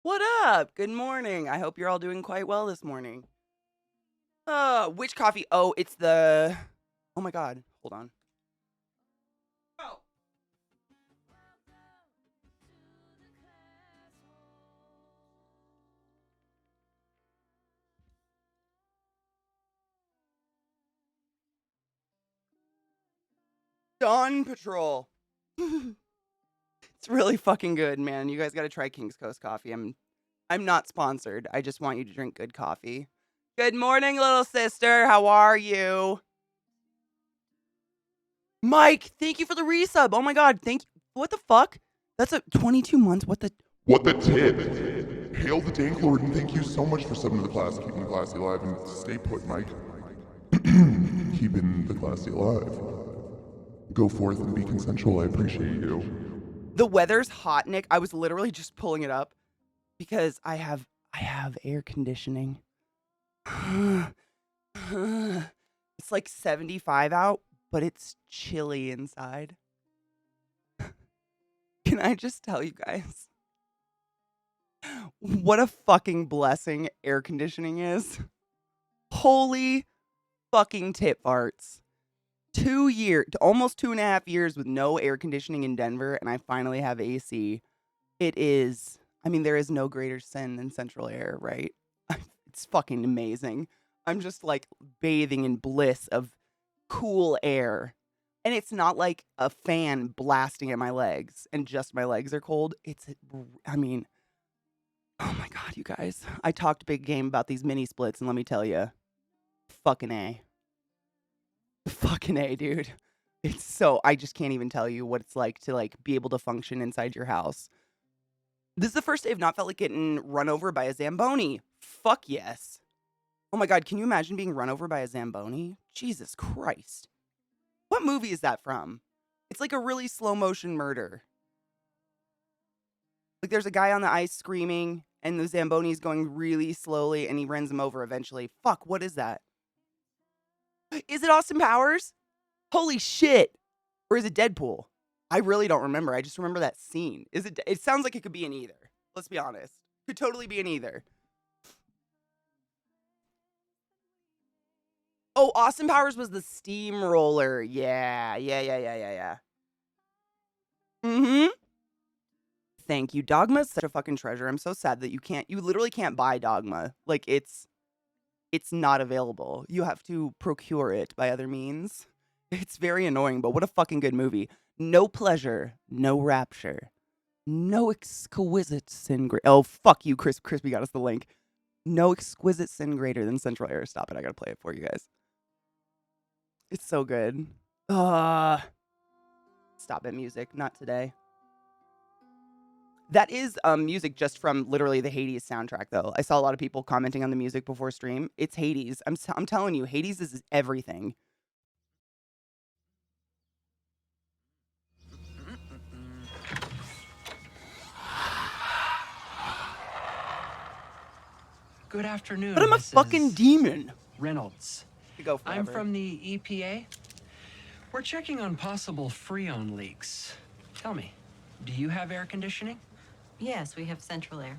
What up? Good morning. I hope you're all doing quite well this morning. Which coffee? Oh, it's the. Oh my God. Hold on. Oh. Dawn Patrol. It's really fucking good, man. You guys got to try King's Coast coffee. I'm not sponsored. I just want you to drink good coffee. Good morning, little sister. How are you? Mike, thank you for the resub. Oh my God. Thank you. What the fuck? That's a 22 months. What the? What the tip? Hail the Dank Lord and thank you so much for subbing to the class, keeping the classy alive, and stay put, Mike. Keeping the classy alive. Go forth and be consensual, I appreciate you. The weather's hot, Nick. I was literally just pulling it up because I have air conditioning. It's like 75 out, but it's chilly inside. Can I just tell you guys what a fucking blessing air conditioning is? Holy fucking tit farts. 2 years, almost 2.5 years with no air conditioning in Denver, and I finally have AC. It is, I mean, there is no greater sin than central air, right? It's fucking amazing. I'm just like bathing in bliss of cool air. And it's not like a fan blasting at my legs and just my legs are cold. I mean, oh my God, you guys. I talked big game about these mini splits, and let me tell you, fucking A. Fucking A, dude. It's so, I just can't even tell you what it's like to like be able to function inside your house. This is the first day I've not felt like getting run over by a Zamboni. Fuck yes. Oh my God, can you imagine being run over by a Zamboni? Jesus Christ. What movie is that from? It's like a really slow motion murder. Like there's a guy on the ice screaming and the Zamboni's going really slowly and he runs him over eventually. Fuck, what is that? Is it Austin Powers? Holy shit. Or is it Deadpool? I really don't remember. I just remember that scene. It sounds like it could be in either. Let's be honest. Could totally be in either. Oh, Austin Powers was the steamroller. Yeah. Mm-hmm. Thank you. Dogma is such a fucking treasure. I'm so sad that you literally can't buy Dogma. Like it's not available. You have to procure it by other means. It's very annoying, but what a fucking good movie. No pleasure, no rapture, no exquisite sin. Oh, fuck you, Chris. Crispy got us the link. No exquisite sin greater than Central Air. Stop it. I gotta play it for you guys. It's so good. Stop it, music. Not today. That is music just from literally the Hades soundtrack, though. I saw a lot of people commenting on the music before stream. It's Hades. I'm telling you, Hades is everything. Good afternoon, But I'm a fucking Mrs. demon. Reynolds. To go I'm forever. from the EPA. We're checking on possible Freon leaks. Tell me, do you have air conditioning? Yes, we have central air.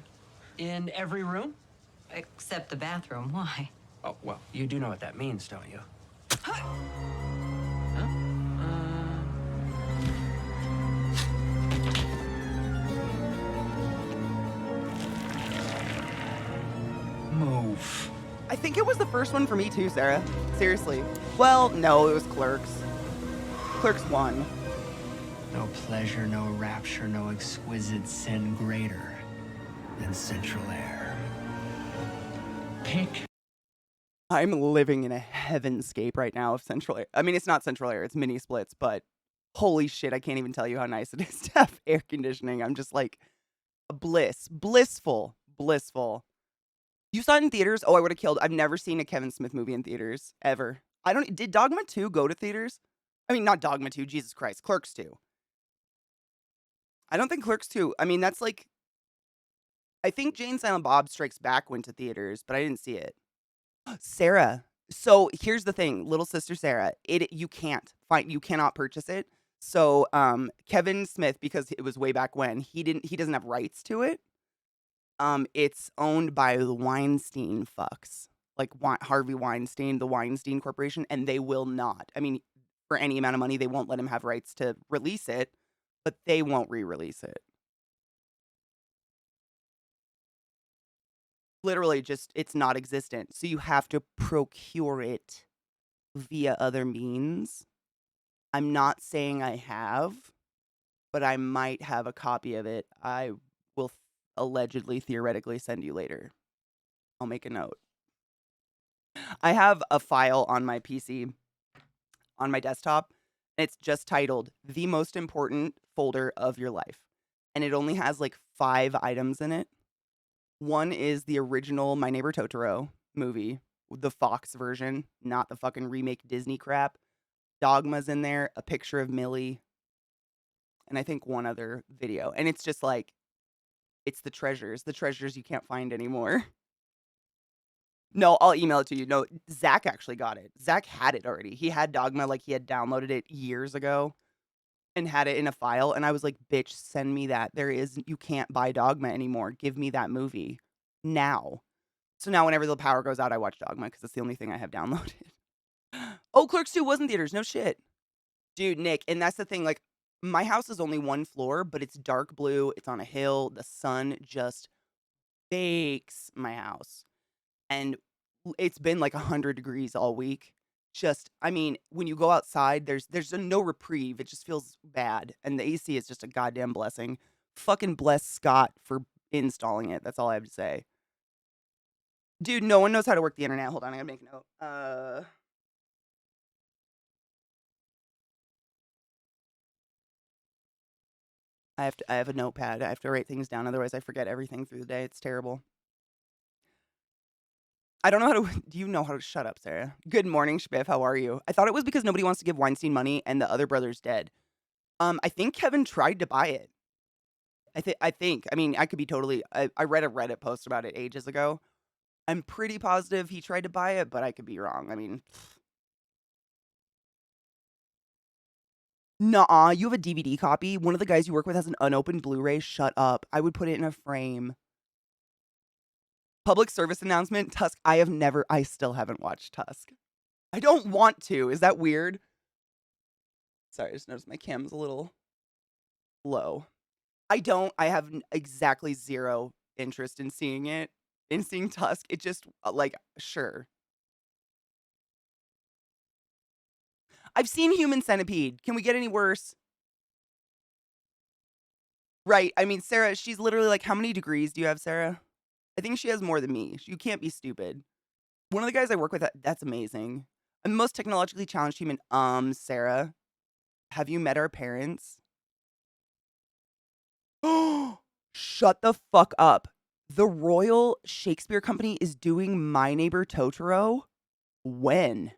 In every room? Except the bathroom. Why? Oh, well, you do know what that means, don't you? Huh? Move. I think it was the first one for me too, Sarah. Seriously. Well, no, it was Clerks. Clerks 1. No pleasure, no rapture, no exquisite sin greater than central air. Pick. I'm living in a heavenscape right now of Central Air. I mean, it's not Central Air, it's mini splits, but holy shit, I can't even tell you how nice it is to have air conditioning. I'm just like blissful. You saw it in theaters? Oh, I would have killed. I've never seen a Kevin Smith movie in theaters ever. Did Dogma 2 go to theaters? I mean, not Dogma 2, Jesus Christ, Clerks 2. I don't think Clerks 2. I mean, that's like I think Jane Silent Bob Strikes Back went to theaters, but I didn't see it. Sarah. So here's the thing, little sister Sarah. You cannot purchase it. So Kevin Smith, because it was way back when, he doesn't have rights to it. It's owned by the Weinstein fucks, like Harvey Weinstein, the Weinstein Corporation, and they will not. I mean, for any amount of money, they won't let him have rights to release it, but they won't re-release it. Literally, just it's not existent. So you have to procure it via other means. I'm not saying I have, but I might have a copy of it. I will allegedly, theoretically send you later. I'll make a note. I have a file on my PC, on my desktop, and it's just titled The Most Important Folder of Your Life. And it only has like 5 items in it. One is the original My Neighbor Totoro movie, the Fox version, not the fucking remake Disney crap. Dogma's in there, a picture of Millie, and I think one other video. And it's just like, it's the treasures you can't find anymore. No, I'll email it to you. No, Zach actually got it. Zach had it already. He had Dogma, like he had downloaded it years ago and had it in a file. And I was like, bitch, send me that. You can't buy Dogma anymore. Give me that movie now. So now whenever the power goes out, I watch Dogma because it's the only thing I have downloaded. Oh, Clerks 2 was in theaters. No shit. Dude, Nick, and that's the thing. Like, my house is only 1 floor, but it's dark blue. It's on a hill. The sun just bakes my house. And it's been like 100 degrees all week. Just, I mean, when you go outside, there's no reprieve. It just feels bad. And the AC is just a goddamn blessing. Fucking bless Scott for installing it. That's all I have to say. Dude, no one knows how to work the internet. Hold on, I gotta make a note. I have a notepad. I have to write things down, otherwise I forget everything through the day. It's terrible. I don't know how to. Do you know how to shut up, Sarah? Good morning, Spiff. How are you? I thought it was because nobody wants to give Weinstein money and the other brother's dead. I think Kevin tried to buy it. I think. I mean, I could be totally. I read a Reddit post about it ages ago. I'm pretty positive he tried to buy it, but I could be wrong. I mean, nuh-uh. You have a DVD copy. One of the guys you work with has an unopened Blu-ray. Shut up. I would put it in a frame. Public service announcement. Tusk. I still haven't watched Tusk. I don't want to. Is that weird? Sorry, I just noticed my cam's a little low. I have exactly 0 interest in seeing it, in seeing Tusk. It just, like, sure. I've seen Human Centipede. Can we get any worse? Right. I mean, Sarah, she's literally like, how many degrees do you have, Sarah? I think she has more than me. You can't be stupid. One of the guys I work with, that's amazing. I'm the most technologically challenged human. Sarah, have you met our parents? Shut the fuck up. The Royal Shakespeare Company is doing My Neighbor Totoro? When?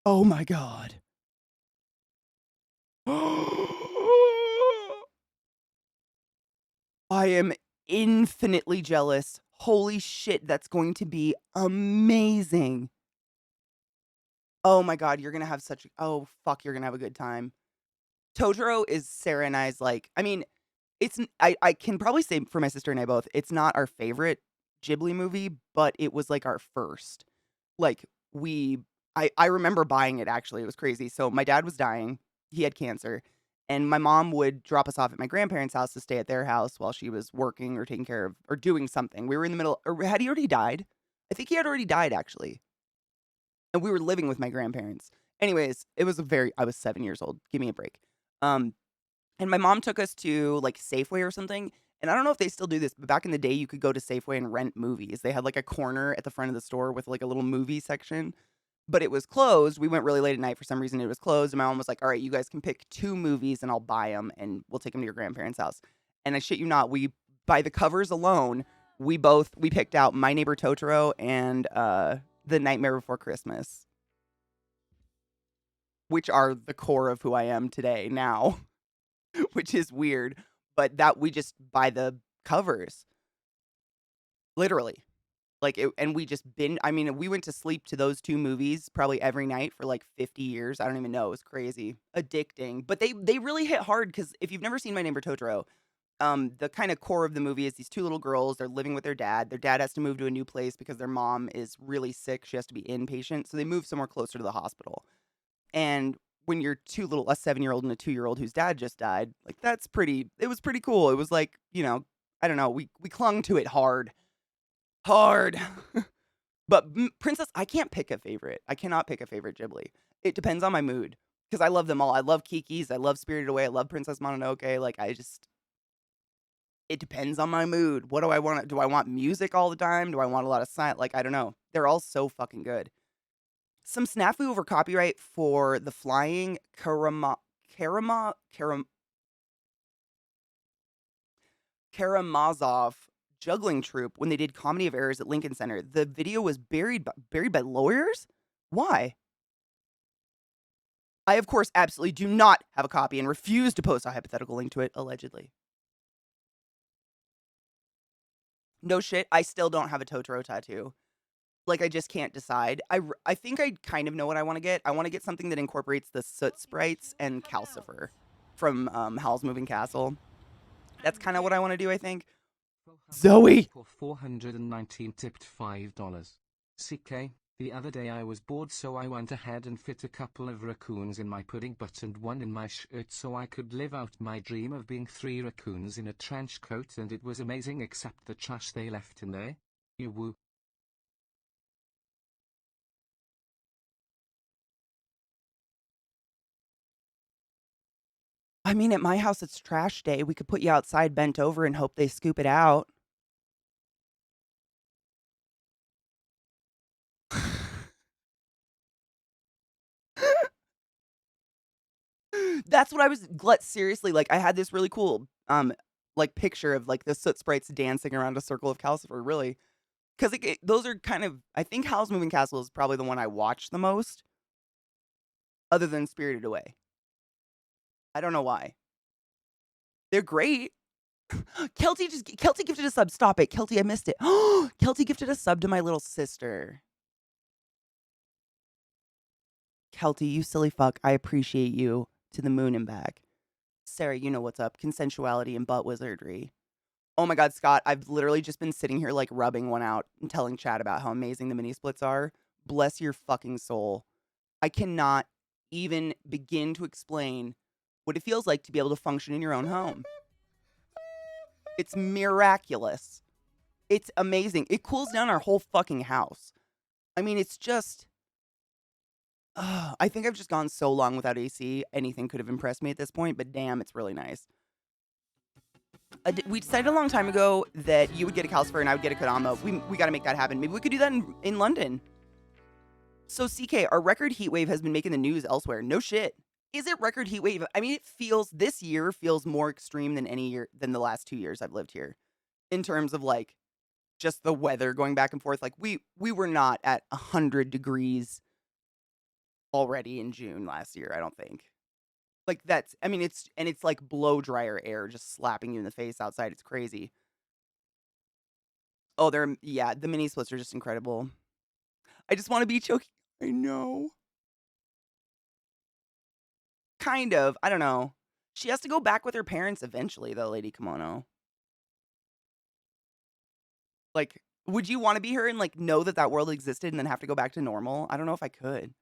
Oh my god. I am infinitely jealous. Holy shit, that's going to be amazing. Oh my god, you're gonna have oh fuck, you're gonna have a good time. Totoro is Sarah and I's like, I mean, I can probably say for my sister and I both, it's not our favorite Ghibli movie, but it was like our first. Like I remember buying it actually. It was crazy. So my dad was dying. He had cancer. And my mom would drop us off at my grandparents' house to stay at their house while she was working or taking care of or doing something. We were in the middle, or had he already died? I think he had already died actually. And we were living with my grandparents. Anyways, I was 7 years old. Give me a break. Um, and my mom took us to like Safeway or something. And I don't know if they still do this, but back in the day, you could go to Safeway and rent movies. They had like a corner at the front of the store with like a little movie section, but it was closed. We went really late at night for some reason. It was closed. And my mom was like, all right, you guys can pick 2 movies and I'll buy them and we'll take them to your grandparents' house. And I shit you not, by the covers alone, we picked out My Neighbor Totoro and The Nightmare Before Christmas, which are the core of who I am today now. Which is weird, but that we just buy the covers. Literally. And we just I mean, we went to sleep to those 2 movies probably every night for like 50 years. I don't even know. It was crazy. Addicting. But they really hit hard because if you've never seen My Neighbor Totoro, the kind of core of the movie is these 2 little girls. They're living with their dad. Their dad has to move to a new place because their mom is really sick. She has to be inpatient. So they move somewhere closer to the hospital. And when you're a 7-year-old and a 2-year-old whose dad just died, like it was pretty cool. It was like, I don't know, we clung to it hard. Hard. But Princess, I can't pick a favorite. I cannot pick a favorite Ghibli. It depends on my mood because I love them all. I love Kiki's. I love Spirited Away. I love Princess Mononoke. It depends on my mood. What do I want? Do I want music all the time? Do I want a lot of silence? Like, I don't know. They're all so fucking good. Some snafu over copyright for the Flying Karamazov juggling troupe when they did Comedy of Errors at Lincoln Center. The video was buried by lawyers? Why? I, of course, absolutely do not have a copy and refuse to post a hypothetical link to it, allegedly. No shit, I still don't have a Totoro tattoo. Like, I just can't decide. I think I kind of know what I want to get. I want to get something that incorporates the soot sprites and Calcifer from Howl's Moving Castle. That's kind of what I want to do, I think. Zoe! For 419 tipped $5. CK, the other day I was bored so I went ahead and fit a couple of raccoons in my pudding butt and one in my shirt so I could live out my dream of being 3 raccoons in a trench coat, and it was amazing except the trash they left in there. You woo. I mean, at my house, it's trash day. We could put you outside bent over and hope they scoop it out. That's what I was seriously, like, I had this really cool, like, picture of, like, the soot sprites dancing around a circle of Calcifer, really. Because those are kind of, I think Howl's Moving Castle is probably the one I watch the most, other than Spirited Away. I don't know why. They're great. Kelty gifted a sub. Stop it. Kelty, I missed it. Kelty gifted a sub to my little sister. Kelty, you silly fuck. I appreciate you to the moon and back. Sarah, you know what's up. Consensuality and butt wizardry. Oh my God, Scott, I've literally just been sitting here like rubbing one out and telling Chad about how amazing the mini splits are. Bless your fucking soul. I cannot even begin to explain what it feels like to be able to function in your own home. It's miraculous. It's amazing. It cools down our whole fucking house. I mean, it's just... I think I've just gone so long without AC. Anything could have impressed me at this point, but damn, it's really nice. We decided a long time ago that you would get a Calcifer and I would get a Kodama. We got to make that happen. Maybe we could do that in London. So, CK, our record heat wave has been making the news elsewhere. No shit. Is it record heat wave? I mean, this year feels more extreme than the last 2 years I've lived here. In terms of, like, just the weather going back and forth. Like, we were not at 100 degrees already in June last year, I don't think. Like, it's like blow dryer air just slapping you in the face outside. It's crazy. Oh, the mini splits are just incredible. I just want to be choking. I know. Kind of. I don't know. She has to go back with her parents eventually, though, Lady Kimono. Like, would you want to be her and, like, know that world existed and then have to go back to normal? I don't know if I could.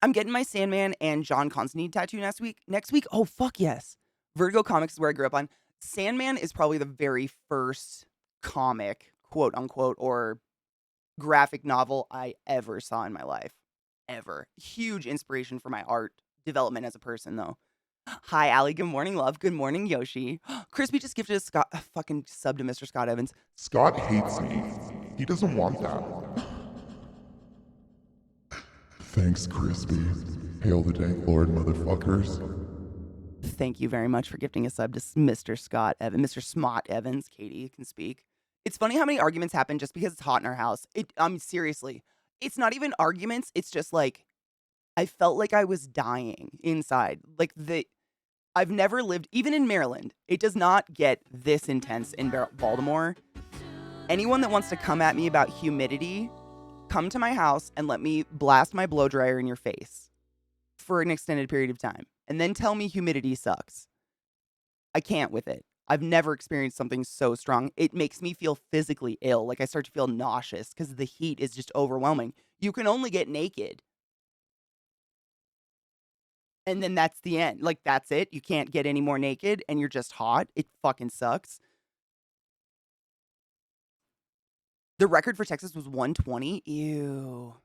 I'm getting my Sandman and John Constantine tattoo next week. Oh, fuck yes. Vertigo Comics is where I grew up on. Sandman is probably the very first comic, quote unquote, or graphic novel I ever saw in my life. Ever. Huge inspiration for my art development as a person, though. Hi, Allie. Good morning, love. Good morning, Yoshi. Crispy just gifted a fucking sub to Mr. Scott Evans. Scott hates me. He doesn't want that. Thanks, Crispy. Hail the Dank Lord, motherfuckers. Thank you very much for gifting a sub to Mr. Scott Evans. Mr. Smot Evans. Katie can speak. It's funny how many arguments happen just because it's hot in our house. Seriously. It's not even arguments. It's just like, I felt like I was dying inside. Like, I've never lived, even in Maryland, it does not get this intense in Baltimore. Anyone that wants to come at me about humidity, come to my house and let me blast my blow dryer in your face for an extended period of time. And then tell me humidity sucks. I can't with it. I've never experienced something so strong. It makes me feel physically ill. Like I start to feel nauseous because the heat is just overwhelming. You can only get naked. And then that's the end. Like that's it. You can't get any more naked and you're just hot. It fucking sucks. The record for Texas was 120. Ew.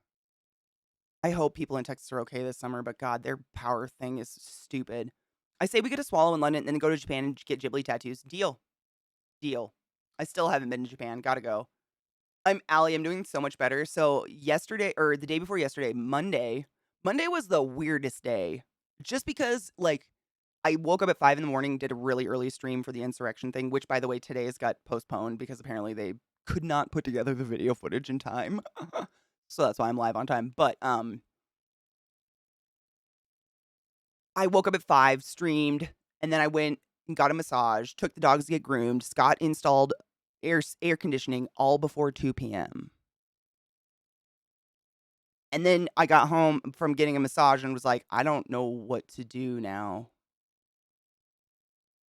I hope people in Texas are okay this summer, but God, their power thing is stupid. I say we get a swallow in London and then go to Japan and get Ghibli tattoos. Deal. Deal. I still haven't been to Japan. Gotta go. Allie, I'm doing so much better. So yesterday, or the day before yesterday, Monday was the weirdest day. Just because, like, I woke up at 5 in the morning, did a really early stream for the insurrection thing, which, by the way, today's got postponed because apparently they could not put together the video footage in time. So that's why I'm live on time. But I woke up at 5, streamed, and then I went and got a massage, took the dogs to get groomed. Scott installed air conditioning all before 2 p.m. And then I got home from getting a massage and was like, I don't know what to do now.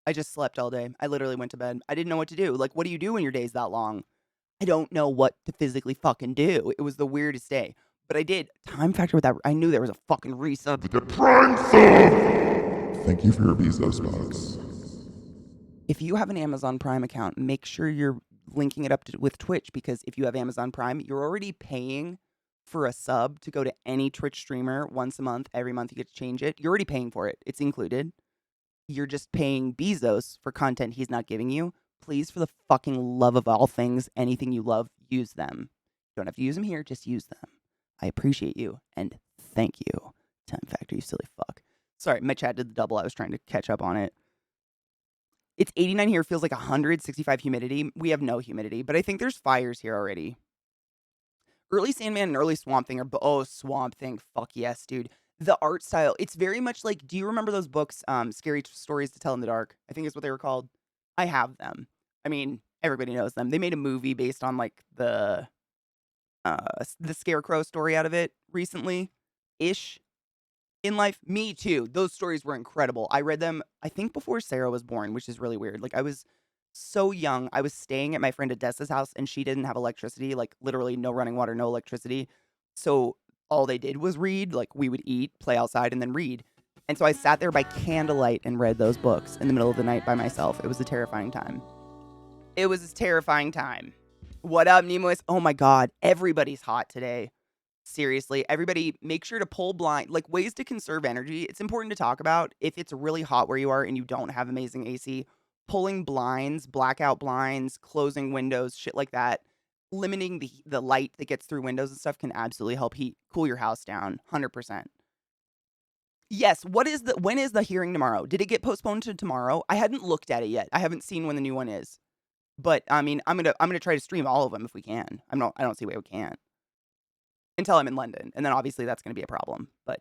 I just slept all day. I literally went to bed. I didn't know what to do. Like, what do you do when your day's that long? I don't know what to physically fucking do. It was the weirdest day. But I did. Time factor with that. I knew there was a fucking resub. The Prime Sub! Thank you for your Bezos box. If you have an Amazon Prime account, make sure you're linking it up with Twitch, because if you have Amazon Prime, you're already paying for a sub to go to any Twitch streamer once a month. Every month you get to change it. You're already paying for it. It's included. You're just paying Bezos for content he's not giving you. Please, for the fucking love of all things, anything you love, use them. You don't have to use them here, just use them. I appreciate you, and thank you. Time Factor, you silly fuck. Sorry, my chat did the double. I was trying to catch up on it. It's 89 here, feels like 165 humidity. We have no humidity, but I think there's fires here already. Early Sandman and early Swamp Thing are... Swamp Thing, fuck yes, dude. The art style, it's very much like... Do you remember those books, Scary Stories to Tell in the Dark? I think is what they were called. I have them. I mean, everybody knows them. They made a movie based on, like, the Scarecrow story out of it recently-ish. In life, me too. Those stories were incredible. I read them, I think, before Sarah was born, which is really weird. Like, I was so young. I was staying at my friend Adessa's house, and she didn't have electricity. Like, literally no running water, no electricity. So all they did was read. Like, we would eat, play outside, and then read. And so I sat there by candlelight and read those books in the middle of the night by myself. It was a terrifying time. It was a terrifying time. What up, Nemois? Oh my God, everybody's hot today. Seriously, everybody make sure to pull blind, like ways to conserve energy. It's important to talk about if it's really hot where you are and you don't have amazing AC. Pulling blinds, blackout blinds, closing windows, shit like that. Limiting the light that gets through windows and stuff can absolutely help cool your house down, 100%. Yes, when is the hearing tomorrow? Did it get postponed to tomorrow? I hadn't looked at it yet. I haven't seen when the new one is. But I mean, I'm gonna try to stream all of them if we can. I don't see why we can't. Until I'm in London, and then obviously that's going to be a problem. But,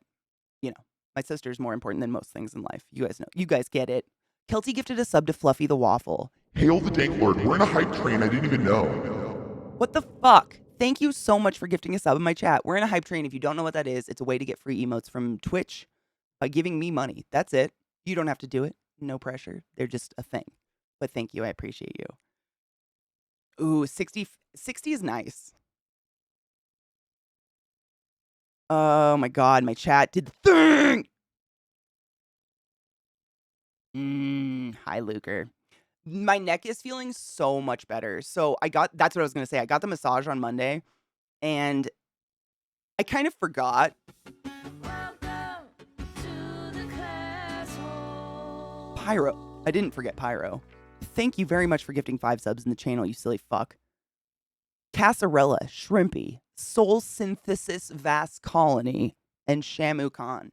you know, my sister's more important than most things in life. You guys know. You guys get it. Kelty gifted a sub to Fluffy the Waffle. Hail the Dank Lord, we're in a hype train I didn't even know. What the fuck? Thank you so much for gifting a sub in my chat. We're in a hype train. If you don't know what that is, it's a way to get free emotes from Twitch by giving me money. That's it. You don't have to do it. No pressure. They're just a thing. But thank you. I appreciate you. Ooh, 60 is nice. Oh my God, my chat did the thing. Hi, Luker. My neck is feeling so much better. So that's what I was going to say. I got the massage on Monday and I kind of forgot. Pyro. I didn't forget Pyro. Thank you very much for gifting 5 subs in the channel, you silly fuck. Casarella, Shrimpy, Soul Synthesis Vast Colony, and Shamu Khan.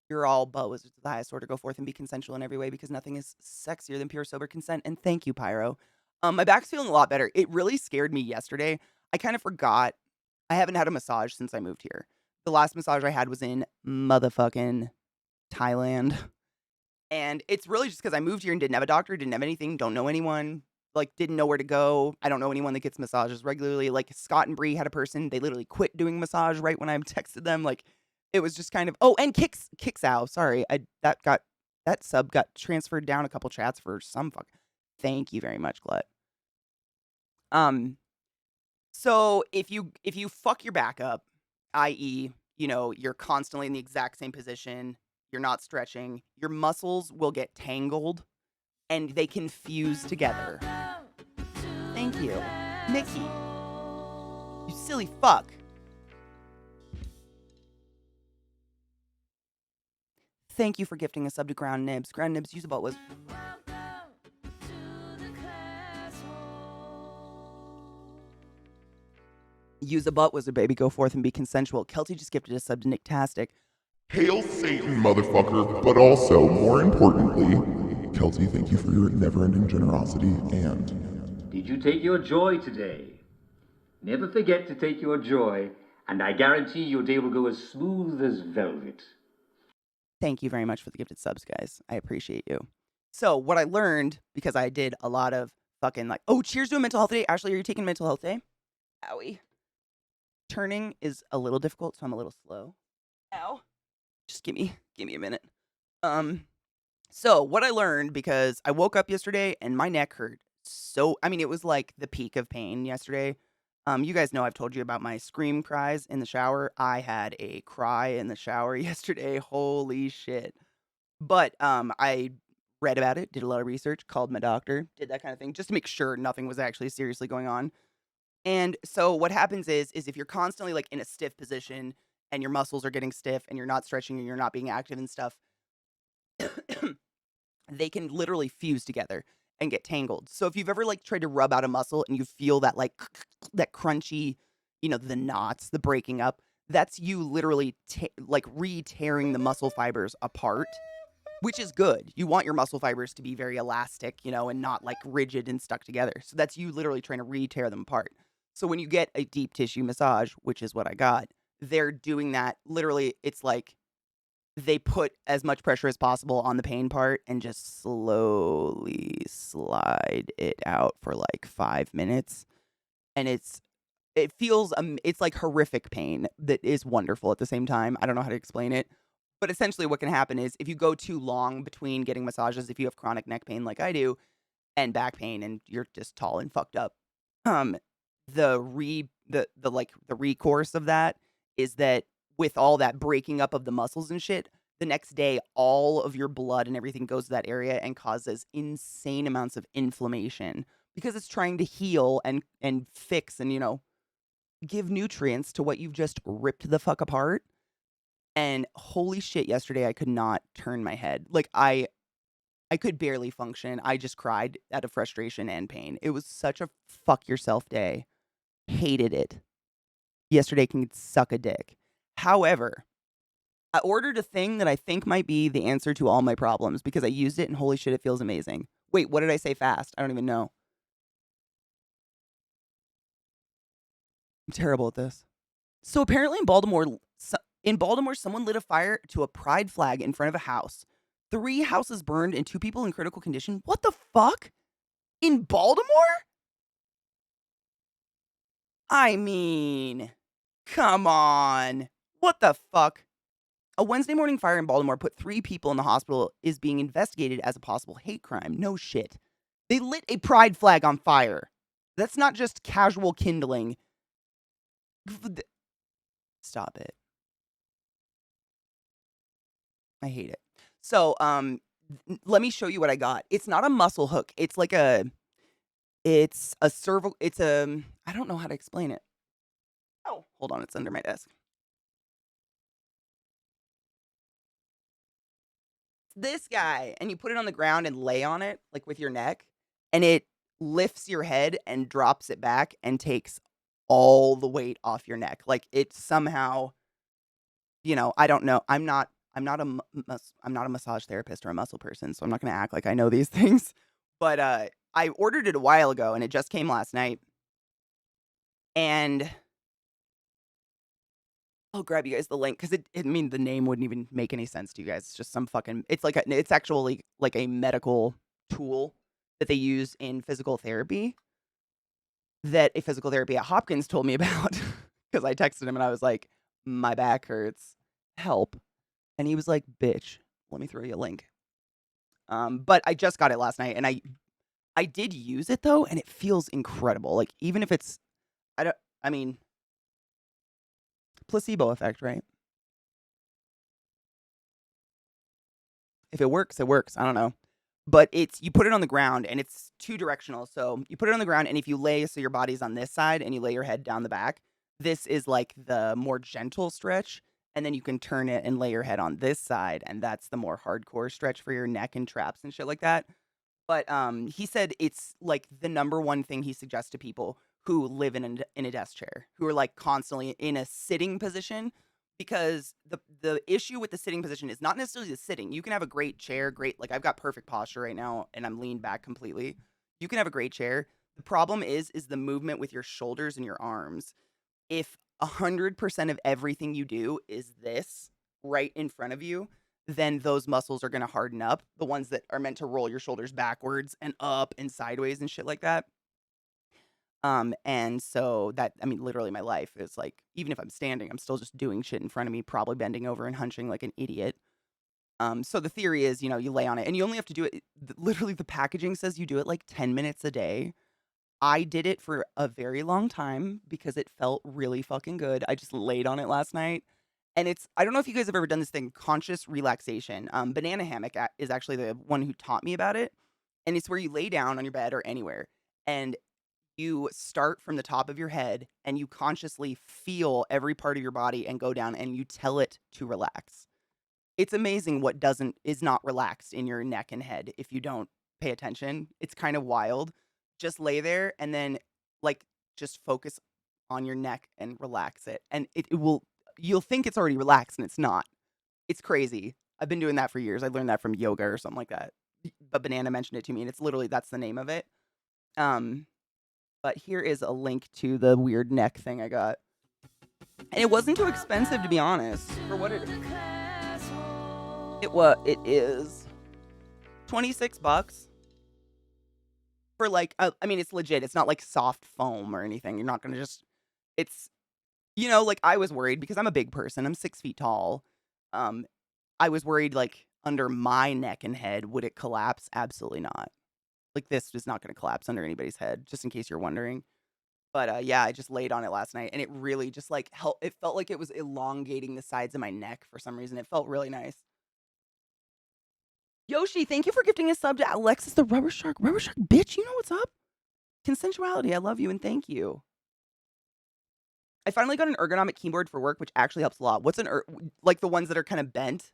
You're all but wizards of the highest order. Go forth and be consensual in every way, because nothing is sexier than pure sober consent. And thank you, Pyro. My back's feeling a lot better. It really scared me yesterday. I kind of forgot. I haven't had a massage since I moved here. The last massage I had was in motherfucking Thailand. And it's really just because I moved here and didn't have a doctor, didn't have anything, don't know anyone. like, didn't know where to go. I don't know anyone that gets massages regularly. Like, Scott and Bree had a person, they literally quit doing massage right when I texted them. Like, it was just kind of, oh, and Kixow, sorry. That sub got transferred down a couple chats for some fuck. Thank you very much, Glut. So if you fuck your back up, i.e., you're constantly in the exact same position, you're not stretching, your muscles will get tangled and they can fuse together. Thank you. Mickey. You silly fuck. Thank you for gifting a sub to Ground Nibs. Ground Nibs use about was use a butt wizard, baby. Go forth and be consensual. Kelty just gifted a sub to Nicktastic. Hail Satan, motherfucker, but also, more importantly, Kelty, thank you for your never-ending generosity, and... Did you take your joy today? Never forget to take your joy, and I guarantee your day will go as smooth as velvet. Thank you very much for the gifted subs, guys. I appreciate you. So, what I learned, because I did a lot of fucking like, oh, cheers to a mental health day. Ashley, are you taking mental health day? Owie. Turning is a little difficult, so I'm a little slow. Ow. Just give me a minute. So what I learned, because I woke up yesterday and my neck hurt so, I mean, it was like the peak of pain yesterday. You guys know I've told you about my scream cries in the shower. I had a cry in the shower yesterday. Holy shit. But I read about it, did a lot of research, called my doctor, did that kind of thing, just to make sure nothing was actually seriously going on. And so what happens is if you're constantly like in a stiff position and your muscles are getting stiff and you're not stretching and you're not being active and stuff, they can literally fuse together and get tangled. So if you've ever like tried to rub out a muscle and you feel that like that crunchy, the knots, the breaking up, that's you literally like re-tearing the muscle fibers apart, which is good. You want your muscle fibers to be very elastic, and not like rigid and stuck together. So that's you literally trying to re-tear them apart. So when you get a deep tissue massage, which is what I got, they're doing that. Literally, it's like they put as much pressure as possible on the pain part and just slowly slide it out for like 5 minutes. And it feels, it's like horrific pain that is wonderful at the same time. I don't know how to explain it. But essentially what can happen is if you go too long between getting massages, if you have chronic neck pain like I do, and back pain, and you're just tall and fucked up, the recourse of that is that with all that breaking up of the muscles and shit, the next day all of your blood and everything goes to that area and causes insane amounts of inflammation because it's trying to heal and fix and give nutrients to what you've just ripped the fuck apart. And holy shit, yesterday I could not turn my head. Like I could barely function. I just cried out of frustration and pain. It was such a fuck yourself day. Hated it. Yesterday can suck a dick. However, I ordered a thing that I think might be the answer to all my problems because I used it and holy shit, it feels amazing. Wait, what did I say fast? I don't even know. I'm terrible at this. So apparently in Baltimore, someone lit a fire to a pride flag in front of a house. 3 houses burned and 2 people in critical condition. What the fuck? In Baltimore? I mean, come on. What the fuck? A Wednesday morning fire in Baltimore put 3 people in the hospital, is being investigated as a possible hate crime. No shit. They lit a pride flag on fire. That's not just casual kindling. Stop it. I hate it. So, let me show you what I got. It's not a muscle hook. It's like it's a cervical, I don't know how to explain it. Oh, hold on. It's under my desk. This guy, and you put it on the ground and lay on it, like with your neck, and it lifts your head and drops it back and takes all the weight off your neck. Like it somehow, I don't know. I'm not a massage therapist or a muscle person, so I'm not going to act like I know these things. But I ordered it a while ago, and it just came last night. And I'll grab you guys the link because the name wouldn't even make any sense to you guys. It's just some fucking. It's actually like a medical tool that they use in physical therapy that a physical therapy at Hopkins told me about because I texted him and I was like, my back hurts. Help. And he was like, bitch, let me throw you a link. But I just got it last night and I did use it though, and it feels incredible. Like, even if it's, I mean, placebo effect, right? If it works, it works. I don't know. But you put it on the ground and it's two directional. So you put it on the ground, and if you lay, so your body's on this side and you lay your head down the back, this is like the more gentle stretch. And then you can turn it and lay your head on this side. And that's the more hardcore stretch for your neck and traps and shit like that. But he said it's like the number one thing he suggests to people who live in a desk chair, who are like constantly in a sitting position, because the issue with the sitting position is not necessarily the sitting. You can have a great chair, great, like I've got perfect posture right now and I'm leaned back completely. You can have a great chair. The problem is the movement with your shoulders and your arms. If 100% of everything you do is this right in front of you, then those muscles are going to harden up. The ones that are meant to roll your shoulders backwards and up and sideways and shit like that. And so that, I mean, literally my life is like, even if I'm standing, I'm still just doing shit in front of me, probably bending over and hunching like an idiot. So the theory is, you lay on it and you only have to do it. Literally the packaging says you do it like 10 minutes a day. I did it for a very long time because it felt really fucking good. I just laid on it last night. And I don't know if you guys have ever done this thing, conscious relaxation. Banana Hammock is actually the one who taught me about it. And it's where you lay down on your bed or anywhere and you start from the top of your head and you consciously feel every part of your body and go down and you tell it to relax. It's amazing what is not relaxed in your neck and head if you don't pay attention. It's kind of wild. Just lay there and then like just focus on your neck and relax it. And you'll think it's already relaxed and it's not. It's crazy. I've been doing that for years. I learned that from yoga or something like that. But Banana mentioned it to me and it's literally, that's the name of it. But here is a link to the weird neck thing I got. And it wasn't too expensive, to be honest, for what it is. It is $26 for like, I mean, it's legit. It's not like soft foam or anything. You're not going to it's, like I was worried because I'm a big person. I'm 6 feet tall. I was worried like under my neck and head, would it collapse? Absolutely not. Like this is not going to collapse under anybody's head, just in case you're wondering. But yeah, I just laid on it last night and it really just like helped. It felt like it was elongating the sides of my neck for some reason. It felt really nice. Yoshi, thank you for gifting a sub to Alexis the Rubber Shark. Rubber Shark, bitch, you know what's up? Consensuality, I love you and thank you. I finally got an ergonomic keyboard for work, which actually helps a lot. What's like the ones that are kind of bent?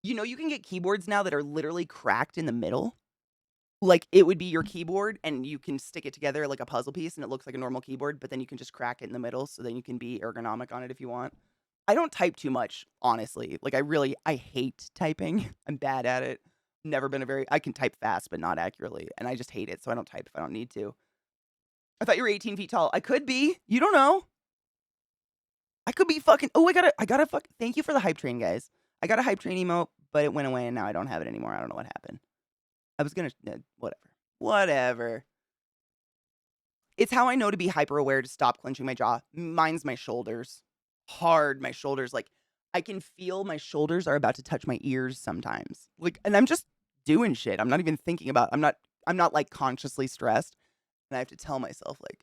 You can get keyboards now that are literally cracked in the middle. Like, it would be your keyboard, and you can stick it together like a puzzle piece, and it looks like a normal keyboard, but then you can just crack it in the middle, so then you can be ergonomic on it if you want. I don't type too much, honestly. Like, I hate typing. I'm bad at it. Never been I can type fast, but not accurately, and I just hate it, so I don't type if I don't need to. I thought you were 18 feet tall. I could be. You don't know. I could be fucking, oh, I got a thank you for the hype train, guys. I got a hype train emote, but it went away, and now I don't have it anymore. I don't know what happened. I was gonna, whatever. It's how I know to be hyper aware to stop clenching my jaw. Mine's my shoulders. Hard, my shoulders. Like, I can feel my shoulders are about to touch my ears sometimes. Like, and I'm just doing shit. I'm not even thinking about, I'm not like consciously stressed. And I have to tell myself, like,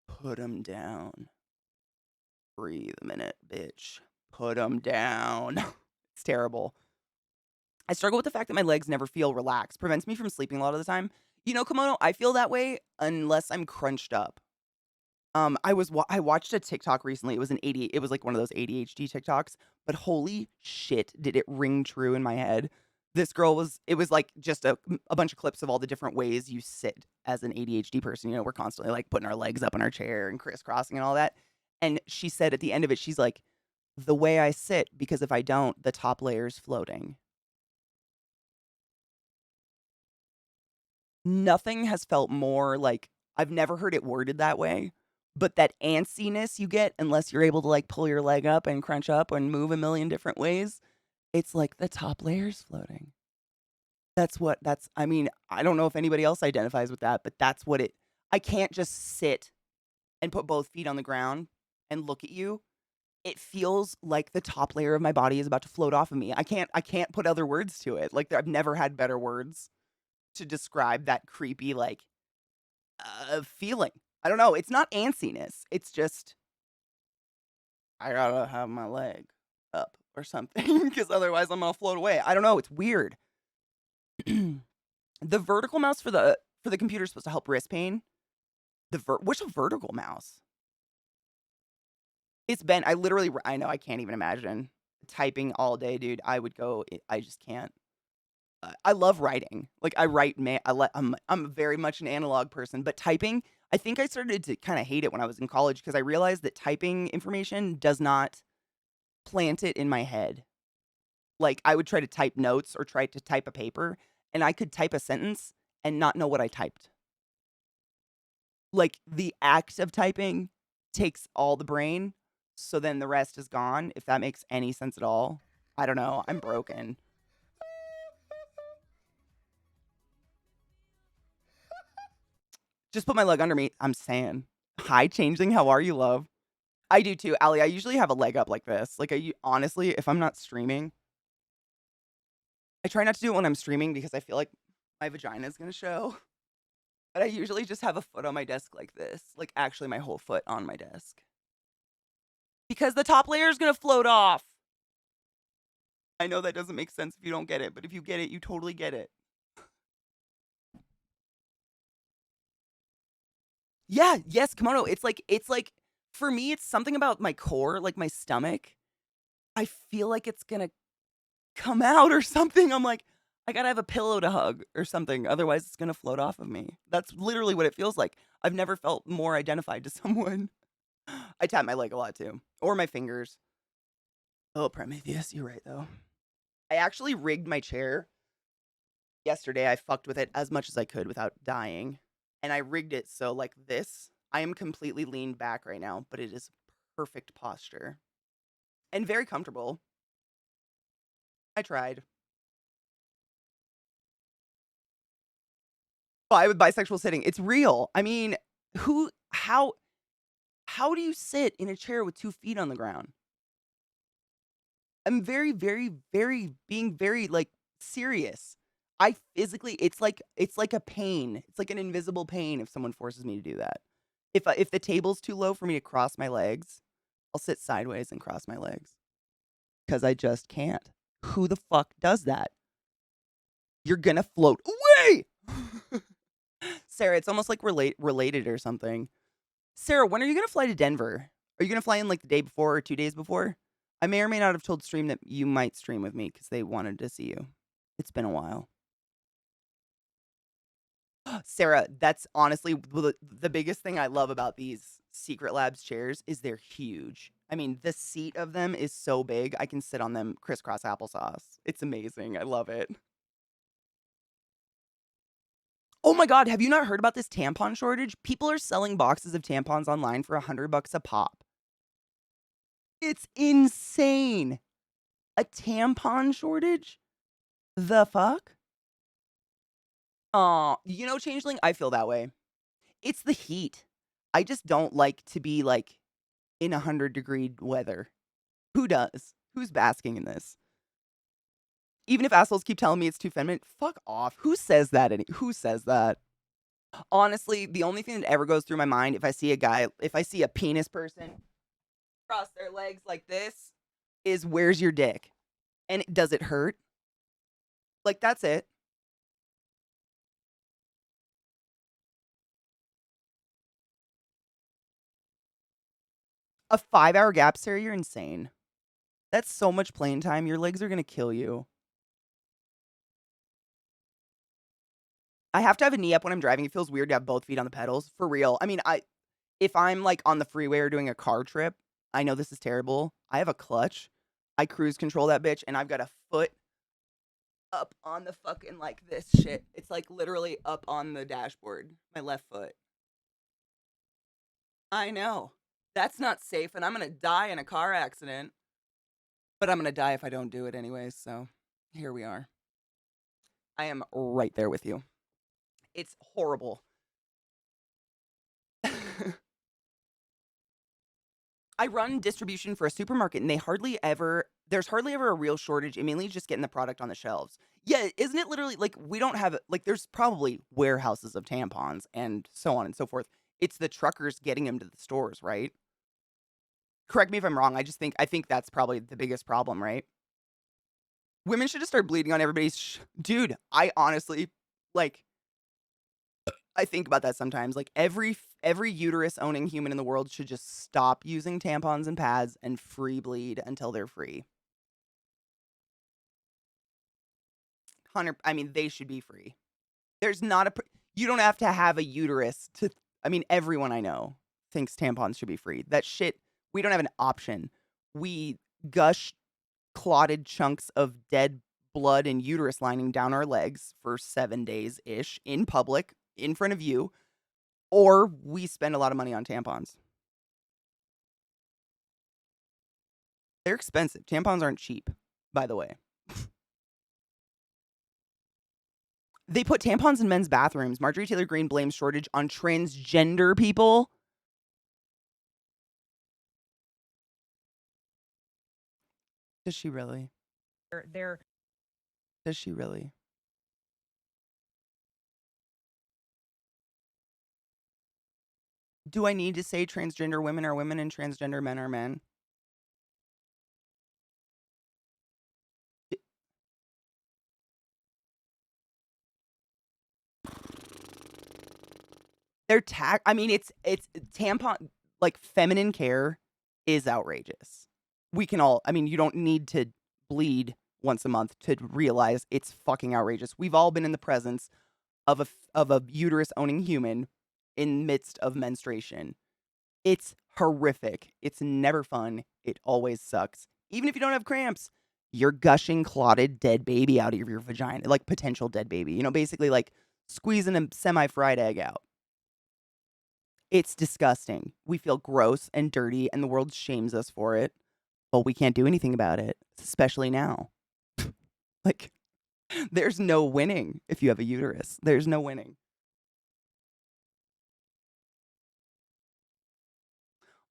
put them down. Breathe a minute, bitch. Put them down. It's terrible. I struggle with the fact that my legs never feel relaxed. Prevents me from sleeping a lot of the time. Komodo, I feel that way unless I'm crunched up. I watched a TikTok recently. It was like one of those ADHD TikToks, but holy shit, did it ring true in my head. It was like just a bunch of clips of all the different ways you sit as an ADHD person. We're constantly like putting our legs up in our chair and crisscrossing and all that. And she said at the end of it, she's like, the way I sit, because if I don't, the top layer's floating. Nothing has felt more like, I've never heard it worded that way, but that antsiness you get unless you're able to like pull your leg up and crunch up and move a million different ways, it's like the top layer's floating. I mean, I don't know if anybody else identifies with that, but that's what I can't just sit and put both feet on the ground and look at you. It feels like the top layer of my body is about to float off of me. I can't put other words to it. Like I've never had better words to describe that creepy like feeling. I don't know. It's not antsiness. It's just I gotta have my leg up or something because otherwise I'm gonna float away. I don't know. It's weird. The vertical mouse for the computer is supposed to help wrist pain. What's a vertical mouse? I know I can't even imagine typing all day, dude. I just can't. I love writing. Like I write, I'm very much an analog person, but typing, I think I started to kind of hate it when I was in college because I realized that typing information does not plant it in my head. Like I would try to type notes or try to type a paper and I could type a sentence and not know what I typed. Like the act of typing takes all the brain, so then the rest is gone, if that makes any sense at all. I don't know. I'm broken. Just put my leg under me. I'm saying. Hi, Changeling. How are you, love? I do too, Allie. I usually have a leg up like this. Like, honestly, if I'm not streaming, I try not to do it when I'm streaming because I feel like my vagina is going to show. But I usually just have a foot on my desk like this. Like, actually, my whole foot on my desk. Because the top layer is going to float off. I know that doesn't make sense if you don't get it, but if you get it, you totally get it. Yeah, yes, kimono. It's like for me, it's something about my core, like my stomach. I feel like it's gonna come out or something. I'm like, I gotta have a pillow to hug or something. Otherwise, it's gonna float off of me. That's literally what it feels like. I've never felt more identified to someone. I tap my leg a lot too, or my fingers. Oh, Prometheus, you're right though. I actually rigged my chair yesterday. I fucked with it as much as I could without dying. And I rigged it so like this. I am completely leaned back right now, but it is perfect posture and very comfortable. I tried. Bi with bisexual sitting. It's real. I mean, who how do you sit in a chair with 2 feet on the ground? I'm very, very, very being very, like, serious. I physically it's like a pain. It's like an invisible pain if someone forces me to do that. If the table's too low for me to cross my legs, I'll sit sideways and cross my legs because I just can't. Who the fuck does that? You're gonna float away! Sarah, it's almost like related or something. Sarah, when are you gonna fly to Denver? Are you gonna fly in, like, the day before or 2 days before? I may or may not have told Stream that you might stream with me because they wanted to see you. It's been a while. Sarah, that's honestly the biggest thing I love about these Secret Labs chairs is they're huge. I mean, the seat of them is so big, I can sit on them crisscross applesauce. It's amazing. I love it. Oh my god, have you not heard about this tampon shortage? People are selling boxes of tampons online for $100 a pop. It's insane. A tampon shortage? The fuck? You know, Changeling, I feel that way. It's the heat. I just don't like to be like in 100-degree weather. Who does? Who's basking in this? Even if assholes keep telling me it's too feminine, fuck off. Who says that? Who says that? Honestly, the only thing that ever goes through my mind if I see a penis person cross their legs like this is where's your dick? And does it hurt? Like that's it. A 5-hour gap, Sarah, you're insane. That's so much playing time. Your legs are gonna kill you. I have to have a knee up when I'm driving. It feels weird to have both feet on the pedals. For real. I mean, if I'm like on the freeway or doing a car trip, I know this is terrible. I have a clutch. I cruise control that bitch and I've got a foot up on the fucking like this shit. It's like literally up on the dashboard. My left foot. I know. That's not safe and I'm going to die in a car accident. But I'm going to die if I don't do it anyways, so here we are. I am right there with you. It's horrible. I run distribution for a supermarket and there's hardly ever a real shortage. It mainly just getting the product on the shelves. Yeah, isn't it literally like we don't have like there's probably warehouses of tampons and so on and so forth. It's the truckers getting them to the stores, right? Correct me if I'm wrong. I think that's probably the biggest problem, right? Women should just start bleeding on everybody's dude, I honestly like I think about that sometimes. Like every uterus owning human in the world should just stop using tampons and pads and free bleed until they're free. 100 I mean they should be free. There's not you don't have to have a uterus to I mean everyone I know thinks tampons should be free. That shit we don't have an option. We gush clotted chunks of dead blood and uterus lining down our legs for 7 days ish in public in front of you. Or we spend a lot of money on tampons. They're expensive. Tampons aren't cheap, by the way. They put tampons in men's bathrooms. Marjorie Taylor Greene blames shortage on transgender people. Does she really? Does she really? Do I need to say transgender women are women and transgender men are men? I mean, it's tampon, like feminine care is outrageous. We can all, I mean, you don't need to bleed once a month to realize it's fucking outrageous. We've all been in the presence of a uterus owning human in midst of menstruation. It's horrific. It's never fun. It always sucks. Even if you don't have cramps, you're gushing clotted dead baby out of your vagina, like potential dead baby. You know, basically like squeezing a semi-fried egg out. It's disgusting. We feel gross and dirty, and the world shames us for it, but we can't do anything about it, especially now. Like, there's no winning if you have a uterus. There's no winning.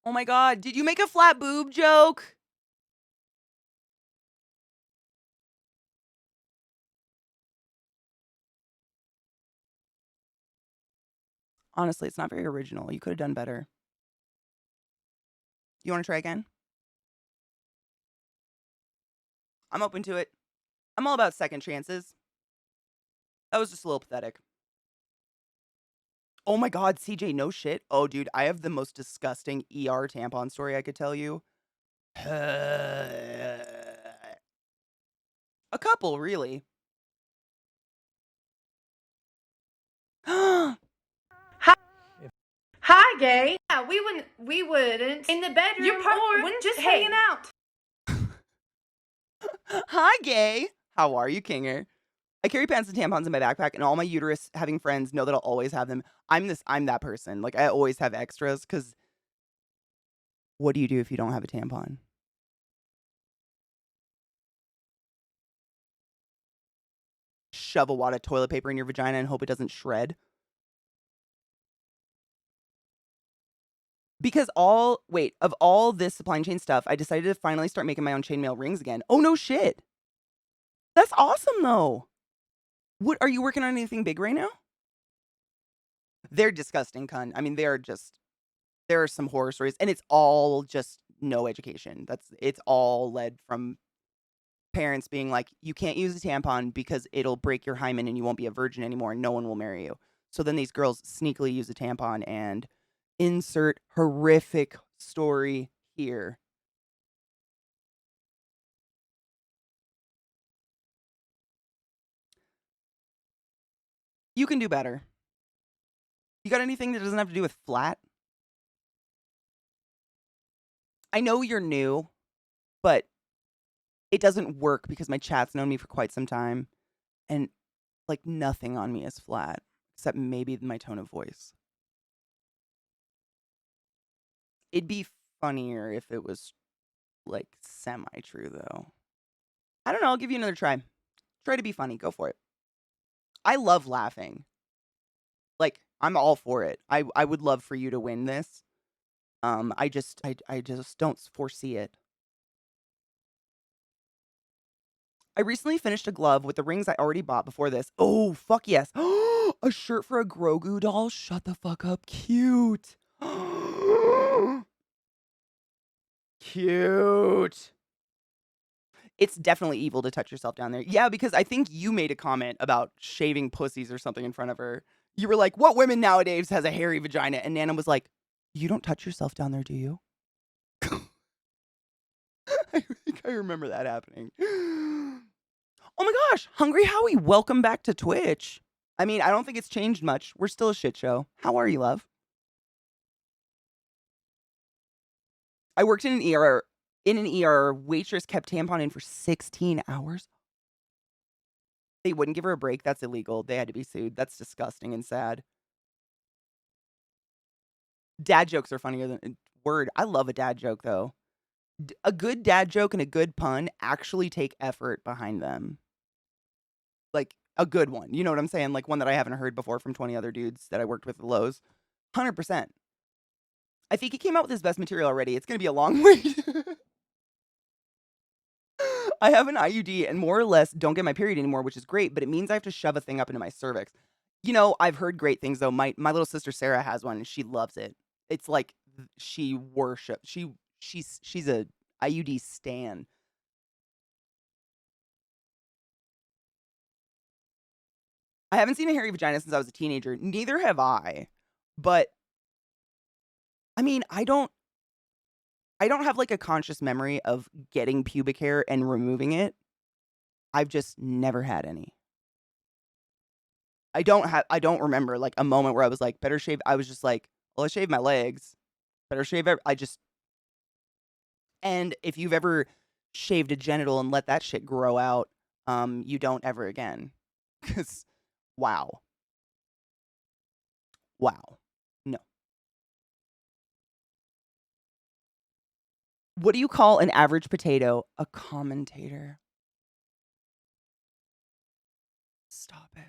Oh my God, did you make a flat boob joke? Honestly, it's not very original. You could have done better. You want to try again? I'm open to it. I'm all about second chances. That was just a little pathetic. Oh my God, CJ, no shit. Oh, dude, I have the most disgusting ER tampon story I could tell you. A couple, really. Hi, gay. Yeah, we wouldn't. In the bedroom or just hanging out. Hi, gay. How are you, Kinger? I carry pants and tampons in my backpack, and all my uterus having friends know that I'll always have them. I'm that person. Like, I always have extras, because what do you do if you don't have a tampon? Shove a wad of toilet paper in your vagina and hope it doesn't shred? Because of all this supply chain stuff, I decided to finally start making my own chainmail rings again. Oh, no shit. That's awesome, though. What, are you working on anything big right now? They're disgusting, cunt. I mean, there are some horror stories, and it's all just no education. It's all led from parents being like, you can't use a tampon because it'll break your hymen and you won't be a virgin anymore and no one will marry you. So then these girls sneakily use a tampon and insert horrific story here. You can do better. You got anything that doesn't have to do with flat? I know you're new, but it doesn't work because my chat's known me for quite some time. And like nothing on me is flat, except maybe my tone of voice. It'd be funnier if it was like semi-true though. I don't know, I'll give you another try. Try to be funny, go for it. I love laughing. Like, I'm all for it. I would love for you to win this. I just don't foresee it. I recently finished a glove with the rings I already bought before this. Oh, fuck yes. A shirt for a Grogu doll. Shut the fuck up. Cute. Cute. It's definitely evil to touch yourself down there. Yeah, because I think you made a comment about shaving pussies or something in front of her. You were like, what women nowadays has a hairy vagina? And Nana was like, you don't touch yourself down there, do you? I think I remember that happening. Oh my gosh, Hungry Howie, welcome back to Twitch. I mean, I don't think it's changed much. We're still a shit show. How are you, love? I worked in an ER. In an ER, waitress kept tampon in for 16 hours. They wouldn't give her a break. That's illegal. They had to be sued. That's disgusting and sad. Dad jokes are funnier than word. I love a dad joke though. A good dad joke and a good pun actually take effort behind them. Like a good one. You know what I'm saying? Like one that I haven't heard before from 20 other dudes that I worked with at Lowe's. 100%. I think he came out with his best material already. It's going to be a long wait. I have an IUD and more or less don't get my period anymore, which is great, but it means I have to shove a thing up into my cervix. You know, I've heard great things though. My little sister Sarah has one and she loves it. It's like she worships. She's a IUD stan. I haven't seen a hairy vagina since I was a teenager. Neither have I. But I mean, I don't have like a conscious memory of getting pubic hair and removing it. I've just never had any. I don't remember like a moment where I was like, better shave. I was just like, well, I shaved my legs. Better shave. And if you've ever shaved a genital and let that shit grow out, you don't ever again. Cause wow. Wow. No. What do you call an average potato? A commentator. Stop it.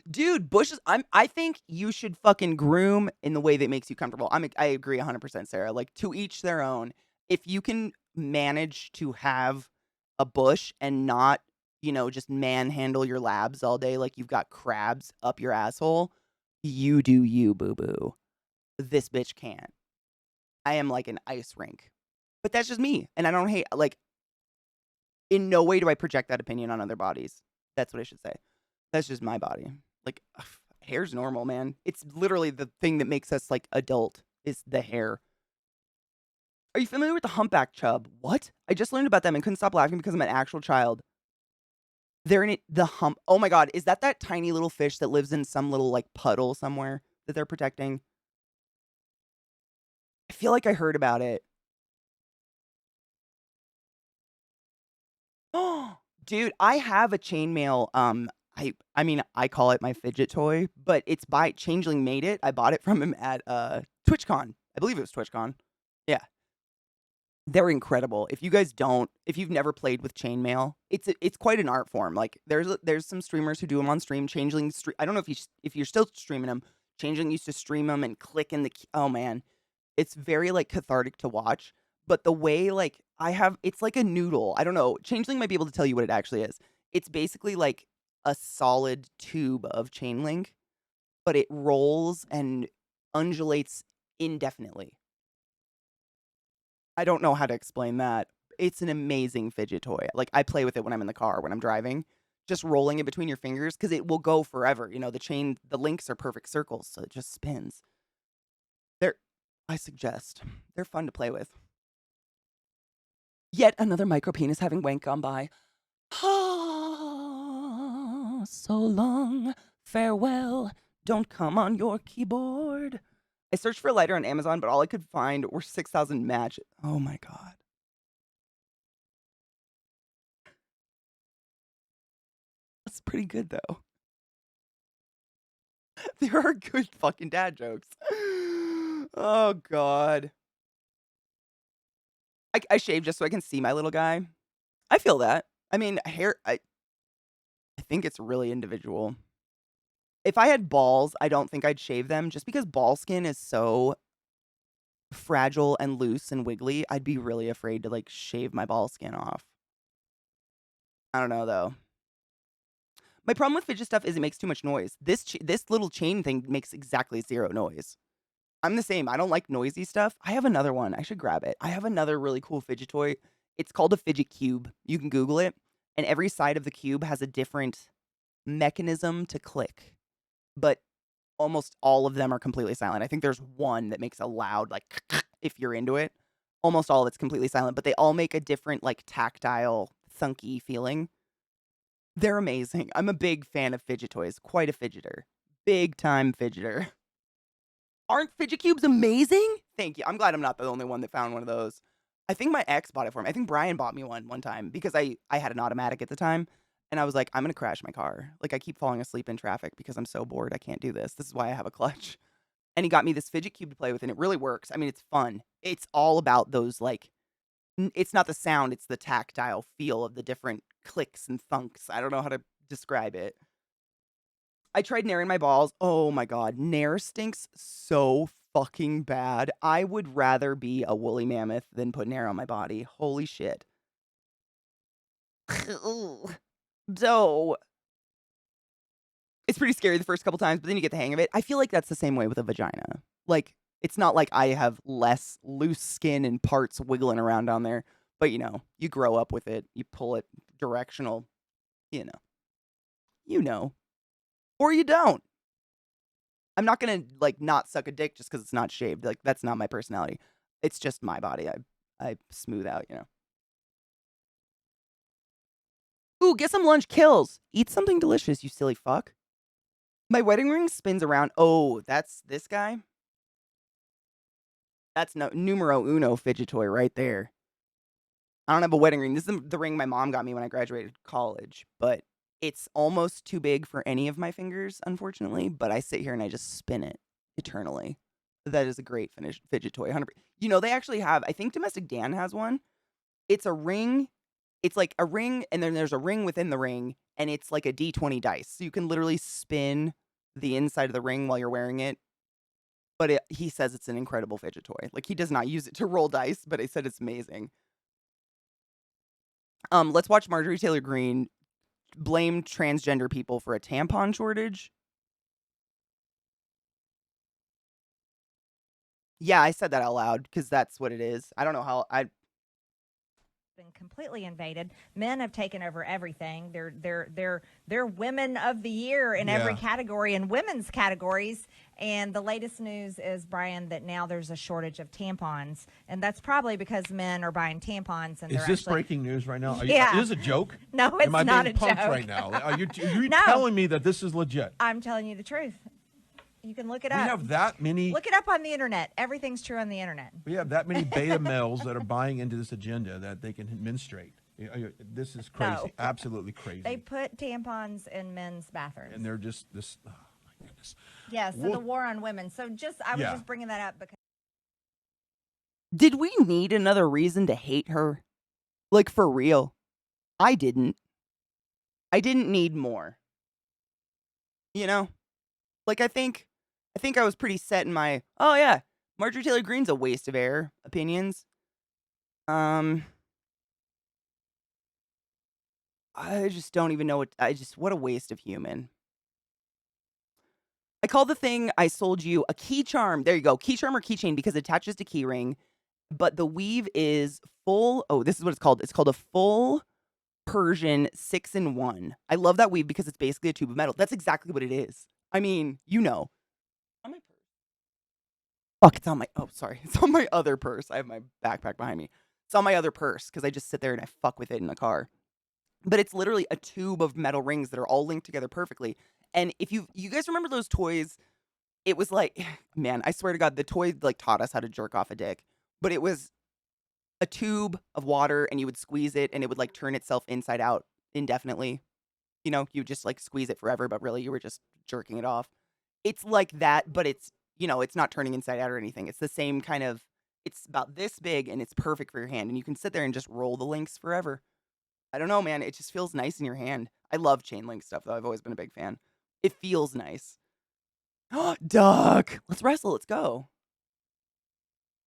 Dude, bushes. I think you should fucking groom in the way that makes you comfortable. I agree 100%, Sarah. Like to each their own. If you can manage to have a bush and not, just manhandle your labs all day like you've got crabs up your asshole, you do you, boo boo. This bitch can't. I am like an ice rink. But that's just me. And I don't hate, like, in no way do I project that opinion on other bodies. That's what I should say. That's just my body. Like, hair's normal, man. It's literally the thing that makes us, like, adult is the hair. Are you familiar with the humpback chub? What? I just learned about them and couldn't stop laughing because I'm an actual child. They're in it, oh my God, is that tiny little fish that lives in some little, like, puddle somewhere that they're protecting? I feel like I heard about it. Oh, dude, I have a chainmail. I mean, I call it my fidget toy, but it's by Changeling made it. I bought it from him at TwitchCon. I believe it was TwitchCon. Yeah, they're incredible. If you've never played with chainmail, it's quite an art form. Like there's some streamers who do them on stream. Changeling, I don't know if you're still streaming them. Changeling used to stream them and click in the. Oh man, it's very like cathartic to watch. But the way like it's like a noodle. I don't know. Changeling might be able to tell you what it actually is. It's basically like a solid tube of chain link, but it rolls and undulates indefinitely. I don't know how to explain that. It's an amazing fidget toy. Like I play with it when I'm in the car, when I'm driving, just rolling it between your fingers because it will go forever. The links are perfect circles, so it just spins. I suggest. They're fun to play with. Yet another micro penis having wank gone by. Ah, so long, farewell, don't come on your keyboard. I searched for a lighter on Amazon, but all I could find were 6,000 matches. Oh my God. That's pretty good though. There are good fucking dad jokes. Oh God. I shave just so I can see my little guy. I feel that. I mean, hair, I think it's really individual. If I had balls, I don't think I'd shave them just because ball skin is so fragile and loose and wiggly. I'd be really afraid to like shave my ball skin off. I don't know though. My problem with fidget stuff is it makes too much noise. This little chain thing makes exactly 0 noise. I'm the same. I don't like noisy stuff. I have another one. I should grab it. I have another really cool fidget toy. It's called a fidget cube. You can Google it, and every side of the cube has a different mechanism to click, but almost all of them are completely silent. I think there's one that makes a loud, like, if you're into it. Almost all of it's completely silent, but they all make a different, like, tactile, thunky feeling. They're amazing. I'm a big fan of fidget toys. Quite a fidgeter. Big time fidgeter. Aren't fidget cubes amazing? Thank you. I'm glad I'm not the only one that found one of those. I think my ex bought it for me. I think Brian bought me one time because I had an automatic at the time. And I was like, I'm going to crash my car. Like, I keep falling asleep in traffic because I'm so bored. I can't do this. This is why I have a clutch. And he got me this fidget cube to play with, and it really works. I mean, it's fun. It's all about those, like, it's not the sound, it's the tactile feel of the different clicks and thunks. I don't know how to describe it. I tried Nair in my balls. Oh my god, Nair stinks so fucking bad. I would rather be a woolly mammoth than put Nair on my body. Holy shit. So, it's pretty scary the first couple times, but then you get the hang of it. I feel like that's the same way with a vagina. Like, it's not like I have less loose skin and parts wiggling around down there, but you know, you grow up with it, you pull it directional, you know. You know. Or you don't. I'm not gonna, like, not suck a dick just because it's not shaved. Like, that's not my personality. It's just my body. I smooth out, you know. Ooh, get some lunch kills. Eat something delicious, you silly fuck. My wedding ring spins around. Oh, that's this guy? That's no numero uno fidget toy right there. I don't have a wedding ring. This is the ring my mom got me when I graduated college, but it's almost too big for any of my fingers, unfortunately. But I sit here and I just spin it eternally. That is a great fidget toy. 100%. You know, they actually have, I think Domestic Dan has one. It's a ring. It's like a ring, and then there's a ring within the ring, and it's like a D20 dice. So you can literally spin the inside of the ring while you're wearing it. But he says it's an incredible fidget toy. Like, he does not use it to roll dice, but he said it's amazing. Let's watch Marjorie Taylor Greene blame transgender people for a tampon shortage. Yeah, I said that out loud because that's what it is. I don't know how been completely invaded. Men have taken over everything. They're women of the year in every category, in women's categories. And the latest news is, Brian, that now there's a shortage of tampons, and that's probably because men are buying tampons. And is this breaking news right now? Yeah. Is this a joke? No, it's Am I not being a punked joke right now? Are you No. telling me that this is legit? I'm telling you the truth. You can look it We up. have that many. Look it up on the internet. Everything's true on the internet. We have that many beta males that are buying into this agenda that they can menstruate. This is crazy. No. Absolutely crazy. They put tampons in men's bathrooms. And they're just this. Oh my goodness. Yeah. So the war on women. So I was just bringing that up because. Did we need another reason to hate her? Like, for real? I didn't. I didn't need more. You know? Like, I think I was pretty set in my, oh yeah, Marjorie Taylor Greene's a waste of air opinions. I just don't even know what a waste of human. I call the thing I sold you a key charm. There you go. Key charm or keychain because it attaches to key ring. But the weave is full. Oh, this is what it's called. It's called a full Persian 6-in-1. I love that weave because it's basically a tube of metal. That's exactly what it is. I mean, you know. On my purse. Fuck, it's on my, oh, sorry. It's on my other purse. I have my backpack behind me. It's on my other purse because I just sit there and I fuck with it in the car. But it's literally a tube of metal rings that are all linked together perfectly. And if you guys remember those toys, it was like, man, I swear to God, the toy like taught us how to jerk off a dick. But it was a tube of water and you would squeeze it and it would like turn itself inside out indefinitely. You know, you just like squeeze it forever, but really you were just jerking it off. It's like that, but it's, you know, it's not turning inside out or anything. It's the same kind of, it's about this big and it's perfect for your hand. And you can sit there and just roll the links forever. I don't know, man. It just feels nice in your hand. I love chain link stuff, though. I've always been a big fan. It feels nice. Duck. Let's wrestle. Let's go.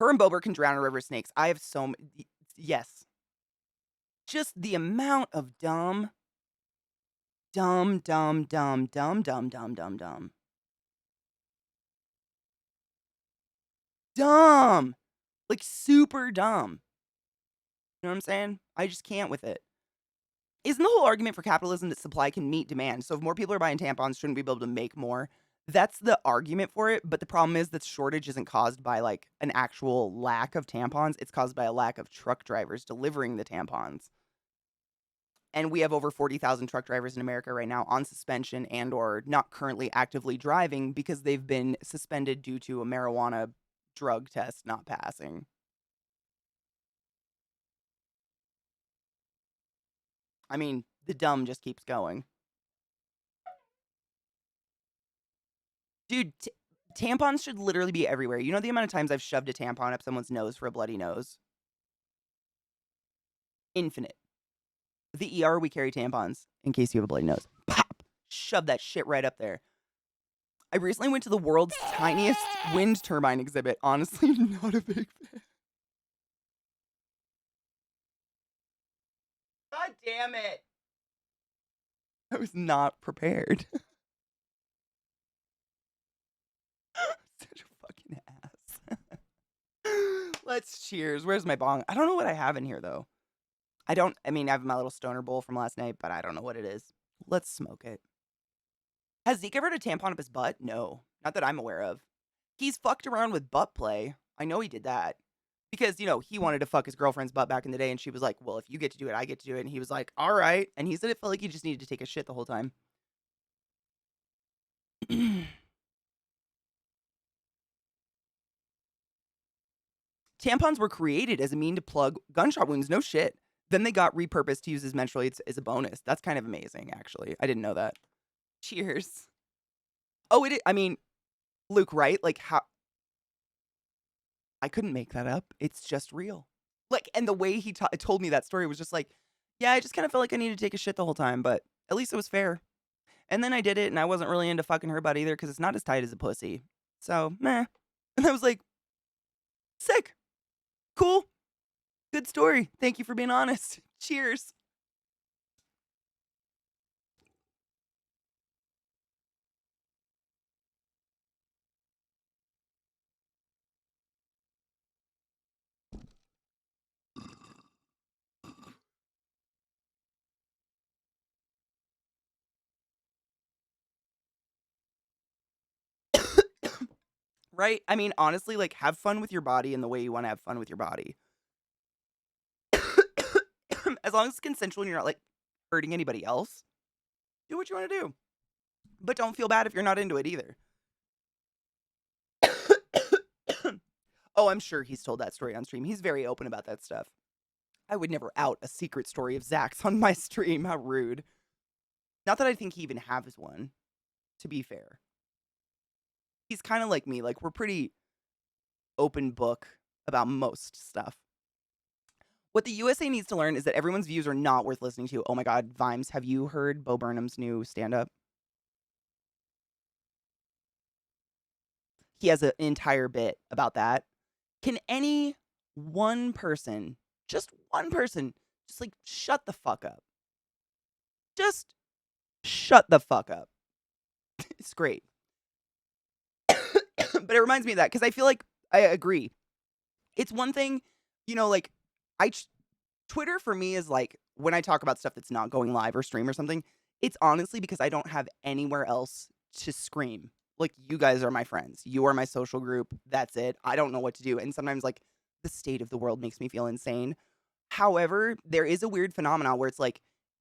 Her and Bober can drown in river snakes. I have so many. Yes. Just the amount of dumb. Dumb. Dumb. Like, super dumb. You know what I'm saying? I just can't with it. Isn't the whole argument for capitalism that supply can meet demand? So if more people are buying tampons, shouldn't we be able to make more? That's the argument for it, but the problem is that the shortage isn't caused by, like, an actual lack of tampons. It's caused by a lack of truck drivers delivering the tampons. And we have over 40,000 truck drivers in America right now on suspension and or not currently actively driving because they've been suspended due to a marijuana drug test not passing. I mean, the dumb just keeps going. Dude, tampons should literally be everywhere. You know the amount of times I've shoved a tampon up someone's nose for a bloody nose? Infinite. The ER, we carry tampons in case you have a bloody nose. Pop! Shove that shit right up there. I recently went to the world's tiniest wind turbine exhibit. Honestly, not a big fan. God damn it. I was not prepared. Such a fucking ass. Let's cheers. Where's my bong? I don't know what I have in here, though. I have my little stoner bowl from last night, but I don't know what it is. Let's smoke it. Has Zeke ever had a tampon up his butt? No. Not that I'm aware of. He's fucked around with butt play. I know he did that. Because, he wanted to fuck his girlfriend's butt back in the day, and she was like, well, if you get to do it, I get to do it. And he was like, all right. And he said it felt like he just needed to take a shit the whole time. Tampons were created as a mean to plug gunshot wounds. No shit. Then they got repurposed to use as menstrual aids as a bonus. That's kind of amazing, actually. I didn't know that. Cheers. Oh, Luke, right? Like, how? I couldn't make that up. It's just real. Like, and the way he told me that story was just like, yeah, I just kind of felt like I needed to take a shit the whole time, but at least it was fair. And then I did it, and I wasn't really into fucking her butt either because it's not as tight as a pussy. So, meh. And I was like, sick. Cool. Good story. Thank you for being honest. Cheers. Right? I mean, honestly, like, have fun with your body in the way you want to have fun with your body. As long as it's consensual and you're not, like, hurting anybody else, do what you want to do. But don't feel bad if you're not into it either. Oh, I'm sure he's told that story on stream. He's very open about that stuff. I would never out a secret story of Zach's on my stream. How rude. Not that I think he even has one, to be fair. He's kind of like me. Like, we're pretty open book about most stuff. What the USA needs to learn is that everyone's views are not worth listening to. Oh my God, Vimes, have you heard Bo Burnham's new stand-up? He has an entire bit about that. Can any one person, just one person, just like shut the fuck up? Just shut the fuck up. It's great. But it reminds me of that because I feel like I agree. It's one thing, like Twitter for me is like when I talk about stuff that's not going live or stream or something, it's honestly because I don't have anywhere else to scream. Like, you guys are my friends. You are my social group. That's it. I don't know what to do. And sometimes, like, the state of the world makes me feel insane. However, there is a weird phenomenon where it's like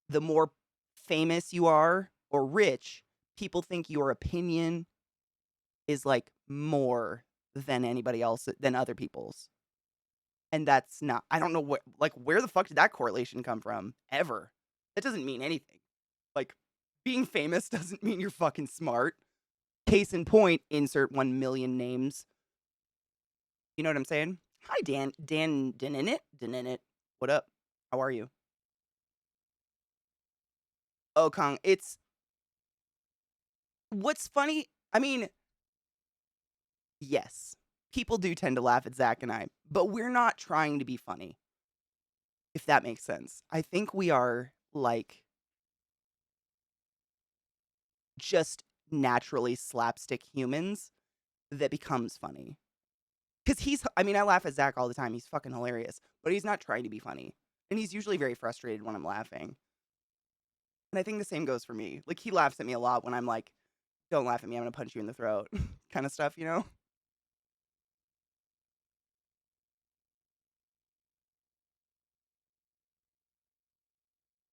the more famous you are or rich, people think your opinion is like more than anybody else, than other people's. And that's not, I don't know where the fuck did that correlation come from? Ever. That doesn't mean anything. Like, being famous doesn't mean you're fucking smart. Case in point, insert 1 million names. You know what I'm saying? Hi, Dan in it. What up? How are you? Oh, Kong, what's funny, I mean, yes, people do tend to laugh at Zach and I, but we're not trying to be funny, if that makes sense. I think we are, like, just naturally slapstick humans that becomes funny. Because I laugh at Zach all the time. He's fucking hilarious, but he's not trying to be funny. And he's usually very frustrated when I'm laughing. And I think the same goes for me. Like, he laughs at me a lot when I'm like, don't laugh at me, I'm gonna punch you in the throat, kind of stuff, you know?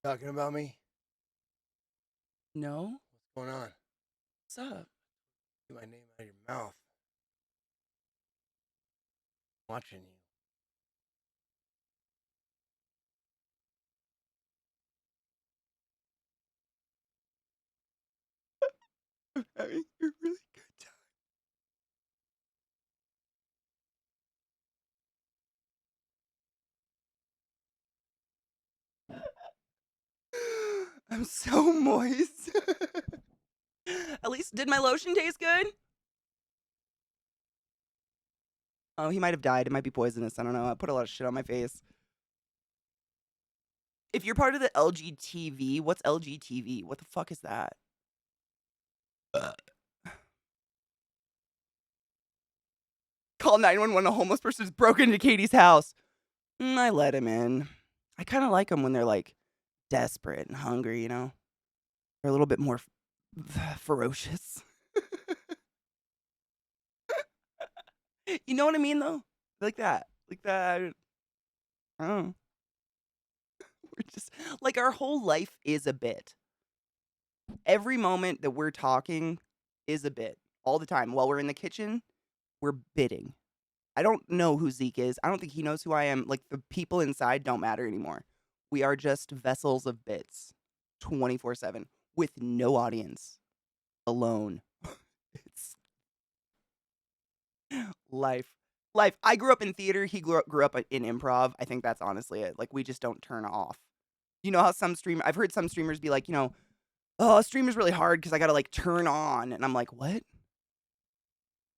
Talking about me? No? What's going on? What's up? Get my name out of your mouth. I'm watching you. I'm having a really good time. I'm so moist. At least, did my lotion taste good? Oh, he might have died. It might be poisonous. I don't know. I put a lot of shit on my face. If you're part of the LGTV, what's LGTV? What the fuck is that? Call 911. A homeless person has broken into Katie's house. I let him in. I kind of like them when they're like desperate and hungry, you know? They're a little bit more ferocious. You know what I mean, though? Like that. Like that. I don't know. We're just like our whole life is a bit. Every moment that we're talking is a bit. All the time. While we're in the kitchen, we're bidding. I don't know who Zeke is. I don't think he knows who I am. Like, the people inside don't matter anymore. We are just vessels of bits 24/7 with no audience. Alone. It's life. Life. I grew up in theater. He grew up in improv. I think that's honestly it. Like, we just don't turn off. You know how I've heard some streamers be like, you know, oh, stream is really hard because I got to like turn on. And I'm like, what?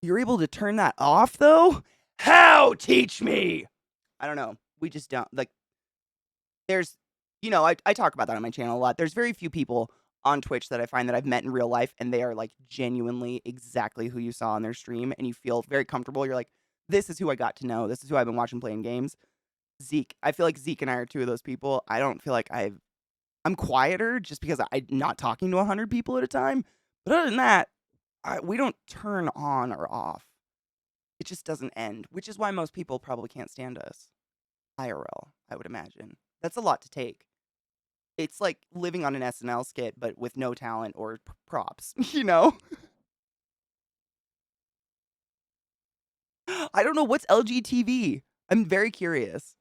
You're able to turn that off though? How? Teach me. I don't know. We just don't like, there's, you know, I talk about that on my channel a lot. There's very few people on Twitch that I find that I've met in real life and they are like genuinely exactly who you saw on their stream and you feel very comfortable. You're like, this is who I got to know. This is who I've been watching playing games. Zeke. I feel like Zeke and I are two of those people. I don't feel like I'm quieter just because I'm not talking to 100 people at a time. But other than that, we don't turn on or off. It just doesn't end, which is why most people probably can't stand us. IRL, I would imagine. That's a lot to take. It's like living on an SNL skit, but with no talent or props, you know? I don't know what's LGTV. I'm very curious.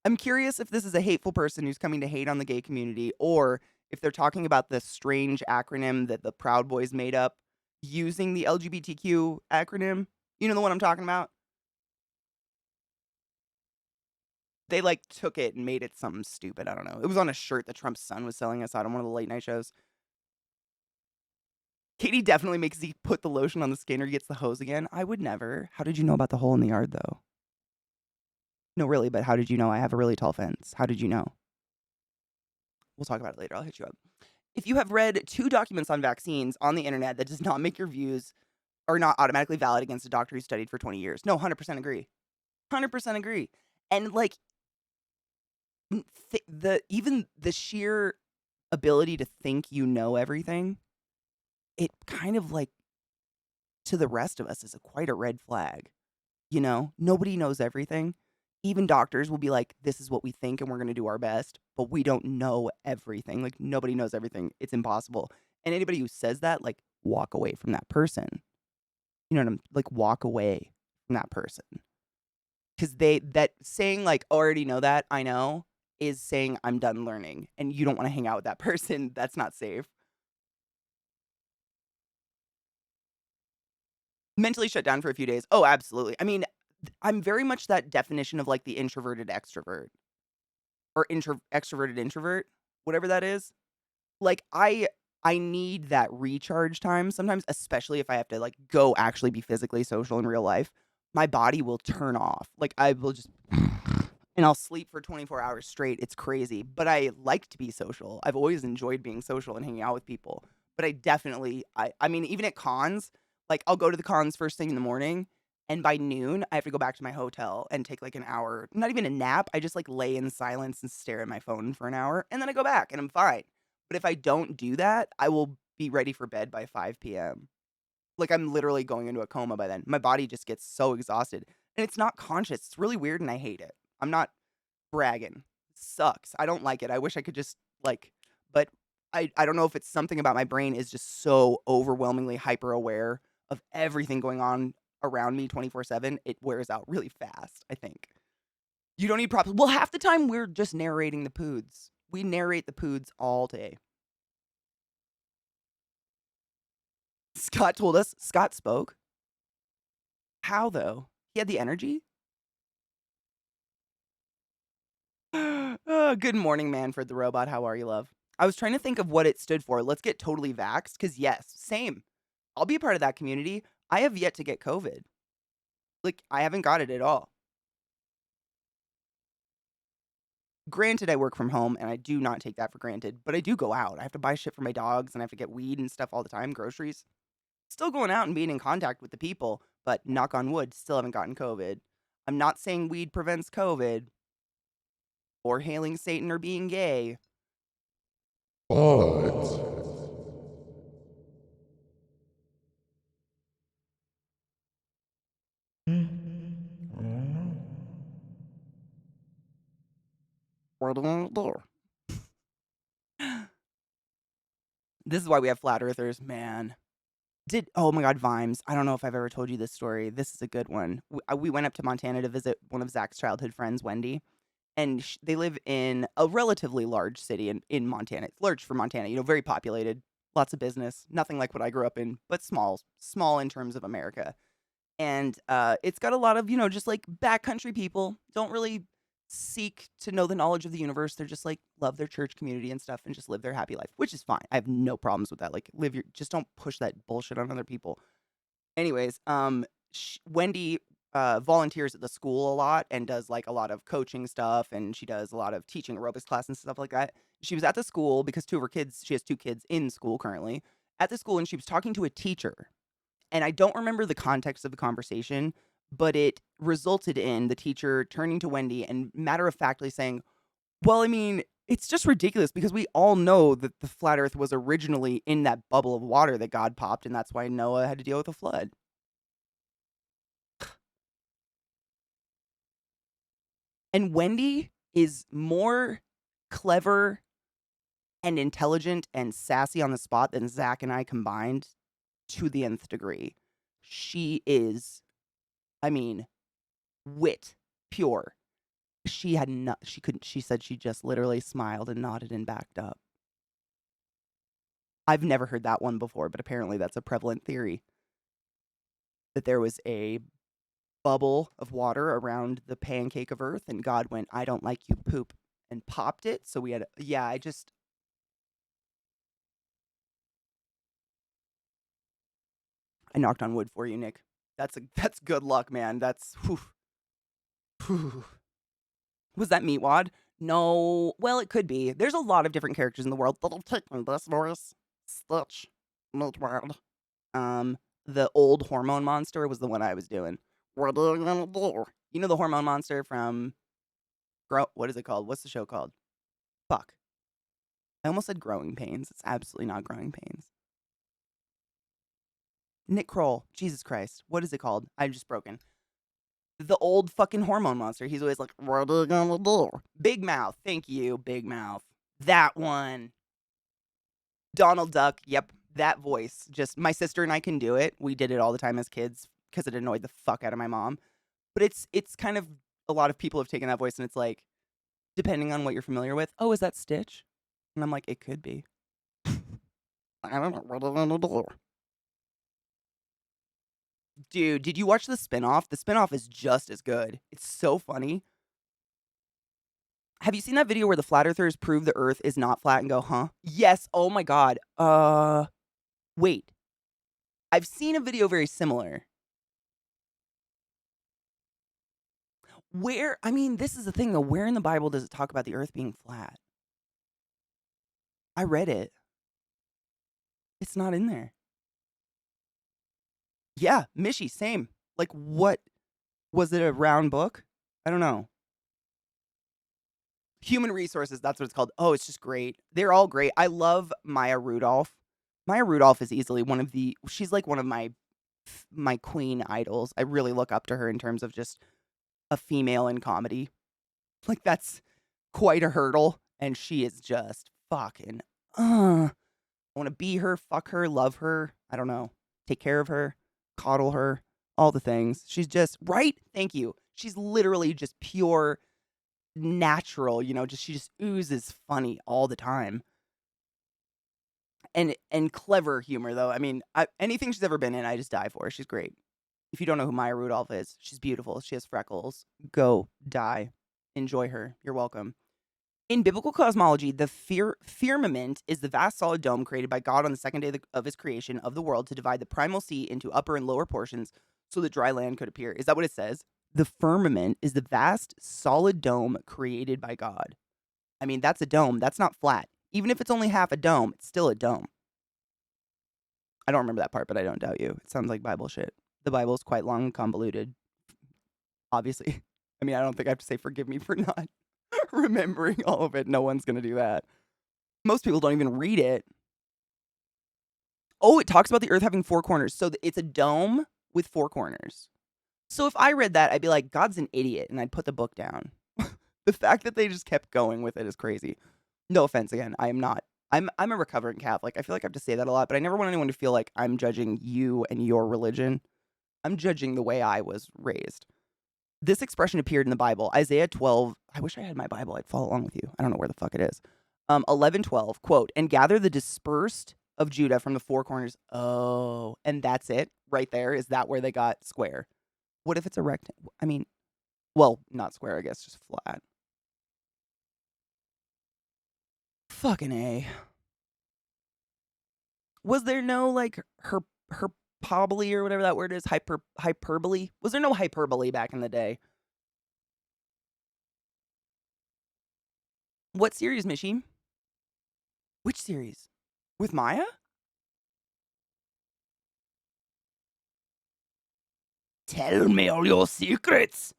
I'm curious if this is a hateful person who's coming to hate on the gay community, or if they're talking about this strange acronym that the Proud Boys made up using the LGBTQ acronym. You know the one I'm talking about? They like took it and made it something stupid. I don't know. It was on a shirt that Trump's son was selling us out on one of the late night shows. Katie definitely makes Zeke put the lotion on the skin or he gets the hose again. I would never. How did you know about the hole in the yard, though? No, really, but how did you know I have a really tall fence? How did you know? We'll talk about it later. I'll hit you up. If you have read 2 documents on vaccines on the internet, that does not make your views are not automatically valid against a doctor who studied for 20 years. No, 100% agree. 100% agree. And like even the sheer ability to think you know everything, it kind of like to the rest of us is quite a red flag. You know, nobody knows everything. Even doctors will be like, this is what we think and we're going to do our best, but we don't know everything. Like, nobody knows everything. It's impossible. And anybody who says that, like, walk away from that person. You know what I'm like, walk away from that person. Because that saying, like, already know that, I know, is saying I'm done learning. And you don't want to hang out with that person. That's not safe. Mentally shut down for a few days. Oh, absolutely. I mean, I'm very much that definition of like the introverted extrovert or extroverted introvert, whatever that is. Like, I need that recharge time sometimes, especially if I have to, like, go actually be physically social in real life. My body will turn off. Like, I will just and I'll sleep for 24 hours straight. It's crazy, but I like to be social. I've always enjoyed being social and hanging out with people. But I definitely I mean, even at cons, like, I'll go to the cons first thing in the morning, and by noon, I have to go back to my hotel and take, like, an hour not even a nap, I just, like, lay in silence and stare at my phone for an hour, and then I go back, and I'm fine. But if I don't do that, I will be ready for bed by 5 PM. Like, I'm literally going into a coma by then. My body just gets so exhausted, and it's not conscious. It's really weird, and I hate it. I'm not bragging. It sucks. I don't like it. I wish I could just, like but I don't know if it's something about my brain is just so overwhelmingly hyper aware of everything going on around me 24/7, it wears out really fast, I think. You don't need props. Well, half the time, we're just narrating the poods. We narrate the poods all day. Scott told us. Scott spoke. How, though? He had the energy? Good morning, Manfred the robot. How are you, love? I was trying to think of what it stood for. Let's get totally vaxxed, because yes, same. I'll be a part of that community. I have yet to get COVID. Like, I haven't got it at all. Granted, I work from home, and I do not take that for granted, but I do go out. I have to buy shit for my dogs, and I have to get weed and stuff all the time, groceries. Still going out and being in contact with the people, but knock on wood, still haven't gotten COVID. I'm not saying weed prevents COVID, or hailing Satan or being gay. But What do I do? This is why we have flat earthers, man. Oh my god, Vimes. I don't know if I've ever told you this story. This is a good one. We went up to Montana to visit one of Zach's childhood friends, Wendy, and they live in a relatively large city in Montana. It's large for Montana, very populated, lots of business, nothing like what I grew up in, but small in terms of America. And it's got a lot of, just like backcountry people don't really seek to know the knowledge of the universe. They're just like love their church community and stuff and just live their happy life, which is fine. I have no problems with that. Like just don't push that bullshit on other people. Anyways, Wendy volunteers at the school a lot and does like a lot of coaching stuff, and she does a lot of teaching aerobics class and stuff like that. She was at the school because she has two kids in school currently at the school, and she was talking to a teacher, and I don't remember the context of the conversation, but it resulted in the teacher turning to Wendy and matter of factly saying, well, I mean, it's just ridiculous because we all know that the flat earth was originally in that bubble of water that God popped, and that's why Noah had to deal with a flood. And Wendy is more clever and intelligent and sassy on the spot than Zach and I combined to the nth degree. She is, I mean, wit pure. She said she just literally smiled and nodded and backed up. I've never heard that one before, but apparently that's a prevalent theory. That there was a bubble of water around the pancake of earth, and God went, I don't like you, poop, and popped it. So we had, I knocked on wood for you, Nick. That's good luck, man. That's, whew. Was that Meatwad? No. Well, it could be. There's a lot of different characters in the world that'll take me this voice. Stitch. Meatwad. The old hormone monster was the one I was doing. What are you gonna do? You know the hormone monster from what is it called? What's the show called? Fuck. I almost said Growing Pains. It's absolutely not Growing Pains. Nick Kroll. Jesus Christ. What is it called? I'm just broken. The old fucking hormone monster. He's always like, what are you gonna do? Big Mouth. Thank you, Big Mouth. That one. Donald Duck. Yep. That voice. Just my sister and I can do it. We did it all the time as kids because it annoyed the fuck out of my mom. But it's kind of a lot of people have taken that voice and it's like, depending on what you're familiar with, oh, is that Stitch? And I'm like, it could be. I don't know. What are you gonna do? Dude, did you watch the spinoff? The spinoff is just as good. It's so funny. Have you seen that video where the flat earthers prove the earth is not flat and go, huh? Yes. Oh my God. Wait. I've seen a video very similar. Where, I mean, this is the thing though. Where in the Bible does it talk about the earth being flat? I read it. It's not in there. Yeah, Mishy, same. Like, what? Was it a round book? I don't know. Human Resources, that's what it's called. Oh, it's just great. They're all great. I love Maya Rudolph. Maya Rudolph is easily she's like one of my queen idols. I really look up to her in terms of just a female in comedy. Like, that's quite a hurdle. And she is just fucking, I want to be her, fuck her, love her. I don't know. Take care of her, coddle her, all the things. She's just, right? Thank you. She's literally just pure natural, she just oozes funny all the time. And clever humor, though. I mean, anything she's ever been in, I just die for. She's great. If you don't know who Maya Rudolph is, she's beautiful. She has freckles. Go die. Enjoy her. You're welcome. In biblical cosmology, the firmament is the vast solid dome created by God on the second day of his creation of the world to divide the primal sea into upper and lower portions so that dry land could appear. Is that what it says? The firmament is the vast solid dome created by God. I mean, that's a dome. That's not flat. Even if it's only half a dome, it's still a dome. I don't remember that part, but I don't doubt you. It sounds like Bible shit. The Bible is quite long and convoluted. Obviously. I mean, I don't think I have to say forgive me for not remembering all of it. No one's going to do that. Most people don't even read it. Oh, it talks about the earth having four corners. So it's a dome with four corners. So if I read that, I'd be like, God's an idiot, and I'd put the book down. The fact that they just kept going with it is crazy. No offense again. I'm not. I'm a recovering Catholic. I feel like I have to say that a lot, but I never want anyone to feel like I'm judging you and your religion. I'm judging the way I was raised. This expression appeared in the Bible. Isaiah 12. I wish I had my Bible. I'd follow along with you. I don't know where the fuck it is. 11:12, quote, and gather the dispersed of Judah from the four corners. Oh, and that's it right there. Is that where they got square? What if it's a rectangle? I mean, well, not square, I guess, just flat. Fucking A. Was there no, like, hyperbole or whatever that word is? Hyperbole? Was there no hyperbole back in the day? What series, Mishy? Which series? With Maya? Tell me all your secrets.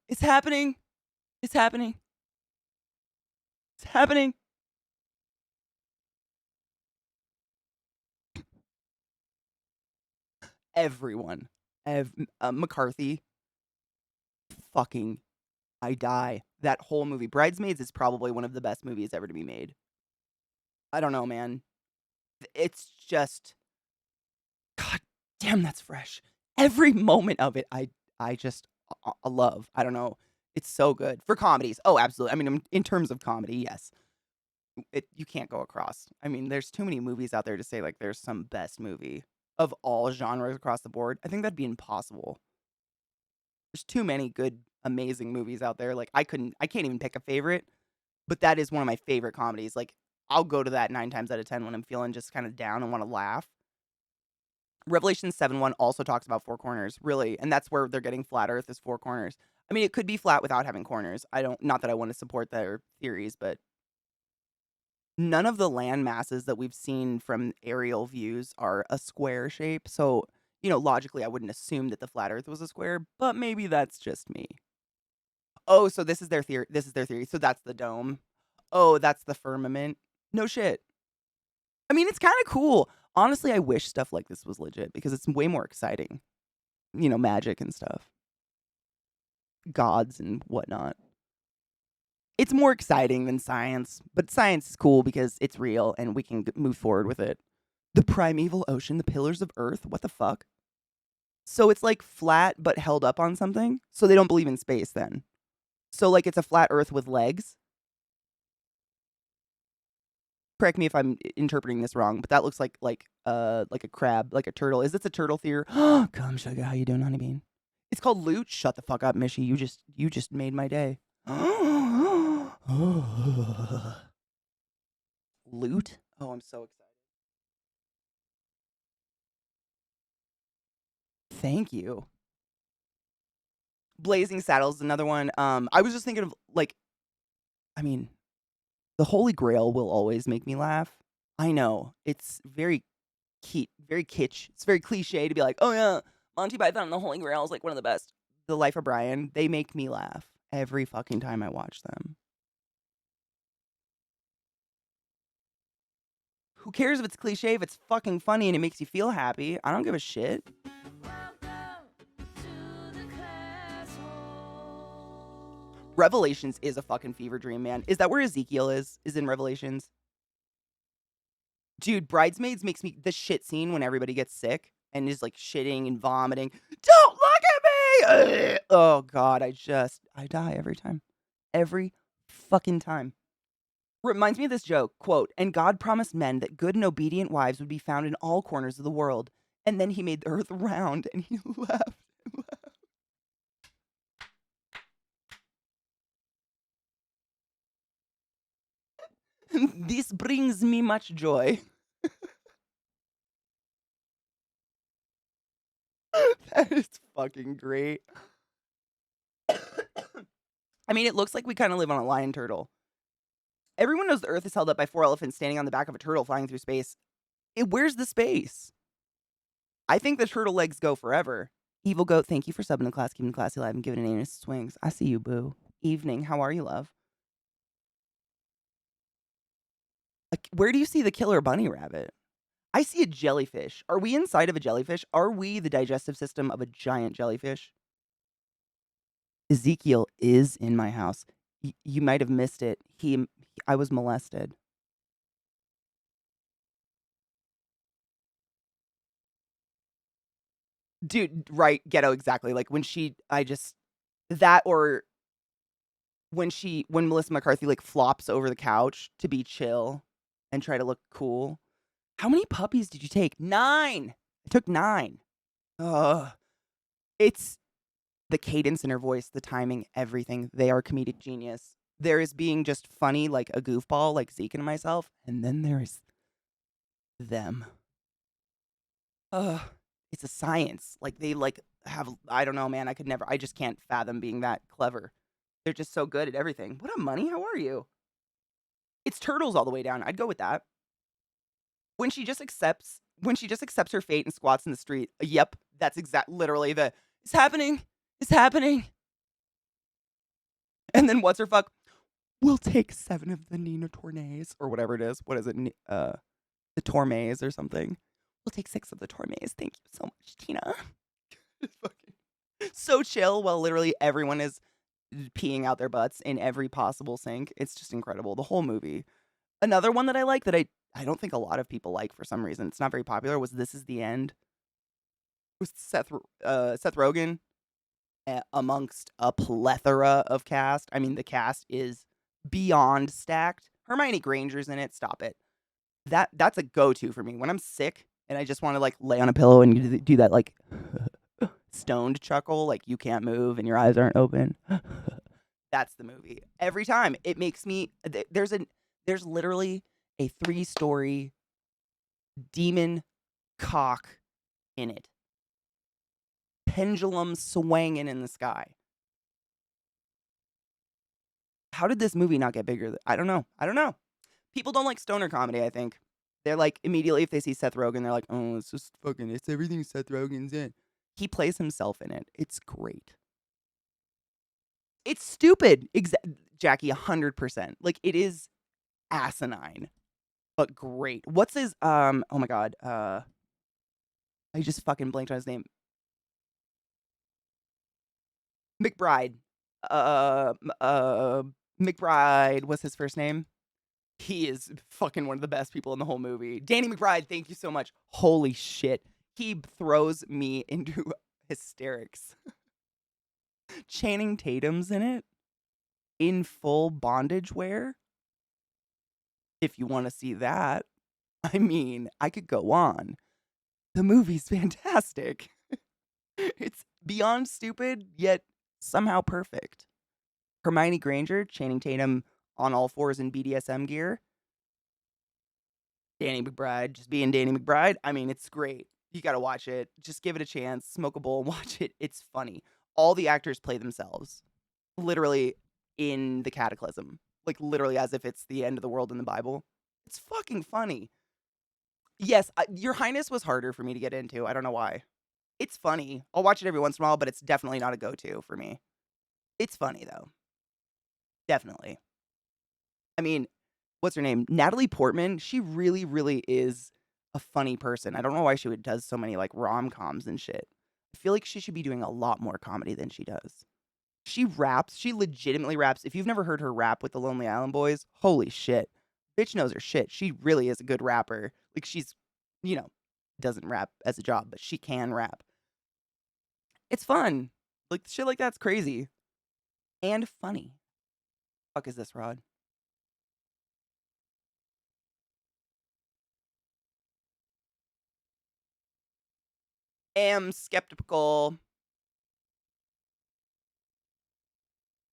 It's happening. It's happening. It's happening. Everyone. McCarthy. Fucking, I die. That whole movie. Bridesmaids is probably one of the best movies ever to be made. I don't know, man. It's just, God damn, that's fresh. Every moment of it, I just love. I don't know. It's so good. For comedies. Oh, absolutely. I mean, in terms of comedy, yes. You can't go across. I mean, there's too many movies out there to say, like, there's some best movie of all genres across the board. I think that'd be impossible. There's too many good, amazing movies out there. Like, I can't even pick a favorite, but that is one of my favorite comedies. Like, I'll go to that 9 times out of 10 when I'm feeling just kind of down and want to laugh. Revelation 7:1 also talks about four corners, really, and that's where they're getting flat Earth is four corners. I mean, it could be flat without having corners. Not that I want to support their theories, but none of the land masses that we've seen from aerial views are a square shape. So, logically, I wouldn't assume that the flat Earth was a square, but maybe that's just me. Oh, so this is their theory. This is their theory. So that's the dome. Oh, that's the firmament. No shit. I mean, it's kind of cool. Honestly, I wish stuff like this was legit because it's way more exciting. Magic and stuff. Gods and whatnot. It's more exciting than science, but science is cool because it's real and we can move forward with it. The primeval ocean, the pillars of Earth, what the fuck? So it's like flat but held up on something? So they don't believe in space then. So like it's a flat Earth with legs? Correct me if I'm interpreting this wrong, but that looks like a crab, like a turtle. Is this a turtle theory? Come, sugar, how you doing, honey bean? It's called Loot. Shut the fuck up, Mishy. You just made my day. Loot? Oh, I'm so excited. Thank you. Blazing Saddles is another one. I was just thinking of like, I mean, the Holy Grail will always make me laugh. I know it's very very kitsch. It's very cliche to be like, oh yeah, Monty Python and the Holy Grail is like one of the best. The Life of Brian, they make me laugh every fucking time I watch them. Who cares if it's cliche, if it's fucking funny and it makes you feel happy? I don't give a shit. Revelations is a fucking fever dream, man. Is that where Ezekiel is? Is in Revelations? Dude, Bridesmaids makes me the shit scene when everybody gets sick and is like shitting and vomiting. Don't look at me! Oh god, I die every time. Every fucking time. Reminds me of this joke, quote, and God promised men that good and obedient wives would be found in all corners of the world. And then he made the earth round and he left. This brings me much joy. That is fucking great. I mean, it looks like we kind of live on a lion turtle. Everyone knows the Earth is held up by 4 elephants standing on the back of a turtle flying through space. Where's the space? I think the turtle legs go forever. Evil Goat, thank you for subbing to class, keeping the classy alive, and giving an anus swings. I see you, boo. Evening, how are you, love? Where do you see the killer bunny rabbit? I see a jellyfish. Are we inside of a jellyfish? Are we the digestive system of a giant jellyfish? Ezekiel is in my house. You might have missed it. I was molested. Dude, right, ghetto, exactly. Like when Melissa McCarthy like flops over the couch to be chill and try to look cool. How many puppies did you take? 9. I took 9. Ugh. It's the cadence in her voice, the timing, everything. They are comedic genius. There is being just funny like a goofball, like Zeke and myself, and then there is them. It's a science. Like they like have, I don't know, man. I just can't fathom being that clever. They're just so good at everything. What up, Money? How are you? It's turtles all the way down. I'd go with that. When she just accepts her fate and squats in the street. Yep, that's literally it's happening. It's happening. And then what's her fuck? We'll take 7 of the Nina Tournays or whatever it is. What is it? The Tormays or something. We'll take 6 of the Tormays. Thank you so much, Tina. It's fucking so chill while literally everyone is peeing out their butts in every possible sink. It's just incredible. The whole movie. Another one that I like that I don't think a lot of people like for some reason. It's not very popular. Was This Is the End? With Seth Rogen amongst a plethora of cast. I mean, the cast is beyond stacked. Hermione Granger's in it. Stop it. That's a go-to for me when I'm sick and I just want to like lay on a pillow and do that like stoned chuckle, like you can't move and your eyes aren't open. That's the movie. Every time it makes me. There's literally a 3-story demon cock in it. Pendulum swinging in the sky. How did this movie not get bigger? I don't know. People don't like stoner comedy, I think. They're like, immediately if they see Seth Rogen, they're like, oh, it's everything Seth Rogen's in. He plays himself in it. It's great. It's stupid. Jackie, 100%. Like, it is asinine, but great. What's his, oh my God. I just fucking blanked on his name. McBride. McBride, what's his first name? He is fucking one of the best people in the whole movie. Danny McBride, thank you so much. Holy shit. He throws me into hysterics. Channing Tatum's in it. In full bondage wear. If you want to see that. I mean, I could go on. The movie's fantastic. Beyond stupid, yet somehow perfect. Hermione Granger, Channing Tatum on all fours in BDSM gear. Danny McBride, just being Danny McBride. I mean, it's great. You got to watch it. Just give it a chance. Smoke a bowl and watch it. It's funny. All the actors play themselves, literally in the Cataclysm, like literally as if it's the end of the world in the Bible. It's fucking funny. Yes, Your Highness was harder for me to get into. I don't know why. It's funny. I'll watch it every once in a while, but it's definitely not a go-to for me. It's funny though. Definitely. I mean, what's her name? Natalie Portman. She really, really is a funny person. I don't know why she does so many like rom-coms and shit. I feel like she should be doing a lot more comedy than she does. She raps. She legitimately raps. If you've never heard her rap with the Lonely Island Boys, holy shit. Bitch knows her shit. She really is a good rapper. Like she's, doesn't rap as a job, but she can rap. It's fun. Like shit like that's crazy. And funny. Fuck is this, Rod? Am skeptical.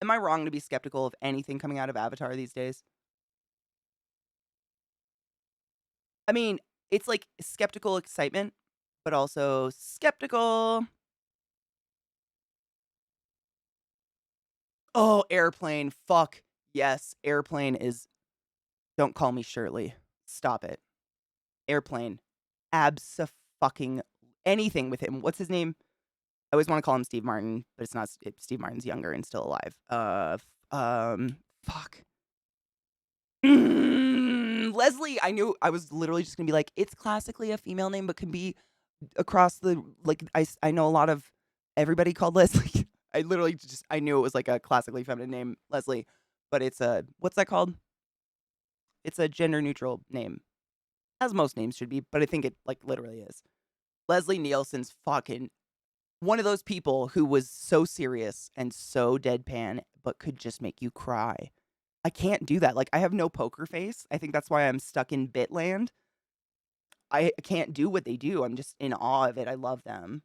Am I wrong to be skeptical of anything coming out of Avatar these days? I mean, it's like skeptical excitement, but also skeptical. Oh, Airplane. Fuck. Yes, Airplane is. Don't call me Shirley. Stop it. Airplane. Abso-fucking anything with him. What's his name? I always want to call him Steve Martin, but it's not. Steve Martin's younger and still alive. Fuck. Leslie. I knew. I was literally just gonna be like, it's classically a female name, but can be across the like. I know a lot of everybody called Leslie. I literally I knew it was like a classically feminine name, Leslie, but it's a what's that called? It's a gender neutral name, as most names should be, but I think it like literally is. Leslie Nielsen's fucking one of those people who was so serious and so deadpan, but could just make you cry. I can't do that. Like, I have no poker face. I think that's why I'm stuck in Bitland. I can't do what they do. I'm just in awe of it. I love them.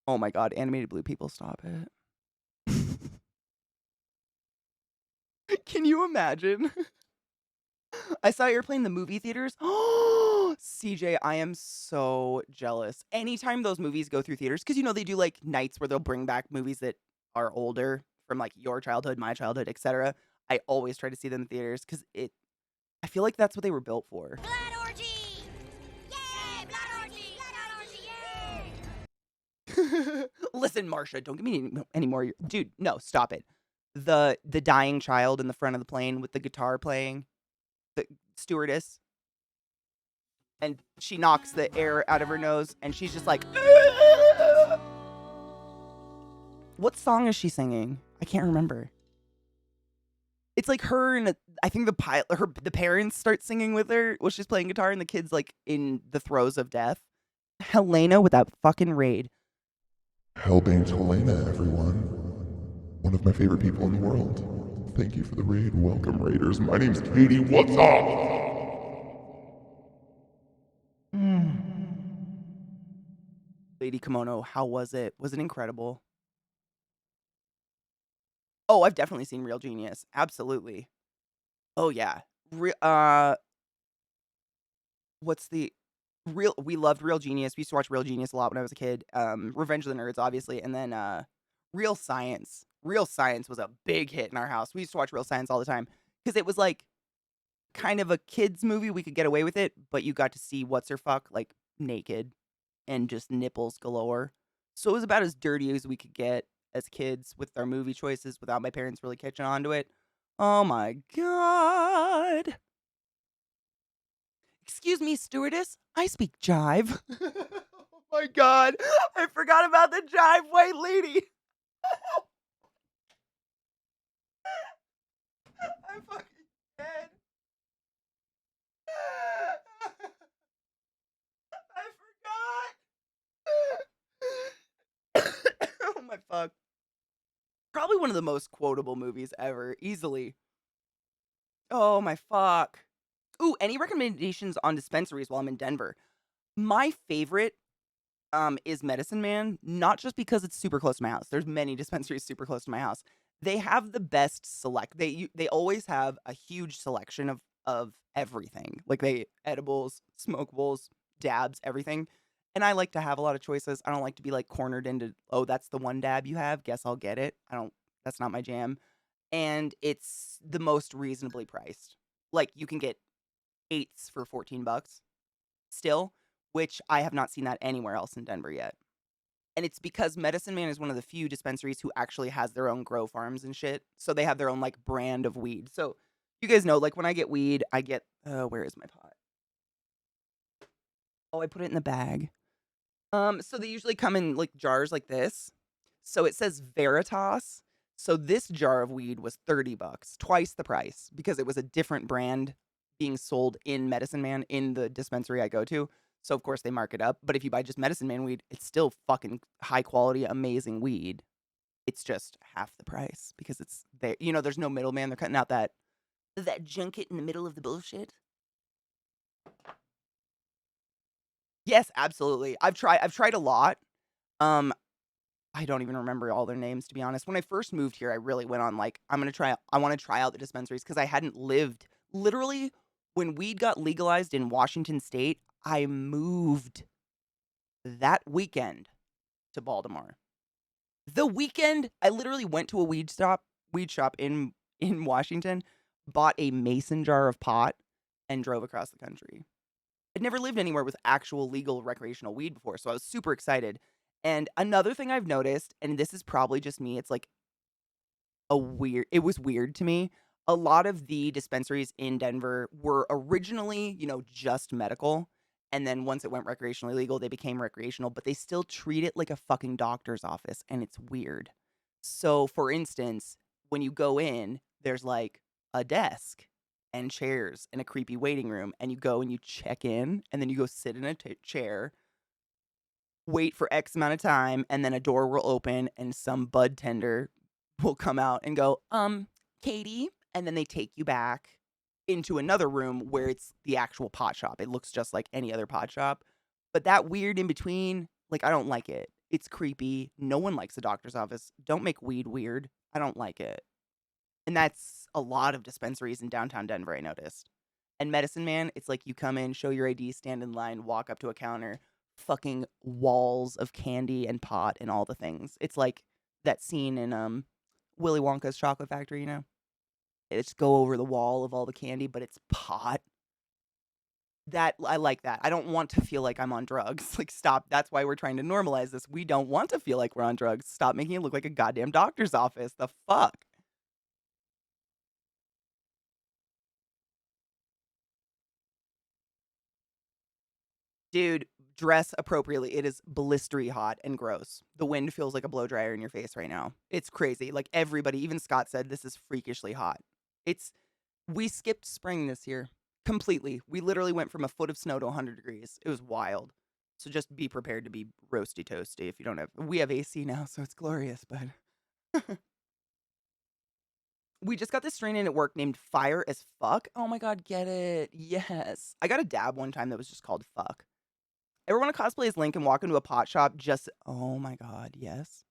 Oh my god, animated blue people, stop it. Can you imagine? I saw Airplane in the movie theaters. Oh, CJ, I am so jealous. Anytime those movies go through theaters, because they do like nights where they'll bring back movies that are older from like your childhood, my childhood, etc. I always try to see them in theaters because I feel like that's what they were built for. Blood orgy! Yay! Blood orgy! Blood orgy! Yay! Listen, Marsha, don't give me any more. Dude, no, stop it. The dying child in the front of the plane with the guitar playing, the stewardess, and she knocks the air out of her nose, and she's just like, what song is she singing? I can't remember. It's like her and I think the parents start singing with her while she's playing guitar, and the kid's like in the throes of death. Helena with that fucking raid. Hellbane's Helena, everyone. One of my favorite people in the world. Thank you for the raid. Welcome, raiders. My name's Katie. What's up? Lady Kimono, how was it? Was it incredible? Oh, I've definitely seen Real Genius. Absolutely. Oh yeah. What's the real? We loved Real Genius. We used to watch Real Genius a lot when I was a kid. Revenge of the Nerds, obviously, and then Real Science. Real Science was a big hit in our house. We used to watch Real Science all the time because it was like kind of a kids movie. We could get away with it, but you got to see what's her fuck like naked and just nipples galore. So it was about as dirty as we could get as kids with our movie choices without my parents really catching on to it. Oh my god. Excuse me, stewardess. I speak jive. Oh my god. I forgot about the jive white lady. I'm fucking dead. I forgot. Oh my fuck. Probably one of the most quotable movies ever, easily. Oh my fuck. Ooh, any recommendations on dispensaries while I'm in Denver? My favorite is Medicine Man, not just because it's super close to my house. There's many dispensaries super close to my house. They have the best select. They always have a huge selection of everything. Like they edibles, smokables, dabs, everything. And I like to have a lot of choices. I don't like to be like cornered into, oh, that's the one dab you have. Guess I'll get it. I don't. That's not my jam. And it's the most reasonably priced. Like you can get eights for $14 still, which I have not seen that anywhere else in Denver yet. And it's because Medicine Man is one of the few dispensaries who actually has their own grow farms and shit. So they have their own like brand of weed. So you guys know, like when I get weed, I get where is my pot? Oh, I put it in the bag. So they usually come in like jars like this. So it says Veritas. So this jar of weed was $30, twice the price, because it was a different brand being sold in Medicine Man in the dispensary I go to. So of course they mark it up. But if you buy just Medicine Man weed, it's still fucking high quality, amazing weed. It's just half the price because it's there. You know, there's no middleman. They're cutting out that junket in the middle of the bullshit. Yes, absolutely. I've tried a lot. Um, I don't even remember all their names, to be honest. When I first moved here, I really went on like, I want to try out the dispensaries because I hadn't lived. Literally, when weed got legalized in Washington State, I moved that weekend to Baltimore. The weekend, I literally went to a weed shop in Washington, bought a mason jar of pot, and drove across the country. I'd never lived anywhere with actual legal recreational weed before, so I was super excited. And another thing I've noticed, and this is probably just me, it's like it was weird to me. A lot of the dispensaries in Denver were originally, just medical. And then once it went recreationally legal, they became recreational, but they still treat it like a fucking doctor's office. And it's weird. So, for instance, when you go in, there's like a desk and chairs and a creepy waiting room. And you go and you check in, and then you go sit in a chair, wait for X amount of time, and then a door will open and some bud tender will come out and go, Katie. And then they take you back into another room where it's the actual pot shop. It looks just like any other pot shop. But that weird in between, like, I don't like it. It's creepy. No one likes a doctor's office. Don't make weed weird. I don't like it. And that's a lot of dispensaries in downtown Denver, I noticed. And Medicine Man, it's like you come in, show your ID, stand in line, walk up to a counter, fucking walls of candy and pot and all the things. It's like that scene in Willy Wonka's Chocolate Factory, It's go over the wall of all the candy, but it's pot. That I like that. I don't want to feel like I'm on drugs. Like, stop. That's why we're trying to normalize this. We don't want to feel like we're on drugs. Stop making it look like a goddamn doctor's office. The fuck? Dude, dress appropriately. It is blistery hot and gross. The wind feels like a blow dryer in your face right now. It's crazy. Like everybody, even Scott said this is freakishly hot. We skipped spring this year completely. We literally went from a foot of snow to 100 degrees. It was wild. So just be prepared to be roasty toasty if you don't have. We have AC now, so it's glorious, but we just got this strain in at work named Fire as Fuck. Oh my god, get it. Yes. I got a dab one time that was just called Fuck. Ever want to cosplay as Link and walk into a pot shop oh my god, yes.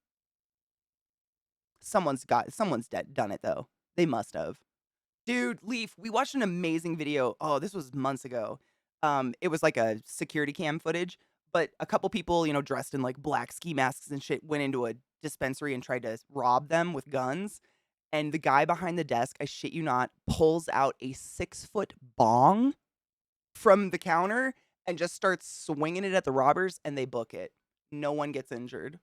Someone's done it though. They must have. Dude, Leaf, we watched an amazing video. Oh, this was months ago. It was like a security cam footage, but a couple people, dressed in like black ski masks and shit went into a dispensary and tried to rob them with guns. And the guy behind the desk, I shit you not, pulls out a 6-foot bong from the counter and just starts swinging it at the robbers, and they book it. No one gets injured.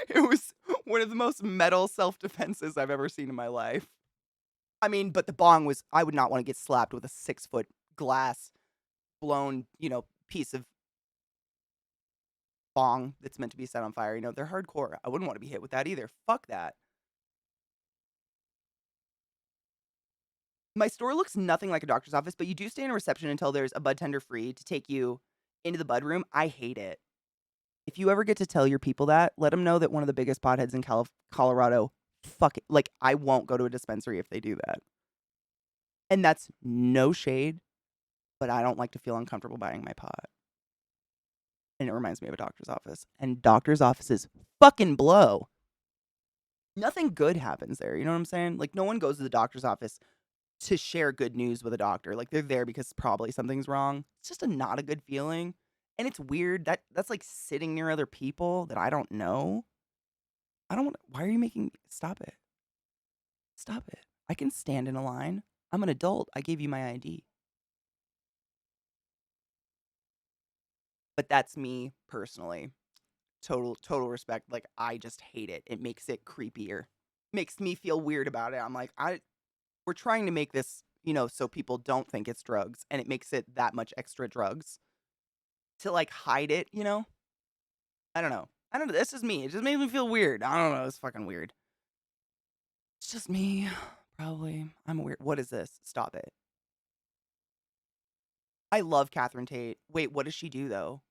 It was one of the most metal self-defenses I've ever seen in my life. I mean, but the bong was, I would not want to get slapped with a 6-foot glass blown, piece of bong that's meant to be set on fire. They're hardcore. I wouldn't want to be hit with that either. Fuck that. My store looks nothing like a doctor's office, but you do stay in a reception until there's a bud tender free to take you into the bud room. I hate it. If you ever get to tell your people that, let them know that one of the biggest potheads in Colorado, fuck it. Like, I won't go to a dispensary if they do that. And that's no shade, but I don't like to feel uncomfortable buying my pot. And it reminds me of a doctor's office. And doctor's offices fucking blow. Nothing good happens there. You know what I'm saying? Like, no one goes to the doctor's office to share good news with a doctor. Like, they're there because probably something's wrong. It's just not a good feeling. And it's weird. That's like sitting near other people that I don't know. I don't want. Why are you making? Stop it. Stop it. I can stand in a line. I'm an adult. I gave you my ID. But that's me personally. Total respect. Like, I just hate it. It makes it creepier. Makes me feel weird about it. I'm like, we're trying to make this, so people don't think it's drugs, and it makes it that much extra drugs to like hide it, I don't know. This is me. It just made me feel weird. I don't know. It's fucking weird. It's just me. Probably. I'm weird. What is this? Stop it. I love Catherine Tate. Wait, what does she do though?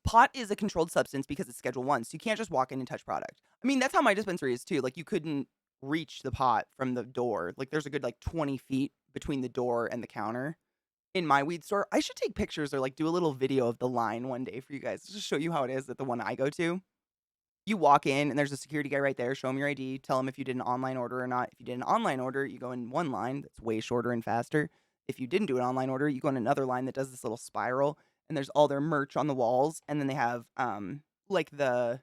Pot is a controlled substance because it's Schedule 1, so you can't just walk in and touch product. I mean, that's how my dispensary is too. Like, you couldn't reach the pot from the door. Like, there's a good, 20 feet between the door and the counter in my weed store. I should take pictures or, do a little video of the line one day for you guys, just to show you how it is at the one I go to. You walk in, and there's a security guy right there. Show him your ID. Tell him if you did an online order or not. If you did an online order, you go in one line that's way shorter and faster. If you didn't do an online order, you go in another line that does this little spiral, and there's all their merch on the walls, and then they have the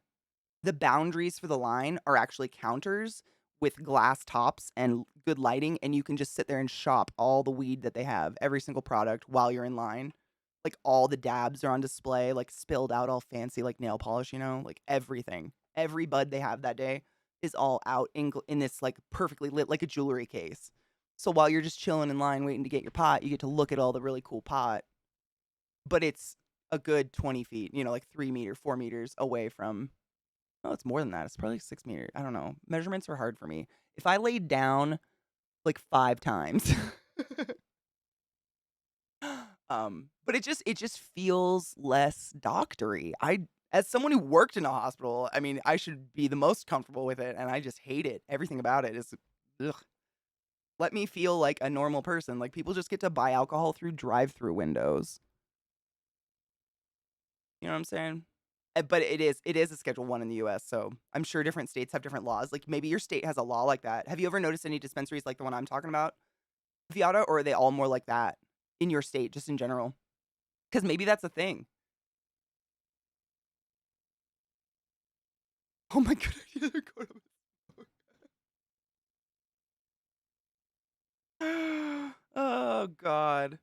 boundaries for the line are actually counters with glass tops and good lighting, and you can just sit there and shop all the weed that they have, every single product while you're in line. Like, all the dabs are on display, like spilled out all fancy, like nail polish, like everything. Every bud they have that day is all out in this like perfectly lit, like a jewelry case. So while you're just chilling in line waiting to get your pot, you get to look at all the really cool pot. But it's a good 20 feet, like 3 meters, 4 meters away from. Oh, it's more than that. It's probably 6 meters. I don't know. Measurements are hard for me. If I laid down like 5 times. But it just feels less doctory. As someone who worked in a hospital, I mean, I should be the most comfortable with it, and I just hate it. Everything about it is, ugh. Let me feel like a normal person. Like, people just get to buy alcohol through drive-through windows. You know what I'm saying? But it is a Schedule 1 in the US, so I'm sure different states have different laws. Like, maybe your state has a law like that. Have you ever noticed any dispensaries like the one I'm talking about, Viata, or are they all more like that in your state, just in general? Because maybe that's a thing. Oh my god, oh god.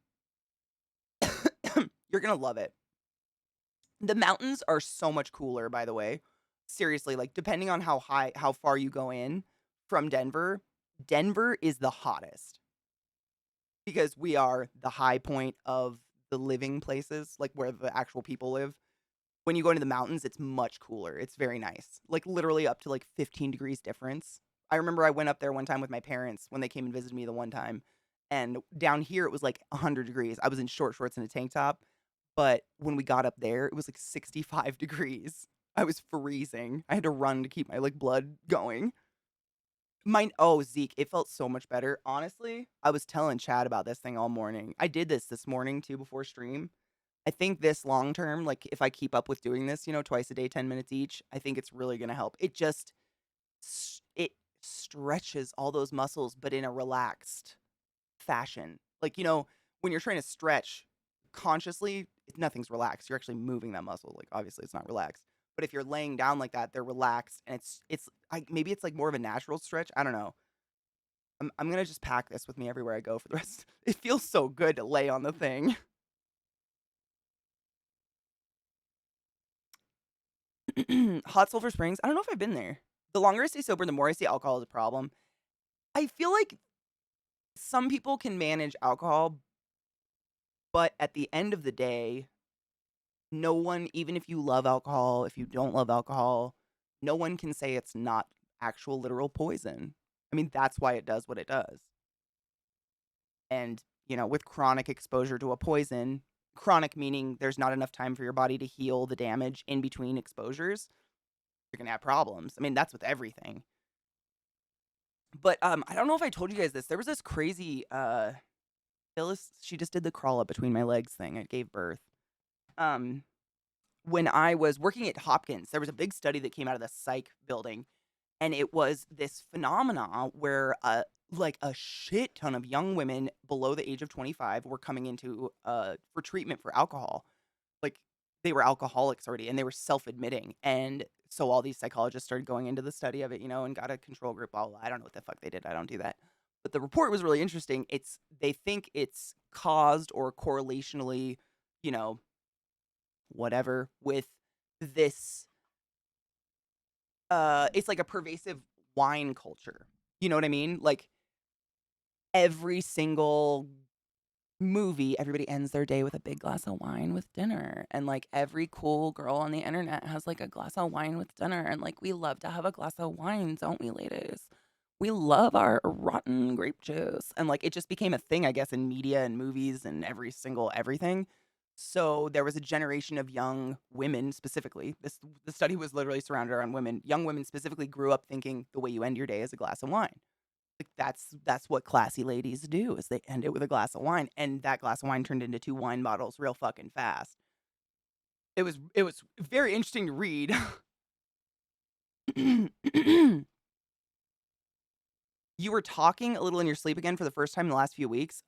You're gonna love it. The mountains are so much cooler, by the way. Seriously, like, depending on how far you go in from Denver, Denver is the hottest. Because we are the high point of the living places, like where the actual people live. When you go into the mountains, it's much cooler. It's very nice. Like, literally up to like 15 degrees difference. I remember I went up there one time with my parents when they came and visited me the one time. And down here, it was like 100 degrees. I was in short shorts and a tank top. But when we got up there, it was like 65 degrees. I was freezing. I had to run to keep my blood going. Zeke, it felt so much better. Honestly, I was telling Chad about this thing all morning. I did this morning too before stream. I think this long term, like, if I keep up with doing this, twice a day, 10 minutes each, I think it's really going to help. It just, it stretches all those muscles, but in a relaxed fashion. Like, when you're trying to stretch consciously, nothing's relaxed. You're actually moving that muscle. Like, obviously it's not relaxed. But if you're laying down like that, they're relaxed, and maybe it's like more of a natural stretch. I don't know. I'm gonna just pack this with me everywhere I go for the rest. It feels so good to lay on the thing. Hot Sulphur Springs. I don't know if I've been there. The longer I stay sober, the more I see alcohol as a problem. I feel like some people can manage alcohol, but at the end of the day, no one, even if you love alcohol, if you don't love alcohol, no one can say it's not actual literal poison. I mean, that's why it does what it does. And, with chronic exposure to a poison, chronic meaning there's not enough time for your body to heal the damage in between exposures, you're going to have problems. I mean, that's with everything. But I don't know if I told you guys this. There was this crazy Phyllis. She just did the crawl up between my legs thing. I gave birth. Um, when I was working at Hopkins, there was a big study that came out of the psych building, and it was this phenomena where like a shit ton of young women below the age of 25 were coming into for treatment for alcohol. Like they were alcoholics already and they were self-admitting. And so all these psychologists started going into the study of it, and got a control group. I don't know what the fuck they did. I don't do that. But the report was really interesting. They think it's caused or correlationally, you know, whatever with this it's like a pervasive wine culture. You know what I mean? Like every single movie, everybody ends their day with a big glass of wine with dinner. And like every cool girl on the internet has like a glass of wine with dinner. And like we love to have a glass of wine, don't we, ladies? We love our rotten grape juice. And like it just became a thing, I guess, in media and movies and every single everything. So there was a generation of young women specifically. The study was literally surrounded around women. Young women specifically grew up thinking the way you end your day is a glass of wine. Like that's what classy ladies do is they end it with a glass of wine, and that glass of wine turned into 2 wine bottles real fucking fast. It was very interesting to read. You were talking a little in your sleep again for the first time in the last few weeks.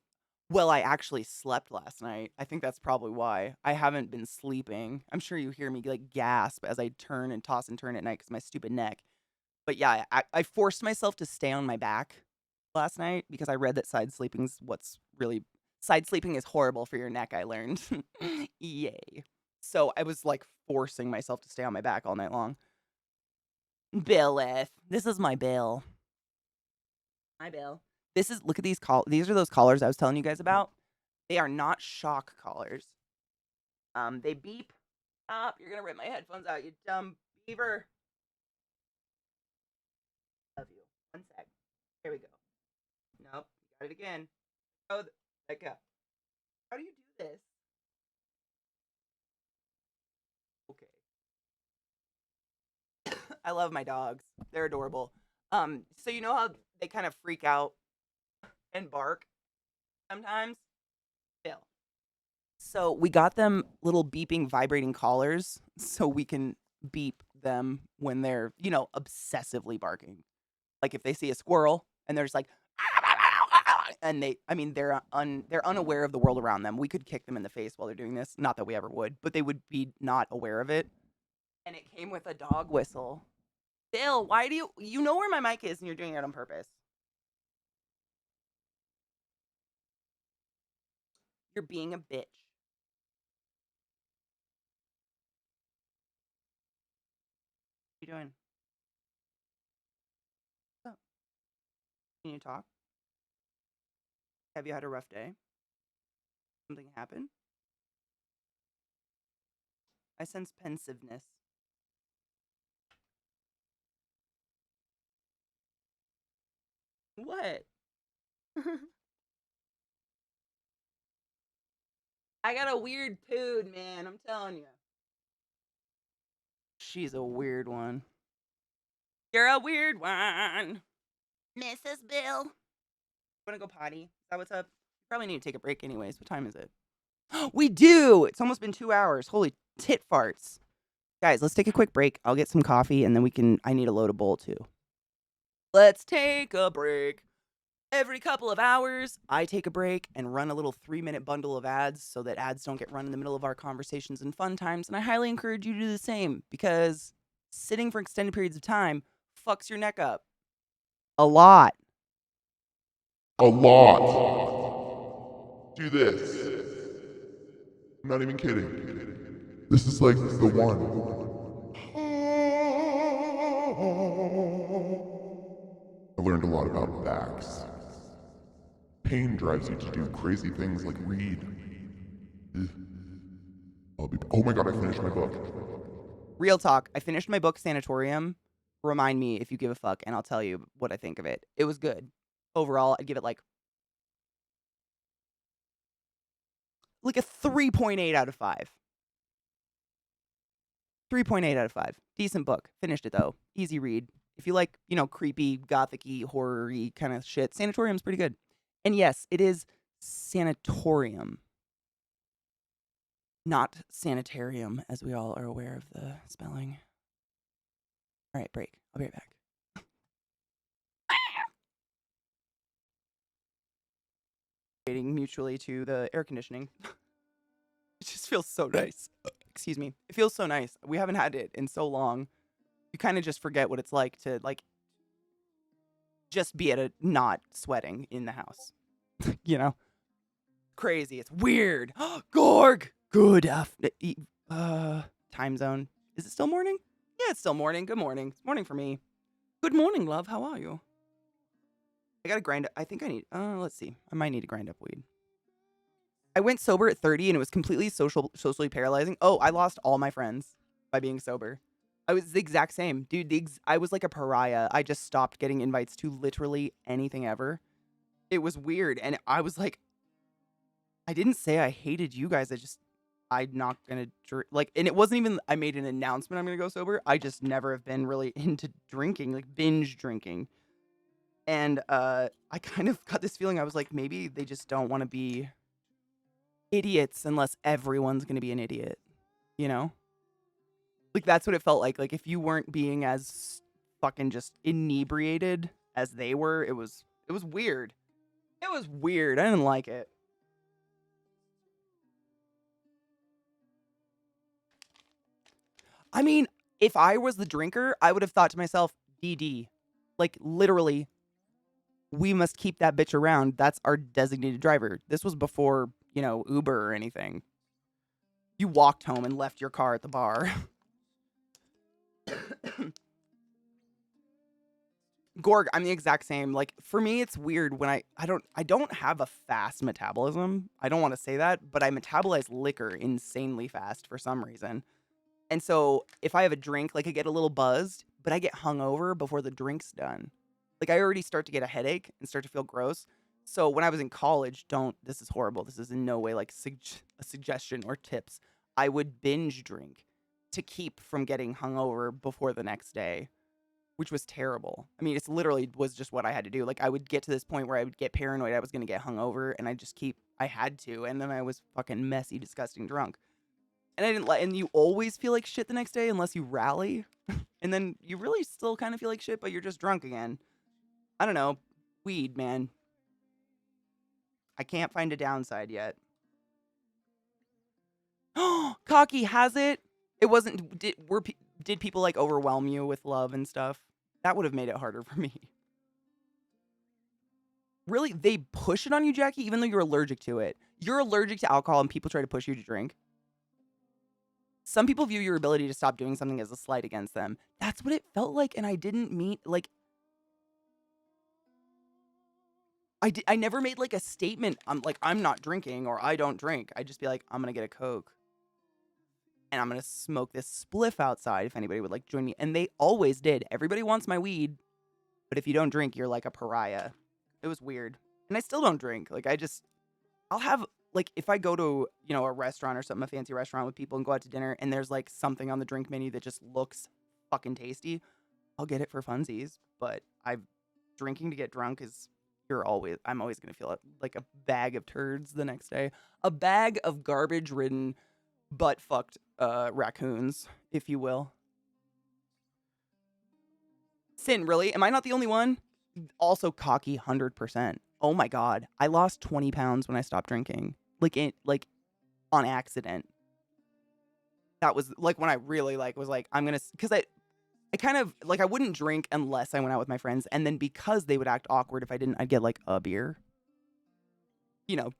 Well, I actually slept last night. I think that's probably why. I haven't been sleeping. I'm sure you hear me like gasp as I turn and toss and turn at night because my stupid neck. But yeah, I forced myself to stay on my back last night because I read that side sleeping is horrible for your neck, I learned. Yay. So I was like forcing myself to stay on my back all night long. Billeth. This is my bill. My bill. Look at these are those collars I was telling you guys about. They are not shock collars. They beep. Stop. You're gonna rip my headphones out, you dumb beaver. Love you. One sec. Here we go. Nope. Got it again. Oh, let go. How do you do this? Okay. I love my dogs. They're adorable. So you know how they kind of freak out and bark sometimes? Bill. So we got them little beeping, vibrating collars so we can beep them when they're, obsessively barking. Like if they see a squirrel and they're just like, and they're unaware of the world around them. We could kick them in the face while they're doing this. Not that we ever would, but they would be not aware of it. And it came with a dog whistle. Bill, why do you know where my mic is and you're doing it on purpose? You're being a bitch. What are you doing? Oh. Can you talk? Have you had a rough day? Something happened? I sense pensiveness. What? I got a weird pood, man. I'm telling you. She's a weird one. You're a weird one. Mrs. Bill. Want to go potty? Is that what's up? Probably need to take a break anyways. What time is it? We do. It's almost been 2 hours. Holy tit farts. Guys, let's take a quick break. I'll get some coffee and then I need a load of bowl too. Let's take a break. Every couple of hours, I take a break and run a little 3-minute bundle of ads so that ads don't get run in the middle of our conversations and fun times. And I highly encourage you to do the same because sitting for extended periods of time fucks your neck up. A lot. A lot. Do this. I'm not even kidding. This is like the one. I learned a lot about backs. Pain drives you to do crazy things like read. Oh my god, I finished my book. Real talk. I finished my book, Sanatorium. Remind me if you give a fuck, and I'll tell you what I think of it. It was good. Overall, I'd give it like a 3.8 out of 5. 3.8 out of 5. Decent book. Finished it though. Easy read. If you like, creepy, gothic-y, horror-y kind of shit, Sanatorium's pretty good. And yes, it is sanatorium, not sanitarium, as we all are aware of the spelling. All right, break. I'll be right back. Mutually to the air conditioning. It just feels so nice. Excuse me. It feels so nice. We haven't had it in so long. You kind of just forget what it's like to just be at a not sweating in the house. Crazy. It's weird. Gorg. Good time zone. Is it still morning? Yeah, it's still morning. Good morning. It's morning for me. Good morning, love. How are you? I gotta grind. I think I need. Let's see. I might need to grind up weed. I went sober at 30 and it was completely socially paralyzing. Oh, I lost all my friends by being sober. I was the exact same. Dude, I was like a pariah. I just stopped getting invites to literally anything ever. It was weird. And I was like, I didn't say I hated you guys. I'm not going to drink. And it wasn't even, I made an announcement I'm going to go sober. I just never have been really into drinking, like binge drinking. And I kind of got this feeling. I was like, maybe they just don't want to be idiots unless everyone's going to be an idiot, Like, that's what it felt like. Like, if you weren't being as fucking just inebriated as they were, it was weird. It was weird. I didn't like it. I mean, if I was the drinker, I would have thought to myself, DD. Like, literally, we must keep that bitch around. That's our designated driver. This was before, Uber or anything. You walked home and left your car at the bar. Gorg, I'm the exact same. Like, for me, it's weird when I don't have a fast metabolism. I don't want to say that, but I metabolize liquor insanely fast for some reason. And so if I have a drink, like I get a little buzzed, but I get hungover before the drink's done. Like I already start to get a headache and start to feel gross. So when I was in college, this is horrible. This is in no way like a suggestion or tips. I would binge drink to keep from getting hungover before the next day, which was terrible. I mean, it's literally was just what I had to do. Like I would get to this point where I would get paranoid I was going to get hungover and I had to. And then I was fucking messy, disgusting drunk. And I didn't and you always feel like shit the next day unless you rally. And then you really still kind of feel like shit, but you're just drunk again. I don't know. Weed, man. I can't find a downside yet. Cocky has it. It wasn't. Did people like overwhelm you with love and stuff? That would have made it harder for me. Really, they push it on you, Jackie, even though you're allergic to it. You're allergic to alcohol, and people try to push you to drink. Some people view your ability to stop doing something as a slight against them. That's what it felt like, and I didn't meet, like... I never made, like, a statement. I'm not drinking, or I don't drink. I'd just be like, I'm gonna get a Coke. And I'm gonna smoke this spliff outside if anybody would, like, join me. And they always did. Everybody wants my weed, but if you don't drink, you're, like, a pariah. It was weird. And I still don't drink. Like, I'll have... Like, if I go to, a restaurant or something, a fancy restaurant with people and go out to dinner and there's, like, something on the drink menu that just looks fucking tasty, I'll get it for funsies. But drinking to get drunk is, I'm always going to feel like a bag of turds the next day. A bag of garbage-ridden, butt-fucked raccoons, if you will. Sin, really? Am I not the only one? Also cocky, 100%. Oh my God. I lost 20 pounds when I stopped drinking. Like on accident. That was like when I really was like, I'm gonna, because I kind of like, I wouldn't drink unless I went out with my friends, and then because they would act awkward if I didn't, I'd get like a beer,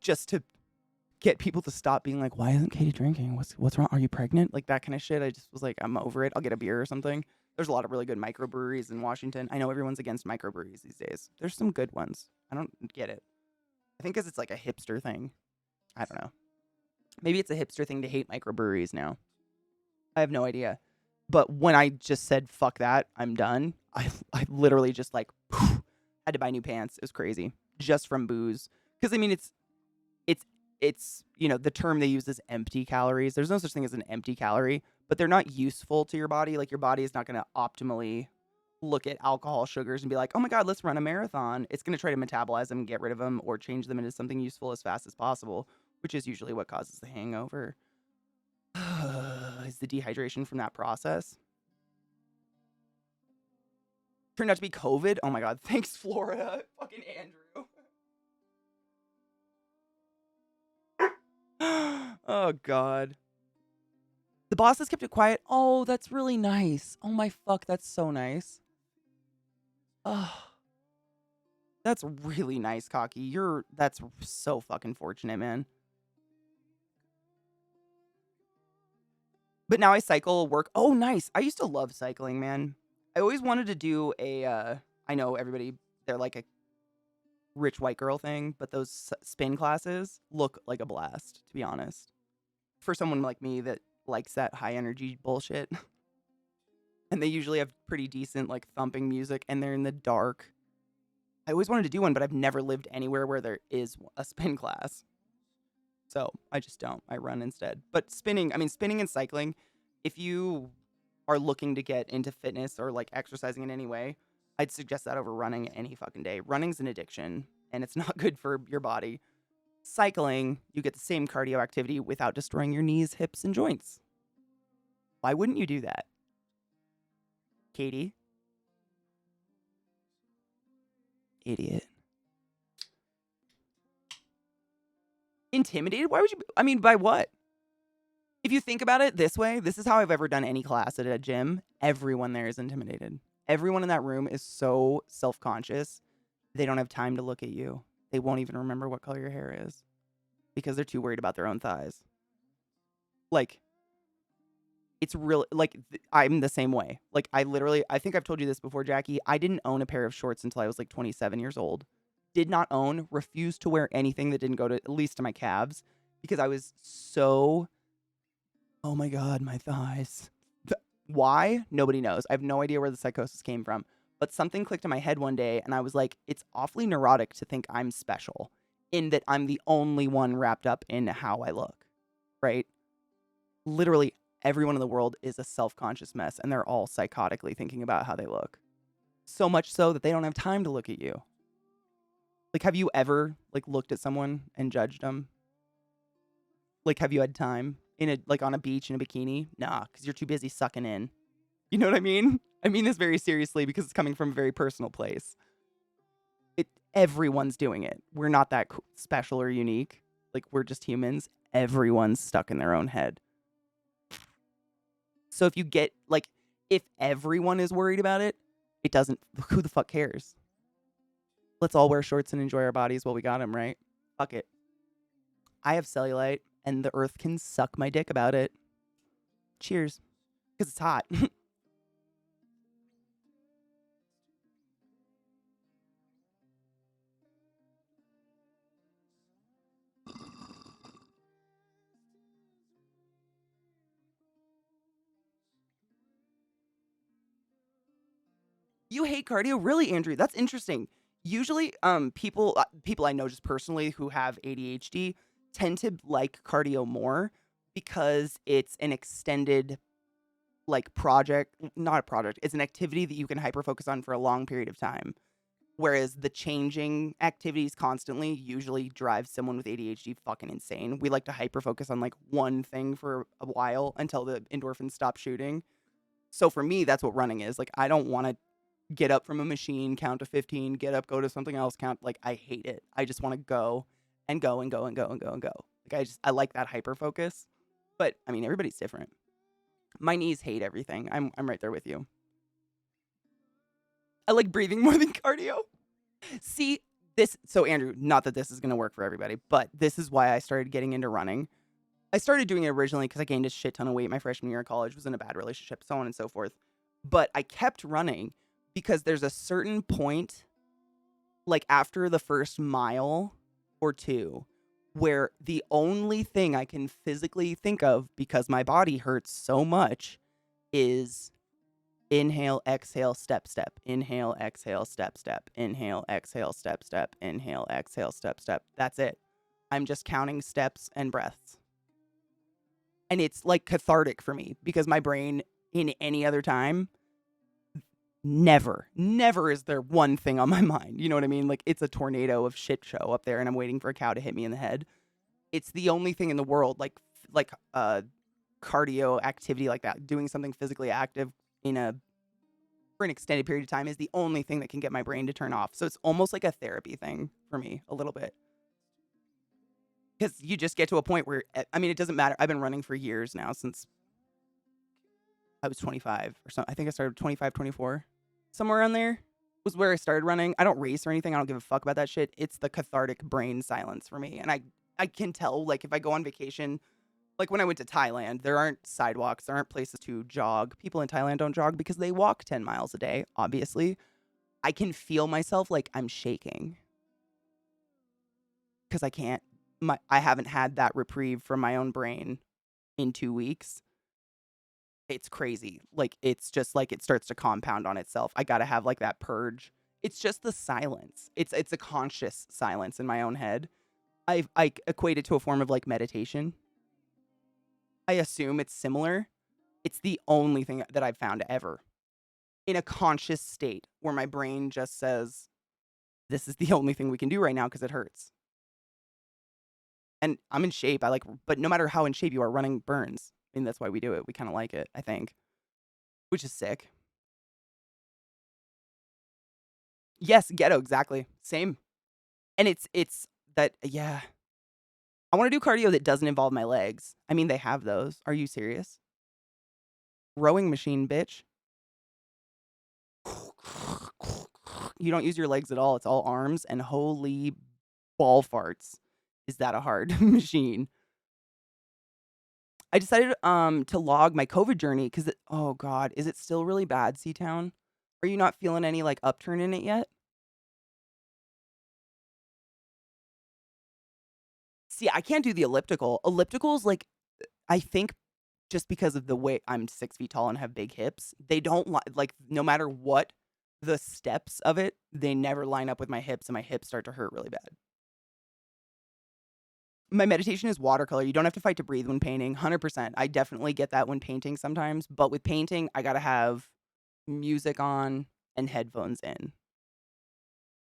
just to get people to stop being like, why isn't Katie drinking? What's wrong? Are you pregnant? Like that kind of shit. I just was like, I'm over it. I'll get a beer or something. There's a lot of really good microbreweries in Washington. I know everyone's against microbreweries these days. There's some good ones. I don't get it. I think because it's like a hipster thing. I don't know. Maybe it's a hipster thing to hate microbreweries now. I have no idea. But when I just said, fuck that, I'm done, I literally just had to buy new pants. It was crazy. Just from booze. Because, I mean, it's the term they use is empty calories. There's no such thing as an empty calorie, but they're not useful to your body. Like, your body is not going to optimally, look at alcohol sugars and be like, oh my God, let's run a marathon. It's going to try to metabolize them and get rid of them or change them into something useful as fast as possible, which is usually what causes the hangover. Is the dehydration from that process. Turned out to be COVID. Oh my God. Thanks, Florida. Fucking Andrew. Oh God. The boss has kept it quiet. Oh, that's really nice. Oh my fuck, that's so nice. Oh, that's really nice, Cocky. That's so fucking fortunate, man. But now I cycle work. Oh, nice. I used to love cycling, man. I always wanted to do I know everybody, they're like a rich white girl thing, but those spin classes look like a blast, to be honest. For someone like me that likes that high energy bullshit. And they usually have pretty decent like thumping music and they're in the dark. I always wanted to do one, but I've never lived anywhere where there is a spin class. So I just don't. I run instead. But spinning and cycling, if you are looking to get into fitness or like exercising in any way, I'd suggest that over running any fucking day. Running's an addiction and it's not good for your body. Cycling, you get the same cardio activity without destroying your knees, hips, and joints. Why wouldn't you do that? Katie? Idiot. Intimidated? Why would you? I mean, by what? If you think about it this way, this is how I've ever done any class at a gym. Everyone there is intimidated. Everyone in that room is so self-conscious. They don't have time to look at you. They won't even remember what color your hair is because they're too worried about their own thighs. Like, it's real. Like, I'm the same way. Like, I think I've told you this before, Jackie. I didn't own a pair of shorts until I was like 27 years old. Did not own, refused to wear anything that didn't go to at least to my calves because I was so, oh my God, my thighs. Why? Nobody knows. I have no idea where the psychosis came from. But something clicked in my head one day and I was like, it's awfully neurotic to think I'm special in that I'm the only one wrapped up in how I look, right? Literally everyone in the world is a self-conscious mess and they're all psychotically thinking about how they look. So much so that they don't have time to look at you. Like, have you ever, like, looked at someone and judged them? Like, have you had time on a beach in a bikini? Nah, because you're too busy sucking in. You know what I mean? I mean this very seriously because it's coming from a very personal place. Everyone's doing it. We're not that special or unique. Like, we're just humans. Everyone's stuck in their own head. So if you get, like, if everyone is worried about it, it doesn't, who the fuck cares? Let's all wear shorts and enjoy our bodies while we got them, right? Fuck it. I have cellulite, and the earth can suck my dick about it. Cheers. Because it's hot. You hate cardio? Really, Andrew? That's interesting. Usually, people I know just personally who have ADHD tend to like cardio more because it's an extended, like, project, not a project, it's an activity that you can hyper focus on for a long period of time. Whereas the changing activities constantly usually drive someone with ADHD fucking insane. We like to hyper focus on like one thing for a while until the endorphins stop shooting. So for me, that's what running is. Like, I don't want to get up from a machine, count to 15, get up, go to something else, count. Like, I hate it. I just want to go and go and go and go and go and go. Like, I like that hyper focus. But I mean, everybody's different. My knees hate everything. I'm right there with you. I like breathing more than cardio. See, so Andrew, not that this is going to work for everybody, but this is why I started getting into running. I started doing it originally because I gained a shit ton of weight my freshman year of college, was in a bad relationship, so on and so forth. But I kept running because there's a certain point, like after the first mile or two, where the only thing I can physically think of because my body hurts so much is inhale, exhale, step, step. Inhale, exhale, step, step. Inhale, exhale, step, step. Inhale, exhale, step, step. That's it. I'm just counting steps and breaths. And it's like cathartic for me because my brain in any other time Never is there one thing on my mind. You know what I mean? Like, it's a tornado of shit show up there and I'm waiting for a cow to hit me in the head. It's the only thing in the world, like cardio activity like that, doing something physically active for an extended period of time is the only thing that can get my brain to turn off. So it's almost like a therapy thing for me a little bit. Because you just get to a point where, I mean, it doesn't matter. I've been running for years now, since I was 25 or something. I think I started 25, 24. Somewhere around there was where I started running. I don't race or anything. I don't give a fuck about that shit. It's the cathartic brain silence for me. And I can tell, like, if I go on vacation, like when I went to Thailand, there aren't sidewalks. There aren't places to jog. People in Thailand don't jog because they walk 10 miles a day, obviously. I can feel myself like I'm shaking. Because I haven't had that reprieve from my own brain in 2 weeks. It's crazy. Like, it's just like it starts to compound on itself. I got to have like that purge. It's just the silence. It's a conscious silence in my own head. I equate it to a form of like meditation. I assume it's similar. It's the only thing that I've found ever in a conscious state where my brain just says, this is the only thing we can do right now because it hurts. And I'm in shape. But no matter how in shape you are, running burns. I mean, that's why we do it. We kind of like it, I think, which is sick. Yes, ghetto, exactly. Same. And it's that, yeah. I want to do cardio that doesn't involve my legs. I mean, they have those. Are you serious? Rowing machine, bitch. You don't use your legs at all. It's all arms, and holy ball farts. Is that a hard machine? I decided to log my COVID journey because, oh God, is it still really bad, C-Town? Are you not feeling any like upturn in it yet? See, I can't do the elliptical. Ellipticals, like, I think just because of the way I'm 6 feet tall and have big hips, they don't like, no matter what the steps of it, they never line up with my hips, and my hips start to hurt really bad. My meditation is watercolor. You don't have to fight to breathe when painting. 100%. I definitely get that when painting sometimes. But with painting, I got to have music on and headphones in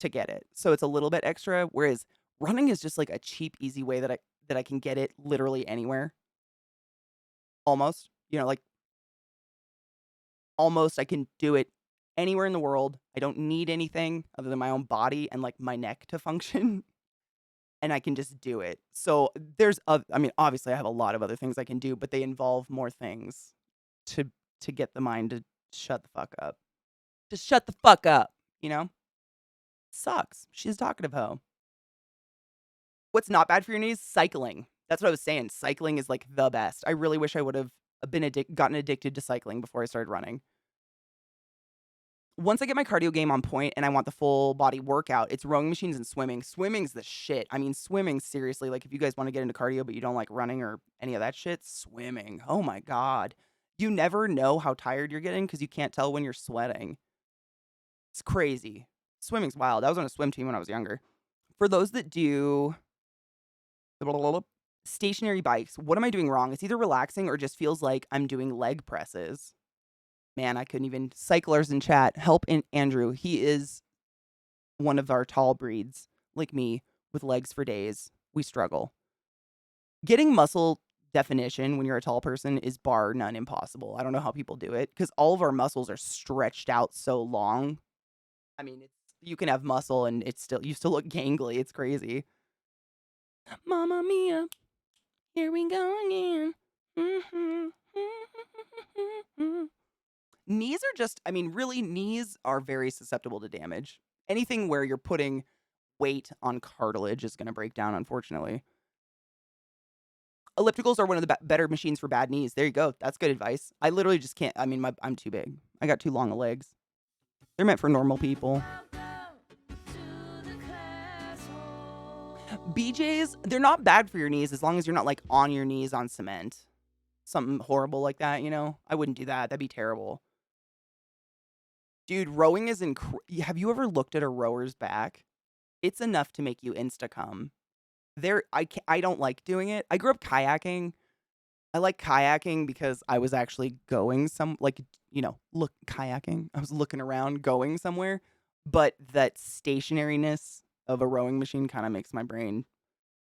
to get it. So it's a little bit extra. Whereas running is just like a cheap, easy way that I can get it literally anywhere. Almost. You know, like, almost I can do it anywhere in the world. I don't need anything other than my own body and like my neck to function. And I can just do it. So I mean, obviously I have a lot of other things I can do, but they involve more things to get the mind to shut the fuck up. Just shut the fuck up, you know? Sucks. She's a talkative hoe. What's not bad for your knees? Cycling. That's what I was saying. Cycling is like the best. I really wish I would have gotten addicted to cycling before I started running. Once I get my cardio game on point and I want the full body workout, it's rowing machines and swimming. Swimming's the shit. I mean, swimming, seriously, like if you guys want to get into cardio but you don't like running or any of that shit, swimming. Oh my God. You never know how tired you're getting because you can't tell when you're sweating. It's crazy. Swimming's wild. I was on a swim team when I was younger. For those that do stationary bikes, what am I doing wrong? It's either relaxing or just feels like I'm doing leg presses. Man, I couldn't even. Cyclers in chat, help Andrew. He is one of our tall breeds, like me, with legs for days. We struggle. Getting muscle definition when you're a tall person is bar none impossible. I don't know how people do it because all of our muscles are stretched out so long. I mean, you can have muscle and you still look gangly. It's crazy. Mamma mia, here we go again. Knees are just, I mean, really, knees are very susceptible to damage. Anything where you're putting weight on cartilage is going to break down, unfortunately. Ellipticals are one of the better machines for bad knees. There you go. That's good advice. I literally just can't, I mean, I'm too big. I got too long of legs. They're meant for normal people. BJs, they're not bad for your knees as long as you're not like on your knees on cement. Something horrible like that, you know? I wouldn't do that. That'd be terrible. Dude, rowing is have you ever looked at a rower's back? It's enough to make you insta-cum. I don't like doing it. I grew up kayaking. I like kayaking because I was actually going kayaking. I was looking around going somewhere, but that stationariness of a rowing machine kind of makes my brain.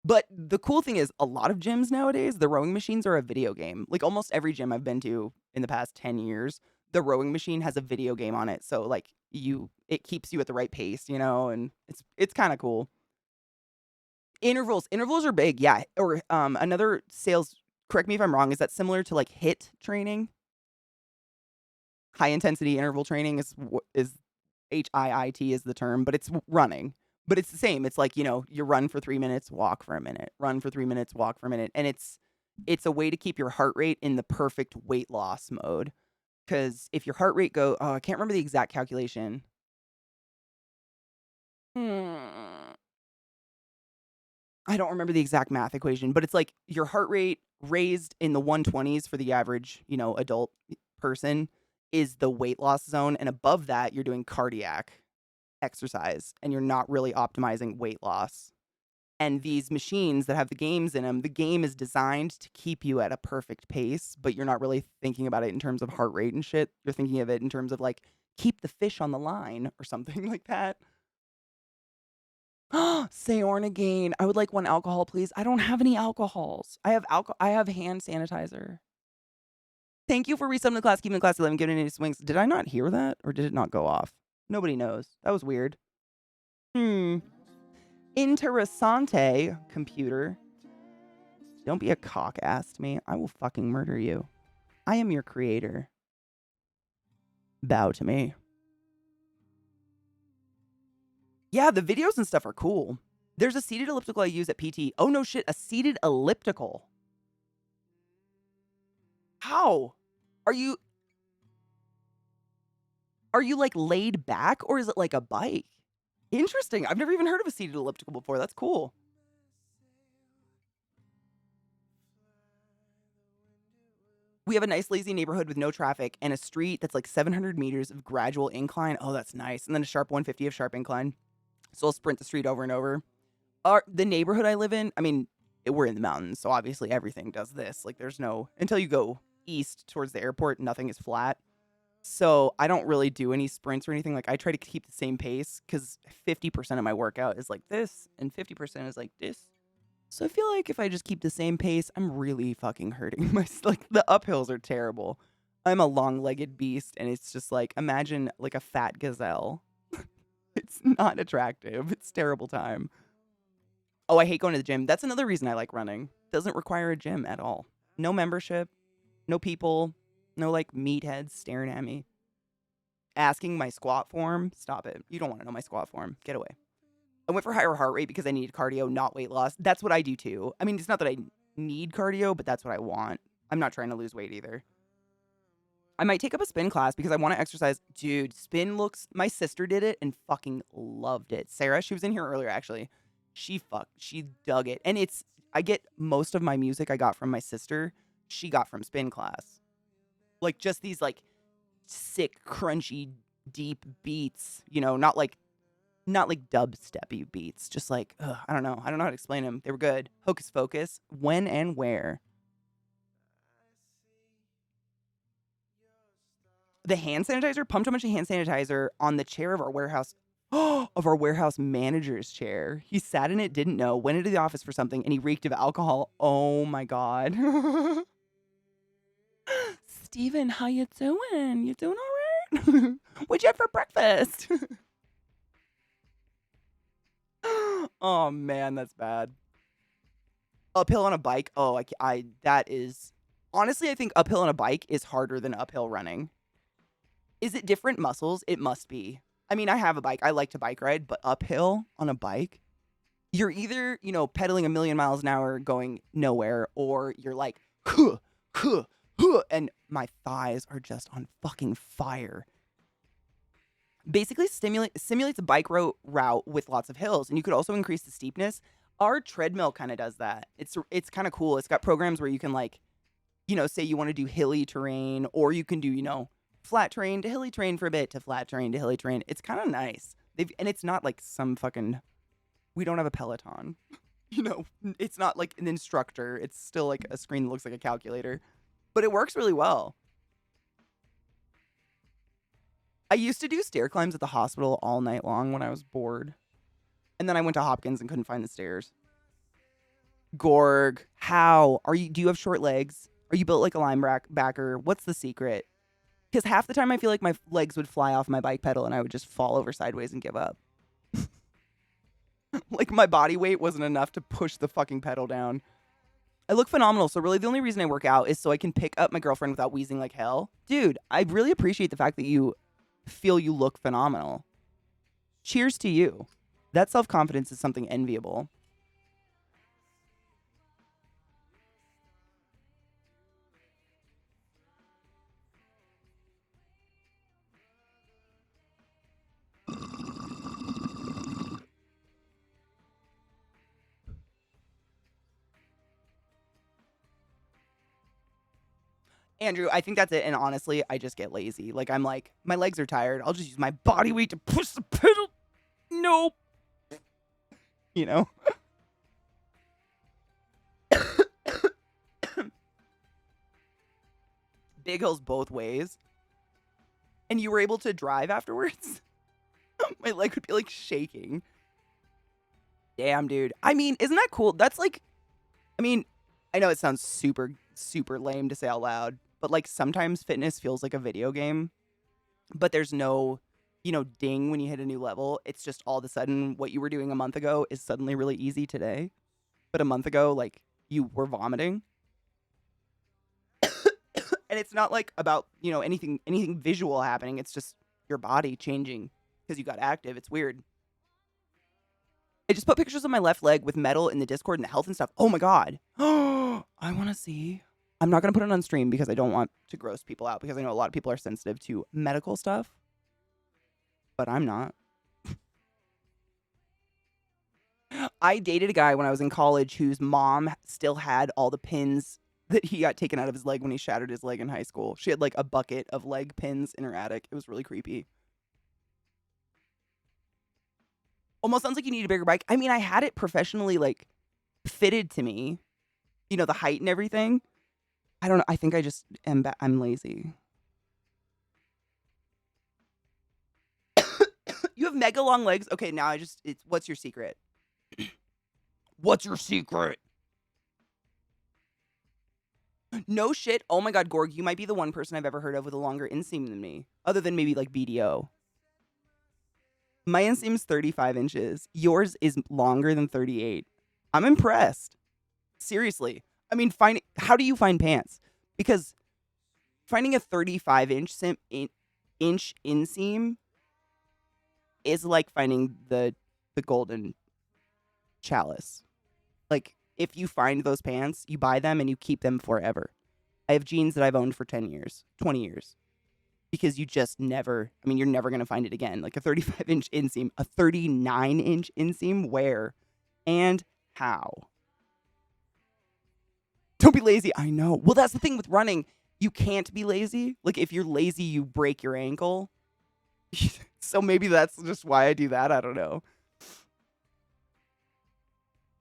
But the cool thing is a lot of gyms nowadays, the rowing machines are a video game. Like almost every gym I've been to in the past 10 years, the rowing machine has a video game on it. So like it keeps you at the right pace, and it's kind of cool. Intervals are big, yeah. Or another sales, correct me if I'm wrong, is that similar to like HIIT training? High intensity interval training is HIIT is the term, but it's running. But it's the same. It's like, you run for 3 minutes, walk for a minute, run for 3 minutes, walk for a minute. And it's a way to keep your heart rate in the perfect weight loss mode. Because if your heart rate I can't remember the exact calculation. I don't remember the exact math equation, but it's like your heart rate raised in the 120s for the average, adult person is the weight loss zone. And above that, you're doing cardiac exercise and you're not really optimizing weight loss. And these machines that have the games in them, the game is designed to keep you at a perfect pace, but you're not really thinking about it in terms of heart rate and shit. You're thinking of it in terms of like, keep the fish on the line or something like that. Say Ornagain. I would like 1 alcohol, please. I don't have any alcohols. I have hand sanitizer. Thank you for resubbing the class, keeping the class 11, giving any swings. Did I not hear that? Or did it not go off? Nobody knows. That was weird. Interessante, computer. Don't be a cock ass to me. I will fucking murder you. I am your creator. Bow to me. Yeah, the videos and stuff are cool. There's a seated elliptical I use at PT. Oh, no shit. A seated elliptical. How? Are you like laid back or is it like a bike? Interesting. I've never even heard of a seated elliptical before. That's cool. We have a nice lazy neighborhood with no traffic and a street that's like 700 meters of gradual incline. Oh, that's nice. And then a sharp 150 of sharp incline. So I'll sprint the street over and over. The neighborhood I live in, I mean, we're in the mountains, so obviously everything does this. Like there's no, until you go east towards the airport, nothing is flat. So I don't really do any sprints or anything. Like I try to keep the same pace because 50% of my workout is like this and 50% is like this. So I feel like if I just keep the same pace, I'm really fucking hurting like the uphills are terrible. I'm a long-legged beast and it's just like, imagine like a fat gazelle. It's not attractive. It's terrible time. Oh, I hate going to the gym. That's another reason I like running. Doesn't require a gym at all. No membership, no people, no like meatheads staring at me. Asking my squat form. Stop it. You don't want to know my squat form. Get away. I went for higher heart rate because I needed cardio, not weight loss. That's what I do too. I mean, it's not that I need cardio, but that's what I want. I'm not trying to lose weight either. I might take up a spin class because I want to exercise. Dude, spin looks... My sister did it and fucking loved it. Sarah, she was in here earlier, actually. She dug it. And I get most of my music I got from my sister, she got from spin class. Like, just these, like, sick, crunchy, deep beats. Not like dubstep-y beats. Just like, I don't know. I don't know how to explain them. They were good. Hocus Pocus. When and where? The hand sanitizer, pumped a bunch of hand sanitizer on the chair of our warehouse, manager's chair. He sat in it, didn't know, went into the office for something, and he reeked of alcohol. Oh my God. Steven, how you doing? You doing all right? What'd you have for breakfast? Oh man, that's bad. Uphill on a bike. Oh, that is, honestly, I think uphill on a bike is harder than uphill running. Is it different muscles? It must be. I mean, I have a bike. I like to bike ride, but uphill on a bike, you're either, pedaling a million miles an hour going nowhere, or you're like, huh, huh, huh, and my thighs are just on fucking fire. Basically simulates a bike route with lots of hills, and you could also increase the steepness. Our treadmill kind of does that. It's kind of cool. It's got programs where you can like, say you want to do hilly terrain, or you can do, flat terrain to hilly terrain for a bit to flat terrain to hilly terrain. It's kind of nice. And it's not like some fucking... We don't have a Peloton. You know, it's not like an instructor. It's still like a screen that looks like a calculator. But it works really well. I used to do stair climbs at the hospital all night long when I was bored. And then I went to Hopkins and couldn't find the stairs. Gorg, how? Do you have short legs? Are you built like a linebacker? What's the secret? Because half the time I feel like my legs would fly off my bike pedal and I would just fall over sideways and give up. Like my body weight wasn't enough to push the fucking pedal down. I look phenomenal, so really the only reason I work out is so I can pick up my girlfriend without wheezing like hell. Dude, I really appreciate the fact that you feel you look phenomenal. Cheers to you. That self-confidence is something enviable. Andrew, I think that's it. And honestly, I just get lazy. Like, I'm like, my legs are tired. I'll just use my body weight to push the pedal. Nope. You know? Big hills both ways. And you were able to drive afterwards? My leg would be like shaking. Damn, dude. I mean, isn't that cool? That's like, I mean, I know it sounds super, super lame to say out loud, but like sometimes fitness feels like a video game, but there's no, ding when you hit a new level. It's just all of a sudden what you were doing a month ago is suddenly really easy today. But a month ago, like you were vomiting. And it's not like about, anything visual happening. It's just your body changing because you got active. It's weird. I just put pictures of my left leg with metal in the Discord and the health and stuff. Oh my God. I want to see. I'm not going to put it on stream because I don't want to gross people out because I know a lot of people are sensitive to medical stuff. But I'm not. I dated a guy when I was in college whose mom still had all the pins that he got taken out of his leg when he shattered his leg in high school. She had like a bucket of leg pins in her attic. It was really creepy. Almost sounds like you need a bigger bike. I mean, I had it professionally like fitted to me, the height and everything. I don't know. I think I just I'm lazy. You have mega long legs. Okay, now what's your secret? What's your secret? No shit. Oh my God, Gorg, you might be the one person I've ever heard of with a longer inseam than me, other than maybe like BDO. My inseam's 35 inches. Yours is longer than 38. I'm impressed. Seriously. I mean, how do you find pants? Because finding a 35-inch inseam is like finding the golden chalice. Like, if you find those pants, you buy them and you keep them forever. I have jeans that I've owned for 10 years, 20 years. Because you just never, you're never going to find it again. Like a 35-inch inseam, a 39-inch inseam, where and how? Don't be lazy. I know. Well, that's the thing with running. You can't be lazy. Like, if you're lazy, you break your ankle. So maybe that's just why I do that. I don't know.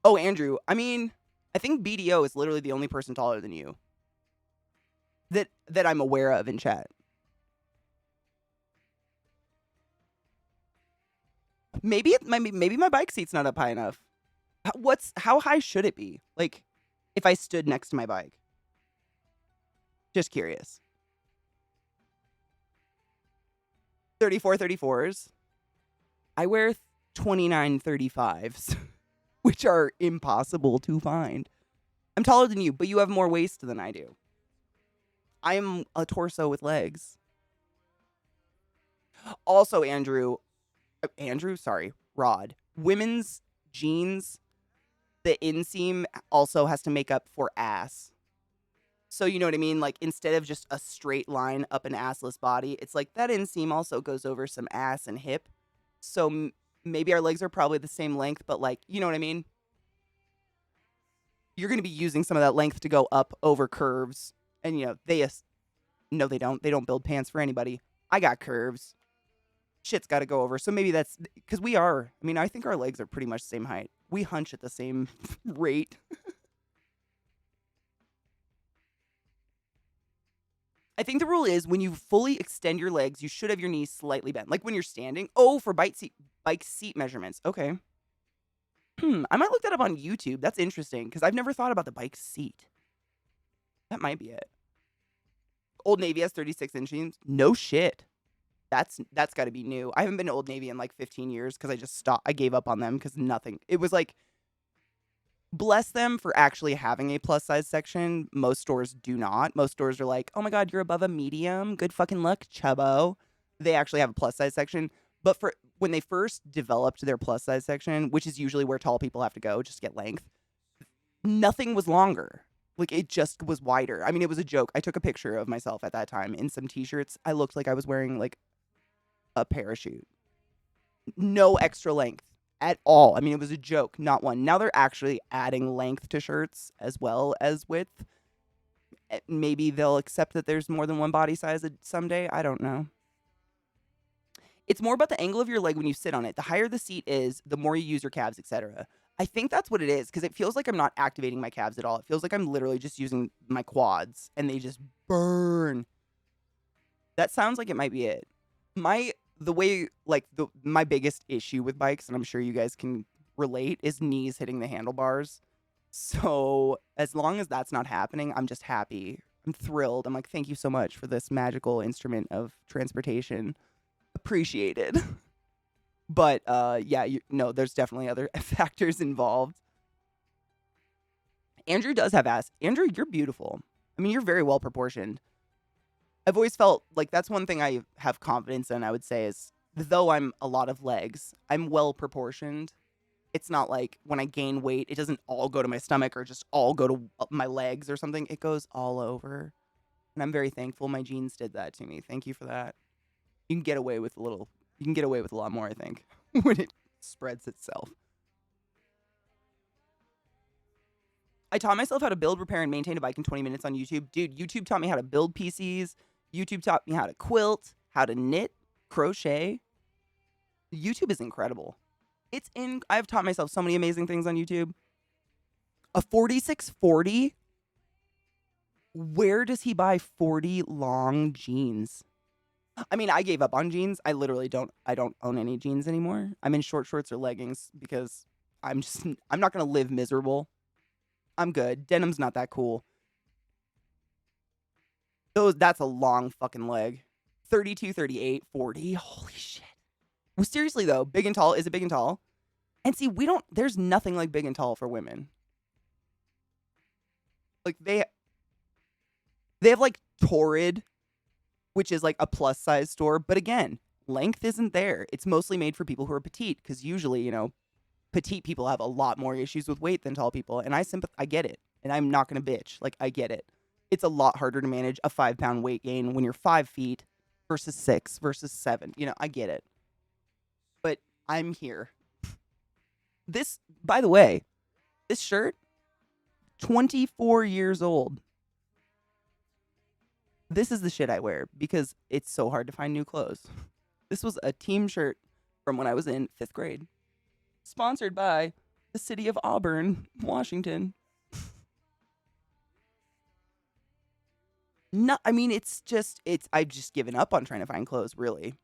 Oh, Andrew, I think BDO is literally the only person taller than you that I'm aware of in chat. Maybe my bike seat's not up high enough. How high should it be? Like, if I stood next to my bike. Just curious. 34s. I wear 29 35s, which are impossible to find. I'm taller than you, but you have more waist than I do. I am a torso with legs. Also, Rod. Women's jeans, the inseam also has to make up for ass. So you know what I mean? Like, instead of just a straight line up an assless body, it's like that inseam also goes over some ass and hip. So maybe our legs are probably the same length, but like, you know what I mean? You're going to be using some of that length to go up over curves. And, no, they don't. They don't build pants for anybody. I got curves. Shit's got to go over. So maybe that's because we are. I think our legs are pretty much the same height. We hunch at the same rate. I think the rule is when you fully extend your legs, you should have your knees slightly bent. Like when you're standing. Oh, for bike seat measurements. Okay. I might look that up on YouTube. That's interesting because I've never thought about the bike seat. That might be it. Old Navy has 36-inch jeans. No shit. That's got to be new. I haven't been to Old Navy in like 15 years because I just stopped. I gave up on them because nothing. It was like, bless them for actually having a plus size section. Most stores do not. Most stores are like, oh my God, you're above a medium. Good fucking luck, chubbo. They actually have a plus size section. But for when they first developed their plus size section, which is usually where tall people have to go just to get length, nothing was longer. Like, it just was wider. I mean, it was a joke. I took a picture of myself at that time in some t-shirts. I looked like I was wearing, like, a parachute. No extra length at all. I mean, it was a joke, not one. Now they're actually adding length to shirts as well as width. Maybe they'll accept that there's more than one body size someday. I don't know. It's more about the angle of your leg when you sit on it. The higher the seat is, the more you use your calves, etc. I think that's what it is, because it feels like I'm not activating my calves at all. It feels like I'm literally just using my quads, and they just burn. That sounds like it might be it. My biggest issue with bikes, and I'm sure you guys can relate, is knees hitting the handlebars. So as long as that's not happening, I'm just happy. I'm thrilled. I'm like, thank you so much for this magical instrument of transportation. Appreciated. But there's definitely other factors involved. Andrew does have ass. Andrew, you're beautiful. I mean, you're very well proportioned. I've always felt like that's one thing I have confidence in, I would say, is though I'm a lot of legs, I'm well proportioned. It's not like when I gain weight, it doesn't all go to my stomach or just all go to my legs or something. It goes all over. And I'm very thankful my genes did that to me. Thank you for that. You can get away with a lot more, I think, when it spreads itself. I taught myself how to build, repair, and maintain a bike in 20 minutes on YouTube. Dude, YouTube taught me how to build PCs. YouTube taught me how to quilt, how to knit, crochet. YouTube is incredible. I've taught myself so many amazing things on YouTube. A 4640? Where does he buy 40 long jeans? I mean, I gave up on jeans. I don't own any jeans anymore. I'm in short shorts or leggings because I'm not going to live miserable. I'm good. Denim's not that cool. That's a long fucking leg. 32, 38, 40. Holy shit. Well, seriously though, big and tall, is it big and tall? And see, there's nothing like big and tall for women. Like they have like Torrid, which is like a plus size store. But again, length isn't there. It's mostly made for people who are petite because usually, petite people have a lot more issues with weight than tall people. And I get it. And I'm not going to bitch. Like, I get it. It's a lot harder to manage a 5-pound weight gain when you're 5 feet versus 6 versus 7. I get it. But I'm here. This, by the way, this shirt, 24 years old. This is the shit I wear because it's so hard to find new clothes. This was a team shirt from when I was in 5th grade. Sponsored by the city of Auburn, Washington. No, I mean, I've just given up on trying to find clothes, really.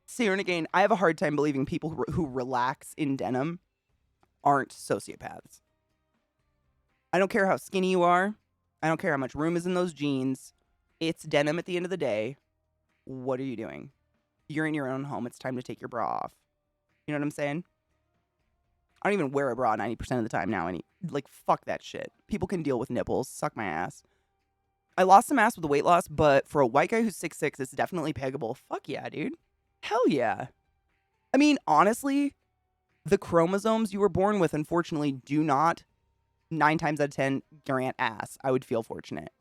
Siren again, I have a hard time believing people who relax in denim aren't sociopaths. I don't care how skinny you are. I don't care how much room is in those jeans. It's denim at the end of the day. What are you doing? You're in your own home. It's time to take your bra off. You know what I'm saying? I don't even wear a bra 90% of the time now. Fuck that shit. People can deal with nipples. Suck my ass. I lost some ass with the weight loss, but for a white guy who's 6'6", it's definitely peggable. Fuck yeah, dude. Hell yeah. I mean, honestly, the chromosomes you were born with, unfortunately, do not, 9 times out of 10, grant ass. I would feel fortunate.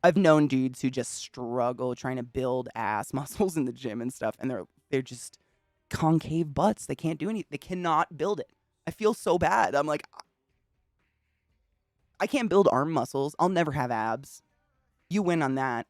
I've known dudes who just struggle trying to build ass muscles in the gym and stuff, and they're just concave butts. They can't do anything. They cannot build it. I feel so bad. I'm like, I can't build arm muscles. I'll never have abs. You win on that.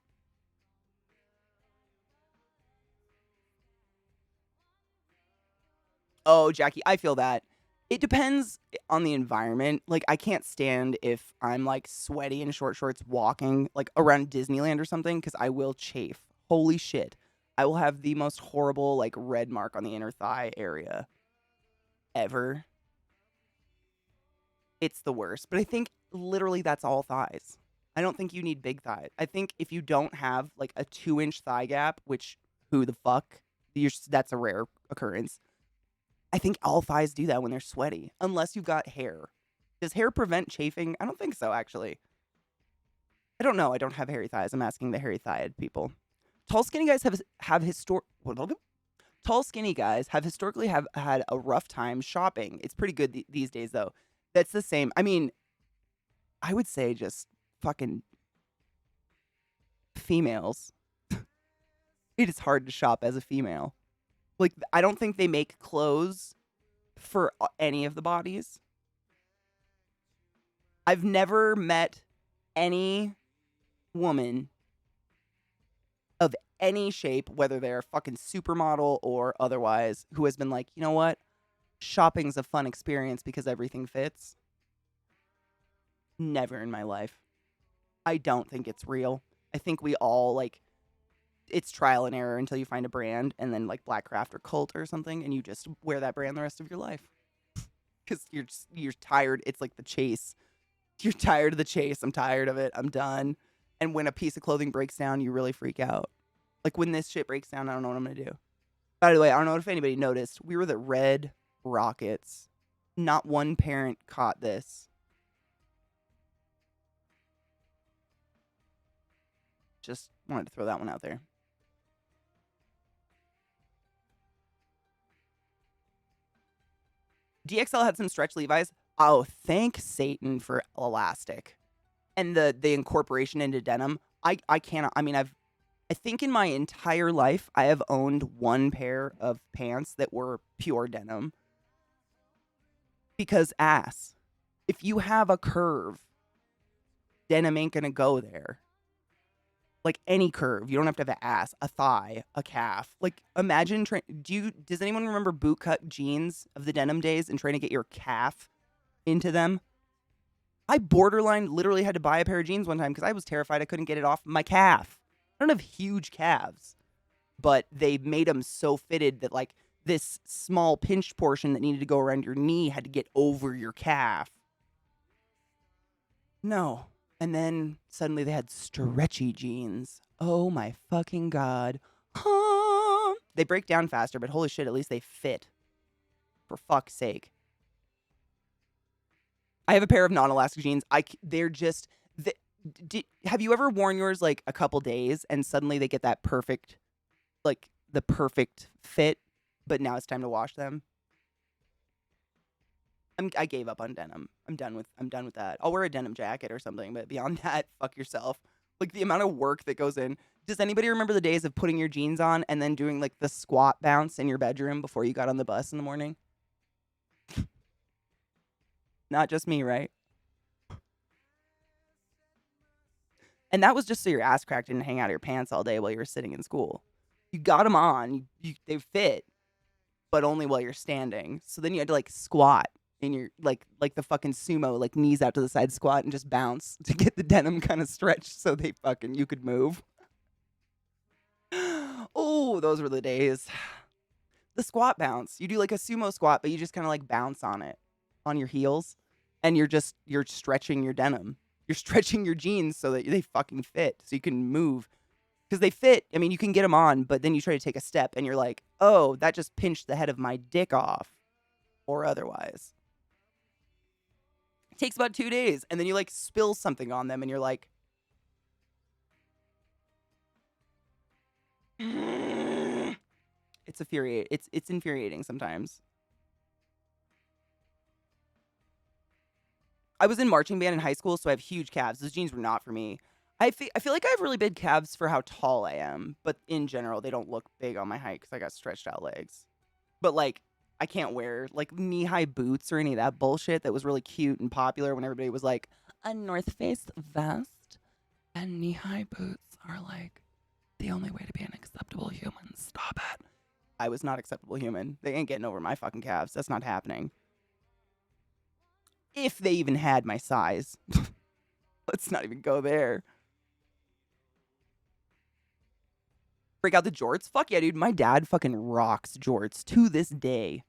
Oh, Jackie, I feel that. It depends on the environment. Like, I can't stand if I'm like sweaty in short shorts walking like around Disneyland or something because I will chafe. Holy shit. I will have the most horrible like red mark on the inner thigh area ever. It's the worst. But I think literally that's all thighs. I don't think you need big thighs. I think if you don't have like a 2-inch thigh gap, which who the fuck? That's a rare occurrence. I think all thighs do that when they're sweaty, unless you've got hair. Does hair prevent chafing? I don't think so, actually. I don't know. I don't have hairy thighs. I'm asking the hairy thighed people. Tall skinny guys tall skinny guys have historically had a rough time shopping. It's pretty good these days though. That's the same. I mean, I would say just fucking females. It is hard to shop as a female. Like, I don't think they make clothes for any of the bodies. I've never met any woman of any shape, whether they're a fucking supermodel or otherwise, who has been like, you know what? Shopping's a fun experience because everything fits. Never in my life. I don't think it's real. I think we all, like, it's trial and error until you find a brand, and then like Black Craft or Cult or something, and you just wear that brand the rest of your life. Because you're tired. It's like the chase. You're tired of the chase. I'm tired of it. I'm done. And when a piece of clothing breaks down, you really freak out. Like when this shit breaks down, I don't know what I'm going to do. By the way, I don't know if anybody noticed. We were the Red Rockets. Not one parent caught this. Just wanted to throw that one out there. DXL had some stretch Levi's. Oh, thank Satan for elastic. And the incorporation into denim. I cannot. I mean, I think in my entire life, I have owned one pair of pants that were pure denim. Because ass. If you have a curve, denim ain't gonna go there. Like any curve. You don't have to have an ass, a thigh, a calf. Like imagine, does anyone remember bootcut jeans of the denim days and trying to get your calf into them? I borderline literally had to buy a pair of jeans one time because I was terrified I couldn't get it off my calf. I don't have huge calves, but they made them so fitted that like this small pinched portion that needed to go around your knee had to get over your calf. No. And then suddenly they had stretchy jeans. Oh my fucking God. They break down faster, but holy shit, at least they fit. For fuck's sake. I have a pair of non-elastic jeans. They're just... have you ever worn yours like a couple days and suddenly they get that perfect, like the perfect fit, but now it's time to wash them? I gave up on denim. I'm done with that. I'll wear a denim jacket or something, but beyond that, fuck yourself. Like the amount of work that goes in. Does anybody remember the days of putting your jeans on and then doing like the squat bounce in your bedroom before you got on the bus in the morning? Not just me, right? And that was just so your ass crack didn't hang out of your pants all day while you were sitting in school. You got them on, they fit, but only while you're standing. So then you had to like squat in your like the fucking sumo, like knees out to the side squat and just bounce to get the denim kind of stretched so you could move. Oh, those were the days. The squat bounce. You do like a sumo squat, but you just kind of like bounce on it on your heels, and you're stretching your denim. You're stretching your jeans so that they fucking fit, so you can move. Because they fit. I mean, you can get them on, but then you try to take a step, and you're like, oh, that just pinched the head of my dick off. Or otherwise. It takes about 2 days, and then you, like, spill something on them, and you're like... It's infuriating. It's infuriating sometimes. I was in marching band in high school, so I have huge calves. Those jeans were not for me. I feel like I have really big calves for how tall I am, but in general, they don't look big on my height because I got stretched out legs. But, like, I can't wear, like, knee-high boots or any of that bullshit that was really cute and popular when everybody was like, a North Face vest and knee-high boots are, like, the only way to be an acceptable human. Stop it. I was not acceptable human. They ain't getting over my fucking calves. That's not happening. If they even had my size. Let's not even go there. Break out the jorts? Fuck yeah, dude. My dad fucking rocks jorts to this day.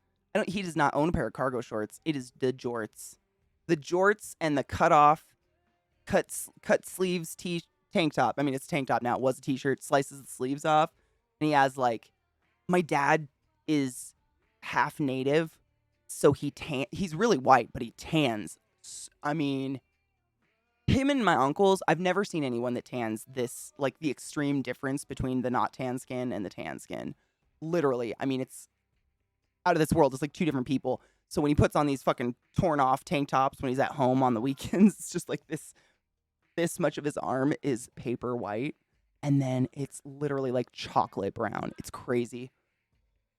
He does not own a pair of cargo shorts. It is the jorts. The jorts and the cut sleeves tank top. I mean, it's a tank top now. It was a t-shirt. Slices the sleeves off. And he has like, my dad is half native. So he's really white, but he tans. I mean, him and my uncles, I've never seen anyone that tans this, like the extreme difference between the not tan skin and the tan skin. Literally, I mean, it's out of this world. It's like two different people. So when he puts on these fucking torn off tank tops when he's at home on the weekends, it's just like this much of his arm is paper white. And then it's literally like chocolate brown. It's crazy.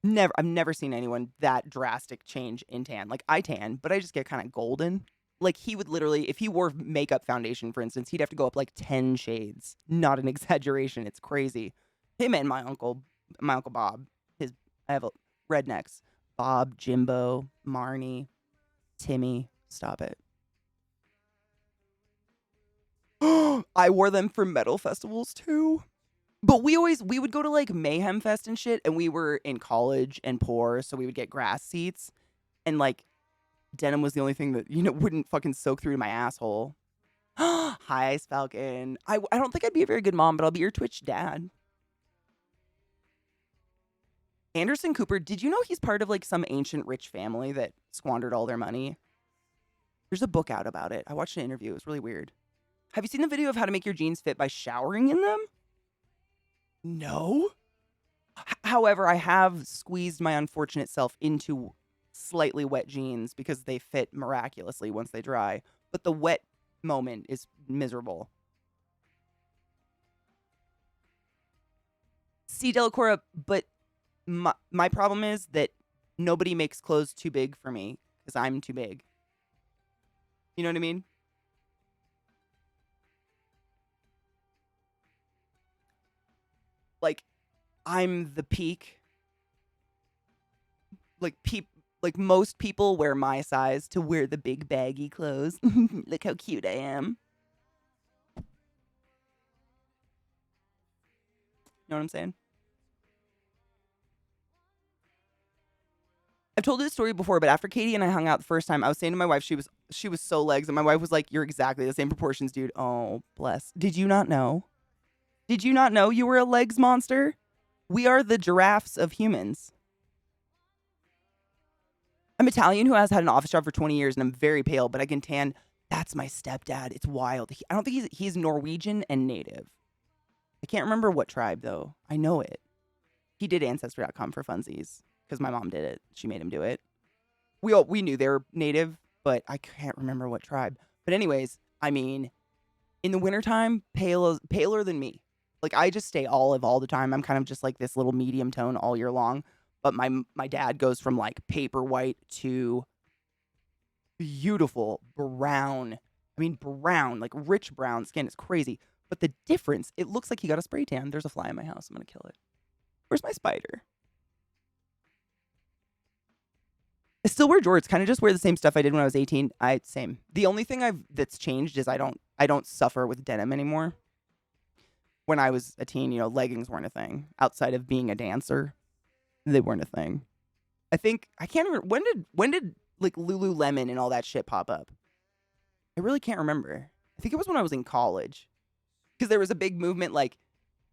I've never seen anyone that drastic change in tan. Like I tan, but I just get kind of golden. Like he would literally, if he wore makeup foundation, for instance, he'd have to go up like 10 shades. Not an exaggeration. It's crazy. Him and my uncle Bob, I have rednecks. Bob, Jimbo, Marnie, Timmy. Stop it. I wore them for metal festivals too. But we would go to like Mayhem Fest and shit, and we were in college and poor, so we would get grass seats, and like denim was the only thing that, wouldn't fucking soak through to my asshole. Hi, Ice Falcon. I don't think I'd be a very good mom, but I'll be your Twitch dad. Anderson Cooper, did you know he's part of like some ancient rich family that squandered all their money? There's a book out about it. I watched an interview. It was really weird. Have you seen the video of how to make your jeans fit by showering in them? No. However, I have squeezed my unfortunate self into slightly wet jeans because they fit miraculously once they dry. But the wet moment is miserable. See, Delacora, but my problem is that nobody makes clothes too big for me because I'm too big. You know what I mean? Like, I'm the peak. Like most people wear my size to wear the big baggy clothes. Look how cute I am. You know what I'm saying? I've told this story before, but after Katie and I hung out the first time, I was saying to my wife, she was so legs, and my wife was like, "You're exactly the same proportions, dude." Oh, bless. Did you not know? Did you not know you were a legs monster? We are the giraffes of humans. I'm Italian who has had an office job for 20 years, and I'm very pale, but I can tan. That's my stepdad. It's wild. I don't think he's Norwegian and native. I can't remember what tribe, though. I know it. He did Ancestry.com for funsies, because my mom did it. She made him do it. We knew they were native, but I can't remember what tribe. But anyways, I mean, in the wintertime, paler than me. Like, I just stay olive all the time. I'm kind of just like this little medium tone all year long. But my dad goes from like paper white to beautiful brown. I mean, brown, like rich brown skin. It's crazy. But the difference, it looks like he got a spray tan. There's a fly in my house. I'm going to kill it. Where's my spider? I still wear jorts. Kind of just wear the same stuff I did when I was 18. Same. The only thing that's changed is I don't suffer with denim anymore. When I was a teen, leggings weren't a thing. Outside of being a dancer, they weren't a thing. I can't remember when did like Lululemon and all that shit pop up. I really can't remember. I think it was when I was in college, because there was a big movement, like,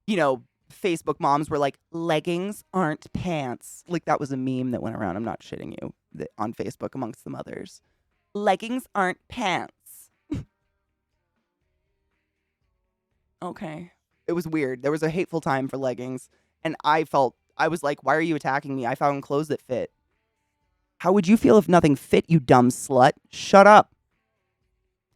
Facebook moms were like, leggings aren't pants. Like, that was a meme that went around. I'm not shitting you, on Facebook amongst the mothers. Leggings aren't pants. Okay. It was weird. There was a hateful time for leggings, and I was like, why are you attacking me? I found clothes that fit. How would you feel if nothing fit, you dumb slut? Shut up.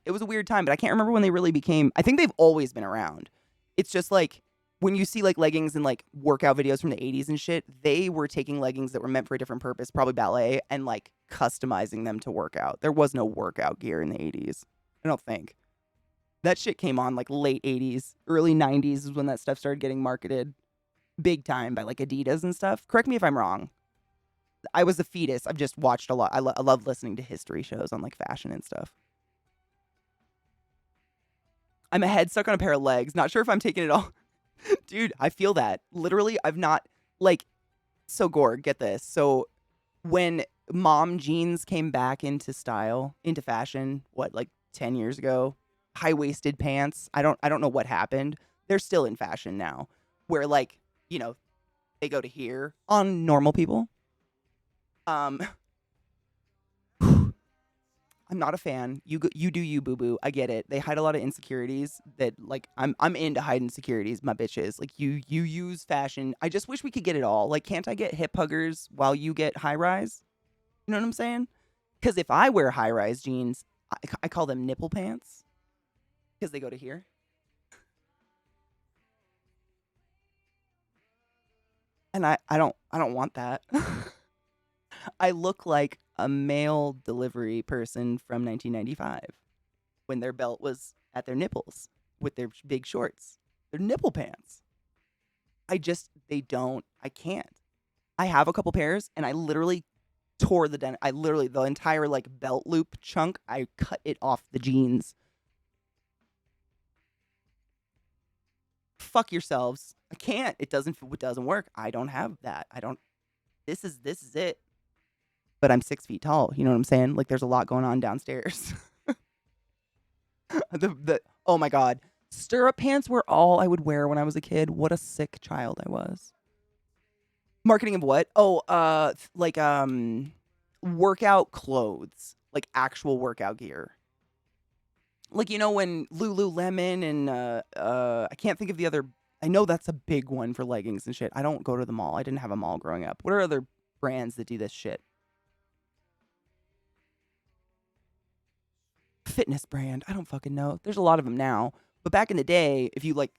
It was a weird time, but I can't remember when they really became. I think they've always been around. It's just like, when you see like leggings and like workout videos from the 80s and shit, they were taking leggings that were meant for a different purpose, probably ballet, and like customizing them to work out. There was no workout gear in the 80s. I don't think. That shit came on like late 80s, early 90s is when that stuff started getting marketed. big time by like Adidas and stuff. Correct me if I'm wrong. I was a fetus. I've just watched a lot. I love listening to history shows on like fashion and stuff. I'm a head stuck on a pair of legs. Not sure if I'm taking it all. Dude, I feel that. Literally, I've not like. So Gore, get this. So when mom jeans came back into style, into fashion, what, like 10 years ago, high-waisted pants. I don't know what happened. They're still in fashion now. Where like, you know, they go to here on normal people. I'm not a fan. You do you, boo boo. I get it. They hide a lot of insecurities that like I'm into hiding insecurities, my bitches. Like you use fashion. I just wish we could get it all. Like, can't I get hip huggers while you get high rise? You know what I'm saying? Because if I wear high rise jeans, I call them nipple pants because they go to here. And I don't want that. I look like a mail delivery person from 1995 when their belt was at their nipples with their big shorts. They're nipple pants. I can't. I have a couple pairs and I literally tore the entire like belt loop chunk, I cut it off the jeans. Fuck yourselves. I can't. It doesn't work. I don't have that. This is it. But I'm 6 feet tall. You know what I'm saying? Like there's a lot going on downstairs. Oh my God. Stirrup pants were all I would wear when I was a kid. What a sick child I was. Marketing of what? Oh, workout clothes. Like actual workout gear. Like, you know, when Lululemon and I can't think of the other. I know that's a big one for leggings and shit. I don't go to the mall. I didn't have a mall growing up. What are other brands that do this shit? Fitness brand. I don't fucking know. There's a lot of them now. But back in the day, if you like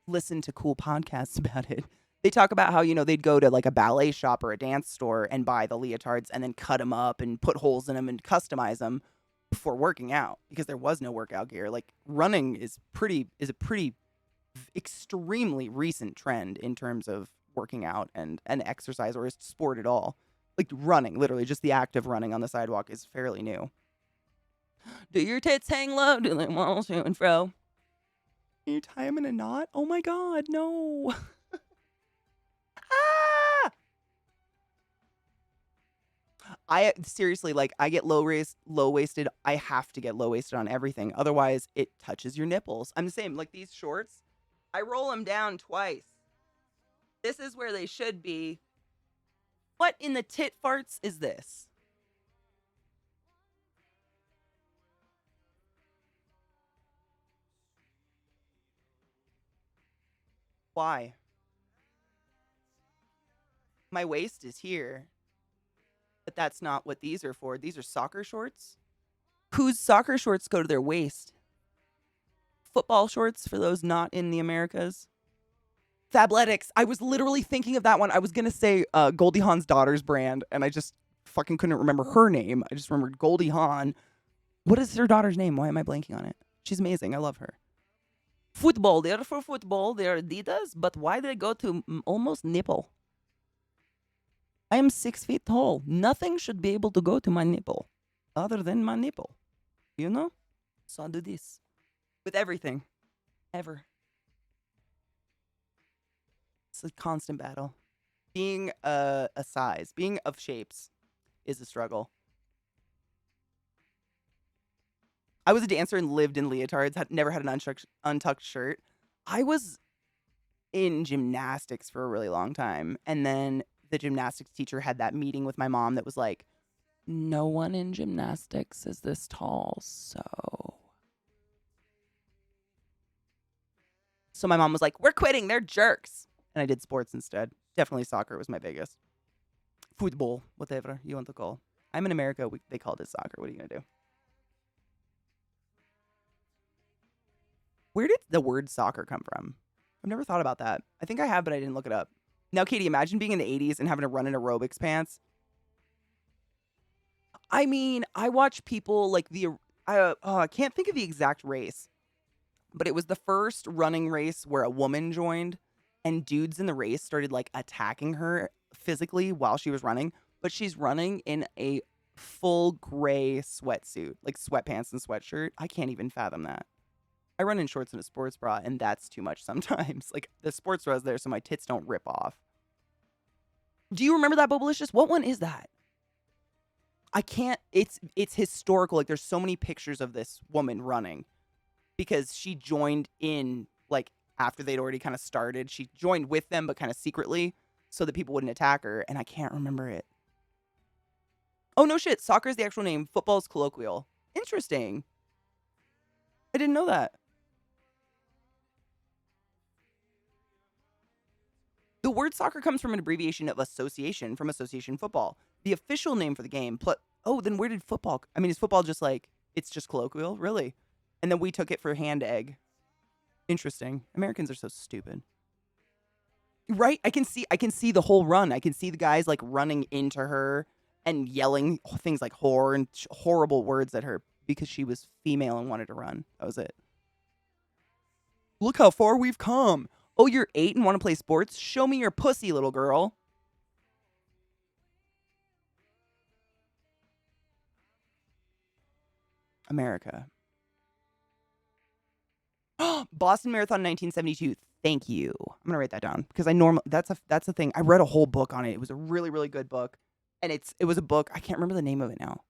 listen to cool podcasts about it, they talk about how, you know, they'd go to like a ballet shop or a dance store and buy the leotards and then cut them up and put holes in them and customize them before working out because there was no workout gear. Like running is a pretty extremely recent trend in terms of working out and exercise or sport at all. Like running, literally just the act of running on the sidewalk is fairly new. Do your tits hang low? Do they wall to and fro? Can you tie them in a knot? Oh my God, no. Ah! I seriously, like, I get low waisted. I have to get low waisted on everything. Otherwise, it touches your nipples. I'm the same. Like these shorts, I roll them down twice. This is where they should be. What in the tit farts is this? Why? My waist is here. But that's not what these are for. These are soccer shorts. Whose soccer shorts go to their waist? Football shorts for those not in the Americas. Fabletics. I was literally thinking of that one. I was going to say Goldie Hawn's daughter's brand, and I just fucking couldn't remember her name. I just remembered Goldie Hawn. What is her daughter's name? Why am I blanking on it? She's amazing. I love her. Football. They're for football. They're Adidas, but why did they go to almost nipple? I am 6 feet tall. Nothing should be able to go to my nipple other than my nipple. You know? So I do this. With everything. Ever. It's a constant battle. Being a size, being of shapes is a struggle. I was a dancer and lived in leotards, never had an untucked shirt. I was in gymnastics for a really long time. And then the gymnastics teacher had that meeting with my mom that was like, no one in gymnastics is this tall, so my mom was like, we're quitting, they're jerks. And I did sports instead. Definitely soccer was my biggest. Football, whatever you want to call. I'm in America, they called it soccer. What are you going to do? Where did the word soccer come from? I've never thought about that. I think I have, but I didn't look it up. Now, Katie, imagine being in the 80s and having to run in aerobics pants. I mean, I watch people like I can't think of the exact race, but it was the first running race where a woman joined. and dudes in the race started like attacking her physically while she was running, but she's running in a full gray sweatsuit, like sweatpants and sweatshirt. I can't even fathom that. I run in shorts and a sports bra, and that's too much sometimes. Like, the sports bra is there so my tits don't rip off. Do you remember that Bubblicious? What one is that? I can't. It's historical. Like, there's so many pictures of this woman running because she joined in, like, after they'd already kind of started. She joined with them, but kind of secretly, so that people wouldn't attack her, and I can't remember it. Oh, no shit. Soccer is the actual name. Football is colloquial. Interesting. I didn't know that. The word soccer comes from an abbreviation of association from association football. The official name for the game, then where did football? I mean, is football just like, it's just colloquial? Really? And then we took it for hand egg. Interesting. Americans are so stupid. Right? I can see the whole run. I can see the guys like running into her and yelling things like whore and horrible words at her because she was female and wanted to run. That was it. Look how far we've come. Oh, you're 8 and want to play sports? Show me your pussy, little girl. America. Boston Marathon 1972. Thank you. I'm going to write that down because that's a thing. I read a whole book on it. It was a really, really good book. And it was a book. I can't remember the name of it now.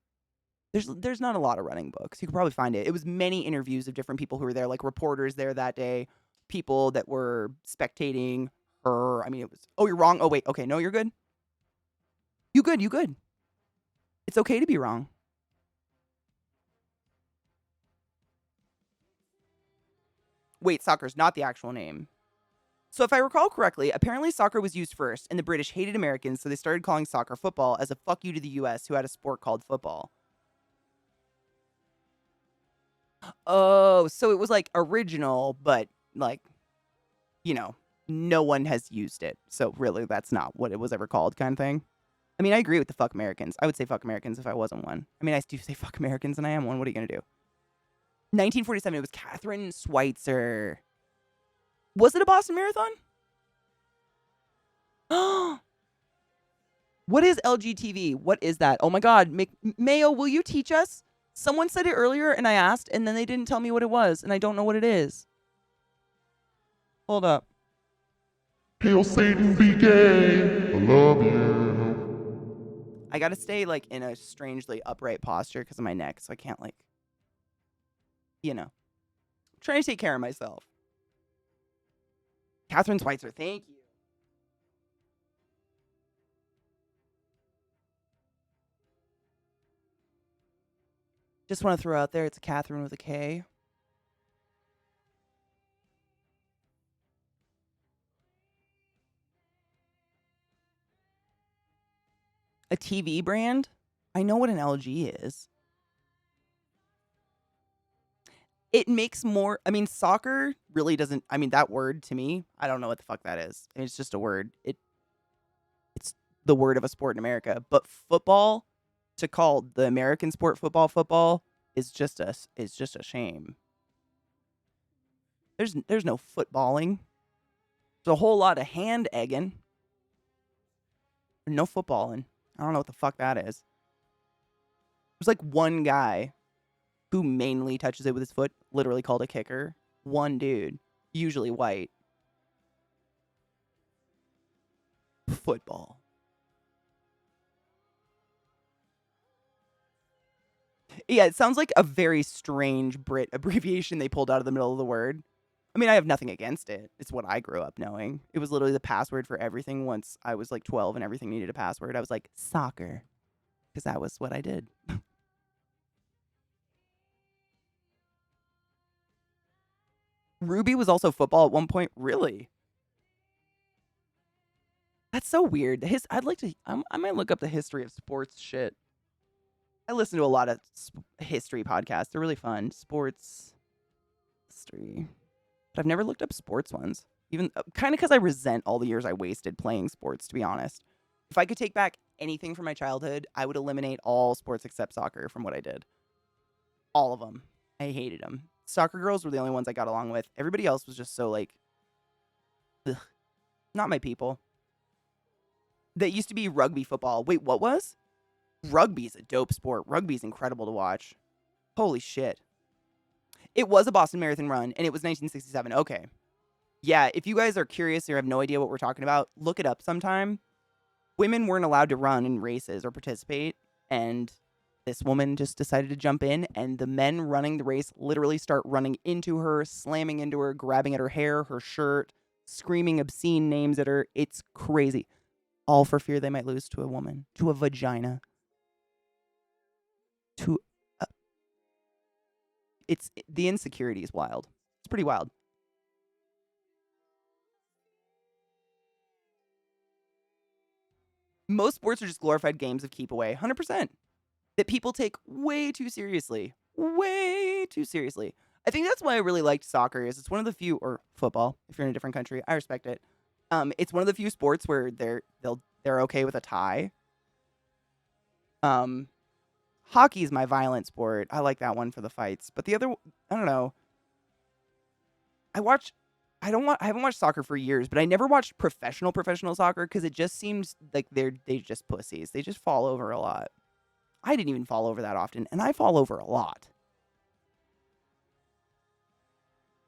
There's not a lot of running books. You could probably find it. It was many interviews of different people who were there, like reporters there that day, people that were spectating her. I mean, it was, oh, you're wrong. Oh, wait. Okay. No, you're good. You good. It's okay to be wrong. Wait, soccer's not the actual name. So if I recall correctly, apparently soccer was used first, and the British hated Americans, so they started calling soccer football as a fuck you to the U.S., who had a sport called football. Oh, so it was like original, but like, no one has used it. So really, that's not what it was ever called, kind of thing. I mean, I agree with the fuck Americans. I would say fuck Americans if I wasn't one. I mean, I do say fuck Americans, and I am one. What are you going to do? 1947, it was Catherine Schweitzer. Was it a Boston Marathon? What is LGTV? What is that? Oh my God. Mayo, will you teach us? Someone said it earlier and I asked and then they didn't tell me what it was and I don't know what it is. Hold up. Hail Satan, be gay. I love you. I gotta stay like in a strangely upright posture because of my neck, so I can't like, trying to take care of myself. Catherine Schweitzer, thank you. Just want to throw out there, it's a Catherine with a K. A TV brand? I know what an LG is. It makes more, soccer really doesn't, that word to me, I don't know what the fuck that is. It's just a word. It's the word of a sport in America. But football, to call the American sport football is just a shame. There's no footballing. There's a whole lot of hand egging. No footballing. I don't know what the fuck that is. There's like one guy who mainly touches it with his foot, literally called a kicker. One dude, usually white. Football. Yeah, it sounds like a very strange Brit abbreviation they pulled out of the middle of the word. I mean, I have nothing against it. It's what I grew up knowing. It was literally the password for everything once I was like 12 and everything needed a password. I was like, soccer. Because that was what I did. Ruby was also football at one point. Really? That's so weird. I might look up the history of sports shit. I listen to a lot of history podcasts. They're really fun. Sports history. But I've never looked up sports ones. Even kind of because I resent all the years I wasted playing sports, to be honest. If I could take back anything from my childhood, I would eliminate all sports except soccer from what I did. All of them. I hated them. Soccer girls were the only ones I got along with. Everybody else was just so like, ugh. Not my people. That used to be rugby football. Wait, what was? Rugby's a dope sport. Rugby's incredible to watch. Holy shit. It was a Boston Marathon run, and it was 1967. Okay. Yeah, if you guys are curious or have no idea what we're talking about, look it up sometime. Women weren't allowed to run in races or participate, and this woman just decided to jump in, and the men running the race literally start running into her, slamming into her, grabbing at her hair, her shirt, screaming obscene names at her. It's crazy. All for fear they might lose to a woman, to a vagina, to a... The insecurity is wild. It's pretty wild. Most sports are just glorified games of keep away. 100%. That people take way too seriously. Way too seriously. I think that's why I really liked soccer. Is it's one of the few, or football, if you're in a different country. I respect it. It's one of the few sports where they're okay with a tie. Hockey is my violent sport. I like that one for the fights. But the other, I don't know. I haven't watched soccer for years, but I never watched professional soccer because it just seems like they just pussies. They just fall over a lot. I didn't even fall over that often, and I fall over a lot.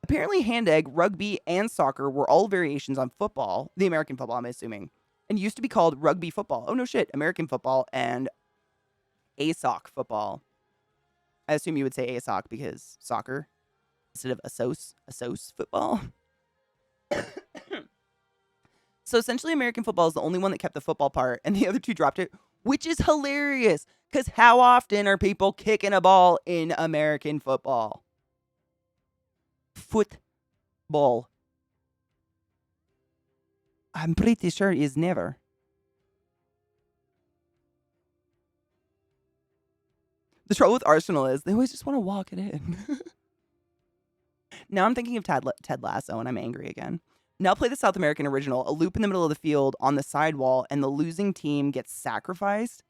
Apparently, hand egg, rugby, and soccer were all variations on football, the American football, I'm assuming, and used to be called rugby football. Oh, no shit. American football and ASOC football. I assume you would say ASOC because soccer instead of ASOS football. So essentially, American football is the only one that kept the football part, and the other two dropped it, which is hilarious, because how often are people kicking a ball in American football? Football. I'm pretty sure is never. The trouble with Arsenal is they always just want to walk it in. Now I'm thinking of Ted Lasso, and I'm angry again. Now play the South American original, a loop in the middle of the field on the sidewall, and the losing team gets sacrificed.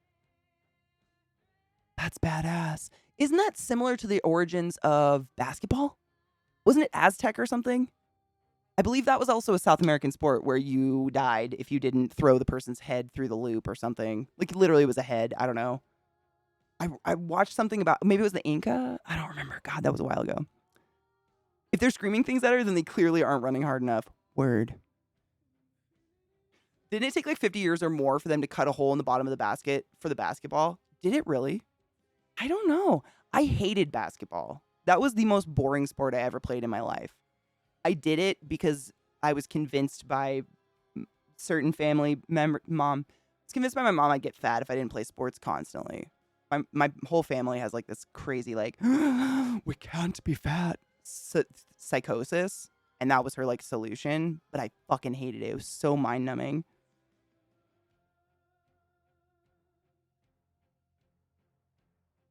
That's badass. Isn't that similar to the origins of basketball? Wasn't it Aztec or something? I believe that was also a South American sport where you died if you didn't throw the person's head through the loop or something. Like, literally it was a head. I don't know. I watched something about, maybe it was the Inca? I don't remember. God, that was a while ago. If they're screaming things at her, then they clearly aren't running hard enough. Word. Didn't it take like 50 years or more for them to cut a hole in the bottom of the basket for the basketball? Did it really? I don't know. I hated basketball. That was the most boring sport I ever played in my life. I did it because I was convinced by certain family mom. I was convinced by my mom I'd get fat if I didn't play sports constantly. My whole family has like this crazy like, we can't be fat psychosis. And that was her like solution. But I fucking hated it. It was so mind numbing.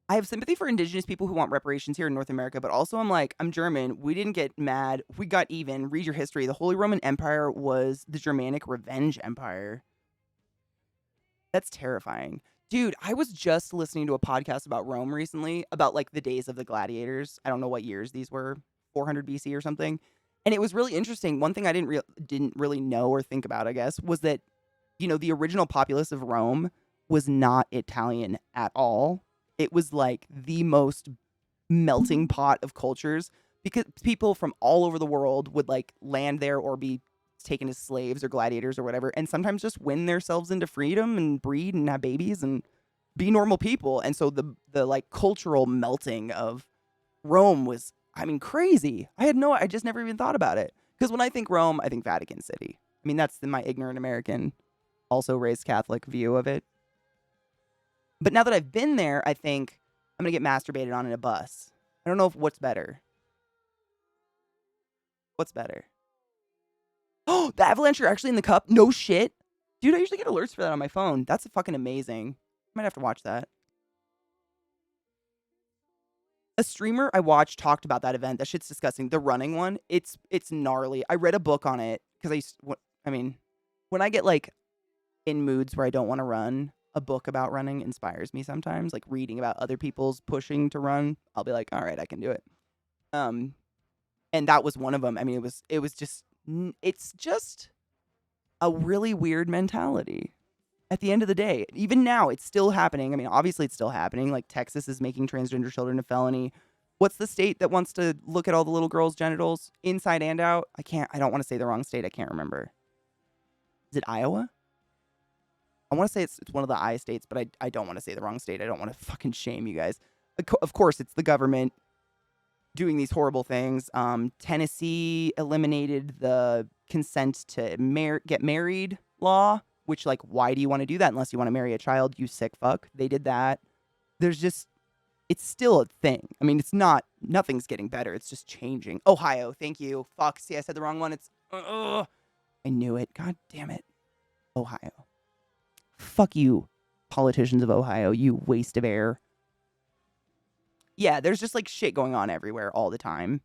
I have sympathy for indigenous people who want reparations here in North America, but also I'm German. We didn't get mad. We got even. Read your history. The Holy Roman Empire was the Germanic revenge empire. That's terrifying. Dude, I was just listening to a podcast about Rome recently, about like the days of the gladiators. I don't know what years these were, 400 BC or something. And it was really interesting. One thing I didn't really know or think about, I guess, was that, you know, the original populace of Rome was not Italian at all. It was like the most melting pot of cultures because people from all over the world would like land there or be taken as slaves or gladiators or whatever, and sometimes just win themselves into freedom and breed and have babies and be normal people. And so the like cultural melting of Rome was, I mean, crazy. I just never even thought about it. Because when I think Rome, I think Vatican City. I mean, that's my ignorant American, also raised Catholic view of it. But now that I've been there, I think I'm going to get masturbated on in a bus. I don't know what's better. What's better? Oh, the Avalanche are actually in the cup? No shit. Dude, I usually get alerts for that on my phone. That's fucking amazing. I might have to watch that. A streamer I watched talked about that event. That shit's disgusting. The running one, it's gnarly. I read a book on it because when I get like in moods where I don't want to run, a book about running inspires me sometimes. Like reading about other people's pushing to run, I'll be like, all right, I can do it. And that was one of them. I mean, it's just a really weird mentality. At the end of the day, even now, it's still happening. I mean, obviously, it's still happening. Like, Texas is making transgender children a felony. What's the state that wants to look at all the little girls' genitals inside and out? I don't want to say the wrong state. I can't remember. Is it Iowa? I want to say it's one of the I states, but I don't want to say the wrong state. I don't want to fucking shame you guys. Of course, it's the government doing these horrible things. Tennessee eliminated the consent to get married law, which, like, why do you want to do that unless you want to marry a child, you sick fuck? They did that. It's still a thing. I mean, nothing's getting better. It's just changing. Ohio, thank you. Fuck, see, I said the wrong one. I knew it. God damn it. Ohio. Fuck you, politicians of Ohio, you waste of air. Yeah, there's just, like, shit going on everywhere all the time.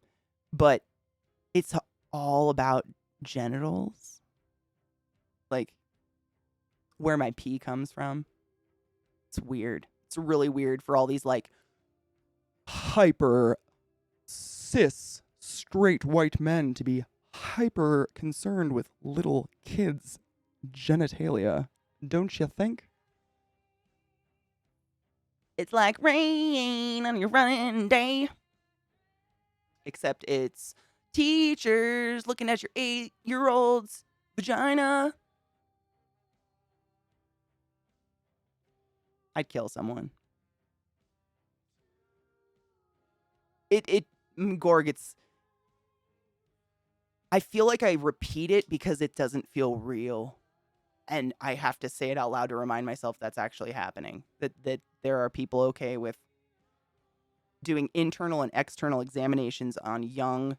But it's all about genitals. Like, where my pee comes from. It's weird. It's really weird for all these, like, hyper cis straight white men to be hyper concerned with little kids' genitalia. Don't you think? It's like rain on your running day. Except it's teachers looking at your 8-year-old's vagina. I'd kill someone. Gorg, I feel like I repeat it because it doesn't feel real. And I have to say it out loud to remind myself that's actually happening. That there are people okay with doing internal and external examinations on young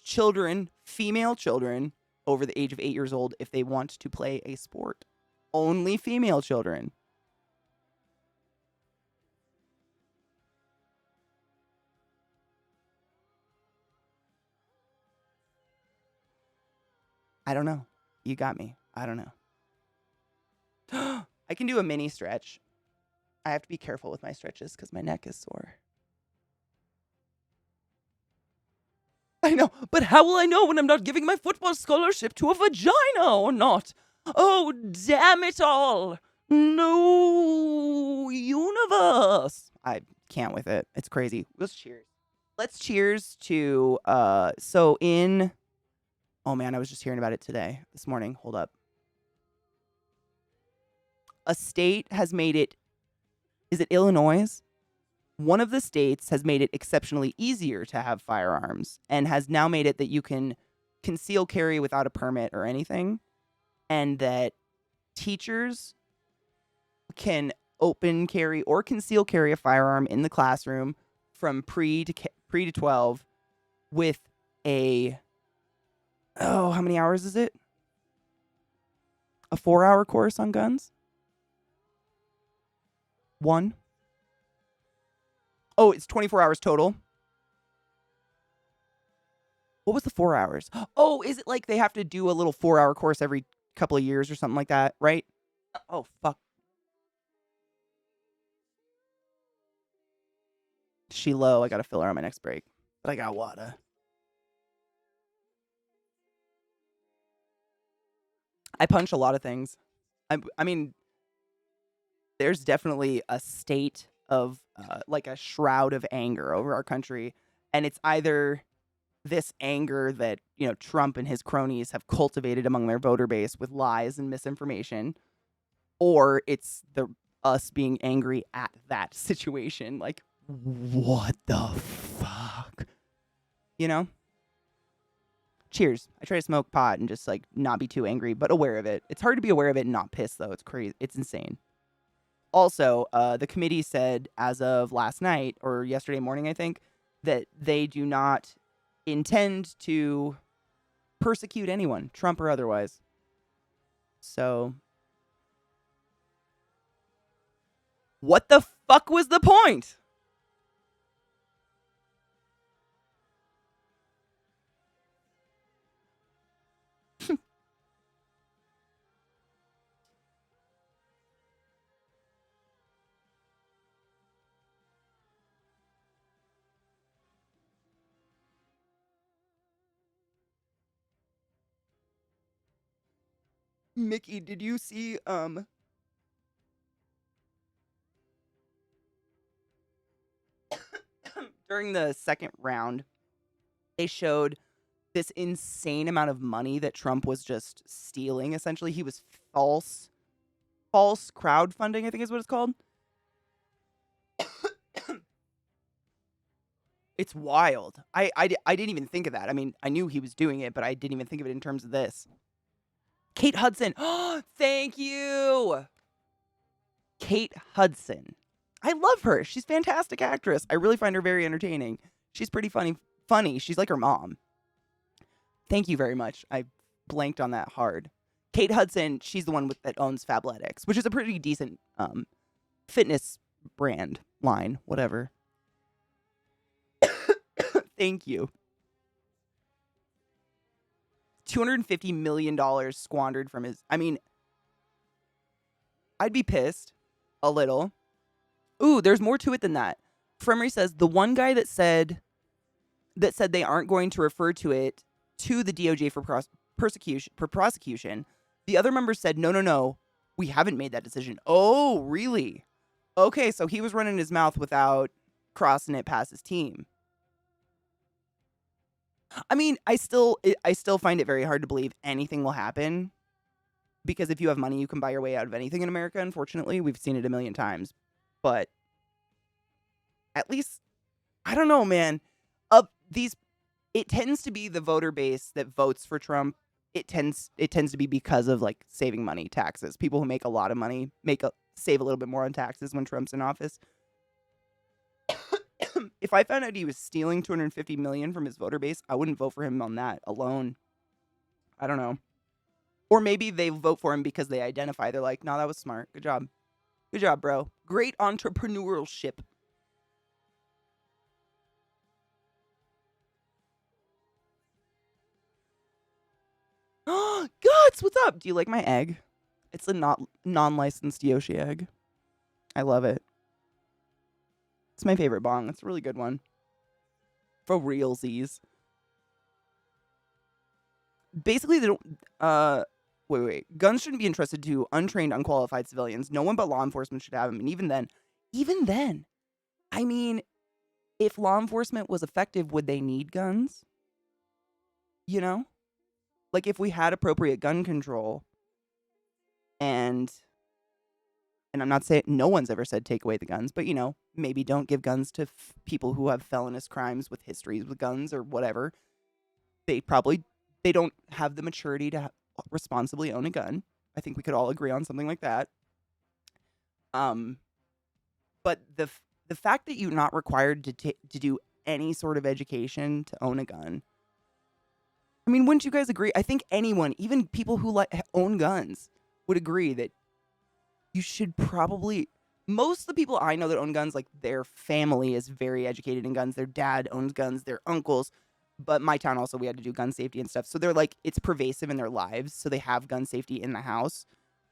children, female children, over the age of 8 years old if they want to play a sport. Only female children. I don't know. You got me. I don't know. I can do a mini stretch. I have to be careful with my stretches because my neck is sore. I know, but how will I know when I'm not giving my football scholarship to a vagina or not? Oh, damn it all. No, universe. I can't with it. It's crazy. Let's cheers. Let's cheers to, oh man, I was just hearing about it this morning. Hold up. A state has made it, is it Illinois? One of the states has made it exceptionally easier to have firearms and has now made it that you can conceal carry without a permit or anything, and that teachers can open carry or conceal carry a firearm in the classroom from pre to 12 with how many hours is it? A 4-hour course on guns? 1? Oh, it's 24 hours total. What was the 4 hours? Oh, is it like they have to do a little 4-hour course every couple of years or something like that, right? Oh, fuck. She low. I gotta fill her on my next break. But I got water. I punch a lot of things. I mean, there's definitely a state of, like a shroud of anger over our country. And it's either this anger that, Trump and his cronies have cultivated among their voter base with lies and misinformation, or it's us being angry at that situation. Like, what the fuck? Cheers. I try to smoke pot and just, like, not be too angry, but aware of it. It's hard to be aware of it and not pissed, though. It's crazy. It's insane. Also, the committee said as of last night, or yesterday morning, I think, that they do not intend to persecute anyone, Trump or otherwise. So, what the fuck was the point? Mickey, did you see during the second round, they showed this insane amount of money that Trump was just stealing. Essentially, he was false crowdfunding, I think is what it's called. It's wild. I didn't even think of that. I mean, I knew he was doing it, but I didn't even think of it in terms of this. Kate Hudson. Oh, thank you. Kate Hudson. I love her. She's a fantastic actress. I really find her very entertaining. She's pretty funny. She's like her mom. Thank you very much. I blanked on that hard. Kate Hudson, she's the one that owns Fabletics, which is a pretty decent fitness brand line, whatever. Thank you. $250 million squandered from his... I mean, I'd be pissed. A little. Ooh, there's more to it than that. Fremery says, the one guy that said they aren't going to refer to it to the DOJ for prosecution, the other members said, no, we haven't made that decision. Oh, really? Okay, so he was running his mouth without crossing it past his team. I mean, I still find it very hard to believe anything will happen, because if you have money, you can buy your way out of anything in America, unfortunately. We've seen it a million times. But at least, I don't know, man. It tends to be the voter base that votes for Trump. It tends to be because of like saving money, taxes. People who make a lot of money save a little bit more on taxes when Trump's in office. If I found out he was stealing $250 million from his voter base, I wouldn't vote for him on that alone. I don't know. Or maybe they vote for him because they identify. They're like, no, that was smart. Good job. Good job, bro. Great entrepreneurship. Guts, what's up? Do you like my egg? It's a non-licensed Yoshi egg. I love it. It's my favorite bong. It's a really good one. For realsies. Basically, they don't... Wait. Guns shouldn't be entrusted to untrained, unqualified civilians. No one but law enforcement should have them. And even then, I mean, if law enforcement was effective, would they need guns? You know? Like, if we had appropriate gun control, and I'm not saying, no one's ever said take away the guns, but, you know, maybe don't give guns to people who have felonious crimes with histories with guns or whatever. They don't have the maturity to responsibly own a gun. I think we could all agree on something like that. But the fact that you're not required to do any sort of education to own a gun, I mean, wouldn't you guys agree? I think anyone, even people who own guns, would agree that you should probably... Most of the people I know that own guns, like, their family is very educated in guns. Their dad owns guns, their uncles. But my town also, we had to do gun safety and stuff. So they're like, it's pervasive in their lives. So they have gun safety in the house.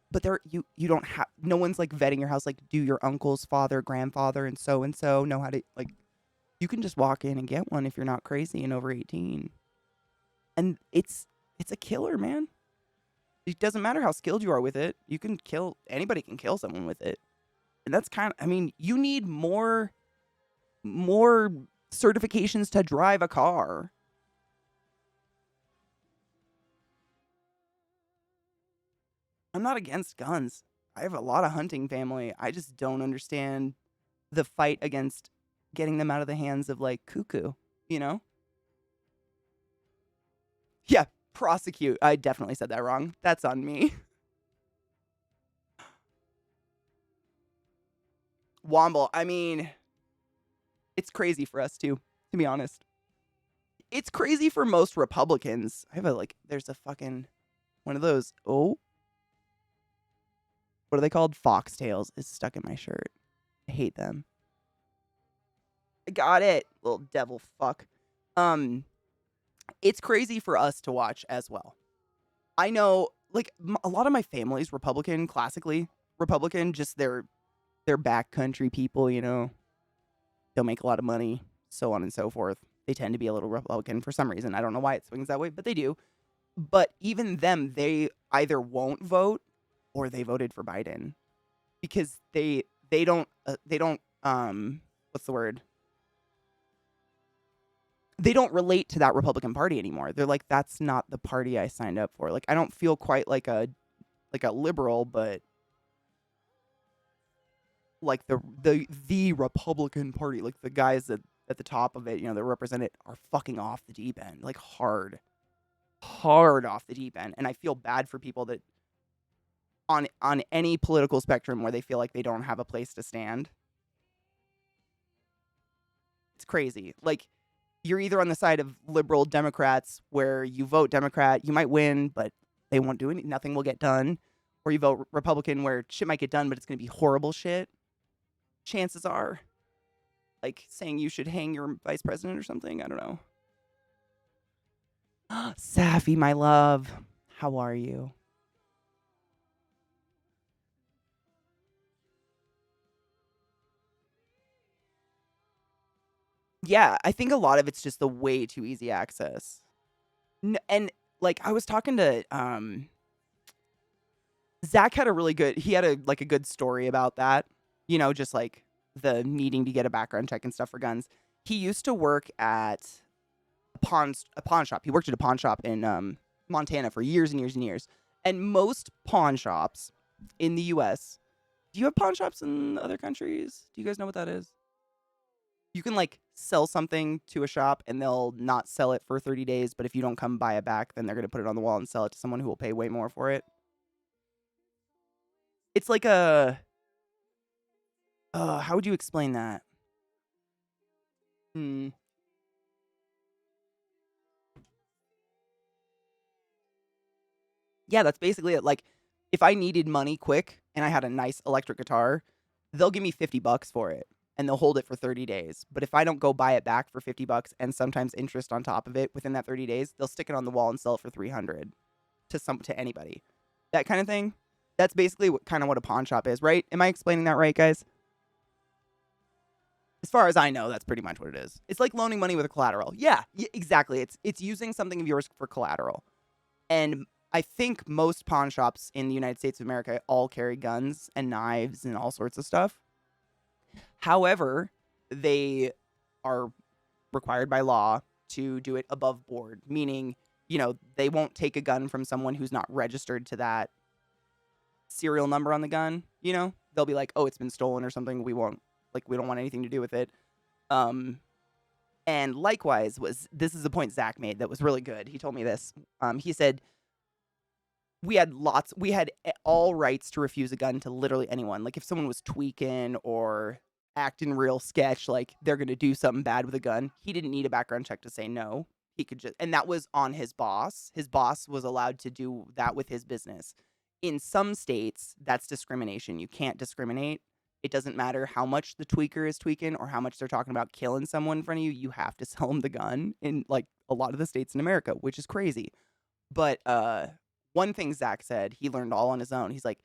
But you don't have... No one's, like, vetting your house. Like, do your uncle's father, grandfather, and so know how to... Like, you can just walk in and get one if you're not crazy and over 18. And it's a killer, man. It doesn't matter how skilled you are with it. Anybody can kill someone with it. And that's I mean, you need more certifications to drive a car. I'm not against guns. I have a lot of hunting family. I just don't understand the fight against getting them out of the hands of, like, cuckoo, you know? Yeah, prosecute. I definitely said that wrong. That's on me. Womble, I mean, it's crazy for us too, to be honest. It's crazy for most Republicans. There's a fucking one of those. Oh, what are they called? Foxtails is stuck in my shirt. I hate them. I got it, little devil fuck. It's crazy for us to watch as well. I know, like, a lot of my family's Republican, classically Republican, just they're backcountry people, you know. Don't make a lot of money, so on and so forth. They tend to be a little Republican for some reason. I don't know why it swings that way, but they do. But even them, they either won't vote or they voted for Biden because they don't what's the word? They don't relate to that Republican Party anymore. They're like, that's not the party I signed up for. Like, I don't feel quite like a liberal, but like the Republican Party, like the guys that at the top of it, that represent it are fucking off the deep end, like hard off the deep end. And I feel bad for people that on any political spectrum where they feel like they don't have a place to stand. It's crazy. Like, you're either on the side of liberal Democrats where you vote Democrat, you might win, but they won't do anything, nothing will get done. Or you vote Republican where shit might get done, but it's going to be horrible shit. Chances are, like saying you should hang your vice president or something. I don't know. Safi, my love. How are you? Yeah, I think a lot of it's just the way too easy access. And like I was talking to Zach had he had a good story about that. Just like the needing to get a background check and stuff for guns. He used to work at a pawn shop. He worked at a pawn shop in Montana for years and years and years. And most pawn shops in the US, do you have pawn shops in other countries? Do you guys know what that is? You can like sell something to a shop and they'll not sell it for 30 days, but if you don't come buy it back, then they're going to put it on the wall and sell it to someone who will pay way more for it. It's like how would you explain that? Yeah, that's basically it. Like, if I needed money quick and I had a nice electric guitar, they'll give me $50 for it and they'll hold it for 30 days. But if I don't go buy it back for $50 and sometimes interest on top of it within that 30 days, they'll stick it on the wall and sell it for $300 to anybody. That kind of thing. That's basically what a pawn shop is, right? Am I explaining that right, guys? As far as I know, that's pretty much what it is. It's like loaning money with a collateral. Yeah, exactly. It's using something of yours for collateral. And I think most pawn shops in the United States of America all carry guns and knives and all sorts of stuff. However, they are required by law to do it above board, meaning, they won't take a gun from someone who's not registered to that serial number on the gun. They'll be like, oh, it's been stolen or something. We don't want anything to do with it. And likewise, this is a point Zach made that was really good. He told me this. He said, we had all rights to refuse a gun to literally anyone. Like if someone was tweaking or acting real sketch, like they're going to do something bad with a gun, he didn't need a background check to say no. He could just, and that was on his boss. His boss was allowed to do that with his business. In some states, that's discrimination. You can't discriminate. It doesn't matter how much the tweaker is tweaking or how much they're talking about killing someone in front of you. You have to sell them the gun in like a lot of the states in America, which is crazy. But one thing Zach said, he learned all on his own. He's like,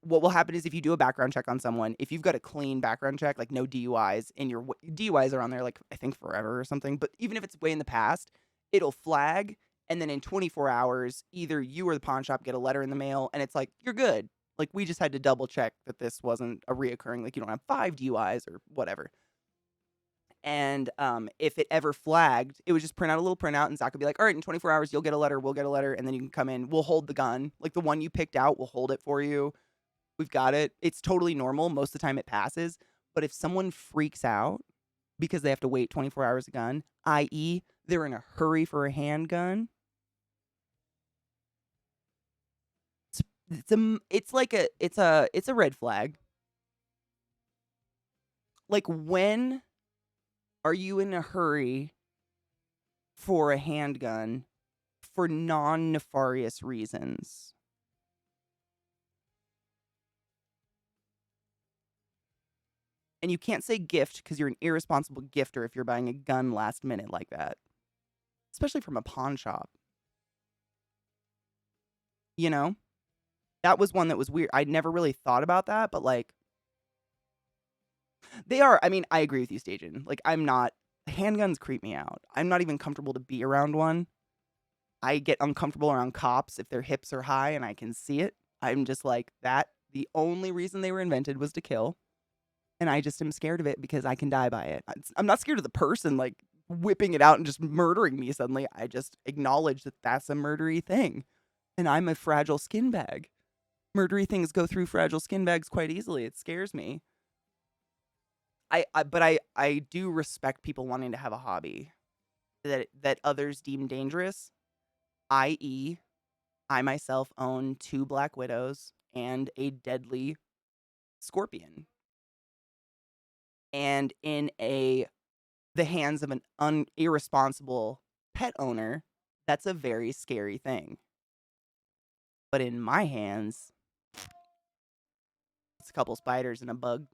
what will happen is if you do a background check on someone, if you've got a clean background check, like no DUIs, and your DUIs are on there like I think forever or something, but even if it's way in the past, it'll flag, and then in 24 hours, either you or the pawn shop get a letter in the mail, and it's like, you're good. Like, we just had to double check that this wasn't a reoccurring, like you don't have 5 DUIs or whatever. And if it ever flagged, it would just print out a little printout, and Zach would be like, all right, in 24 hours, you'll get a letter, we'll get a letter, and then you can come in. We'll hold the gun. Like, the one you picked out, we'll hold it for you. We've got it. It's totally normal. Most of the time it passes. But if someone freaks out because they have to wait 24 hours a gun, i.e., they're in a hurry for a handgun, it's a red flag. Like, when are you in a hurry for a handgun for non-nefarious reasons? And you can't say gift because you're an irresponsible gifter if you're buying a gun last minute like that. Especially from a pawn shop. That was one that was weird. I'd never really thought about that, but like, they are, I mean, I agree with you, Stajan. Like, handguns creep me out. I'm not even comfortable to be around one. I get uncomfortable around cops if their hips are high and I can see it. I'm just like, that, the only reason they were invented was to kill. And I just am scared of it because I can die by it. I'm not scared of the person, like, whipping it out and just murdering me suddenly. I just acknowledge that that's a murdery thing. And I'm a fragile skin bag. Murdery things go through fragile skin bags quite easily. It scares me. But I do respect people wanting to have a hobby that others deem dangerous, i.e., I myself own 2 black widows and a deadly scorpion. And in the hands of an irresponsible pet owner, that's a very scary thing. But in my hands, it's a couple spiders and a bug,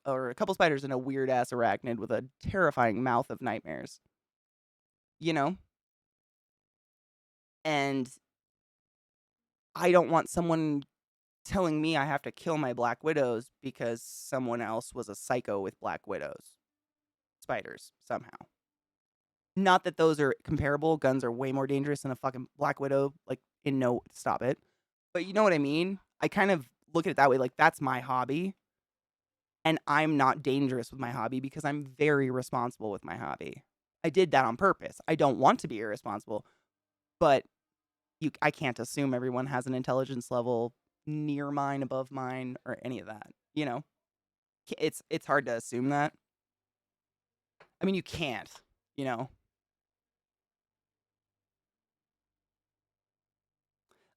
or a couple spiders and a weird ass arachnid with a terrifying mouth of nightmares. You know? And I don't want someone telling me I have to kill my black widows because someone else was a psycho with black widows. Spiders, somehow. Not that those are comparable. Guns are way more dangerous than a fucking black widow. Like, stop it. But you know what I mean? I kind of look at it that way. Like, that's my hobby. And I'm not dangerous with my hobby because I'm very responsible with my hobby. I did that on purpose. I don't want to be irresponsible. But I can't assume everyone has an intelligence level near mine, above mine, or any of that. You know? It's hard to assume that. I mean, you can't, you know?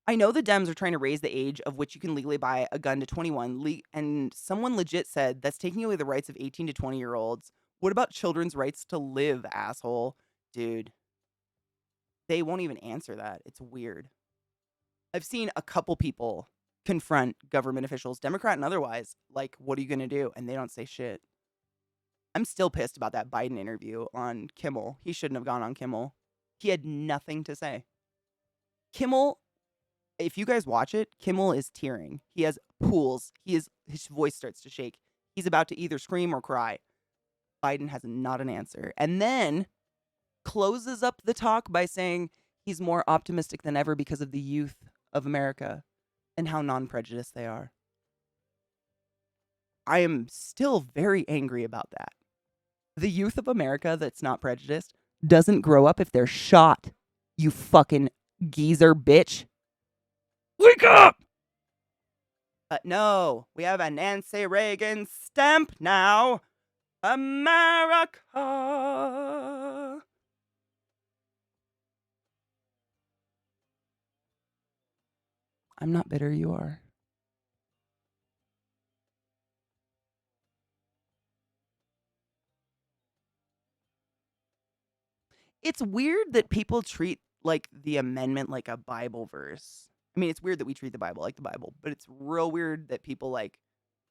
I know the Dems are trying to raise the age of which you can legally buy a gun to 21, and someone legit said that's taking away the rights of 18 to 20-year-olds. What about children's rights to live, asshole? Dude, they won't even answer that. It's weird. I've seen a couple people confront government officials, Democrat and otherwise, like, what are you going to do? And they don't say shit. I'm still pissed about that Biden interview on Kimmel. He shouldn't have gone on Kimmel. He had nothing to say. Kimmel, if you guys watch it, Kimmel is tearing. He has pools. His voice starts to shake. He's about to either scream or cry. Biden has not an answer. And then closes up the talk by saying he's more optimistic than ever because of the youth of America and how non-prejudiced they are. I am still very angry about that. The youth of America that's not prejudiced doesn't grow up if they're shot. You fucking geezer bitch. Wake up! But no, we have a Nancy Reagan stamp now. America. I'm not bitter, you are. It's weird that people treat like the amendment like a Bible verse. I mean, it's weird that we treat the Bible like the Bible, but it's real weird that people like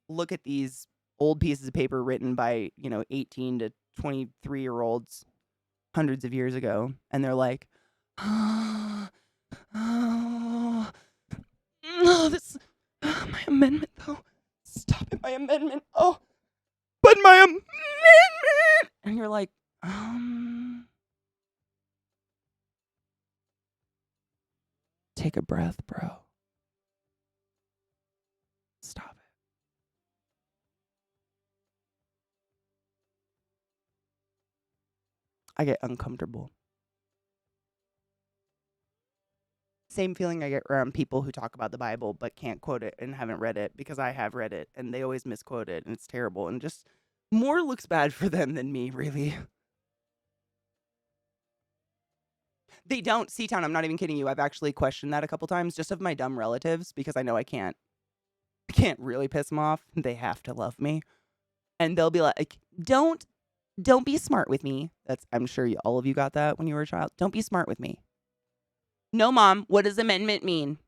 look at these old pieces of paper written by, 18 to 23-year-olds hundreds of years ago, and they're like, oh, my amendment, though. Stop it, my amendment. Oh, but my amendment. And you're like, take a breath, bro. Stop it. I get uncomfortable. Same feeling I get around people who talk about the Bible but can't quote it and haven't read it, because I have read it and they always misquote it and it's terrible, and just more looks bad for them than me, really. They don't. C-Town, I'm not even kidding you. I've actually questioned that a couple times just of my dumb relatives, because I know I can't really piss them off. They have to love me. And they'll be like, don't be smart with me. I'm sure all of you got that when you were a child. Don't be smart with me. No, Mom, what does amendment mean?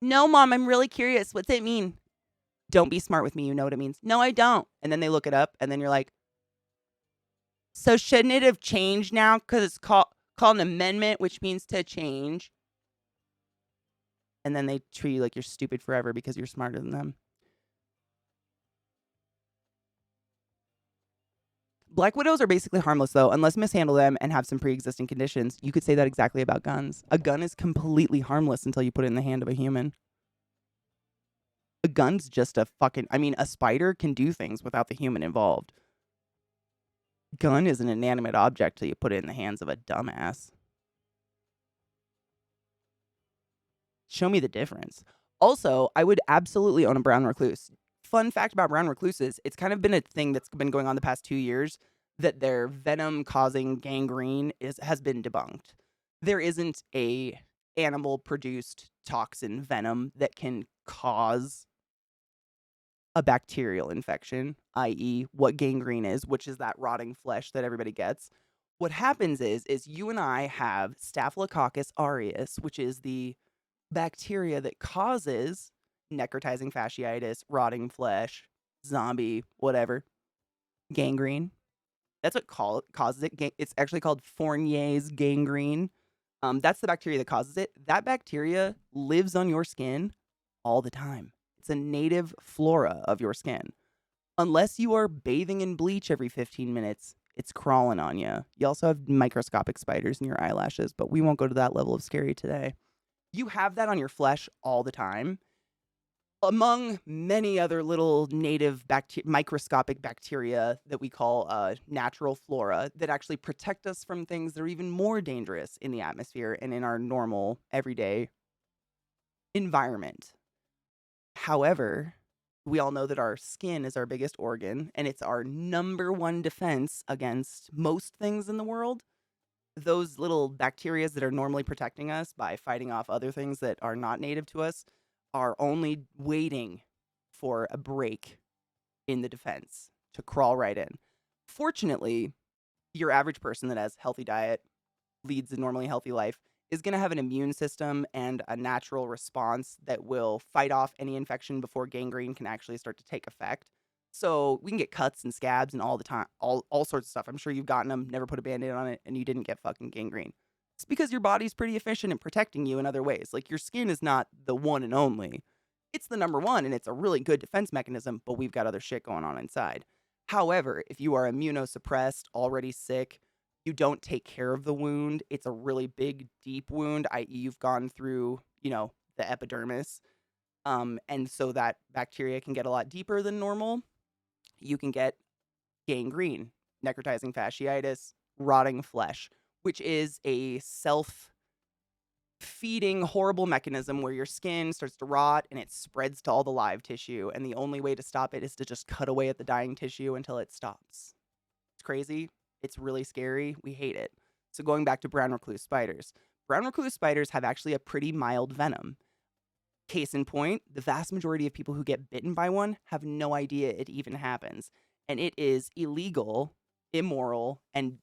No, Mom, I'm really curious. What's it mean? Don't be smart with me. You know what it means. No, I don't. And then they look it up, and then you're like, so shouldn't it have changed now because it's called an amendment, which means to change? And then they treat you like you're stupid forever because you're smarter than them. Black widows are basically harmless, though, unless mishandle them and have some pre-existing conditions. You could say that exactly about guns. A gun is completely harmless until you put it in the hand of a human. A gun's just a fucking... I mean, a spider can do things without the human involved. Gun is an inanimate object till you put it in the hands of a dumbass. Show me the difference. Also, I would absolutely own a brown recluse. Fun fact about brown recluses, it's kind of been a thing that's been going on the past 2 years that their venom-causing gangrene has been debunked. There isn't a animal-produced toxin venom that can cause a bacterial infection, i.e. what gangrene is, which is that rotting flesh that everybody gets. What happens is you and I have Staphylococcus aureus, which is the bacteria that causes necrotizing fasciitis, rotting flesh, zombie, whatever, gangrene. That's what causes it. It's actually called Fournier's gangrene. That's the bacteria that causes it. That bacteria lives on your skin all the time. It's a native flora of your skin. Unless you are bathing in bleach every 15 minutes, it's crawling on you. You also have microscopic spiders in your eyelashes, but we won't go to that level of scary today. You have that on your flesh all the time, among many other little native microscopic bacteria that we call natural flora that actually protect us from things that are even more dangerous in the atmosphere and in our normal, everyday environment. However, we all know that our skin is our biggest organ, and it's our number one defense against most things in the world. Those little bacteria that are normally protecting us by fighting off other things that are not native to us are only waiting for a break in the defense to crawl right in. Fortunately, your average person that has healthy diet, leads a normally healthy life, is going to have an immune system and a natural response that will fight off any infection before gangrene can actually start to take effect. So we can get cuts and scabs and all the time, all sorts of stuff. I'm sure you've gotten them, never put a Band-Aid on it, and you didn't get fucking gangrene. It's because your body's pretty efficient in protecting you in other ways. Like, your skin is not the one and only. It's the number one, and it's a really good defense mechanism, but we've got other shit going on inside. However, if you are immunosuppressed, already sick, you don't take care of the wound, it's a really big, deep wound, i.e. you've gone through, the epidermis, and so that bacteria can get a lot deeper than normal. You can get gangrene, necrotizing fasciitis, rotting flesh, which is a self-feeding horrible mechanism where your skin starts to rot and it spreads to all the live tissue, and the only way to stop it is to just cut away at the dying tissue until it stops. It's crazy. It's really scary. We hate it. So going back to brown recluse spiders. Brown recluse spiders have actually a pretty mild venom. Case in point, the vast majority of people who get bitten by one have no idea it even happens. And it is illegal, immoral, and,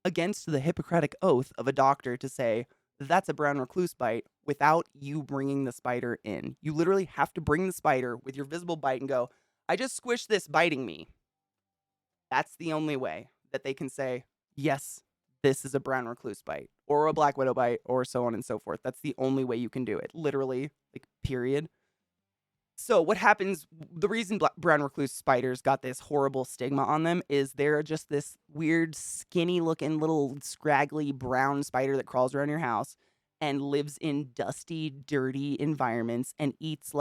against the Hippocratic oath of a doctor to say, that's a brown recluse bite without you bringing the spider in. You literally have to bring the spider with your visible bite and go, I just squished this biting me. That's the only way that they can say, yes, this is a brown recluse bite, or a black widow bite, or so on and so forth. That's the only way you can do it. Literally, period. So what happens, the reason brown recluse spiders got this horrible stigma on them is they're just this weird, skinny-looking little scraggly brown spider that crawls around your house and lives in dusty, dirty environments and eats,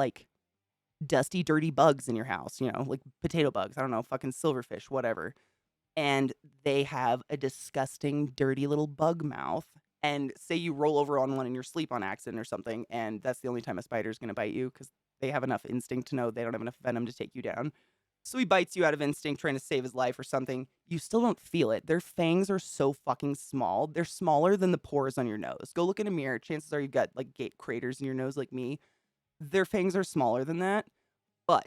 dusty, dirty bugs in your house, like potato bugs, I don't know, fucking silverfish, whatever. And they have a disgusting, dirty little bug mouth. And say you roll over on one in your sleep on accident or something, and that's the only time a spider is going to bite you because they have enough instinct to know they don't have enough venom to take you down. So he bites you out of instinct, trying to save his life or something. You still don't feel it. Their fangs are so fucking small. They're smaller than the pores on your nose. Go look in a mirror. Chances are you've got gate craters in your nose like me. Their fangs are smaller than that, but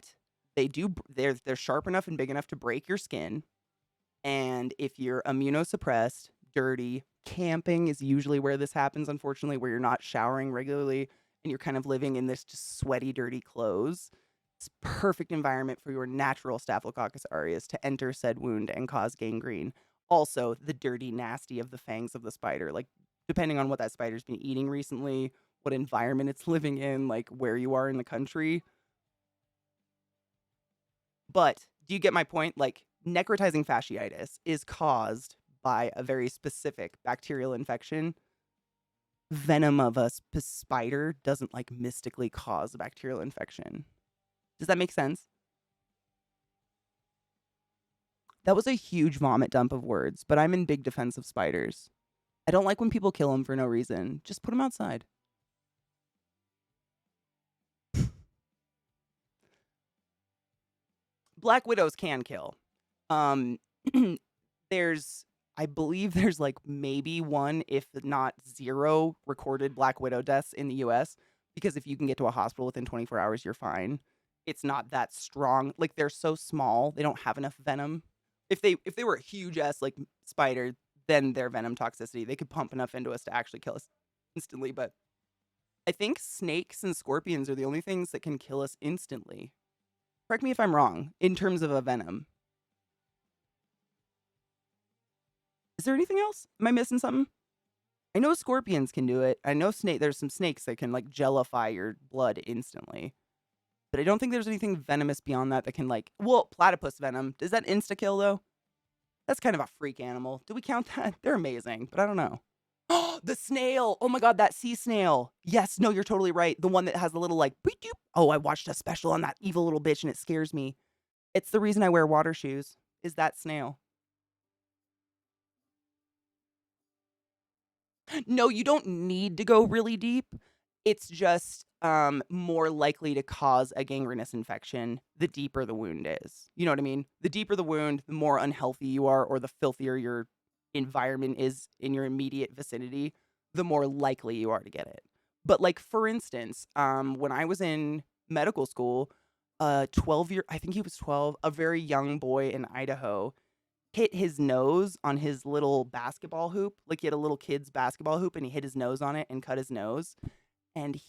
they're sharp enough and big enough to break your skin. And if you're immunosuppressed, dirty, camping is usually where this happens, unfortunately, where you're not showering regularly and you're kind of living in this just sweaty, dirty clothes. It's perfect environment for your natural Staphylococcus aureus to enter said wound and cause gangrene. Also, the dirty, nasty of the fangs of the spider. Depending on what that spider's been eating recently, what environment it's living in, where you are in the country. But do you get my point? necrotizing fasciitis is caused by a very specific bacterial infection. Venom of a spider doesn't like mystically cause a bacterial infection. Does that make sense? That was a huge vomit dump of words, but I'm in big defense of spiders. I don't like when people kill them for no reason. Just put them outside. Black widows can kill. I believe there's like maybe one, if not zero, recorded Black Widow deaths in the US. Because if you can get to a hospital within 24 hours, you're fine. It's not that strong. Like they're so small, they don't have enough venom. If they were a huge ass like spider, then their venom toxicity, they could pump enough into us to actually kill us instantly. But I think snakes and scorpions are the only things that can kill us instantly. Correct me if I'm wrong in terms of a venom. Is there anything else? Am I missing something? I know scorpions can do it. I know there's some snakes that can like gellify your blood instantly. But I don't think there's anything venomous beyond that can like, well, platypus venom. Does that insta-kill though? That's kind of a freak animal. Do we count that? They're amazing, but I don't know. Oh, the snail. Oh my God, that sea snail. Yes, no, you're totally right. The one that has the little like, beep, doop. Oh, I watched a special on that evil little bitch and it scares me. It's the reason I wear water shoes, is that snail. No, you don't need to go really deep. It's just more likely to cause a gangrenous infection the deeper the wound is. You know what I mean? The deeper the wound, the more unhealthy you are, or the filthier your environment is in your immediate vicinity, the more likely you are to get it. But like, for instance, when I was in medical school, 12-year, I think he was 12, a very young boy in Idaho hit his nose on his little basketball hoop. Like he had a little kid's basketball hoop and he hit his nose on it and cut his nose. And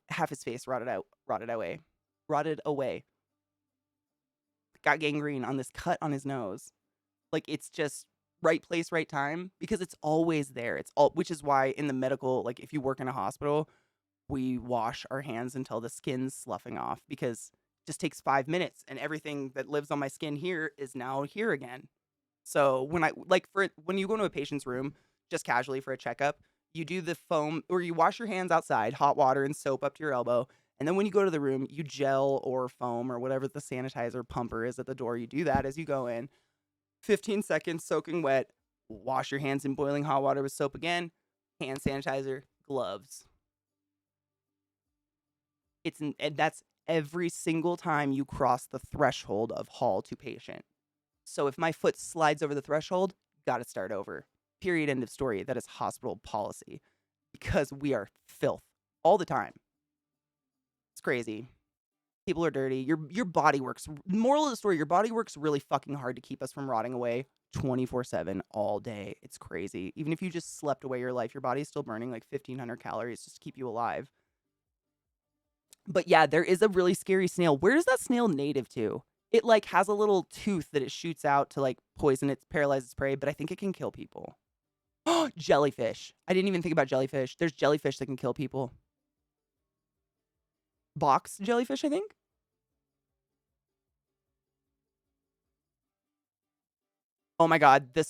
half his face rotted away. Got gangrene on this cut on his nose. Like it's just right place, right time, because it's always there. Which is why in the medical, like if you work in a hospital, we wash our hands until the skin's sloughing off, because it just takes 5 minutes and everything that lives on my skin here is now here again. So when you go into a patient's room, just casually for a checkup, you do the foam, or you wash your hands outside, hot water and soap up to your elbow. And then when you go to the room, you gel or foam or whatever the sanitizer pumper is at the door. You do that as you go in. 15 seconds soaking wet, wash your hands in boiling hot water with soap again, hand sanitizer, gloves. And that's every single time you cross the threshold of hall to patient. So if my foot slides over the threshold, gotta start over. Period, end of story. That is hospital policy, because we are filth all the time. It's crazy. People are dirty. Your body works. Moral of the story, your body works really fucking hard to keep us from rotting away 24/7 all day. It's crazy. Even if you just slept away your life, your body's still burning like 1,500 calories just to keep you alive. But yeah, there is a really scary snail. Where is that snail native to? It like has a little tooth that it shoots out to like poison it, paralyze its prey, but I think it can kill people. Jellyfish. I didn't even think about jellyfish. There's jellyfish that can kill people. Box jellyfish, I think. Oh my God, the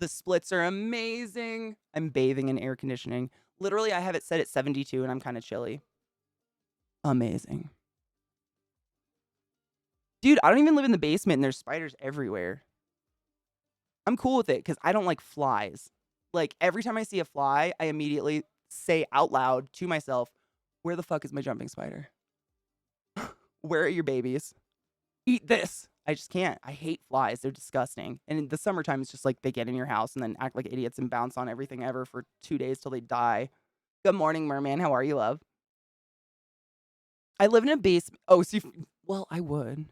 splits are amazing. I'm bathing in air conditioning. Literally, I have it set at 72 and I'm kind of chilly. Amazing. Dude, I don't even live in the basement and there's spiders everywhere. I'm cool with it because I don't like flies. Like every time I see a fly, I immediately say out loud to myself, where the fuck is my jumping spider? Where are your babies? Eat this. I just can't. I hate flies. They're disgusting. And in the summertime, it's just like they get in your house and then act like idiots and bounce on everything ever for 2 days till they die. Good morning, merman. How are you, love? I live in a basement. Oh, so well, I would.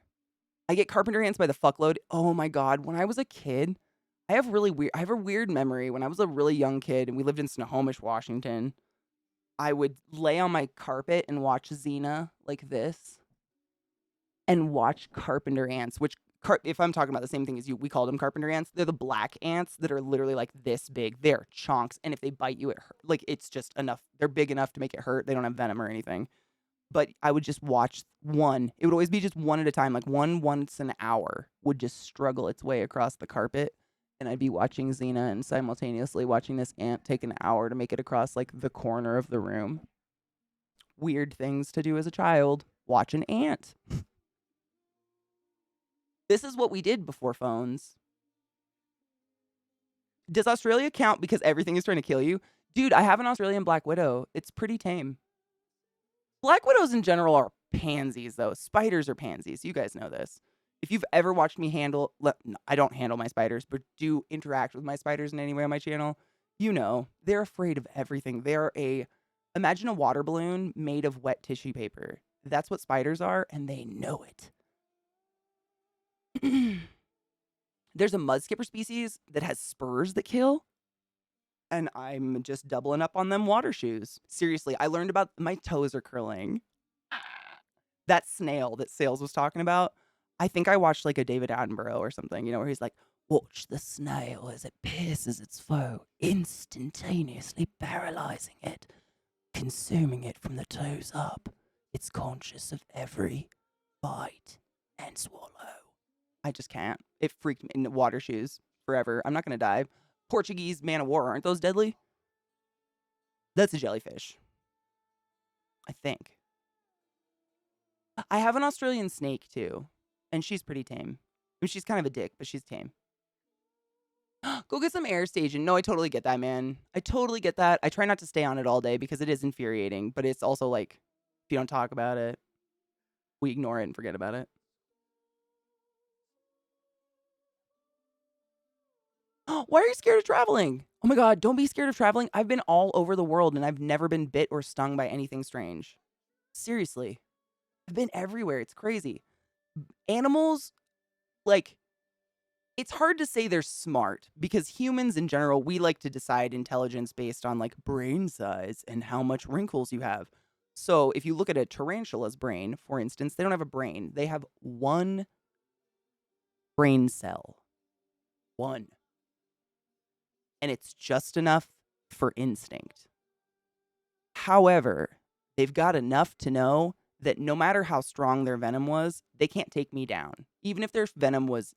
I get carpenter ants by the fuckload. Oh my God. When I was a kid, I have a weird memory. When I was a really young kid and we lived in Snohomish, Washington, I would lay on my carpet and watch Xena like this and watch carpenter ants, which if I'm talking about the same thing as you, we call them carpenter ants. They're the black ants that are literally like this big. They're chonks. And if they bite you, it hurt. Like it's just enough. They're big enough to make it hurt. They don't have venom or anything. but I would just watch one. It would always be just one at a time, like one once an hour would just struggle its way across the carpet. And I'd be watching Xena and simultaneously watching this ant take an hour to make it across like the corner of the room. Weird things to do as a child. Watch an ant. This is what we did before phones. Does Australia count because everything is trying to kill you? Dude, I have an Australian black widow. It's pretty tame. Black widows in general are pansies, though. Spiders are pansies. You guys know this. If you've ever watched me handle... I don't handle my spiders, but do interact with my spiders in any way on my channel, you know, they're afraid of everything. They're a... Imagine a water balloon made of wet tissue paper. That's what spiders are, and they know it. There's a mudskipper species that has spurs that kill, and I'm just doubling up on them water shoes. Seriously, I learned about my toes are curling. That snail that Sales was talking about, I think I watched like a David Attenborough or something, you know, where he's like, watch the snail as it pierces its foe, instantaneously paralyzing it, consuming it from the toes up. It's conscious of every bite and swallow. I just can't. It freaked me in the water shoes forever. I'm not going to dive. Portuguese man of war, aren't those deadly? That's a jellyfish. I think. I have an Australian snake too, and she's pretty tame. I mean, she's kind of a dick, but she's tame. Go get some air station. No, I totally get that, man. I totally get that. I try not to stay on it all day because it is infuriating, but it's also like, if you don't talk about it, we ignore it and forget about it. Why are you scared of traveling? Oh my God, don't be scared of traveling. I've been all over the world and I've never been bit or stung by anything strange. Seriously. I've been everywhere. It's crazy. Animals, like, it's hard to say they're smart because humans in general, we like to decide intelligence based on like brain size and how much wrinkles you have. So if you look at a tarantula's brain, for instance, they don't have a brain. They have one brain cell. One. And it's just enough for instinct. However, they've got enough to know that no matter how strong their venom was, they can't take me down. Even if their venom was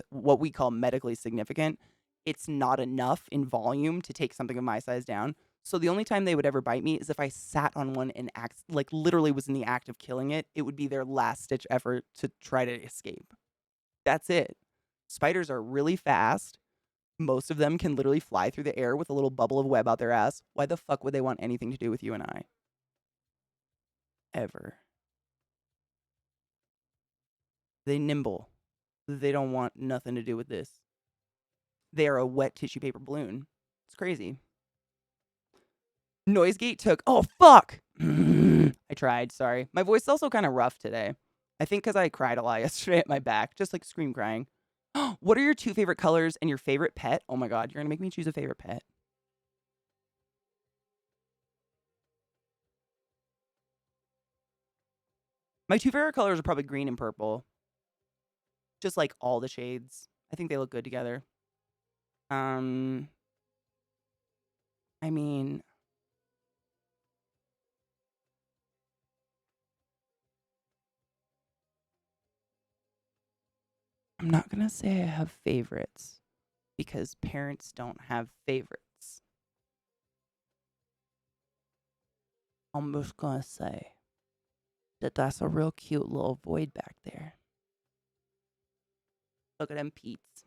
what we call medically significant, it's not enough in volume to take something of my size down. So the only time they would ever bite me is if I sat on one and literally was in the act of killing it. It would be their last ditch effort to try to escape. That's it. Spiders are really fast. Most of them can literally fly through the air with a little bubble of web out their ass. Why the fuck would they want anything to do with you and I? Ever. They nimble. They don't want nothing to do with this. They are a wet tissue paper balloon. It's crazy. Noisegate took... Oh, fuck! I tried, sorry. My voice is also kind of rough today. I think because I cried a lot yesterday at my back. Just like scream crying. What are your 2 favorite colors and your favorite pet? Oh my God, you're going to make me choose a favorite pet. My 2 favorite colors are probably green and purple. Just like all the shades. I think they look good together. I mean... I'm not going to say I have favorites because parents don't have favorites. I'm just going to say that that's a real cute little void back there. Look at them Pete's.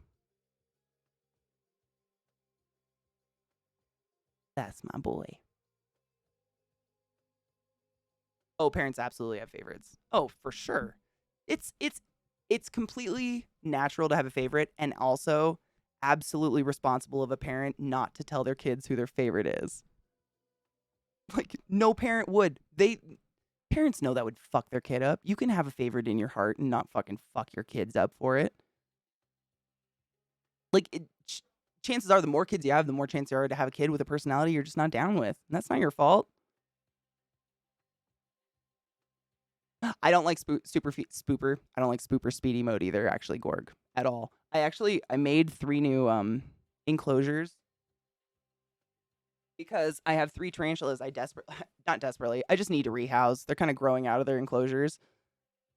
That's my boy. Oh, parents absolutely have favorites. Oh, for sure. It's completely natural to have a favorite and also absolutely responsible of a parent not to tell their kids who their favorite is. Like, no parent would. Parents know that would fuck their kid up. You can have a favorite in your heart and not fucking fuck your kids up for it. Like, chances are the more kids you have, the more chance there are to have a kid with a personality you're just not down with. And that's not your fault. I don't like spooper. I don't like spooper speedy mode either, actually, Gorg, at all. I made 3 new enclosures because I have 3 tarantulas I not desperately, I just need to rehouse. They're kind of growing out of their enclosures.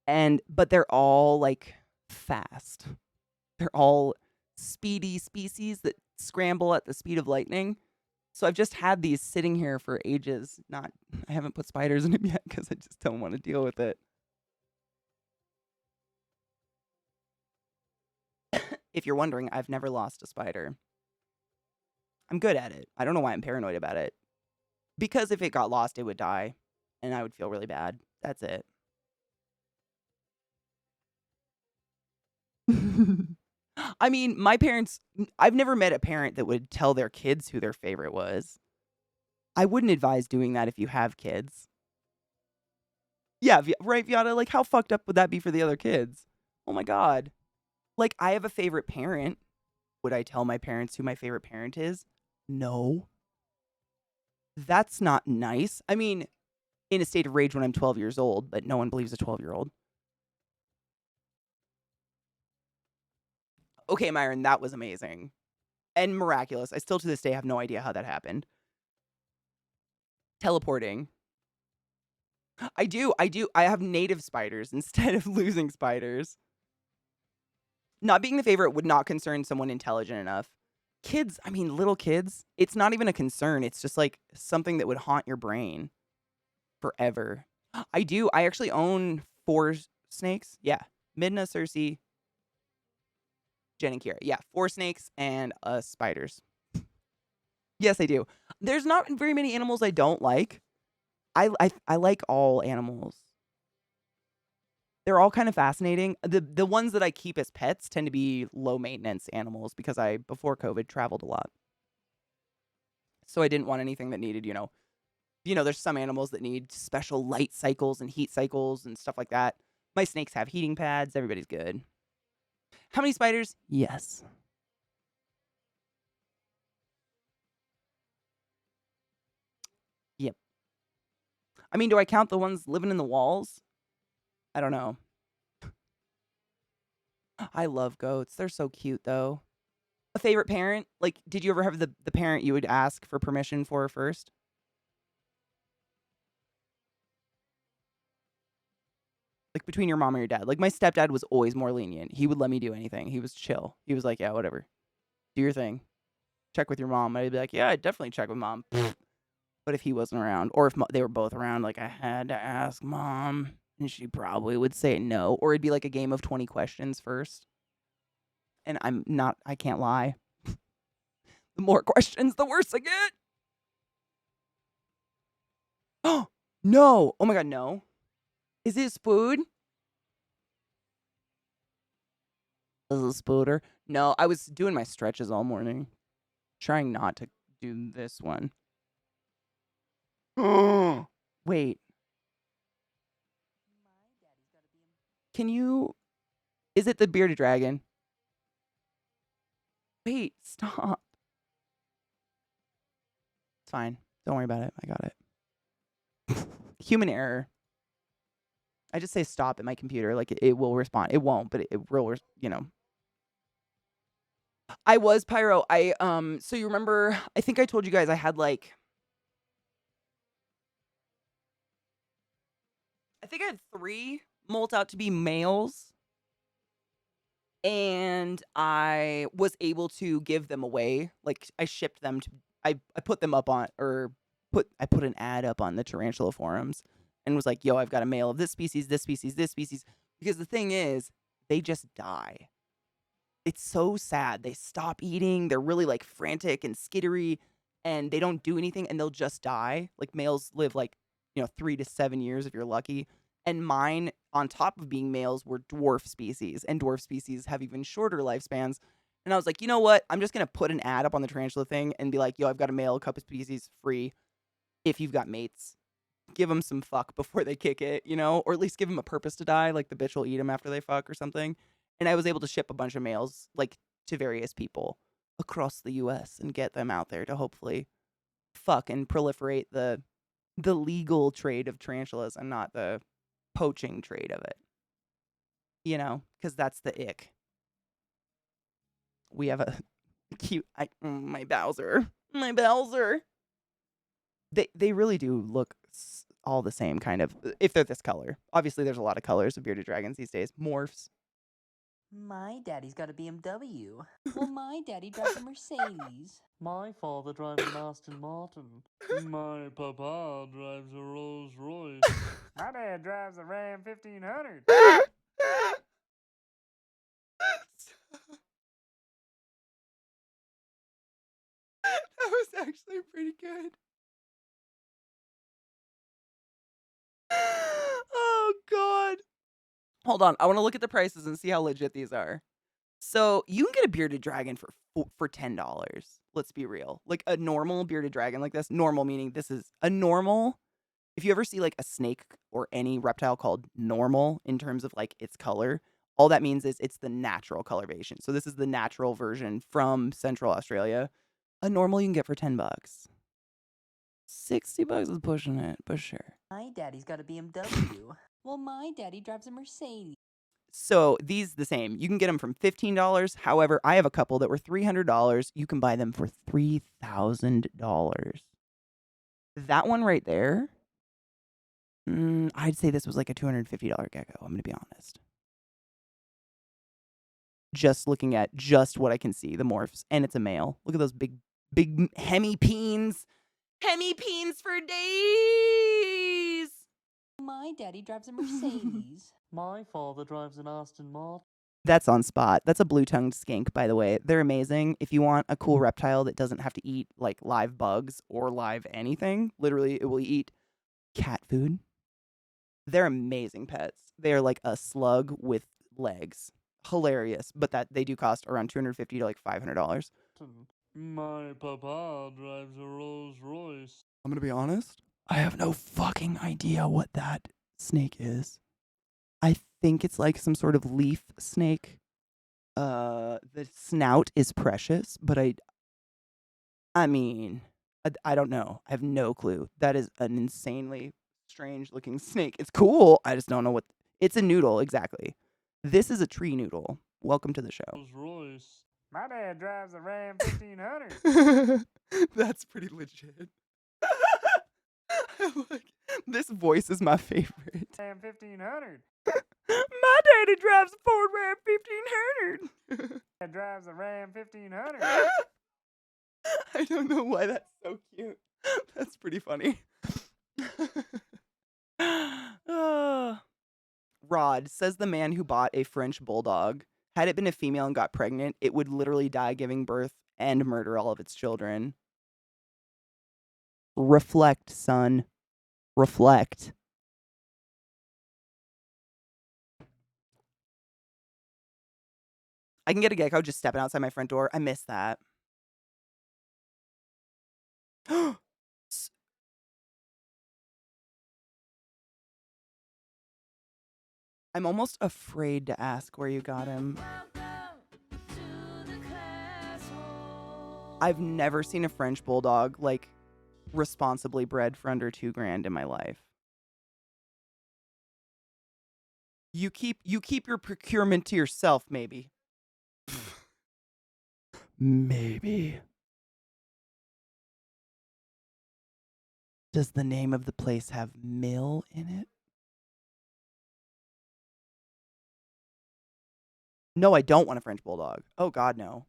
But they're all like fast. They're all speedy species that scramble at the speed of lightning. So I've just had these sitting here for ages. I haven't put spiders in them yet because I just don't want to deal with it. If you're wondering, I've never lost a spider. I'm good at it. I don't know why I'm paranoid about it. Because if it got lost, it would die. And I would feel really bad. That's it. I mean, my parents, I've never met a parent that would tell their kids who their favorite was. I wouldn't advise doing that if you have kids. Yeah, right, Viata? Like, how fucked up would that be for the other kids? Oh my God. Like, I have a favorite parent. Would I tell my parents who my favorite parent is? No. That's not nice. I mean, in a state of rage when I'm 12 years old, but no one believes a 12-year-old. Okay, Myron, that was amazing. And miraculous. I still to this day have no idea how that happened. Teleporting. I do. I have native spiders instead of losing spiders. Not being the favorite would not concern someone intelligent enough. Kids, I mean, little kids, it's not even a concern. It's just like something that would haunt your brain forever. I do. I actually own 4 snakes. Yeah. Midna, Cersei, Jen, and Kira. Yeah. 4 snakes and spiders. Yes, I do. There's not very many animals I don't like. I like all animals. They're all kind of fascinating. The ones that I keep as pets tend to be low maintenance animals because I, before COVID, traveled a lot. So I didn't want anything that needed, there's some animals that need special light cycles and heat cycles and stuff like that. My snakes have heating pads. Everybody's good. How many spiders? Yes. Yep. I mean, do I count the ones living in the walls? I don't know. I love goats. They're so cute, though. A favorite parent? Like, did you ever have the parent you would ask for permission for first? Like, between your mom and your dad. Like, my stepdad was always more lenient. He would let me do anything. He was chill. He was like, yeah, whatever. Do your thing. Check with your mom. I'd be like, yeah, I'd definitely check with mom. But if he wasn't around, or if they were both around, like, I had to ask mom, and she probably would say no. Or it'd be like a game of 20 questions first. And I can't lie. The more questions, the worse I get. Oh, no. Oh my God, no. Is this food? Is this spooder? No, I was doing my stretches all morning. Trying not to do this one. Wait. Can you... Is it the bearded dragon? Wait, stop. It's fine. Don't worry about it. I got it. Human error. I just say stop at my computer. Like, it will respond. It won't, but it will, I was Pyro. So you remember, I think I told you guys I had like... I think I had 3 molt out to be males. And I was able to give them away. Like, I shipped them to... I put them up on... I put an ad up on the tarantula forums. And was like, yo, I've got a male of this species, this species, this species. Because the thing is, they just die. It's so sad. They stop eating. They're really, like, frantic and skittery. And they don't do anything. And they'll just die. Like, males live, like, 3 to 7 years if you're lucky. And mine, on top of being males, were dwarf species. And dwarf species have even shorter lifespans. And I was like, you know what? I'm just going to put an ad up on the tarantula thing and be like, yo, I've got a male couple species free if you've got mates. Give them some fuck before they kick it, or at least give them a purpose to die. Like the bitch will eat them after they fuck or something. And I was able to ship a bunch of males, like, to various people across the U.S. and get them out there to hopefully fuck and proliferate the legal trade of tarantulas and not the poaching trade of it. Because that's the ick. We have a cute... my Bowser. My Bowser. They really do look all the same, kind of, if they're this color. Obviously, there's a lot of colors of bearded dragons these days. Morphs. My daddy's got a BMW. Well, my daddy drives a Mercedes. My father drives an Aston Martin. My papa drives a Rolls Royce. My dad drives a Ram 1500. That was actually pretty good. Oh, God. Hold on. I want to look at the prices and see how legit these are. So you can get a bearded dragon for $10. Let's be real. Like a normal bearded dragon like this. Normal meaning this is a normal. If you ever see like a snake or any reptile called normal in terms of like its color, all that means is it's the natural coloration. So this is the natural version from Central Australia. A normal you can get for $10. $60 is pushing it, but sure. My daddy's got a BMW. Well, my daddy drives a Mercedes. So these the same. You can get them from $15. However, I have a couple that were $300. You can buy them for $3,000. That one right there, I'd say this was like a $250 gecko. I'm going to be honest. Just looking at just what I can see, the morphs, and it's a male. Look at those big hemipenes. Hemipenes for days. My daddy drives a Mercedes. My father drives an Aston Martin. That's on spot. That's a blue-tongued skink, by the way. They're amazing. If you want a cool reptile that doesn't have to eat like live bugs or live anything, literally it will eat cat food. They're amazing pets. They are like a slug with legs. Hilarious, but that they do cost around $250 to like $500. My papa drives a Rolls Royce. I'm gonna be honest. I have no fucking idea what that snake is. I think it's like some sort of leaf snake. The snout is precious, but I mean, I don't know. I have no clue. That is an insanely strange looking snake. It's cool. I just don't know what. It's a noodle, exactly. This is a tree noodle. Welcome to the show. Rolls Royce. My dad drives a Ram 1500. That's pretty legit. This voice is my favorite. Ram 1500. My daddy drives a Ford Ram 1500. Dad drives a Ram 1500. I don't know why that's so cute. That's pretty funny. Rod says the man who bought a French bulldog. Had it been a female and got pregnant, it would literally die giving birth and murder all of its children. Reflect, son. Reflect. I can get a gecko just stepping outside my front door. I miss that. I'm almost afraid to ask where you got him. I've never seen a French bulldog like responsibly bred for under $2,000 in my life. You keep your procurement to yourself, maybe. Maybe. Does the name of the place have Mill in it? No, I don't want a French bulldog. Oh God, no.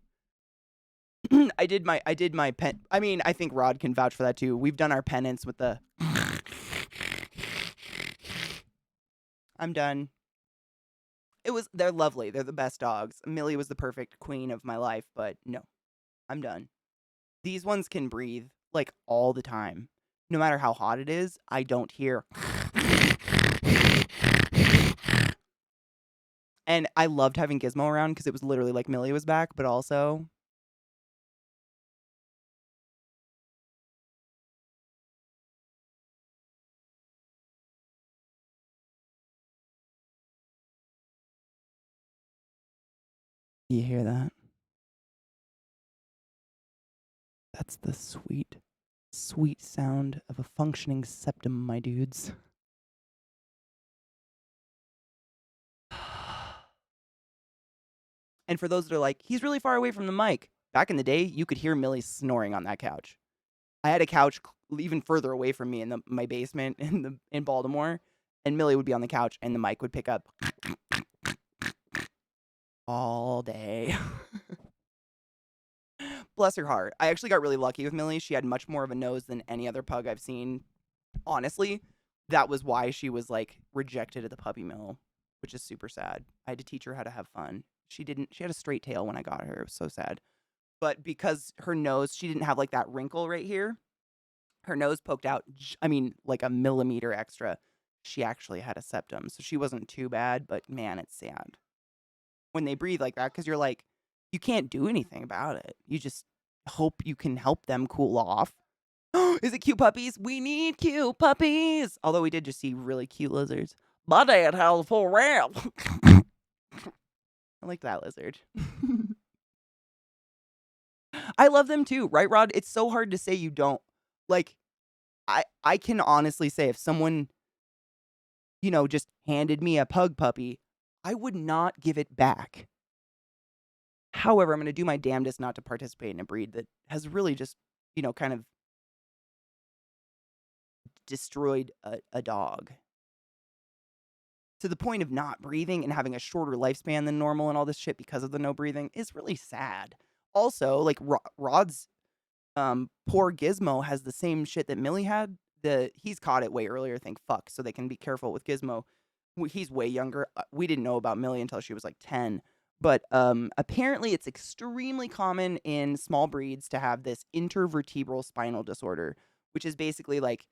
I did my pen. I mean, I think Rod can vouch for that too. We've done our penance with the. I'm done. They're lovely. They're the best dogs. Millie was the perfect queen of my life, but no, I'm done. These ones can breathe like all the time. No matter how hot it is, I don't hear. And I loved having Gizmo around because it was literally like Millie was back, but also. You hear that? That's the sweet, sweet sound of a functioning septum, my dudes. And for those that are like, he's really far away from the mic. Back in the day, you could hear Millie snoring on that couch. I had a couch even further away from me in my basement in Baltimore, and Millie would be on the couch, and the mic would pick up all day. Bless her heart. I actually got really lucky with Millie. She had much more of a nose than any other pug I've seen. Honestly, that was why she was like rejected at the puppy mill, which is super sad. I had to teach her how to have fun. She had a straight tail when I got her. It was so sad. But because her nose, she didn't have like that wrinkle right here. Her nose poked out, like a millimeter extra. She actually had a septum. So she wasn't too bad, but man, it's sad when they breathe like that, because you're like, you can't do anything about it. You just hope you can help them cool off. Is it cute puppies? We need cute puppies. Although we did just see really cute lizards. My dad has a full ramp. I like that lizard. I love them too, right, Rod? It's so hard to say you don't. Like, I can honestly say if someone, just handed me a pug puppy, I would not give it back. However, I'm going to do my damnedest not to participate in a breed that has really just, kind of destroyed a dog to the point of not breathing and having a shorter lifespan than normal and all this shit because of the no breathing is really sad. Also, like Rod's poor Gizmo has the same shit that Millie had. He's caught it way earlier, thank fuck, so they can be careful with Gizmo. He's way younger. We didn't know about Millie until she was like 10. But apparently it's extremely common in small breeds to have this intervertebral spinal disorder, which is basically like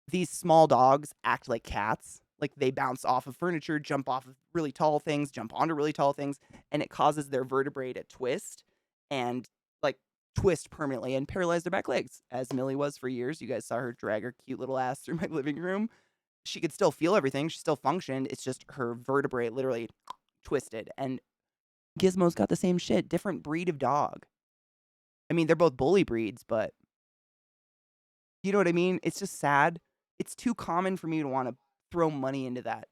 these small dogs act like cats. Like they bounce off of furniture, jump off of really tall things, jump onto really tall things, and it causes their vertebrae to twist and like twist permanently and paralyze their back legs, as Millie was for years. You guys saw her drag her cute little ass through my living room. She could still feel everything. She still functioned. It's just her vertebrae literally twisted. And Gizmo's got the same shit. Different breed of dog. I mean, they're both bully breeds, but you know what I mean? It's just sad. It's too common for me to want to throw money into that.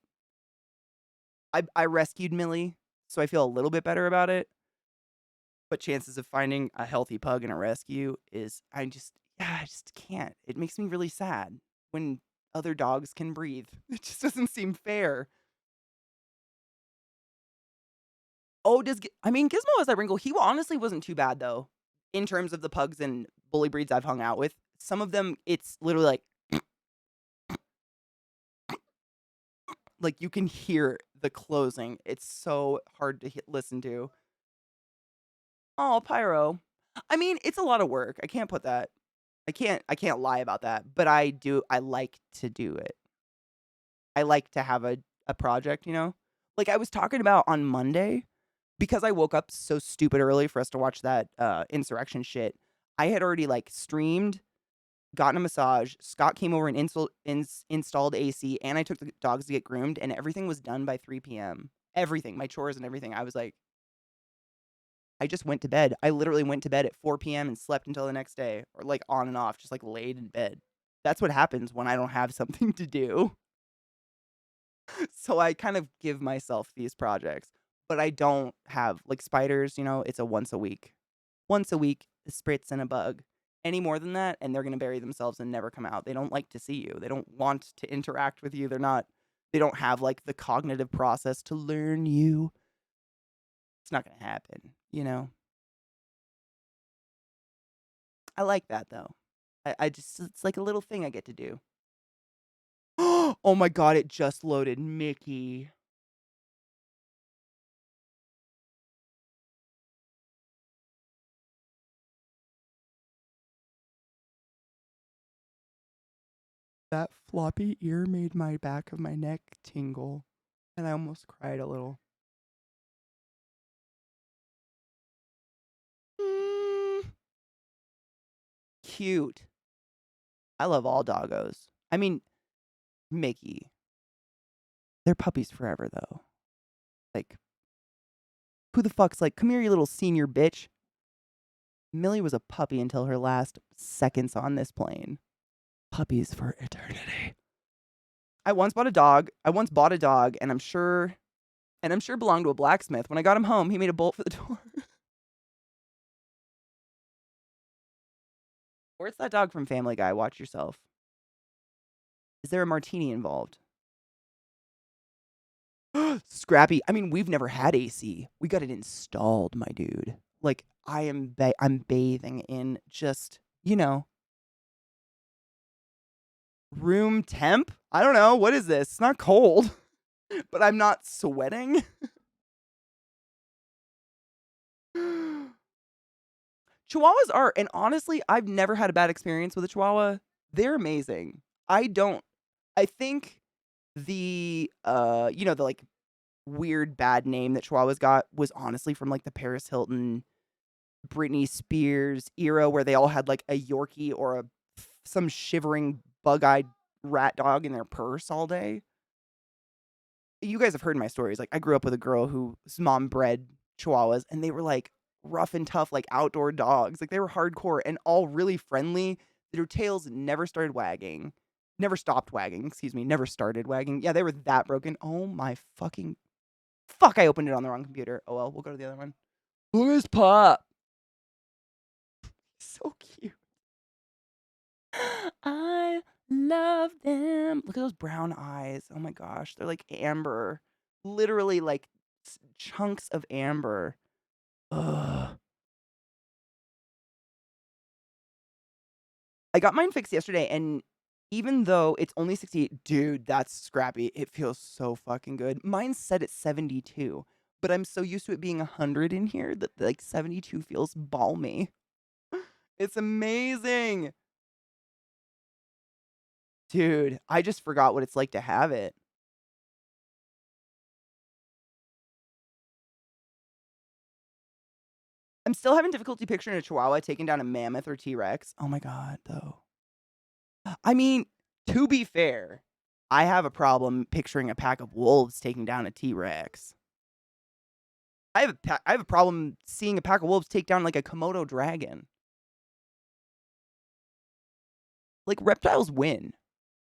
I rescued Millie, so I feel a little bit better about it. But chances of finding a healthy pug in a rescue is, I just can't. It makes me really sad when other dogs can breathe. It just doesn't seem fair. Oh, Gizmo has that wrinkle. He honestly wasn't too bad, though, in terms of the pugs and bully breeds I've hung out with. Some of them, it's literally like you can hear the closing. It's so hard to listen to. Oh, Pyro. I mean, it's a lot of work. I can't put that. I can't lie about that. But I like to do it. I like to have a project, Like I was talking about on Monday, because I woke up so stupid early for us to watch that insurrection shit. I had already like streamed, gotten a massage. Scott came over and installed AC, and I took the dogs to get groomed, and everything was done by 3 p.m. Everything, my chores and everything. I was like, I just went to bed. I literally went to bed at 4 p.m. and slept until the next day, or like on and off, just like laid in bed. That's what happens when I don't have something to do. So I kind of give myself these projects, but I don't have like spiders, it's a once a week, a spritz and a bug. Any more than that, and they're going to bury themselves and never come out. They don't like to see you. They don't want to interact with you. They don't have like the cognitive process to learn you. It's not going to happen, I like that though. I just, it's like a little thing I get to do. Oh my God, it just loaded Mickey. That floppy ear made my back of my neck tingle, and I almost cried a little. Cute. I love all doggos. I mean, Mickey. They're puppies forever, though. Like, who the fuck's like, come here, you little senior bitch. Millie was a puppy until her last seconds on this plane. Puppies for eternity. I once bought a dog, and I'm sure belonged to a blacksmith. When I got him home, he made a bolt for the door. Or it's that dog from Family Guy. Watch yourself. Is there a martini involved? Scrappy. I mean, we've never had AC. We got it installed, my dude. Like, I'm bathing in just, room temp? I don't know. What is this? It's not cold, but I'm not sweating. Chihuahuas are, and honestly, I've never had a bad experience with a Chihuahua. They're amazing. I think the, the like weird bad name that Chihuahuas got was honestly from like the Paris Hilton, Britney Spears era where they all had like a Yorkie or some shivering bug-eyed rat dog in their purse all day. You guys have heard my stories. Like, I grew up with a girl whose mom bred Chihuahuas, and they were like rough and tough, like outdoor dogs. Like, they were hardcore and all really friendly. Their tails never started wagging. Never stopped wagging, excuse me. Never started wagging. Yeah, they were that broken. Oh my fucking... Fuck, I opened it on the wrong computer. Oh well, we'll go to the other one. Look at his pup. So cute. I love them. Look at those brown eyes. Oh my gosh. They're like amber. Literally like chunks of amber. Ugh. I got mine fixed yesterday, and even though it's only 68, dude, that's scrappy. It feels so fucking good. Mine's set at 72, but I'm so used to it being 100 in here that like 72 feels balmy. It's amazing. Dude, I just forgot what it's like to have it. I'm still having difficulty picturing a Chihuahua taking down a mammoth or T-Rex. Oh my god, though. I mean, to be fair, I have a problem picturing a pack of wolves taking down a T-Rex. I have a problem seeing a pack of wolves take down like a Komodo dragon. Like, reptiles win.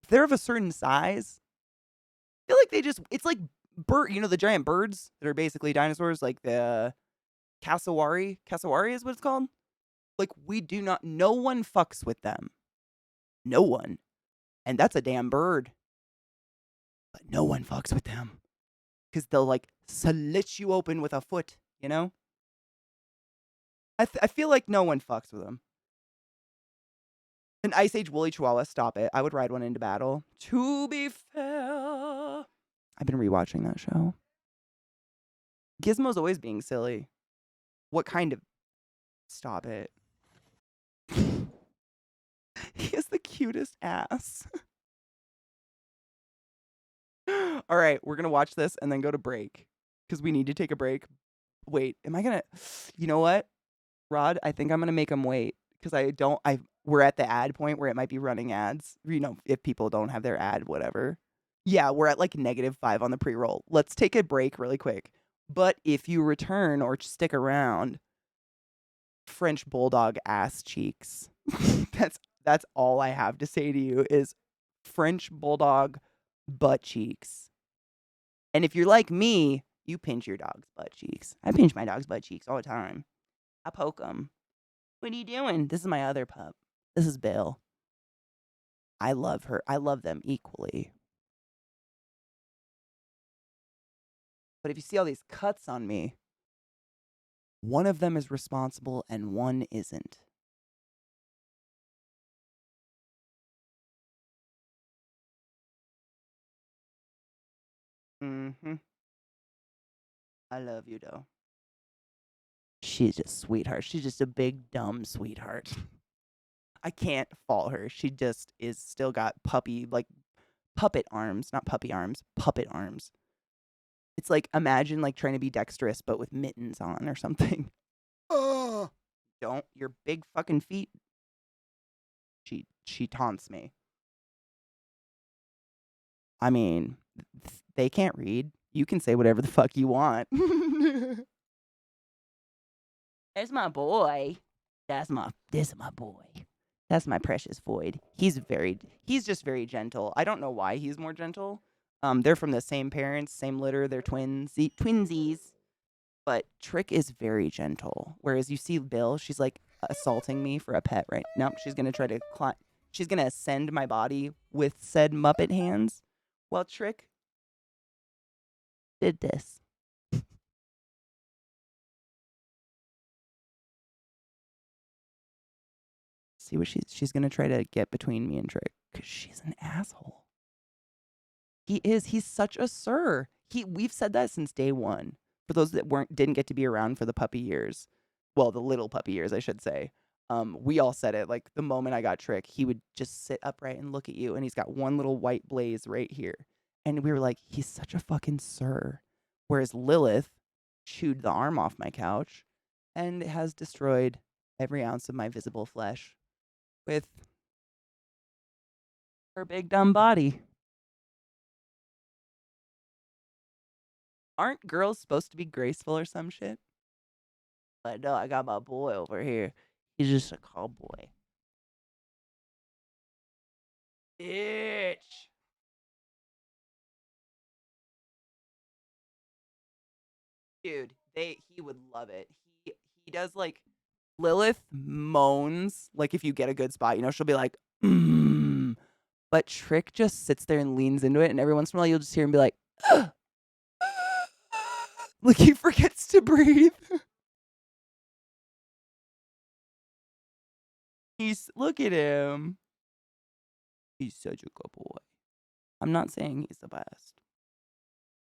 If they're of a certain size, I feel like it's like the giant birds that are basically dinosaurs, like the cassowary. Cassowary is what it's called. Like, no one fucks with them. No one. And that's a damn bird. But no one fucks with them. Because they'll, like, slit you open with a foot, you know? I feel like no one fucks with them. An Ice Age woolly Chihuahua, stop it. I would ride one into battle. To be fair. I've been rewatching that show. Gizmo's always being silly. What kind of... Stop it. He has the cutest ass. All right, we're going to watch this and then go to break. Because we need to take a break. Wait, am I going to... You know what, Rod? I think I'm going to make him wait. Because we're at the ad point where it might be running ads. You know, if people don't have their ad, whatever. Yeah, we're at like -5 on the pre-roll. Let's take a break really quick. But if you return or stick around, French bulldog ass cheeks. That's all I have to say to you is French bulldog butt cheeks. And if you're like me, you pinch your dog's butt cheeks. I pinch my dog's butt cheeks all the time. I poke them. What are you doing? This is my other pup. This is Bill. I love her. I love them equally. But if you see all these cuts on me, one of them is responsible and one isn't. Mm-hmm. I love you, though. She's a sweetheart. She's just a big, dumb sweetheart. I can't fault her. She just is still got puppet arms. Not puppy arms. Puppet arms. It's like, imagine like trying to be dexterous, but with mittens on or something. Oh, don't. Your big fucking feet. She taunts me. I mean, they can't read. You can say whatever the fuck you want. There's my boy. This is my boy. That's my precious Void. He's just very gentle. I don't know why he's more gentle. They're from the same parents, same litter. They're twinsies. But Trick is very gentle. Whereas you see Bill, she's like assaulting me for a pet right now. She's going to try to climb. She's going to ascend my body with said Muppet hands. Well, Trick did this. See what she's going to try to get between me and Trick because she's an asshole. He is. He's such a sir. We've said that since day one. For those that didn't get to be around for the puppy years, well, the little puppy years, I should say. We all said it. Like the moment I got Trick, he would just sit upright and look at you, and he's got one little white blaze right here, and we were like, he's such a fucking sir. Whereas Lilith chewed the arm off my couch, and has destroyed every ounce of my visible flesh with her big dumb body. Aren't girls supposed to be graceful or some shit? But no, I got my boy over here. He's just a cowboy. Bitch. Dude, he would love it. He does like Lilith moans like if you get a good spot, she'll be like, but Trick just sits there and leans into it, and every once in a while you'll just hear him be like, like he forgets to breathe. Look at him. He's such a good boy. I'm not saying he's the best.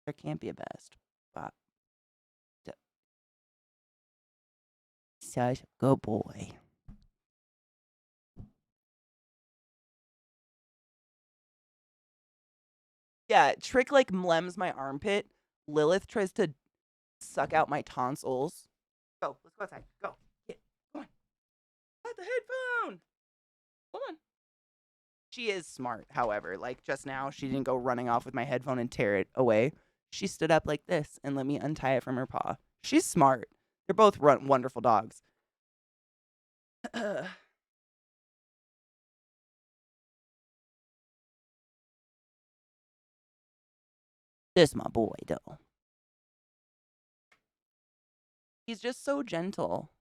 There can't be a best, but such a good boy. Yeah, Trick like mlems my armpit. Lilith tries to suck out my tonsils. Go, let's go outside. Go. Get. Come on. Got the headphone. Hold on. She is smart, however. Like just now, she didn't go running off with my headphone and tear it away. She stood up like this and let me untie it from her paw. She's smart. They're both wonderful dogs. This my boy, though. He's just so gentle.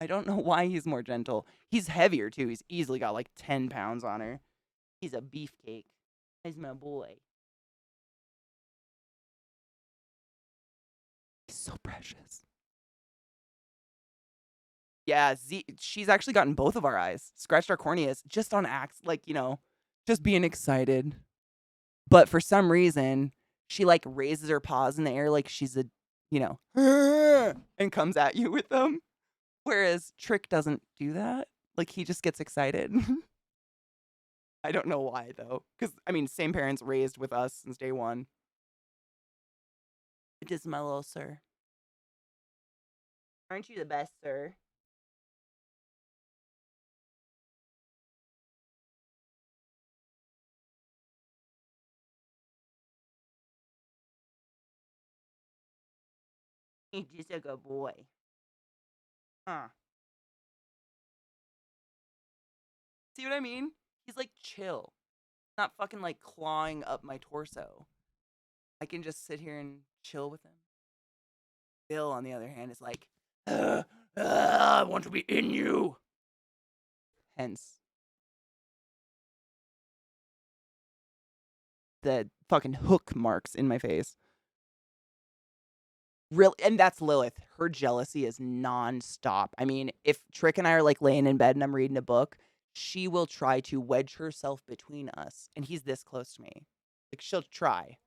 I don't know why he's more gentle. He's heavier, too. He's easily got like 10 pounds on her. He's a beefcake. He's my boy. He's so precious. Yeah, she's actually gotten both of our eyes. Scratched our corneas just on like, just being excited. But for some reason, she like raises her paws in the air like she's a, and comes at you with them. Whereas Trick doesn't do that. Like he just gets excited. I don't know why though. Because, same parents raised with us since day one. It is my little sir. Aren't you the best, sir? He's just a good boy. Huh. See what I mean? He's like chill. Not fucking like clawing up my torso. I can just sit here and chill with him. Bill, on the other hand, is like, I want to be in you. Hence the fucking hook marks in my face. Really, and that's Lilith. Her jealousy is nonstop. If Trick and I are like laying in bed and I'm reading a book, she will try to wedge herself between us, and he's this close to me. Like she'll try,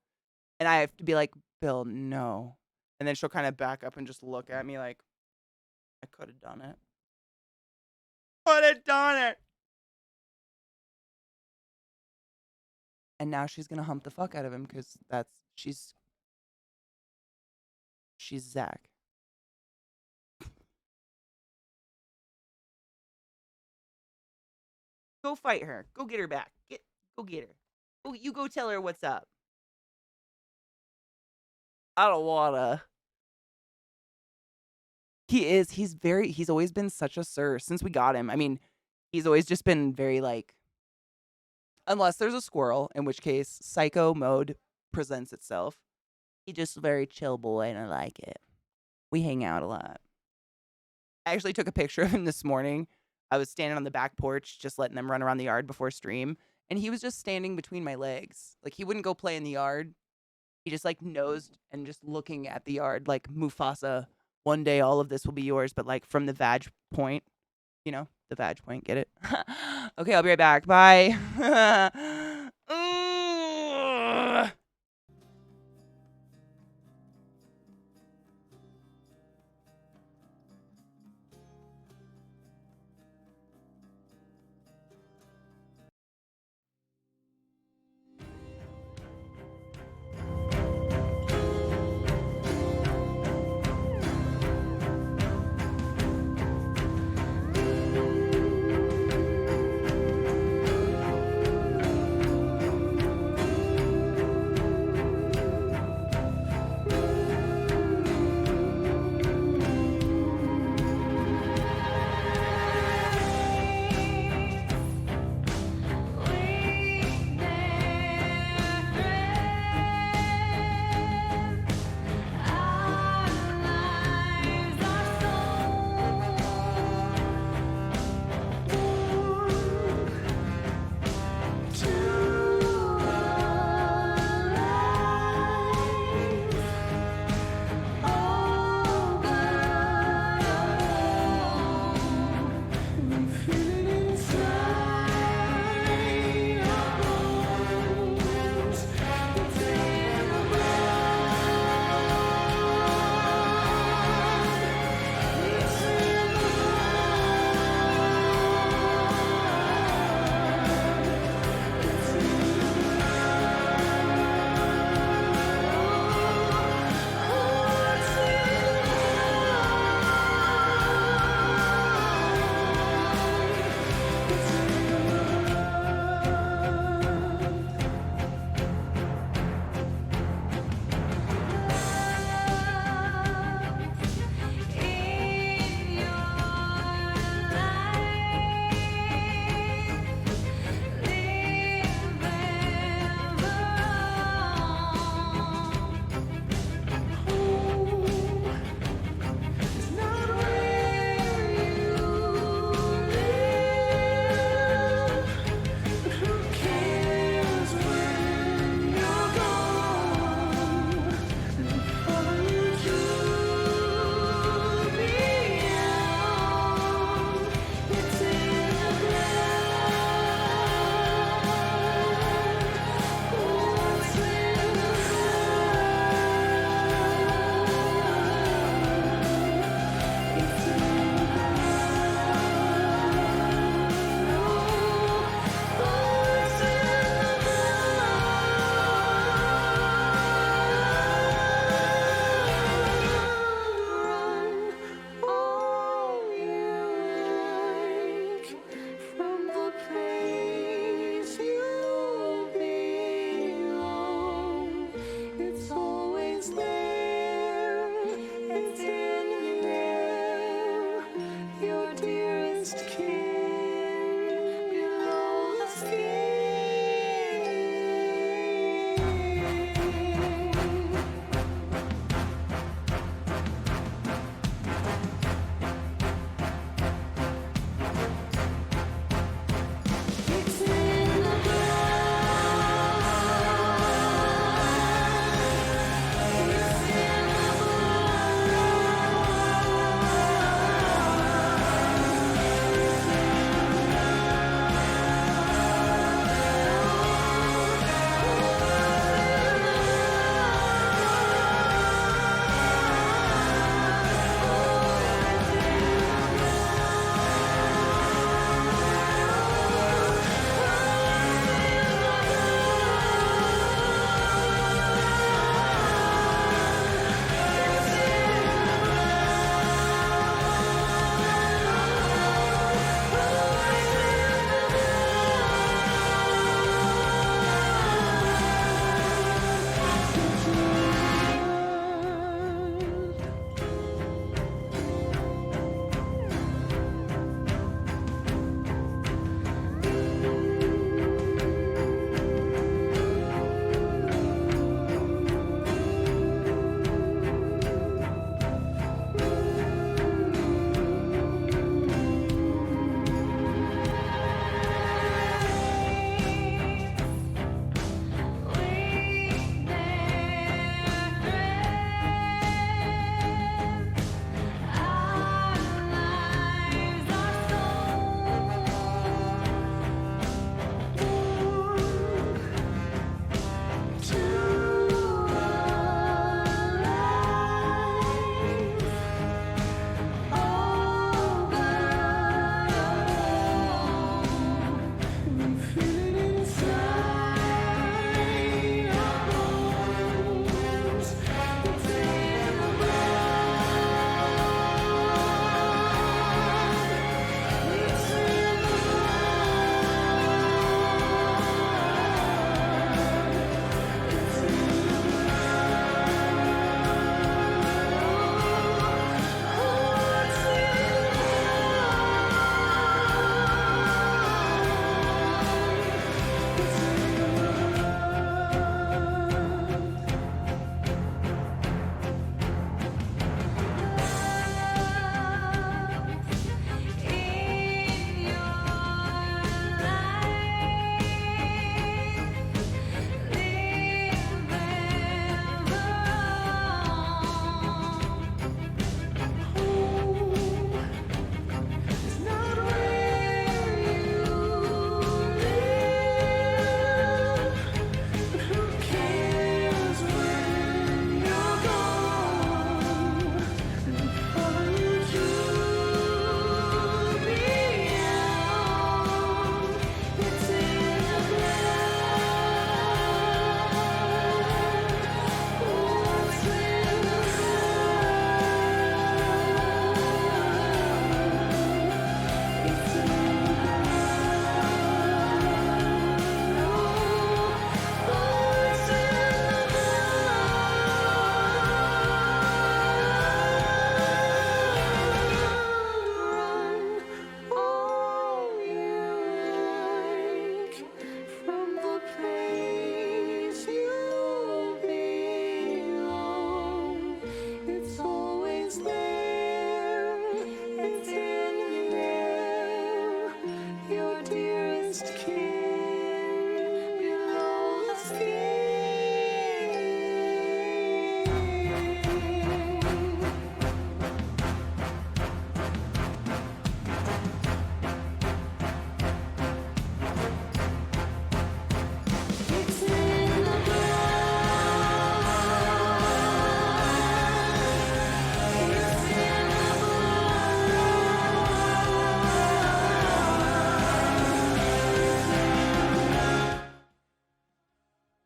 and I have to be like, Bill, no. And then she'll kind of back up and just look at me like, I could have done it. Could have done it. And now she's gonna hump the fuck out of him because she's Zach. Go fight her. Go get her back. Go get her. Oh, you go tell her what's up. I don't wanna. He's always been such a sir since we got him. He's always just been very like, unless there's a squirrel, in which case psycho mode presents itself. He's just a very chill boy and I like it. We hang out a lot. I actually took a picture of him this morning I was standing on the back porch, just letting them run around the yard before stream. And he was just standing between my legs. Like, he wouldn't go play in the yard. He just, like, nosed and just looking at the yard like, Mufasa, one day all of this will be yours, but, like, from the vag point. You know, the vag point, get it? Okay, I'll be right back. Bye.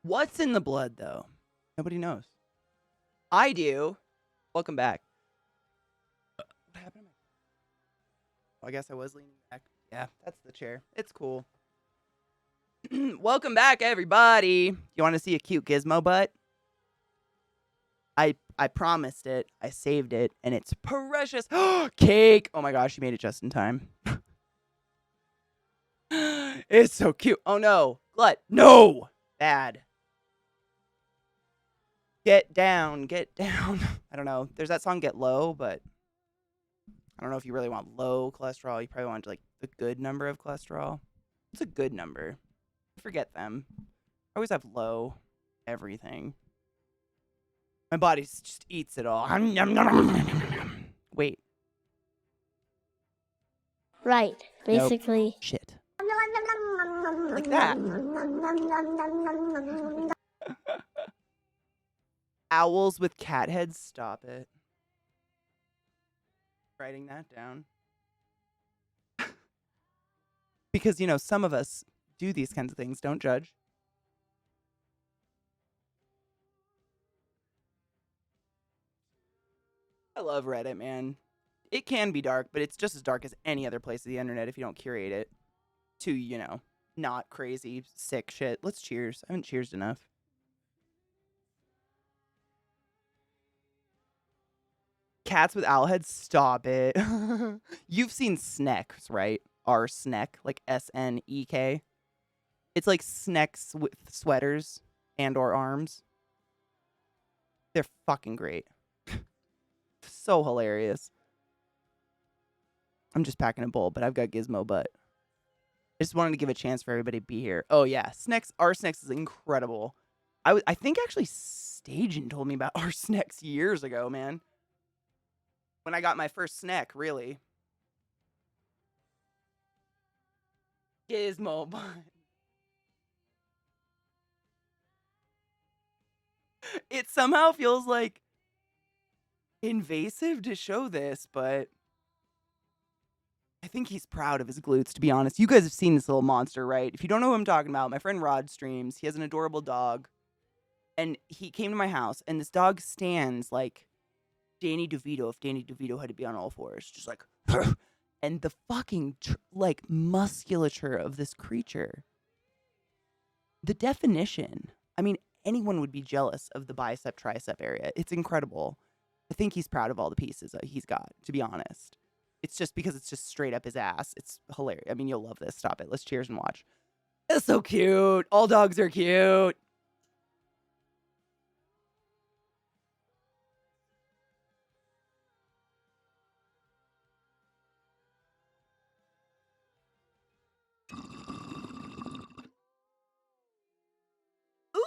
What's in the blood, though? Nobody knows. I do. Welcome back. What happened? I guess I was leaning back. Yeah, that's the chair. It's cool. Welcome back, everybody. You want to see a cute gizmo butt? I promised it. I saved it, and it's precious. Cake! Oh my gosh, you made it just in time. It's so cute. Oh no. Glut. No! Bad. Get down. Get down. I don't know. There's that song Get Low, but I don't know if you really want low cholesterol. You probably want like the good number of cholesterol. It's a good number. Forget them. I always have low everything. My body just eats it all. Wait. Right. Basically. Nope. Shit. Like that. Owls with cat heads. Stop it. Writing that down. Because, you know, some of us do these kinds of things. Don't judge. I love Reddit, man. It can be dark, but it's just as dark as any other place of the internet if you don't curate it to, you know, not crazy, sick shit. Let's cheers. I haven't cheersed enough. Cats with owl heads, stop it. You've seen snecks, right? Snek, like SNEK. It's like snecks with sweaters and or arms. They're fucking great. So hilarious. I'm just packing a bowl, but I've got gizmo butt. I just wanted to give a chance for everybody to be here. Oh yeah, snecks is incredible. I think actually Stajan told me about snecks years ago, man. When I got my first snek, really. Gizmo butt. It somehow feels like invasive to show this, but I think he's proud of his glutes, to be honest. You guys have seen this little monster, right? If you don't know who I'm talking about, my friend Rod streams. He has an adorable dog. And he came to my house, and this dog stands like Danny DeVito if Danny DeVito had to be on all fours. Just like, and the fucking, like, musculature of this creature. The definition. I mean, anyone would be jealous of the bicep, tricep area. It's incredible. I think he's proud of all the pieces that he's got, to be honest. It's just because it's just straight up his ass. It's hilarious. I mean, you'll love this. Stop it. Let's cheers and watch. It's so cute. All dogs are cute.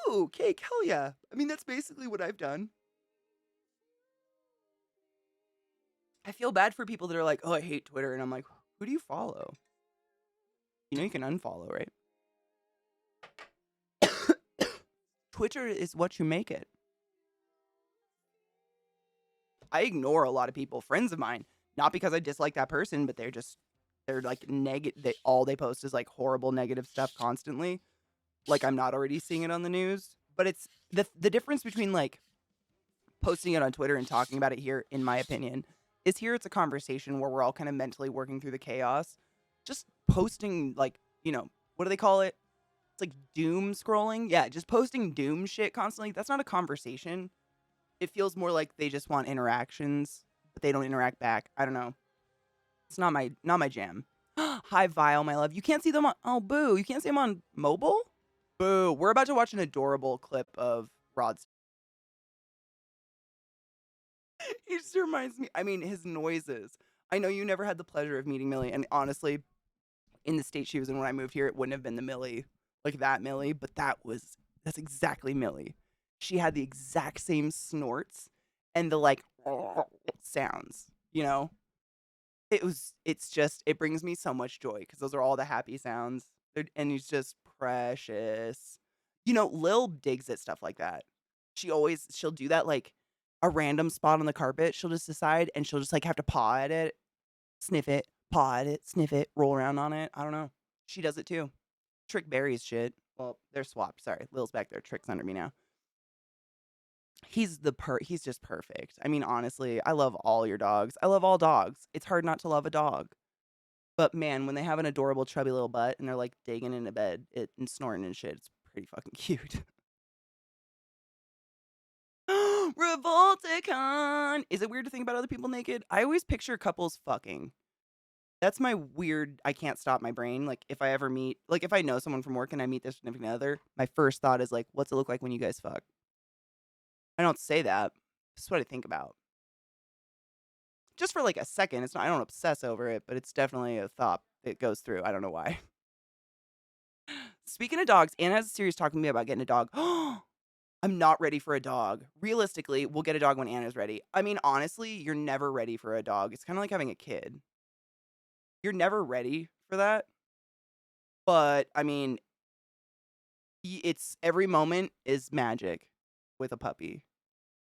Ooh, cake. Hell yeah. I mean, that's basically what I've done. I feel bad for people that are like, oh, I hate Twitter. And I'm like, who do you follow? You know you can unfollow, right? Twitter is what you make it. I ignore a lot of people, friends of mine, not because I dislike that person, but they're like negative. All they post is like horrible negative stuff constantly. Like I'm not already seeing it on the news, but it's the difference between like posting it on Twitter and talking about it here, in my opinion, is here it's a conversation where we're all kind of mentally working through the chaos. Just posting like, you know, what do they call it? It's like doom scrolling. Yeah, just posting doom shit constantly. That's not a conversation. It feels more like they just want interactions, but they don't interact back. I don't know. It's not my jam. Hi, Vile, my love. You can't see them on... Oh, boo. You can't see them on mobile? Boo. We're about to watch an adorable clip of Rod's... He just reminds me... I mean, his noises. I know you never had the pleasure of meeting Millie, and honestly, in the state she was in when I moved here, it wouldn't have been the Millie, like that Millie, but that's exactly Millie. She had the exact same snorts and the like sounds, you know? It brings me so much joy because those are all the happy sounds. And he's just precious. You know, Lil digs at stuff like that. She'll do that like a random spot on the carpet. She'll just decide and she'll just like have to paw at it, sniff it, paw at it, sniff it, roll around on it. I don't know. She does it too. Trick Berry's shit. Well, they're swapped. Sorry. Lil's back there. Trick's under me now. He's just perfect. I mean, honestly, I love all your dogs. I love all dogs. It's hard not to love a dog. But man, when they have an adorable chubby little butt and they're like digging into bed and snoring and shit, it's pretty fucking cute. Revolticon! Is it weird to think about other people naked? I always picture couples fucking. That's my weird, I can't stop my brain. Like, if I ever meet, like, if I know someone from work and I meet their significant other, my first thought is, like, what's it look like when you guys fuck? I don't say that. This is what I think about. Just for, like, a second. It's not, I don't obsess over it, but it's definitely a thought that goes through. I don't know why. Speaking of dogs, Anna has a series talking to me about getting a dog. I'm not ready for a dog. Realistically, we'll get a dog when Anna's ready. I mean, honestly, you're never ready for a dog. It's kind of like having a kid. You're never ready for that. But, I mean, it's every moment is magic with a puppy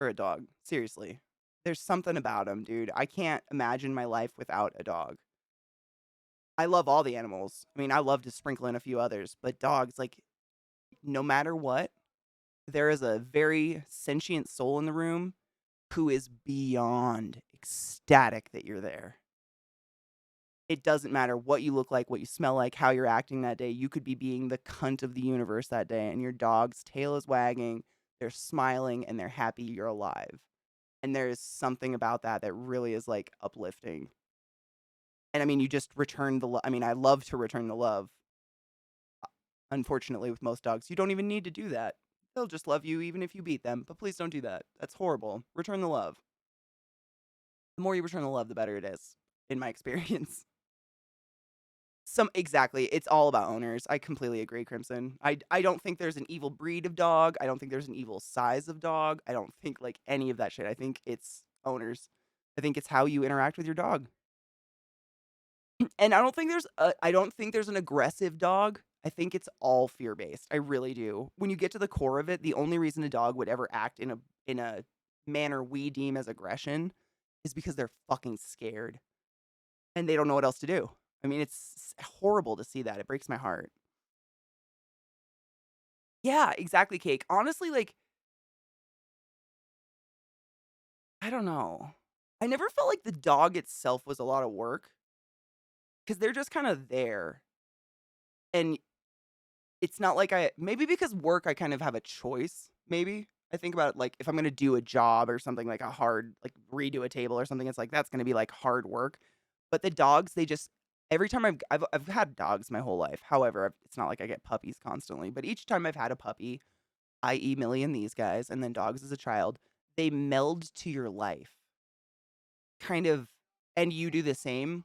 or a dog. Seriously. There's something about them, dude. I can't imagine my life without a dog. I love all the animals. I mean, I love to sprinkle in a few others, but dogs, like, no matter what, there is a very sentient soul in the room who is beyond ecstatic that you're there. It doesn't matter what you look like, what you smell like, how you're acting that day. You could be being the cunt of the universe that day, and your dog's tail is wagging, they're smiling, and they're happy you're alive. And there's something about that that really is, like, uplifting. And, I mean, you just return the love. I mean, I love to return the love. Unfortunately, with most dogs, you don't even need to do that. They'll just love you even if you beat them, but please don't do that. That's horrible. Return the love. The more you return the love, the better it is, in my experience. Exactly. It's all about owners. I completely agree, Crimson. I don't think there's an evil breed of dog. I don't think there's an evil size of dog. I don't think, like, any of that shit. I think it's owners. I think it's how you interact with your dog. And I don't think there's an aggressive dog. I think it's all fear-based. I really do. When you get to the core of it, the only reason a dog would ever act in a manner we deem as aggression is because they're fucking scared. And they don't know what else to do. I mean, it's horrible to see that. It breaks my heart. Yeah, exactly, Cake. Honestly, like, I don't know. I never felt like the dog itself was a lot of work because they're just kind of there. And it's not like maybe because work, I kind of have a choice, maybe. I think about, like, if I'm going to do a job or something, like a hard, like, redo a table or something, it's like, that's going to be, like, hard work. But the dogs, they just, every time I've had dogs my whole life. However, it's not like I get puppies constantly. But each time I've had a puppy, i.e. Millie and these guys, and then dogs as a child, they meld to your life. Kind of, and you do the same,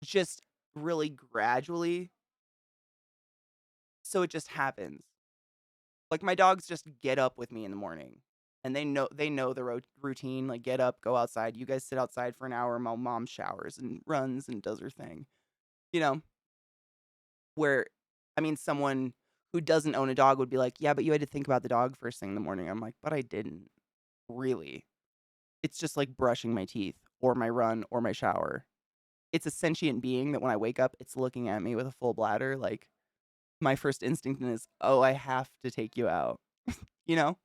just really gradually. So it just happens. Like, my dogs just get up with me in the morning, and they know the routine. Like, get up, go outside. You guys sit outside for an hour. My mom showers and runs and does her thing. You know, where, I mean, someone who doesn't own a dog would be like, yeah, but you had to think about the dog first thing in the morning. I'm like, but I didn't really. It's just like brushing my teeth or my run or my shower. It's a sentient being that when I wake up, it's looking at me with a full bladder. Like, my first instinct is, oh, I have to take you out. You know?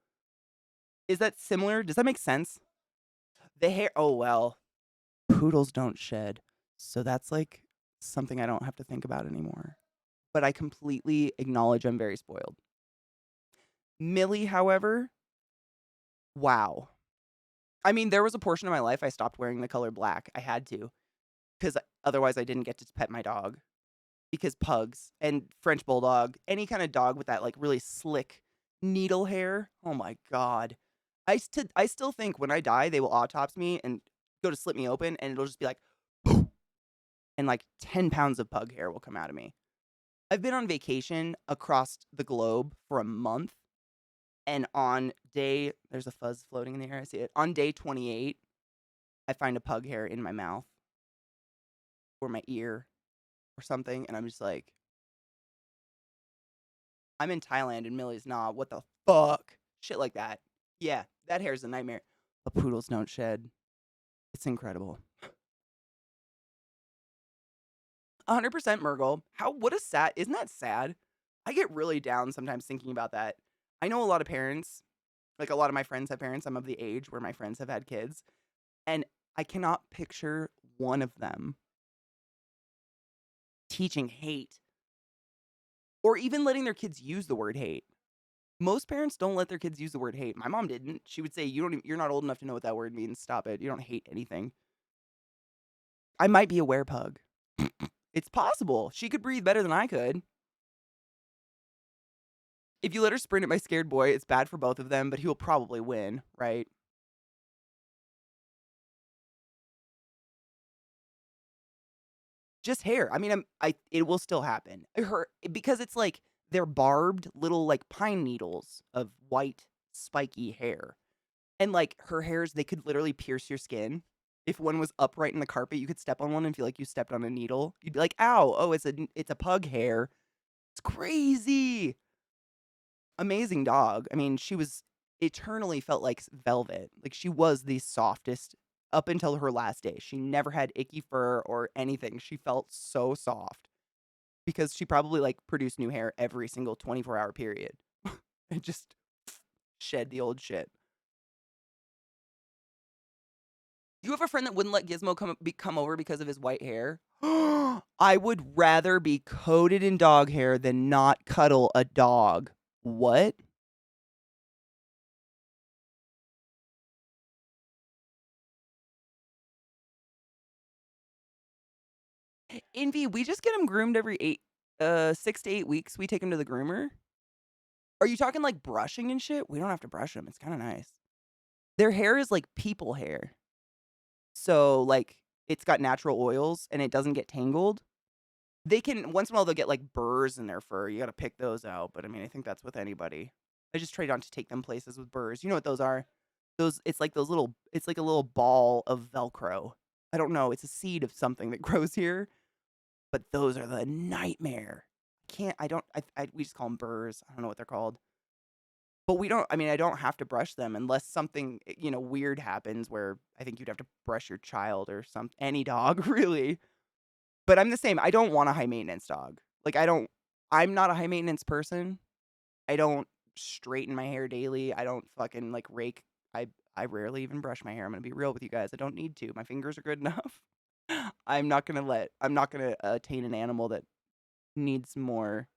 Is that similar? Does that make sense? The hair, oh, well, poodles don't shed. So that's, like, something I don't have to think about anymore. But I completely acknowledge I'm very spoiled. Millie, however, wow. I mean, there was a portion of my life I stopped wearing the color black. I had to. Because otherwise I didn't get to pet my dog. Because pugs and French bulldog, any kind of dog with that, like, really slick needle hair, oh my God. I still think when I die, they will autopsy me and go to slit me open, and it'll just be like, poof, and like 10 pounds of pug hair will come out of me. I've been on vacation across the globe for a month, and on day, there's a fuzz floating in the air, I see it. On day 28, I find a pug hair in my mouth or my ear or something, and I'm just like, I'm in Thailand and Millie's not. What the fuck? Shit like that. Yeah, that hair's a nightmare. But poodles don't shed. It's incredible. 100% Murgle. What a sad, isn't that sad? I get really down sometimes thinking about that. I know a lot of parents, like a lot of my friends have parents. I'm of the age where my friends have had kids, and I cannot picture one of them teaching hate or even letting their kids use the word hate. Most parents don't let their kids use the word hate. My mom didn't. She would say, you're not old enough to know what that word means. Stop it. You don't hate anything. I might be a werepug. It's possible. She could breathe better than I could. If you let her sprint at my scared boy, it's bad for both of them, but he'll probably win, right? Just hair. I mean, it will still happen. Because it's like they're barbed little like pine needles of white spiky hair. And like her hairs, they could literally pierce your skin. If one was upright in the carpet, you could step on one and feel like you stepped on a needle. You'd be like, "Ow, oh, it's a pug hair." It's crazy. Amazing dog. I mean, she was eternally felt like velvet. Like she was the softest up until her last day. She never had icky fur or anything. She felt so soft because she probably like produced new hair every single 24-hour period. And just shed the old shit. You have a friend that wouldn't let Gizmo come over because of his white hair? I would rather be coated in dog hair than not cuddle a dog. What? Envy, we just get him groomed every 6 to 8 weeks. We take him to the groomer. Are you talking like brushing and shit? We don't have to brush them. It's kind of nice. Their hair is like people hair. So like it's got natural oils and it doesn't get tangled. They can, once in a while, they'll get like burrs in their fur. You got to pick those out. But I mean, I think that's with anybody. I just try not to take them places with burrs. You know what those are? It's like it's like a little ball of Velcro. I don't know. It's a seed of something that grows here. But those are the nightmare. We just call them burrs. I don't know what they're called. But I don't have to brush them unless something, weird happens where I think you'd have to brush your child or any dog, really. But I'm the same. I don't want a high maintenance dog. Like, I'm not a high maintenance person. I don't straighten my hair daily. I don't fucking like rake. I rarely even brush my hair. I'm going to be real with you guys. I don't need to. My fingers are good enough. I'm not going to attain an animal that needs more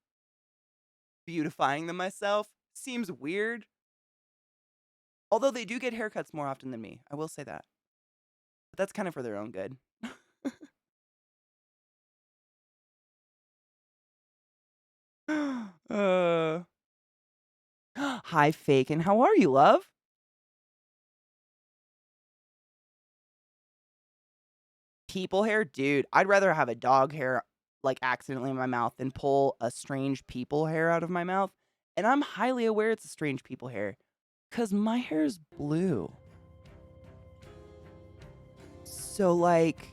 beautifying than myself. Seems weird. Although they do get haircuts more often than me. I will say that. But that's kind of for their own good. Hi, Fakin. How are you, love? People hair? Dude, I'd rather have a dog hair like accidentally in my mouth than pull a strange people hair out of my mouth. And I'm highly aware it's a strange people hair because my hair is blue. So, like,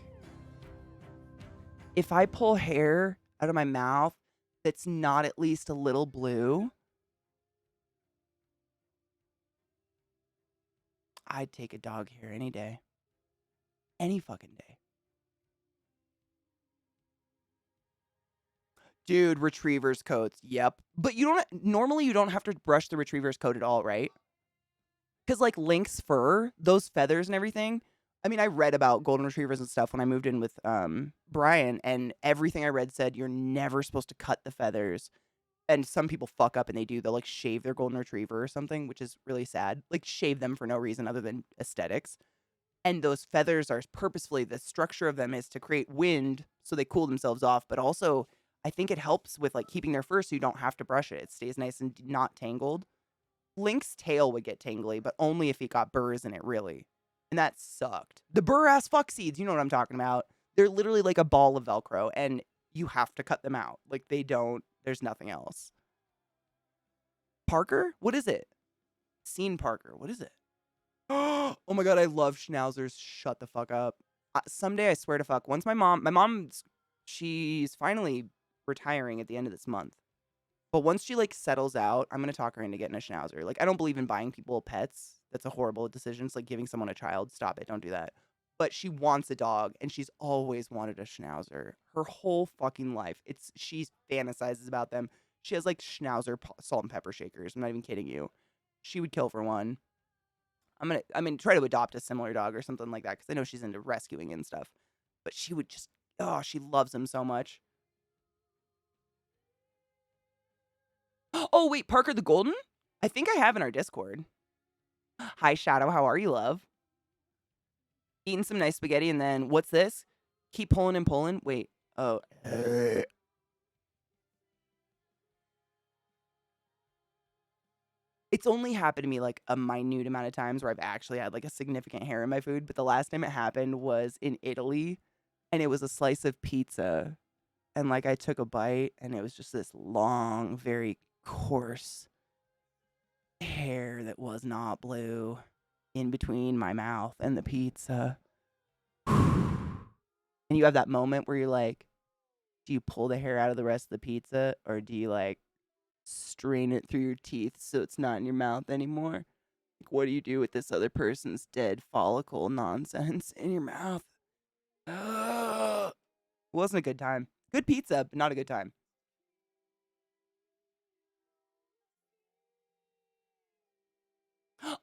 if I pull hair out of my mouth that's not at least a little blue, I'd take a dog hair any day. Any fucking day. Dude, retriever's coats. Yep. But normally you don't have to brush the retriever's coat at all, right? Because like lynx fur, those feathers and everything. I mean, I read about golden retrievers and stuff when I moved in with Brian, and everything I read said you're never supposed to cut the feathers. And some people fuck up and they do. They'll like shave their golden retriever or something, which is really sad. Like shave them for no reason other than aesthetics. And those feathers are purposefully, the structure of them is to create wind so they cool themselves off, but also I think it helps with like keeping their fur so you don't have to brush it. It stays nice and not tangled. Lynx's tail would get tangly, but only if it got burrs in it, really. And that sucked. The burr-ass fuck seeds, you know what I'm talking about. They're literally like a ball of Velcro, and you have to cut them out. Like, there's nothing else. Parker? What is it? Scene Parker. What is it? Oh my god, I love schnauzers. Shut the fuck up. Someday, I swear to fuck. Once my mom's, she's finally retiring at the end of this month. But once she like settles out, I'm gonna talk her into getting a schnauzer. Like, I don't believe in buying people pets. That's a horrible decision. It's like giving someone a child. Stop it. Don't do that. But she wants a dog, and she's always wanted a schnauzer her whole fucking life. She fantasizes about them. She has like Schnauzer salt and pepper shakers. I'm not even kidding you. She would kill for one. Try to adopt a similar dog or something like that because I know she's into rescuing and stuff. But she would just, oh, she loves him so much. Oh, wait, Parker the Golden? I think I have in our Discord. Hi, Shadow. How are you, love? Eating some nice spaghetti, and then what's this? Keep pulling and pulling. Wait. Oh. It's only happened to me like a minute amount of times where I've actually had like a significant hair in my food. But the last time it happened was in Italy, and it was a slice of pizza. And like I took a bite, and it was just this long, very coarse hair that was not blue in between my mouth and the pizza. And you have that moment where you're like, do you pull the hair out of the rest of the pizza, or do you like strain it through your teeth so it's not in your mouth anymore? Like, what do you do with this other person's dead follicle nonsense in your mouth? Ugh. It wasn't a good time. Good pizza, but not a good time.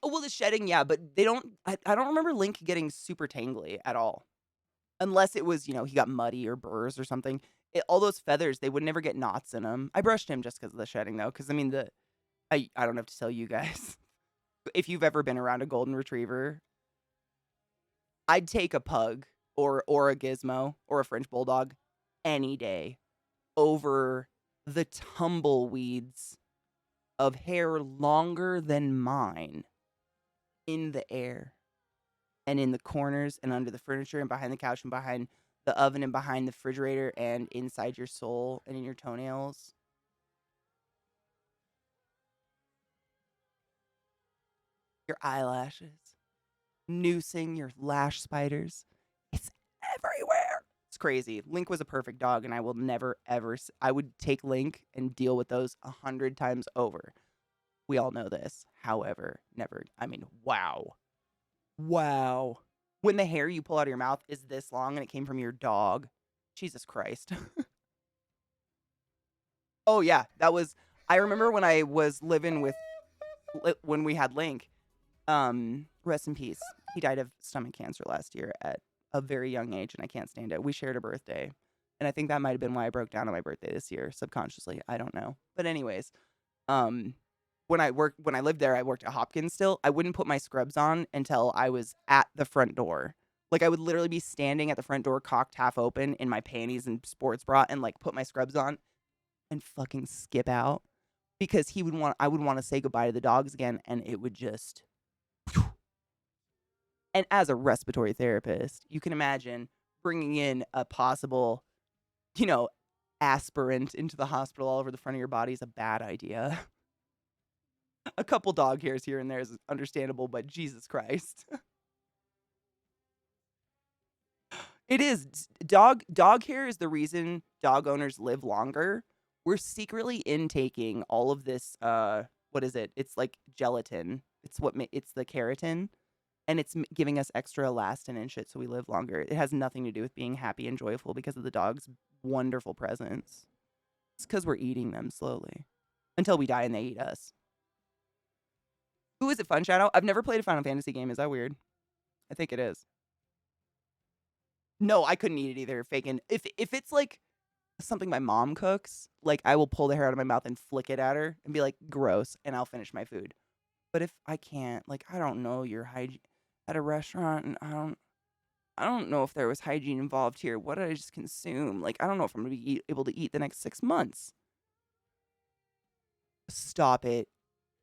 Oh, well, the shedding, yeah, but they don't, I don't remember Link getting super tangly at all. Unless it was, he got muddy or burrs or something. All those feathers, they would never get knots in them. I brushed him just because of the shedding, though, because, I don't have to tell you guys. If you've ever been around a golden retriever, I'd take a pug or a gizmo or a French bulldog any day over the tumbleweeds of hair longer than mine in the air and in the corners and under the furniture and behind the couch and behind the oven and behind the refrigerator and inside your soul and in your toenails. Your eyelashes. Noosing your lash spiders. It's everywhere. It's crazy. Link was a perfect dog, and I will never, ever... I would take Link and deal with those 100 times over. We all know this. However, never... wow. Wow. When the hair you pull out of your mouth is this long and it came from your dog. Jesus Christ. Oh, yeah. That was... I remember when I was living with... When we had Link... rest in peace. He died of stomach cancer last year at a very young age, and I can't stand it. We shared a birthday, and I think that might have been why I broke down on my birthday this year, subconsciously. I don't know. But anyways, when I lived there, I worked at Hopkins still. I wouldn't put my scrubs on until I was at the front door. Like, I would literally be standing at the front door, cocked half open in my panties and sports bra, and like put my scrubs on and fucking skip out because I would want to say goodbye to the dogs again, and it would just... And as a respiratory therapist, you can imagine bringing in a possible, aspirant into the hospital all over the front of your body is a bad idea. A couple dog hairs here and there is understandable, but Jesus Christ. It is. Dog hair is the reason dog owners live longer. We're secretly intaking all of this, what is it? It's like gelatin. It's the keratin. And it's giving us extra elastin and shit so we live longer. It has nothing to do with being happy and joyful because of the dog's wonderful presence. It's because we're eating them slowly. Until we die and they eat us. Ooh, is it fun, Shadow? I've never played a Final Fantasy game. Is that weird? I think it is. No, I couldn't eat it either. Faking. If it's like something my mom cooks, like I will pull the hair out of my mouth and flick it at her and be like, gross, and I'll finish my food. But if I can't, like, I don't know your hygiene at a restaurant, and I don't know if there was hygiene involved here. What did I just consume? Like, I don't know if I'm going to be able to eat the next 6 months. Stop it.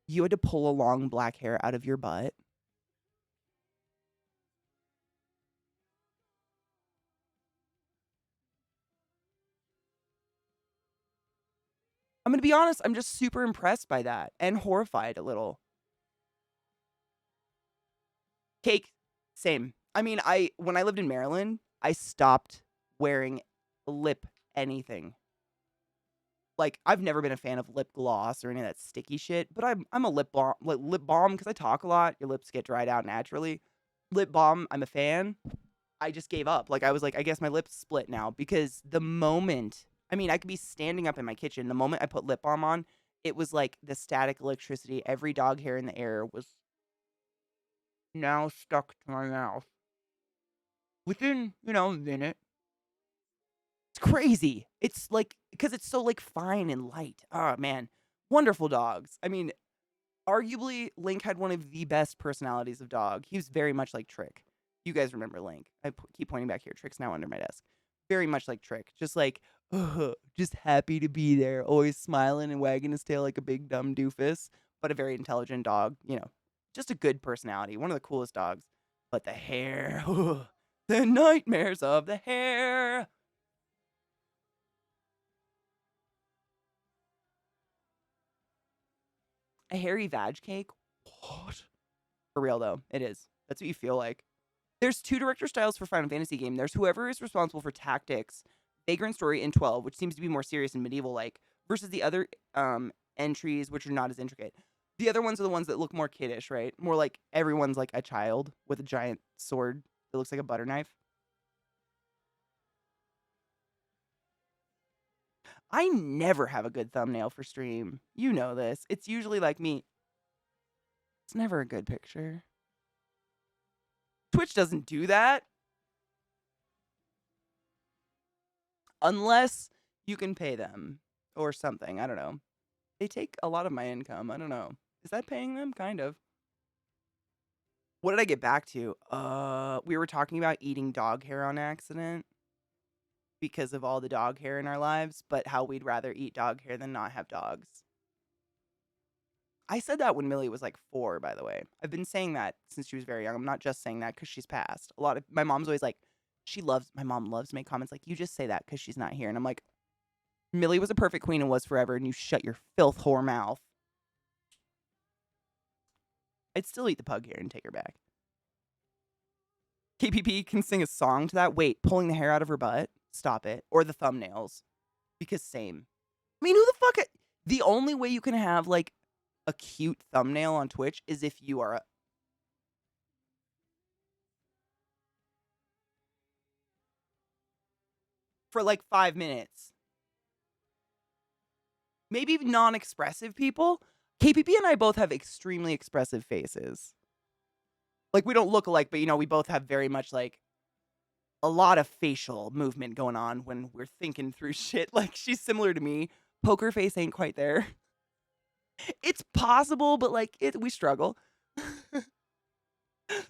You had to pull a long black hair out of your butt. I'm going to be honest, I'm just super impressed by that and horrified a little. Cake, same. When I lived in Maryland, I stopped wearing lip anything. Like, I've never been a fan of lip gloss or any of that sticky shit, but I'm a lip balm because I talk a lot. Your lips get dried out naturally. Lip balm, I'm a fan. I just gave up. Like, I was like, I guess my lips split now because the moment I mean, I could be standing up in my kitchen. The moment I put lip balm on, it was like the static electricity. Every dog hair in the air was now stuck to my mouth. Within, a minute. It's crazy. It's like, because it's so like fine and light. Oh, man. Wonderful dogs. I mean, arguably, Link had one of the best personalities of dog. He was very much like Trick. You guys remember Link. I keep pointing back here. Trick's now under my desk. Very much like Trick. Just like, just happy to be there. Always smiling and wagging his tail like a big dumb doofus. But a very intelligent dog. Just a good personality. One of the coolest dogs. But the hair. The nightmares of the hair. A hairy vag cake? What? For real, though. It is. That's what you feel like. There's 2 director styles for Final Fantasy game. There's whoever is responsible for tactics, Vagrant Story, and 12, which seems to be more serious and medieval-like, versus the other entries, which are not as intricate. The other ones are the ones that look more kiddish, right? More like everyone's like a child with a giant sword that looks like a butter knife. I never have a good thumbnail for stream. You know this. It's usually like me. It's never a good picture. Twitch doesn't do that. Unless you can pay them or something. I don't know. They take a lot of my income. I don't know. Is that paying them? Kind of. What did I get back to? We were talking about eating dog hair on accident because of all the dog hair in our lives, but how we'd rather eat dog hair than not have dogs. I said that when Millie was like 4, by the way. I've been saying that since she was very young. I'm not just saying that because she's passed. My mom's always like, my mom loves to make comments like, you just say that because she's not here. And I'm like, Millie was a perfect queen and was forever, and you shut your filth whore mouth. I'd still eat the pug hair and take her back. KPP can sing a song to that. Wait, pulling the hair out of her butt? Stop it. Or the thumbnails. Because same. I mean, who the fuck? The only way you can have, like, a cute thumbnail on Twitch is if you are for, like, 5 minutes. Maybe non-expressive people. KPP and I both have extremely expressive faces. Like, we don't look alike, but, we both have very much, like, a lot of facial movement going on when we're thinking through shit. Like, she's similar to me. Poker face ain't quite there. It's possible, but, like, we struggle.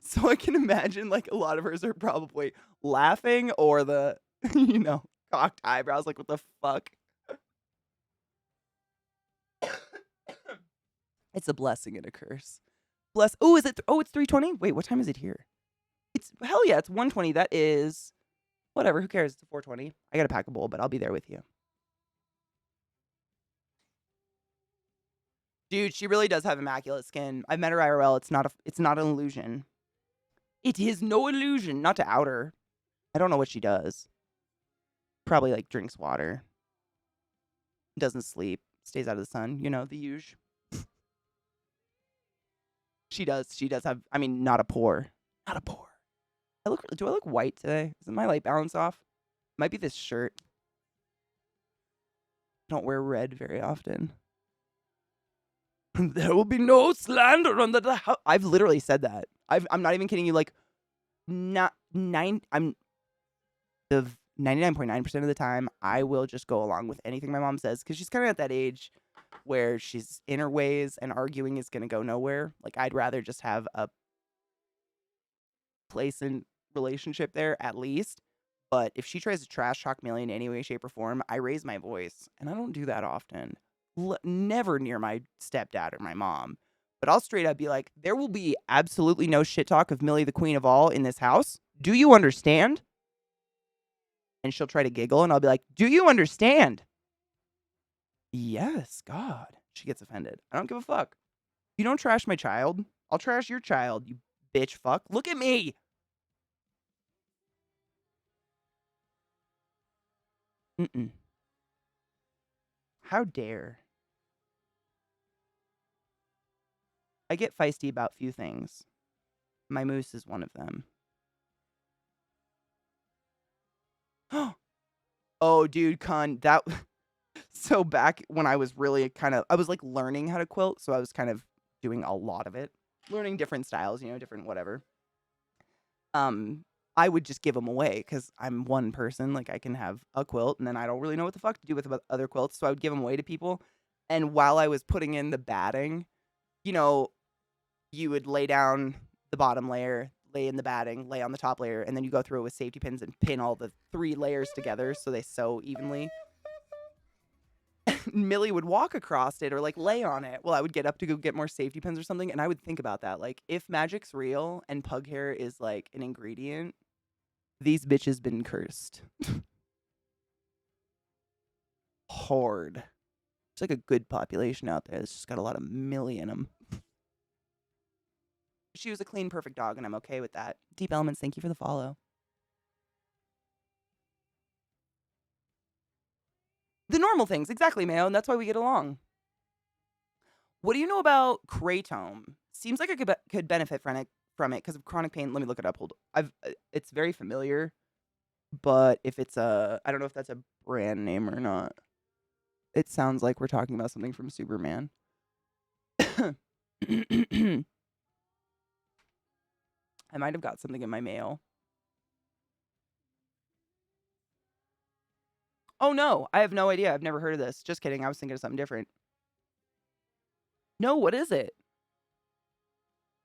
So I can imagine, like, a lot of hers are probably laughing or the, cocked eyebrows. Like, what the fuck? It's a blessing and a curse. Oh, is it? It's 3:20? Wait, what time is it here? Hell yeah, it's 1:20. That is, whatever, who cares? It's 4:20. I gotta pack a bowl, but I'll be there with you. Dude, she really does have immaculate skin. I've met her IRL. It's not an illusion. It is no illusion. Not to out her. I don't know what she does. Probably, like, drinks water. Doesn't sleep. Stays out of the sun. The usual. She does have, not a pore. Not a pore. Do I look white today? Is my light balance off? Might be this shirt. I don't wear red very often. There will be no slander on the house. I've literally said that. I'm not even kidding you. Like, I'm the 99.9% of the time, I will just go along with anything my mom says because she's kind of at that age where she's in her ways and arguing is going to go nowhere. Like, I'd rather just have a place in relationship there at least. But if she tries to trash talk Millie in any way, shape, or form, I raise my voice. And I don't do that often. Never near my stepdad or my mom. But I'll straight up be like, there will be absolutely no shit talk of Millie, the queen of all, in this house. Do you understand? And she'll try to giggle, and I'll be like, do you understand? Yes, God. She gets offended. I don't give a fuck. You don't trash my child, I'll trash your child, you bitch fuck. Look at me. How dare. I get feisty about few things. My moose is one of them. Oh, dude, that so back when I was really I was like learning how to quilt, so I was kind of doing a lot of it, learning different styles, different whatever. I would just give them away because I'm one person. Like I can have a quilt, and then I don't really know what the fuck to do with other quilts, so I would give them away to people. And while I was putting in the batting, you would lay down the bottom layer, lay in the batting, lay on the top layer, and then you go through it with safety pins and pin all the 3 layers together so they sew evenly. Millie would walk across it or like lay on it. Well, I would get up to go get more safety pins or something, and I would think about that. Like, if magic's real and pug hair is like an ingredient, these bitches been cursed. Hard. It's like a good population out there. It's just got a lot of Millie in them. She was a clean, perfect dog, and I'm okay with that. Deep Elements, thank you for the follow. The normal things, exactly, Mayo, and that's why we get along. What do you know about kratom? Seems like I could benefit from it because of chronic pain. Let me look it up. Hold on. It's very familiar, but if it's I don't know if that's a brand name or not. It sounds like we're talking about something from Superman. I might have got something in my mail. Oh, no. I have no idea. I've never heard of this. Just kidding. I was thinking of something different. No, what is it?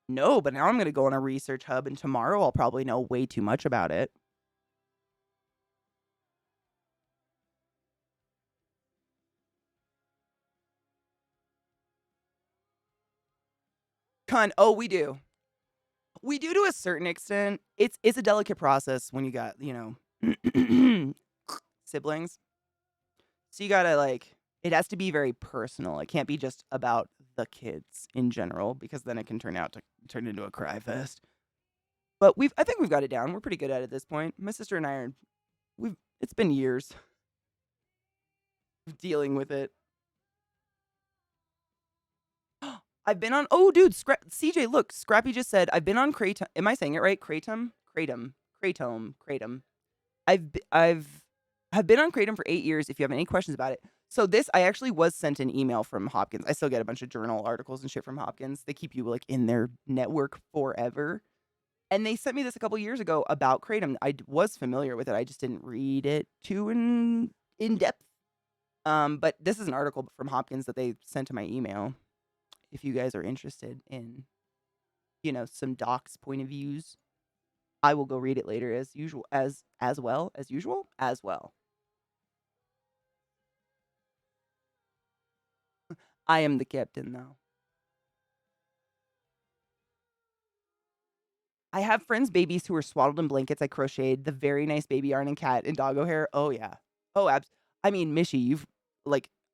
No, but now I'm going to go on a research hub, and tomorrow I'll probably know way too much about it. Oh, we do. We do to a certain extent. It's a delicate process when you got, siblings. So you gotta it has to be very personal. It can't be just about the kids in general because then it can turn into a cry fest. But I think we've got it down. We're pretty good at it at this point. My sister and I it's been years of dealing with it. I've been on, oh dude, CJ, look, Scrappy just said, I've been on Kratom. Am I saying it right? Kratom. I've been on Kratom for 8 years. If you have any questions about it. So I actually was sent an email from Hopkins. I still get a bunch of journal articles and shit from Hopkins. They keep you in their network forever. And they sent me this a couple years ago about Kratom. I was familiar with it. I just didn't read it too in depth. But this is an article from Hopkins that they sent to my email. If you guys are interested in, some doc's point of views, I will go read it later as usual, as well. I am the captain, though. I have friends' babies who are swaddled in blankets. I crocheted the very nice baby yarn and cat and doggo hair. Oh, yeah. Oh, I mean, Mishy,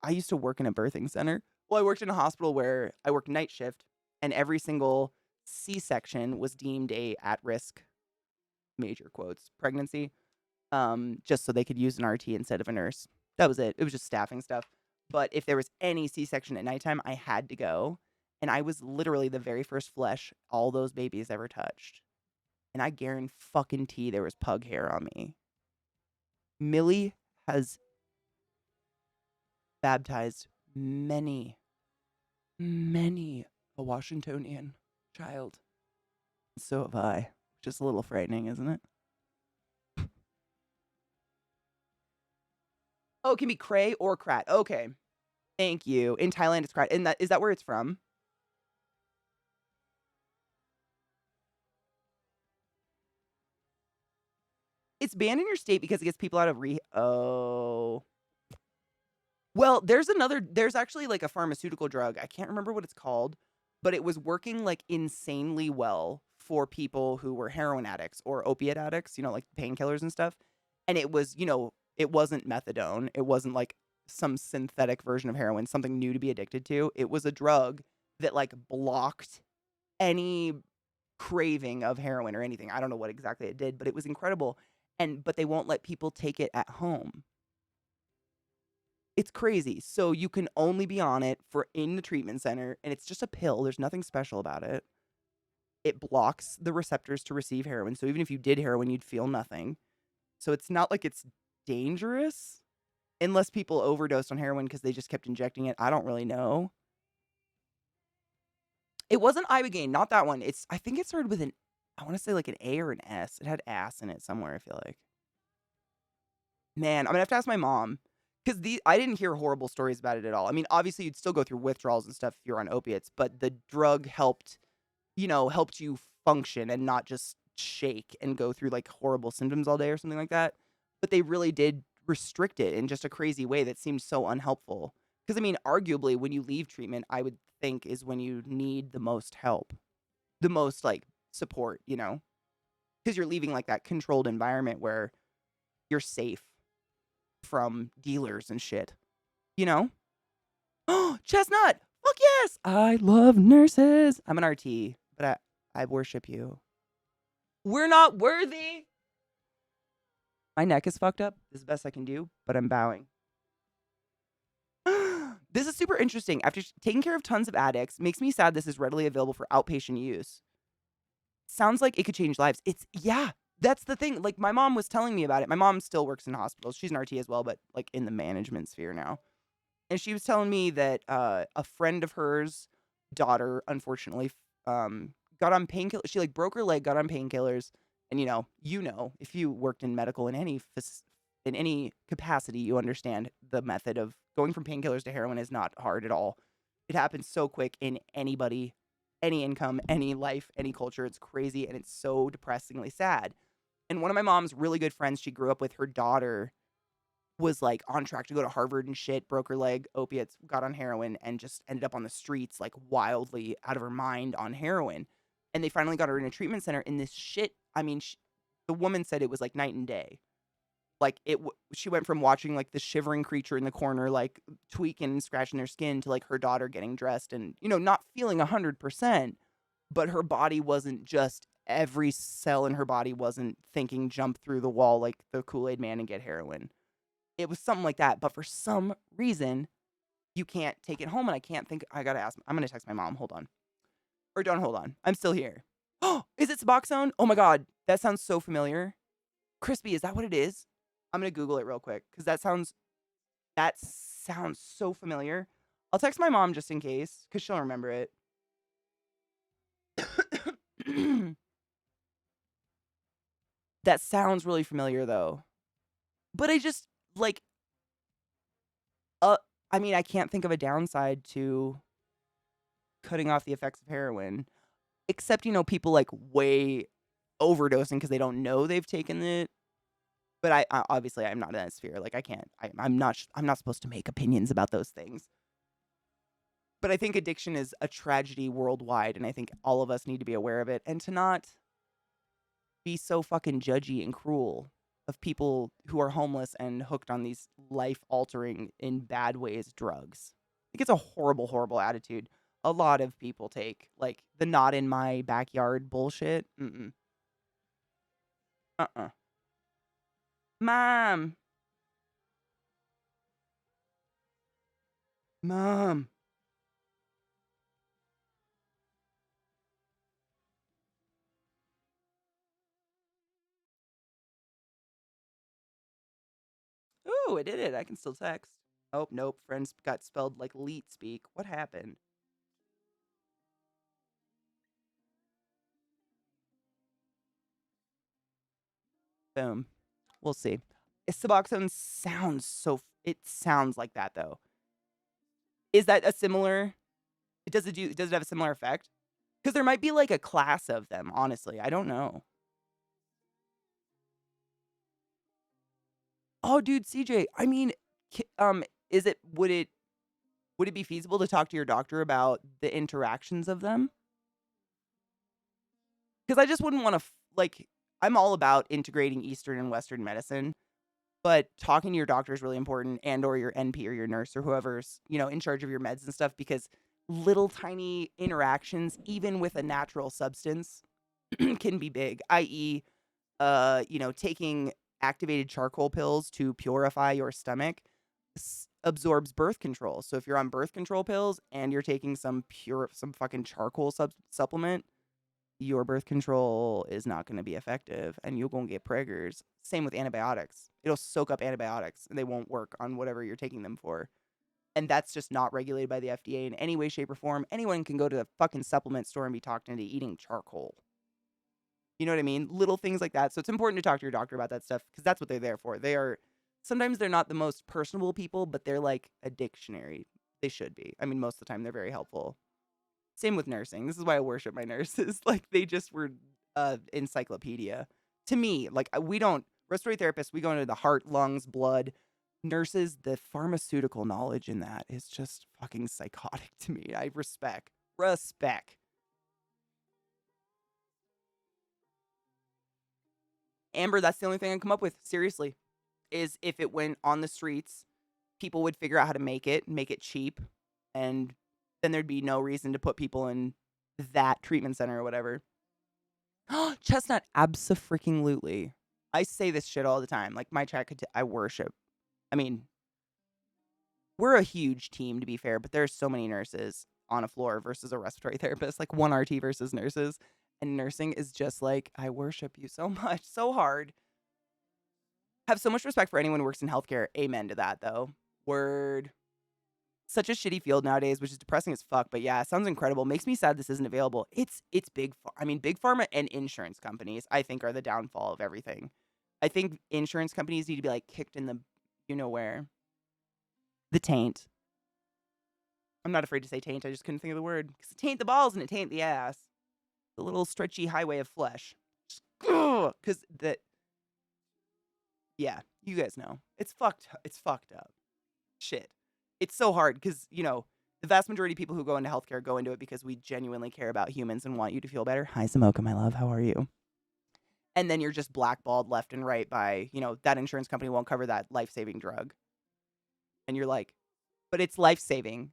I used to work in a birthing center. Well, I worked in a hospital where I worked night shift, and every single C-section was deemed a at-risk, major quotes, pregnancy, just so they could use an RT instead of a nurse. That was it. It was just staffing stuff. But if there was any C-section at nighttime, I had to go. And I was literally the very first flesh all those babies ever touched. And I guarantee there was pug hair on me. Millie has baptized many a Washingtonian child. So have I. Just a little frightening, isn't it? Oh, it can be cray or krat. Okay. Thank you. In Thailand, it's krat. And is that where it's from? It's banned in your state because it gets people out of Oh. Well, there's actually a pharmaceutical drug. I can't remember what it's called, but it was working insanely well for people who were heroin addicts or opiate addicts, like painkillers and stuff. And it was, it wasn't methadone. It wasn't some synthetic version of heroin, something new to be addicted to. It was a drug that blocked any craving of heroin or anything. I don't know what exactly it did, but it was incredible. But they won't let people take it at home. It's crazy. So you can only be on it in the treatment center, and it's just a pill. There's nothing special about it. It blocks the receptors to receive heroin. So even if you did heroin, you'd feel nothing. So it's not like it's dangerous unless people overdosed on heroin because they just kept injecting it. I don't really know. It wasn't Ibogaine, not that one. I think it started with I want to say like an A or an S. It had ass in it somewhere, I feel like. Man, I'm gonna have to ask my mom. Because I didn't hear horrible stories about it at all. I mean, obviously you'd still go through withdrawals and stuff if you're on opiates, but the drug helped you function and not just shake and go through like horrible symptoms all day or something like that. But they really did restrict it in just a crazy way that seemed so unhelpful. Because I mean, arguably when you leave treatment, I would think is when you need the most help, the most like support, because you're leaving like that controlled environment where you're safe from dealers and shit, Oh, Chestnut! Fuck yes! I love nurses. I'm an RT, but I worship you. We're not worthy. My neck is fucked up. This is the best I can do, but I'm bowing. This is super interesting. After taking care of tons of addicts, makes me sad this is readily available for outpatient use. Sounds like it could change lives. Yeah, that's the thing. Like, my mom was telling me about it. My mom still works in hospitals. She's an RT as well, but like in the management sphere now. And she was telling me that a friend of hers daughter, unfortunately, got on painkillers. She like broke her leg, got on painkillers, and if you worked in medical in any capacity, you understand the method of going from painkillers to heroin is not hard at all. It happens so quick in anybody, any income, any life, any culture. It's crazy and it's so depressingly sad. And one of my mom's really good friends she grew up with, her daughter was like on track to go to Harvard and shit, broke her leg, opiates, got on heroin, and just ended up on the streets like wildly out of her mind on heroin. And they finally got her in a treatment center in this shit. I mean, the woman said it was like night and day. Like she went from watching like the shivering creature in the corner, like tweaking and scratching their skin, to like her daughter getting dressed and, not feeling 100%, but her body wasn't just, every cell in her body wasn't thinking jump through the wall like the Kool-Aid Man and get heroin. It was something like that, but for some reason, you can't take it home, and I can't think. I gotta ask. I'm gonna text my mom. Hold on, or don't hold on. I'm still here. Oh, is it Suboxone? Oh my god, that sounds so familiar. Crispy, is that what it is? I'm gonna Google it real quick because that sounds so familiar. I'll text my mom just in case because she'll remember it. That sounds really familiar though, but I just like. I mean, I can't think of a downside to cutting off the effects of heroin, except, people like way overdosing because they don't know they've taken it. But I obviously I'm not in that sphere. Like I can't. I'm not supposed to make opinions about those things. But I think addiction is a tragedy worldwide, and I think all of us need to be aware of it and to not be so fucking judgy and cruel of people who are homeless and hooked on these life-altering, in bad ways, drugs. I think it's a horrible, horrible attitude a lot of people take. Like, the not in my backyard bullshit. Mom. Mom. Ooh, I did it. I can still text. Oh, nope. Friends got spelled like leet speak. What happened? Boom. We'll see. Suboxone sounds it sounds like that though. Is that a similar, does it have a similar effect? Because there might be like a class of them, honestly. I don't know. Oh, dude, CJ, I mean, would it be feasible to talk to your doctor about the interactions of them? Because I just wouldn't want to, like, I'm all about integrating Eastern and Western medicine, but talking to your doctor is really important, and or your NP or your nurse or whoever's, in charge of your meds and stuff, because little tiny interactions, even with a natural substance, can be big, i.e., taking activated charcoal pills to purify your stomach absorbs birth control. So if you're on birth control pills and you're taking some fucking charcoal supplement, your birth control is not going to be effective and you're going to get preggers. Same with antibiotics. It'll soak up antibiotics and they won't work on whatever you're taking them for. And that's just not regulated by the FDA in any way, shape, or form. Anyone can go to the fucking supplement store and be talked into eating charcoal. You know what I mean? Little things like that. So it's important to talk to your doctor about that stuff because that's what they're there for. Sometimes they're not the most personable people, but they're like a dictionary. They should be. I mean, most of the time they're very helpful. Same with nursing. This is why I worship my nurses. Like, they just were encyclopedia. To me, like, respiratory therapists, we go into the heart, lungs, blood. Nurses, the pharmaceutical knowledge in that is just fucking psychotic to me. I respect. Amber, that's the only thing I can come up with, seriously, is if it went on the streets, people would figure out how to make it cheap, and then there'd be no reason to put people in that treatment center or whatever. Chestnut, abso-freaking-lutely. I say this shit all the time. Like, my chat, I worship. I mean, we're a huge team, to be fair, but there's so many nurses on a floor versus a respiratory therapist, like one RT versus nurses. And nursing is just like, I worship you so much, so hard. Have so much respect for anyone who works in healthcare. Amen to that, though. Word. Such a shitty field nowadays, which is depressing as fuck. But yeah, it sounds incredible. Makes me sad this isn't available. It's big. I mean, big pharma and insurance companies, I think, are the downfall of everything. I think insurance companies need to be like kicked in the, you know where, the taint. I'm not afraid to say taint. I just couldn't think of the word because it taint the balls and it taint the ass. The little stretchy highway of flesh. Because that. Yeah, you guys know. It's fucked up. Shit. It's so hard because, the vast majority of people who go into healthcare go into it because we genuinely care about humans and want you to feel better. Hi, Samoka, my love. How are you? And then you're just blackballed left and right by, that insurance company won't cover that life-saving drug. And you're like, but it's life-saving.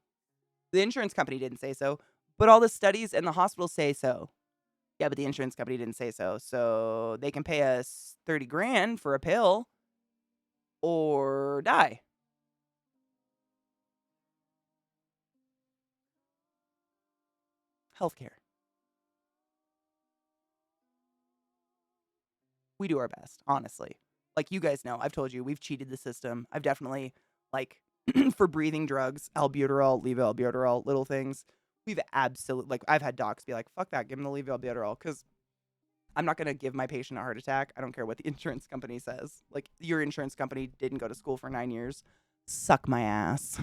The insurance company didn't say so, but all the studies and the hospitals say so. Yeah, but the insurance company didn't say so. So they can pay us 30 grand for a pill or die. Healthcare. We do our best, honestly. Like, you guys know, I've told you, we've cheated the system. I've definitely, for breathing drugs, albuterol, levoalbuterol, little things. We've absolutely, I've had docs be like, fuck that, give them the levoalbuterol, because I'm not going to give my patient a heart attack. I don't care what the insurance company says. Like, your insurance company didn't go to school for 9 years. Suck my ass.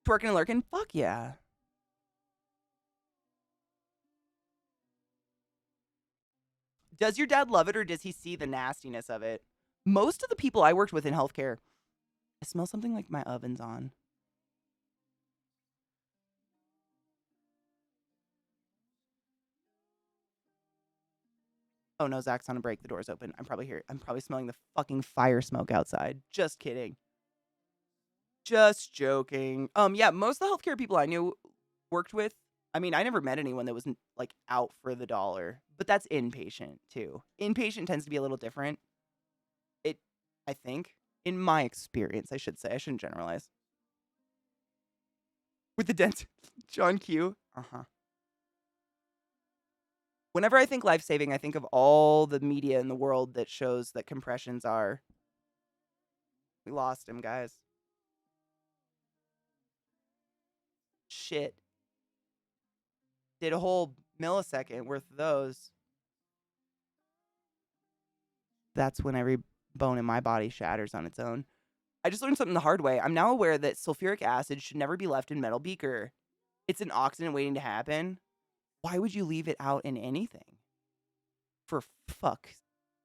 Twerking and lurking? Fuck yeah. Does your dad love it, or does he see the nastiness of it? Most of the people I worked with in healthcare, I smell something like my oven's on. Oh no, Zach's on a break. The door's open. I'm probably smelling the fucking fire smoke outside. Just kidding. Just joking. Yeah, most of the healthcare people I knew worked with, I mean, I never met anyone that was out for the dollar, but that's inpatient too. Inpatient tends to be a little different. I think, in my experience, I should say. I shouldn't generalize. With the dent, John Q. Whenever I think life-saving, I think of all the media in the world that shows that compressions are. We lost him, guys. Shit. Did a whole millisecond worth of those. That's when every bone in my body shatters on its own. I just learned something the hard way. I'm now aware that sulfuric acid should never be left in metal beaker. It's an oxidant waiting to happen. Why would you leave it out in anything? For fuck.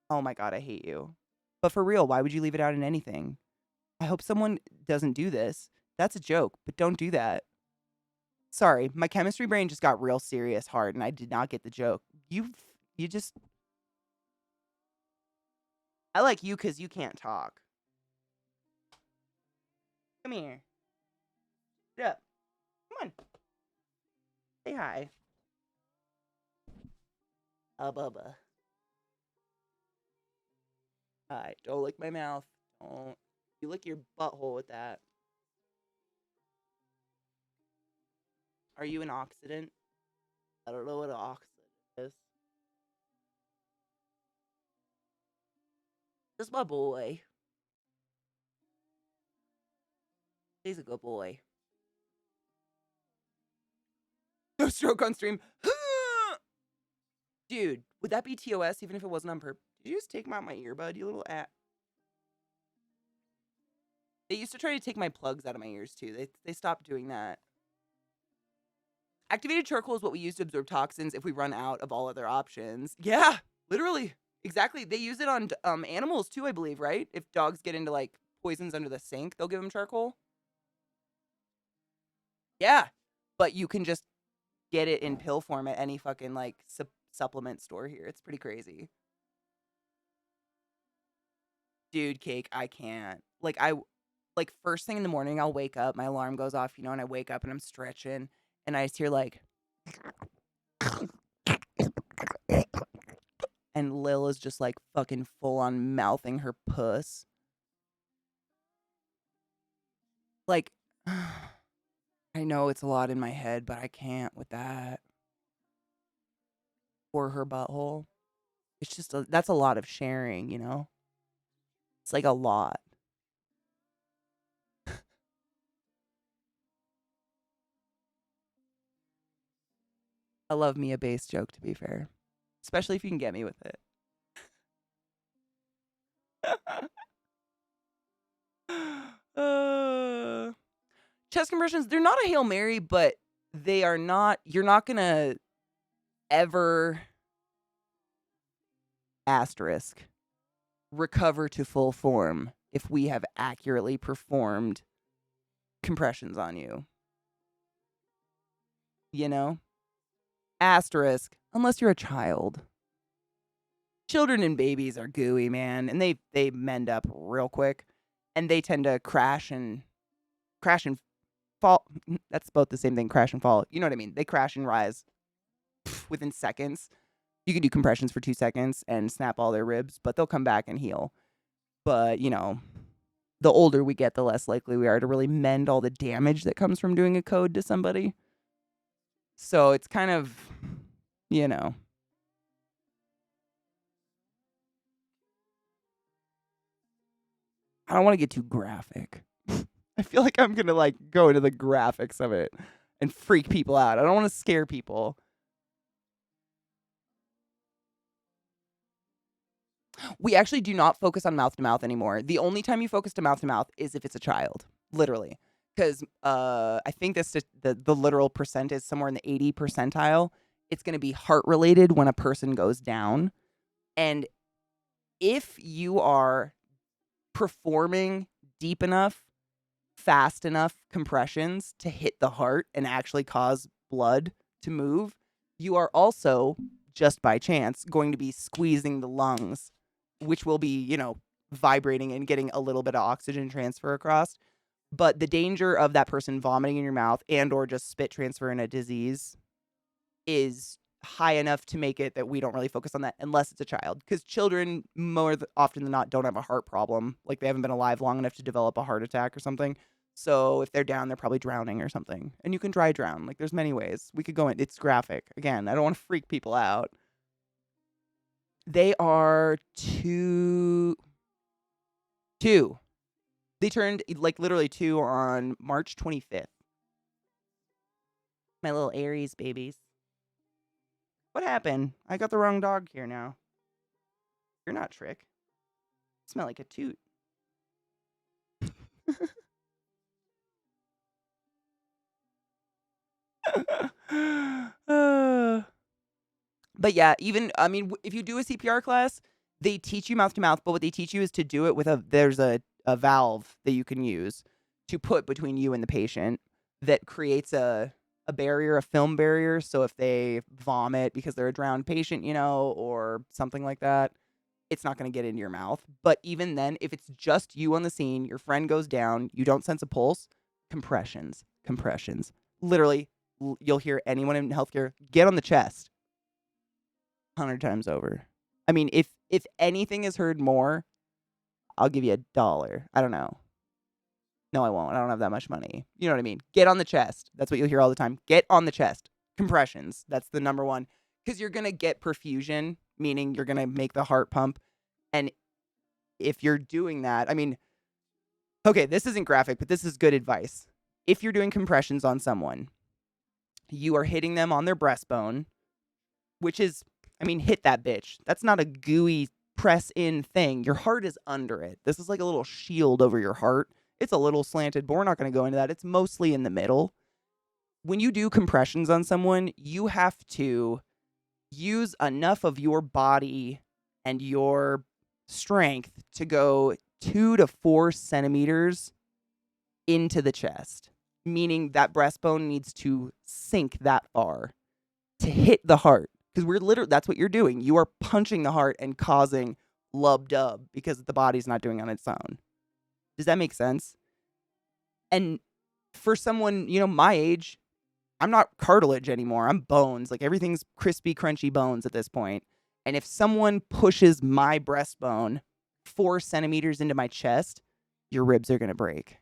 Oh my god, I hate you. But for real, why would you leave it out in anything? I hope someone doesn't do this. That's a joke, but don't do that. Sorry, my chemistry brain just got real serious hard and I did not get the joke. You just... I like you because you can't talk. Come here. Get up. Come on. Say hi. Bubba. Hi. Don't lick my mouth. Don't. You lick your butthole with that. Are you an oxidant? I don't know what oxide is. This is my boy. He's a good boy. No stroke on stream. Dude, would that be TOS even if it wasn't on purpose? Did you just take out my earbud, you little at? They used to try to take my plugs out of my ears too. They stopped doing that. Activated charcoal is what we use to absorb toxins if we run out of all other options. Yeah, literally. Exactly. They use it on animals too, I believe, right? If dogs get into like poisons under the sink, they'll give them charcoal. Yeah, but you can just get it in pill form at any fucking like supplement store here. It's pretty crazy. Dude, Cake, I can't. Like first thing in the morning, I'll wake up, my alarm goes off, you know, and I wake up and I'm stretching and I just hear like and Lil is just like fucking full on mouthing her puss. Like I know it's a lot in my head, but I can't with that. Or her butthole. It's just that's a lot of sharing, you know? It's like a lot. I love me a base joke, to be fair. Especially if you can get me with it. Chest compressions, they're not a Hail Mary, but they are not, you're not going to ever asterisk recover to full form if we have accurately performed compressions on you. You know? Asterisk, unless you're a child. Children and babies are gooey, man, and they mend up real quick, and they tend to crash and fall. That's both the same thing, crash and fall. You know what I mean? They crash and rise within seconds. You can do compressions for 2 seconds and snap all their ribs, but they'll come back and heal. But, you know, the older we get, the less likely we are to really mend all the damage that comes from doing a code to somebody. So it's kind of, you know. I don't want to get too graphic. I feel like I'm going to like go into the graphics of it and freak people out. I don't want to scare people. We actually do not focus on mouth to mouth anymore. The only time you focus to mouth is if it's a child, literally. Because I think the literal percent is somewhere in the 80 percentile. It's going to be heart related when a person goes down. And if you are performing deep enough, fast enough compressions to hit the heart and actually cause blood to move, you are also, just by chance, going to be squeezing the lungs, which will be, you know, vibrating and getting a little bit of oxygen transfer across. But the danger of that person vomiting in your mouth and or just spit transfer in a disease is high enough to make it that we don't really focus on that unless it's a child. Because children, more often than not, don't have a heart problem. Like, they haven't been alive long enough to develop a heart attack or something. So if they're down, they're probably drowning or something. And you can dry drown. Like, there's many ways. We could go in. It's graphic. Again, I don't want to freak people out. They are two. They turned, like, literally 2 on March 25th. My little Aries babies. What happened? I got the wrong dog here now. You're not Trick. You smell like a toot. But yeah, even, I mean, if you do a CPR class, they teach you mouth to mouth, but what they teach you is to do it with there's a valve that you can use to put between you and the patient that creates a barrier, a film barrier. So if they vomit because they're a drowned patient, you know, or something like that, it's not going to get into your mouth. But even then, if it's just you on the scene, your friend goes down, you don't sense a pulse, compressions. Literally, you'll hear anyone in healthcare get on the chest 100 times over. I mean, if anything is heard more, I'll give you $1. I don't know. No, I won't. I don't have that much money. You know what I mean? Get on the chest. That's what you'll hear all the time. Get on the chest. Compressions. That's the number one. Because you're going to get perfusion, meaning you're going to make the heart pump. And if you're doing that, I mean, okay, this isn't graphic, but this is good advice. If you're doing compressions on someone, you are hitting them on their breastbone, which is, I mean, hit that bitch. That's not a gooey press in thing. Your heart is under it. This is like a little shield over your heart. It's a little slanted, but we're not going to go into that. It's mostly in the middle. When you do compressions on someone, you have to use enough of your body and your strength to go 2 to 4 centimeters into the chest, meaning that breastbone needs to sink that far to hit the heart. Because we're literally, that's what you're doing. You are punching the heart and causing lub-dub because the body's not doing it on its own. Does that make sense? And for someone, my age, I'm not cartilage anymore. I'm bones. Like, everything's crispy, crunchy bones at this point. And if someone pushes my breastbone 4 centimeters into my chest, your ribs are going to break.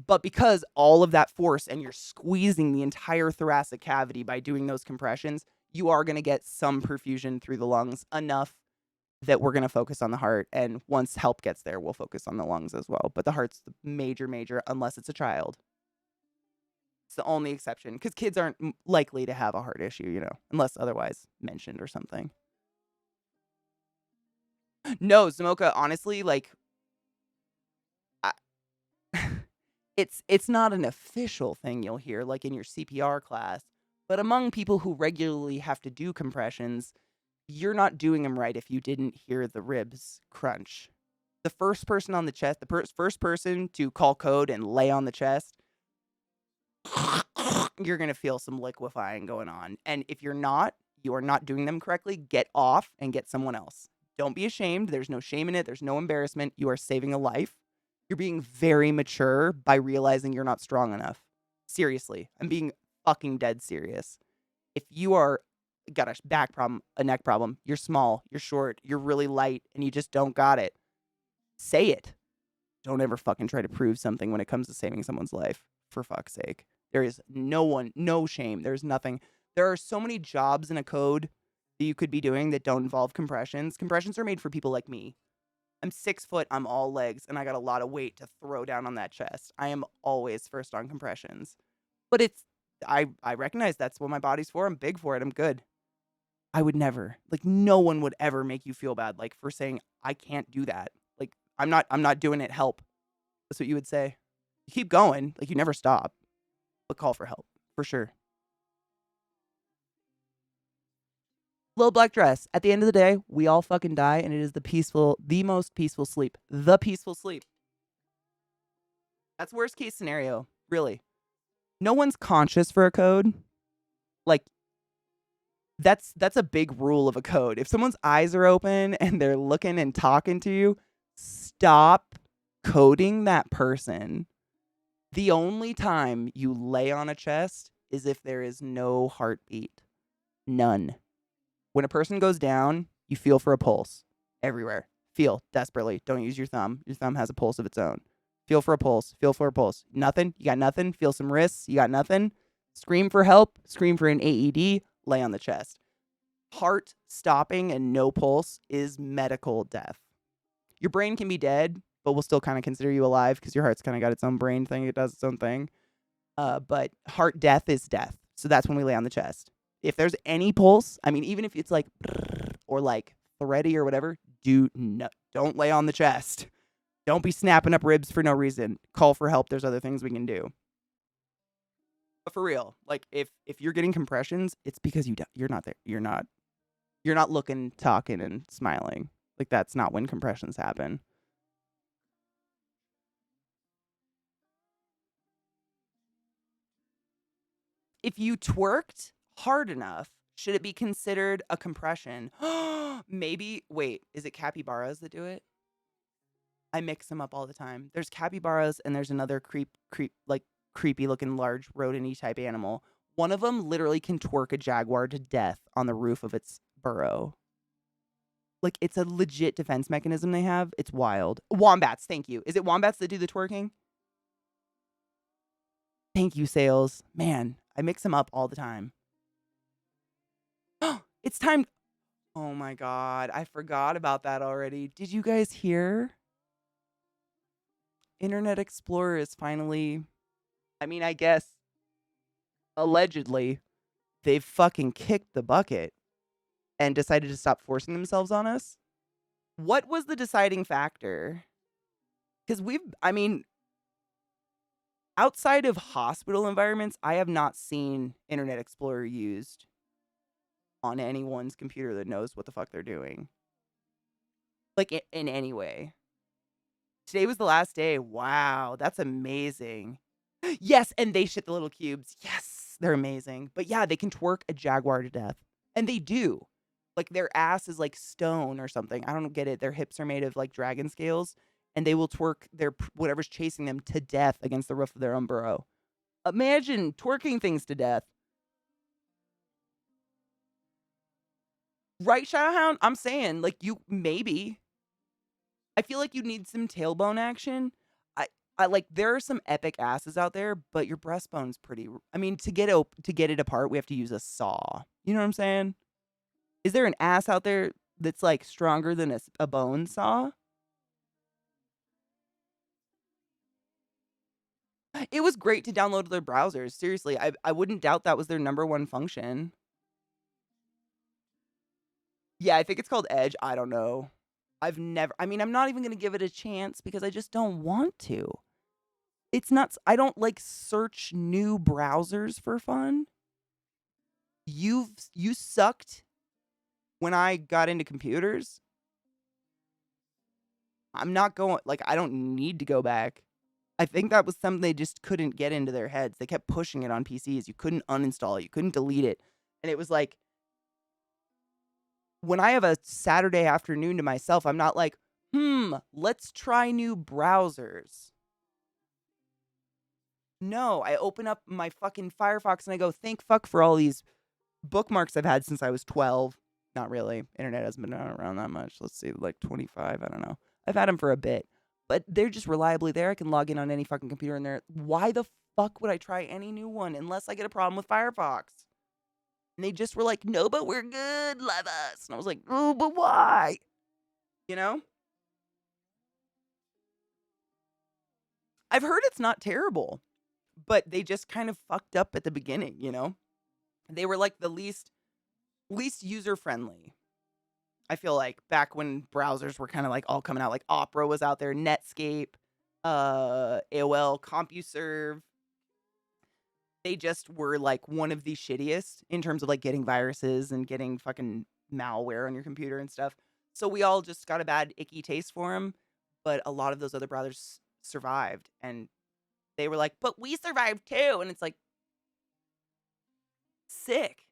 But because all of that force and you're squeezing the entire thoracic cavity by doing those compressions, you are going to get some perfusion through the lungs, enough that we're going to focus on the heart. And once help gets there, we'll focus on the lungs as well. But the heart's the major, unless it's a child. It's the only exception, because kids aren't likely to have a heart issue, unless otherwise mentioned or something. No, Zamoka, honestly, like, it's not an official thing you'll hear, like in your CPR class, but among people who regularly have to do compressions, you're not doing them right if you didn't hear the ribs crunch. The first person on the chest, the first person to call code and lay on the chest, you're going to feel some liquefying going on. And if you are not doing them correctly, get off and get someone else. Don't be ashamed. There's no shame in it. There's no embarrassment. You are saving a life. You're being very mature by realizing you're not strong enough. Seriously. I'm being fucking dead serious. If you got a back problem, a neck problem, you're small, you're short, you're really light, and you just don't got it, say it. Don't ever fucking try to prove something when it comes to saving someone's life. For fuck's sake. There is no shame. There's nothing. There are so many jobs in a code that you could be doing that don't involve compressions. Compressions are made for people like me. I'm 6 foot, I'm all legs, and I got a lot of weight to throw down on that chest. I am always first on compressions. But I recognize that's what my body's for. I'm big for it. I'm good. I would never, like, no one would ever make you feel bad, like, for saying, I can't do that. Like, I'm not doing it, help. That's what you would say. You keep going, like, you never stop. But call for help, for sure. Little black dress. At the end of the day, we all fucking die, and it is the most peaceful sleep. The peaceful sleep. That's worst case scenario, really. No one's conscious for a code. Like, that's a big rule of a code. If someone's eyes are open and they're looking and talking to you, stop coding that person. The only time you lay on a chest is if there is no heartbeat. None. When a person goes down, you feel for a pulse everywhere. Feel desperately. Don't use your thumb. Your thumb has a pulse of its own. Feel for a pulse. Feel for a pulse. Nothing? You got nothing? Feel some wrists? You got nothing? Scream for help. Scream for an AED. Lay on the chest. Heart stopping and no pulse is medical death. Your brain can be dead, but we'll still kind of consider you alive because your heart's kind of got its own brain thing. It does its own thing. But heart death is death. So that's when we lay on the chest. If there's any pulse, I mean, even if it's like, or like thready or whatever, don't lay on the chest. Don't be snapping up ribs for no reason. Call for help. There's other things we can do. But for real, like, if you're getting compressions, it's because you're not there. You're not looking, talking, and smiling. Like, that's not when compressions happen. If you twerked hard enough, should it be considered a compression? Maybe. Wait, is it capybaras that do it? I mix them up all the time. There's capybaras and there's another creepy looking large rodent-y type animal. One of them literally can twerk a jaguar to death on the roof of its burrow. Like, it's a legit defense mechanism they have. It's wild. Wombats, thank you. Is it wombats that do the twerking? Thank you, Sales. Man, I mix them up all the time. It's time. Oh my God. I forgot about that already. Did you guys hear? Internet Explorer is finally, I mean, I guess, allegedly, they've fucking kicked the bucket and decided to stop forcing themselves on us. What was the deciding factor? Because outside of hospital environments, I have not seen Internet Explorer used on anyone's computer that knows what the fuck they're doing. Like, in any way. Today was the last day. Wow, that's amazing. Yes, and they shit the little cubes. Yes, they're amazing. But yeah, they can twerk a jaguar to death. And they do. Like, their ass is like stone or something. I don't get it. Their hips are made of like dragon scales. And they will twerk their whatever's chasing them to death against the roof of their own burrow. Imagine twerking things to death. Right, Shadowhound? I'm saying, like, you maybe. I feel like you need some tailbone action. I like there are some epic asses out there, but your breastbone's pretty. I mean, to get it apart, we have to use a saw. You know what I'm saying? Is there an ass out there that's like stronger than a bone saw? It was great to download their browsers. Seriously, I wouldn't doubt that was their number one function. Yeah, I think it's called Edge. I don't know. I'm not even going to give it a chance because I just don't want to. It's not, I don't like search new browsers for fun. You sucked when I got into computers. I'm not going, like, I don't need to go back. I think that was something they just couldn't get into their heads. They kept pushing it on PCs. You couldn't uninstall it. You couldn't delete it. And it was like, when I have a Saturday afternoon to myself, I'm not like, let's try new browsers. No, I open up my fucking Firefox and I go, thank fuck for all these bookmarks I've had since I was 12. Not really. Internet hasn't been around that much. Let's see, like 25. I don't know. I've had them for a bit. But they're just reliably there. I can log in on any fucking computer in there. Why the fuck would I try any new one unless I get a problem with Firefox? And they just were like, no, but we're good. Love us. And I was like, oh, but why? You know? I've heard it's not terrible. But they just kind of fucked up at the beginning, you know? They were like the least user-friendly. I feel like back when browsers were kind of like all coming out, like Opera was out there, Netscape, AOL, CompuServe. They just were like one of the shittiest in terms of like getting viruses and getting fucking malware on your computer and stuff. So we all just got a bad, icky taste for them. But a lot of those other browsers survived. And they were like, but we survived too. And it's like, sick.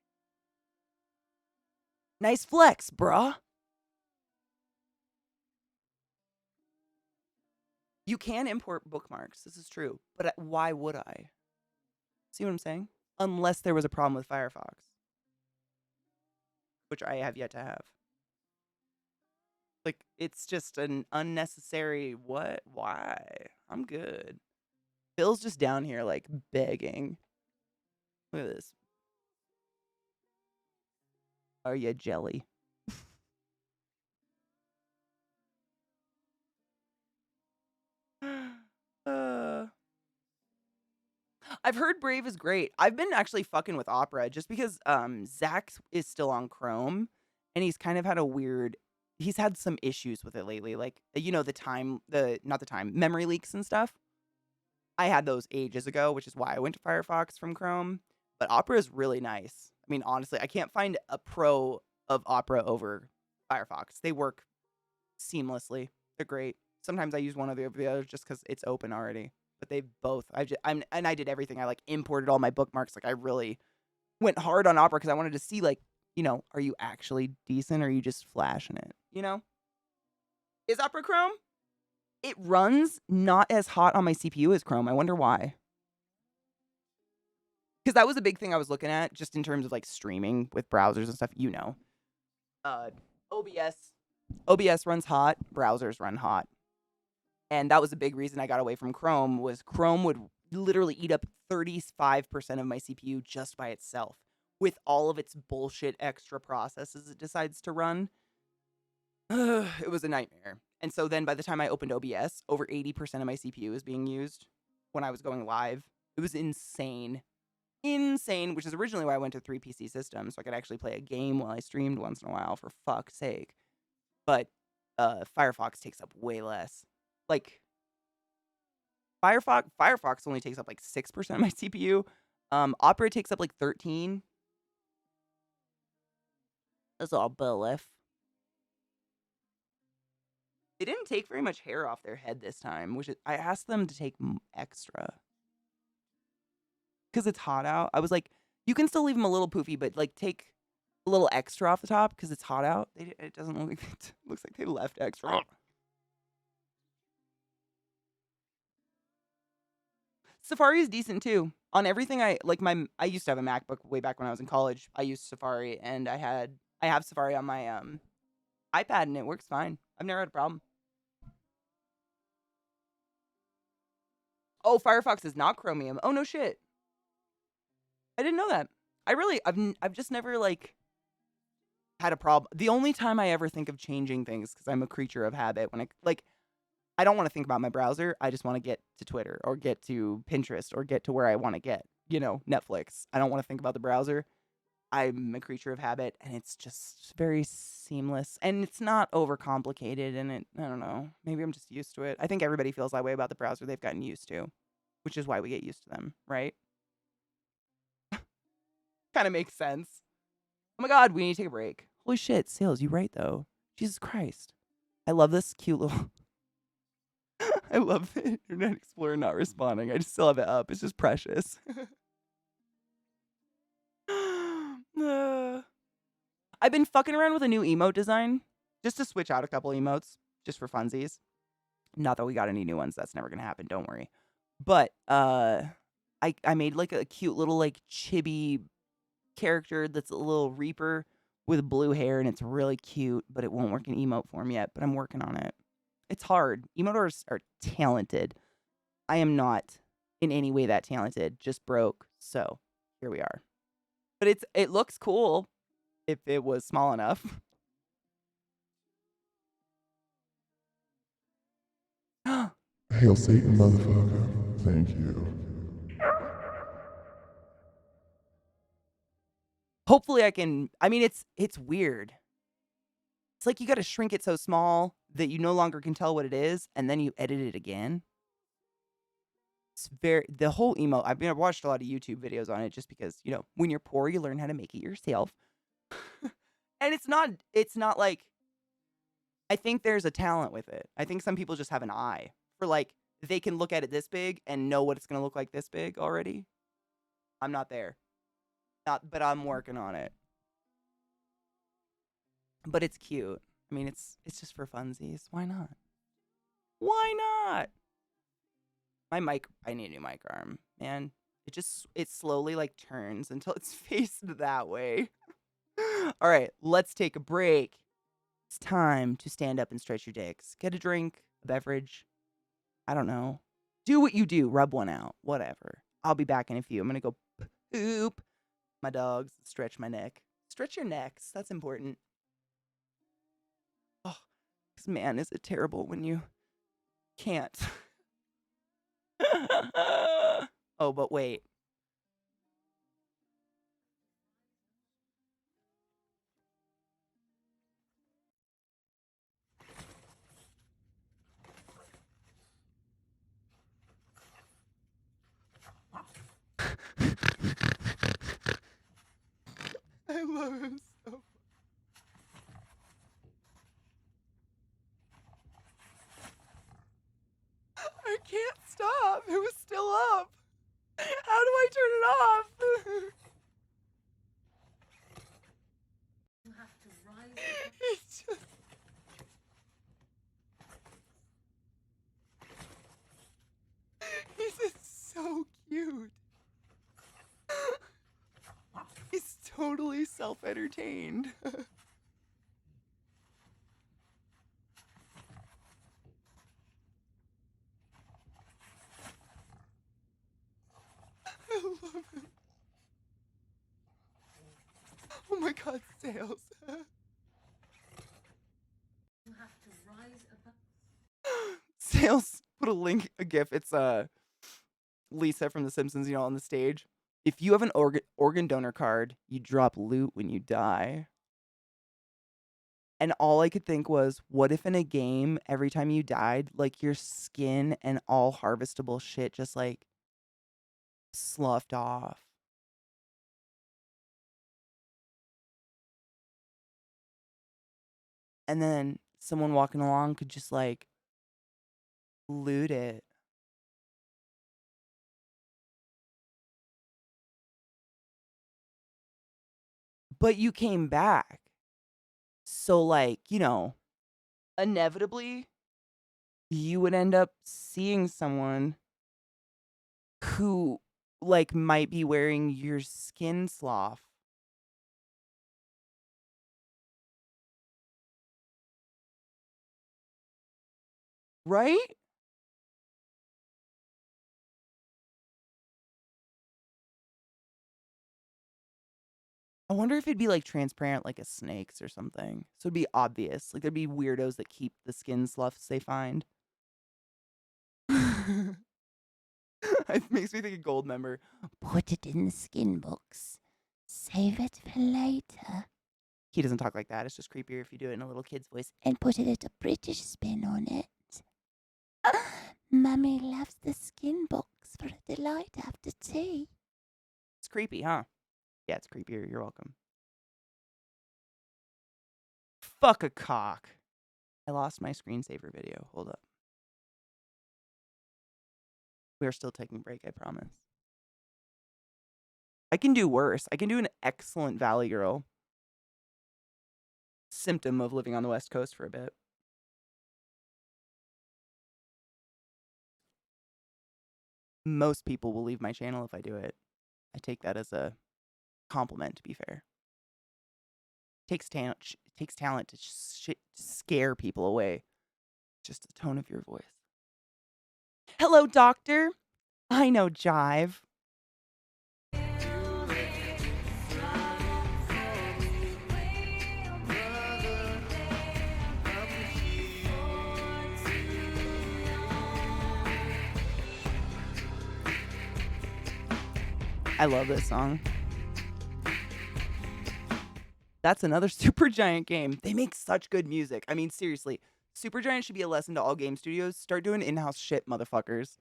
Nice flex, bruh. You can import bookmarks. This is true. But why would I? See what I'm saying? Unless there was a problem with Firefox. Which I have yet to have. Like, it's just an unnecessary what? Why? I'm good. Bill's just down here, like, begging. Look at this. Are you jelly? I've heard Brave is great. I've been actually fucking with Opera just because Zach is still on Chrome and he's kind of had he's had some issues with it lately. Like, you know, memory leaks and stuff. I had those ages ago, which is why I went to Firefox from Chrome. But Opera is really nice. I mean, honestly, I can't find a pro of Opera over Firefox. They work seamlessly. They're great. Sometimes I use one or the other just because it's open already. But they both. I did everything. I like imported all my bookmarks. Like I really went hard on Opera because I wanted to see like, you know, are you actually decent or are you just flashing it? You know? Is Opera Chrome? It runs not as hot on my CPU as Chrome. I wonder why. Because that was a big thing I was looking at just in terms of like streaming with browsers and stuff. You know. OBS runs hot. Browsers run hot. And that was a big reason I got away from Chrome was Chrome would literally eat up 35% of my CPU just by itself with all of its bullshit extra processes it decides to run. It was a nightmare. And so then by the time I opened OBS, over 80% of my CPU is being used when I was going live. It was insane. Insane, which is originally why I went to 3 PC systems, so I could actually play a game while I streamed once in a while, for fuck's sake. But Firefox takes up way less. Like, Firefox only takes up like 6% of my CPU. Opera takes up like 13. That's all bulliff. They didn't take very much hair off their head this time, which I asked them to take extra. Because it's hot out. I was like, you can still leave them a little poofy, but like take a little extra off the top because it's hot out. It doesn't look like it looks like they left extra. Safari is decent too. On everything I used to have a MacBook way back when I was in college. I used Safari and I have Safari on my iPad and it works fine. I've never had a problem. Oh, Firefox is not Chromium. Oh no shit. I didn't know that. I've just never like had a problem. The only time I ever think of changing things, because I'm a creature of habit, when I don't want to think about my browser. I just want to get to Twitter or get to Pinterest or get to where I want to get, Netflix. I don't want to think about the browser. I'm a creature of habit and it's just very seamless and it's not overcomplicated and I don't know, maybe I'm just used to it. I think everybody feels that way about the browser they've gotten used to, which is why we get used to them, right? Kind of makes sense. Oh my God, we need to take a break. Holy shit, Sales, you right though. Jesus Christ. I love this cute little... I love the Internet Explorer not responding. I just still have it up. It's just precious. I've been fucking around with a new emote design just to switch out a couple emotes just for funsies. Not that we got any new ones. That's never going to happen. Don't worry. But I made like a cute little like chibi character that's a little Reaper with blue hair and it's really cute, but it won't work in emote form yet, but I'm working on it. It's hard. Emoters are talented. I am not in any way that talented, just broke. So here we are. But it looks cool if it was small enough. Hail Satan, motherfucker. Thank you. Hopefully I can, it's weird. It's like you got to shrink it so small that you no longer can tell what it is, and then you edit it again. It's the whole emote, I've watched a lot of YouTube videos on it just because, when you're poor, you learn how to make it yourself. And it's not like, I think there's a talent with it. I think some people just have an eye for like, they can look at it this big and know what it's going to look like this big already. I'm not there. But I'm working on it. But it's cute. It's just for funsies. Why not? Why not? My mic, I need a new mic arm, man. It slowly like turns until it's faced that way. All right, let's take a break. It's time to stand up and stretch your dicks. Get a drink, a beverage. I don't know. Do what you do. Rub one out. Whatever. I'll be back in a few. I'm going to go poop my dogs, stretch my neck. Stretch your necks. That's important. Oh, because man, is it terrible when you can't. Oh, but wait. I love him so. I can't stop. It was still up. How do I turn it off? You have to rise. He's just... He's just so cute. He's totally self-entertained. God, sales. Sales put a gif. It's Lisa from The Simpsons, on the stage. If you have an organ donor card, you drop loot when you die. And all I could think was, what if in a game, every time you died, like your skin and all harvestable shit just like sloughed off? And then someone walking along could just like loot it. But you came back. So like, inevitably you would end up seeing someone who like might be wearing your skin slough. Right? I wonder if it'd be like transparent like a snake's or something. So it'd be obvious. Like there'd be weirdos that keep the skin sloughs they find. It makes me think of Gold Member. Put it in the skin box. Save it for later. He doesn't talk like that. It's just creepier if you do it in a little kid's voice. And put a little British spin on it. Mummy loves the skin box for a delight after tea. It's creepy, huh? Yeah, it's creepier. You're welcome. Fuck a cock. I lost my screensaver video. Hold up. We are still taking a break, I promise. I can do worse. I can do an excellent Valley Girl. Symptom of living on the West Coast for a bit. Most people will leave my channel if I do it. I take that as a compliment, to be fair. Takes talent to scare people away. Just the tone of your voice. Hello, doctor. I know jive. I love this song. That's another Supergiant game. They make such good music. I mean, seriously, Supergiant should be a lesson to all game studios. Start doing in-house shit, motherfuckers.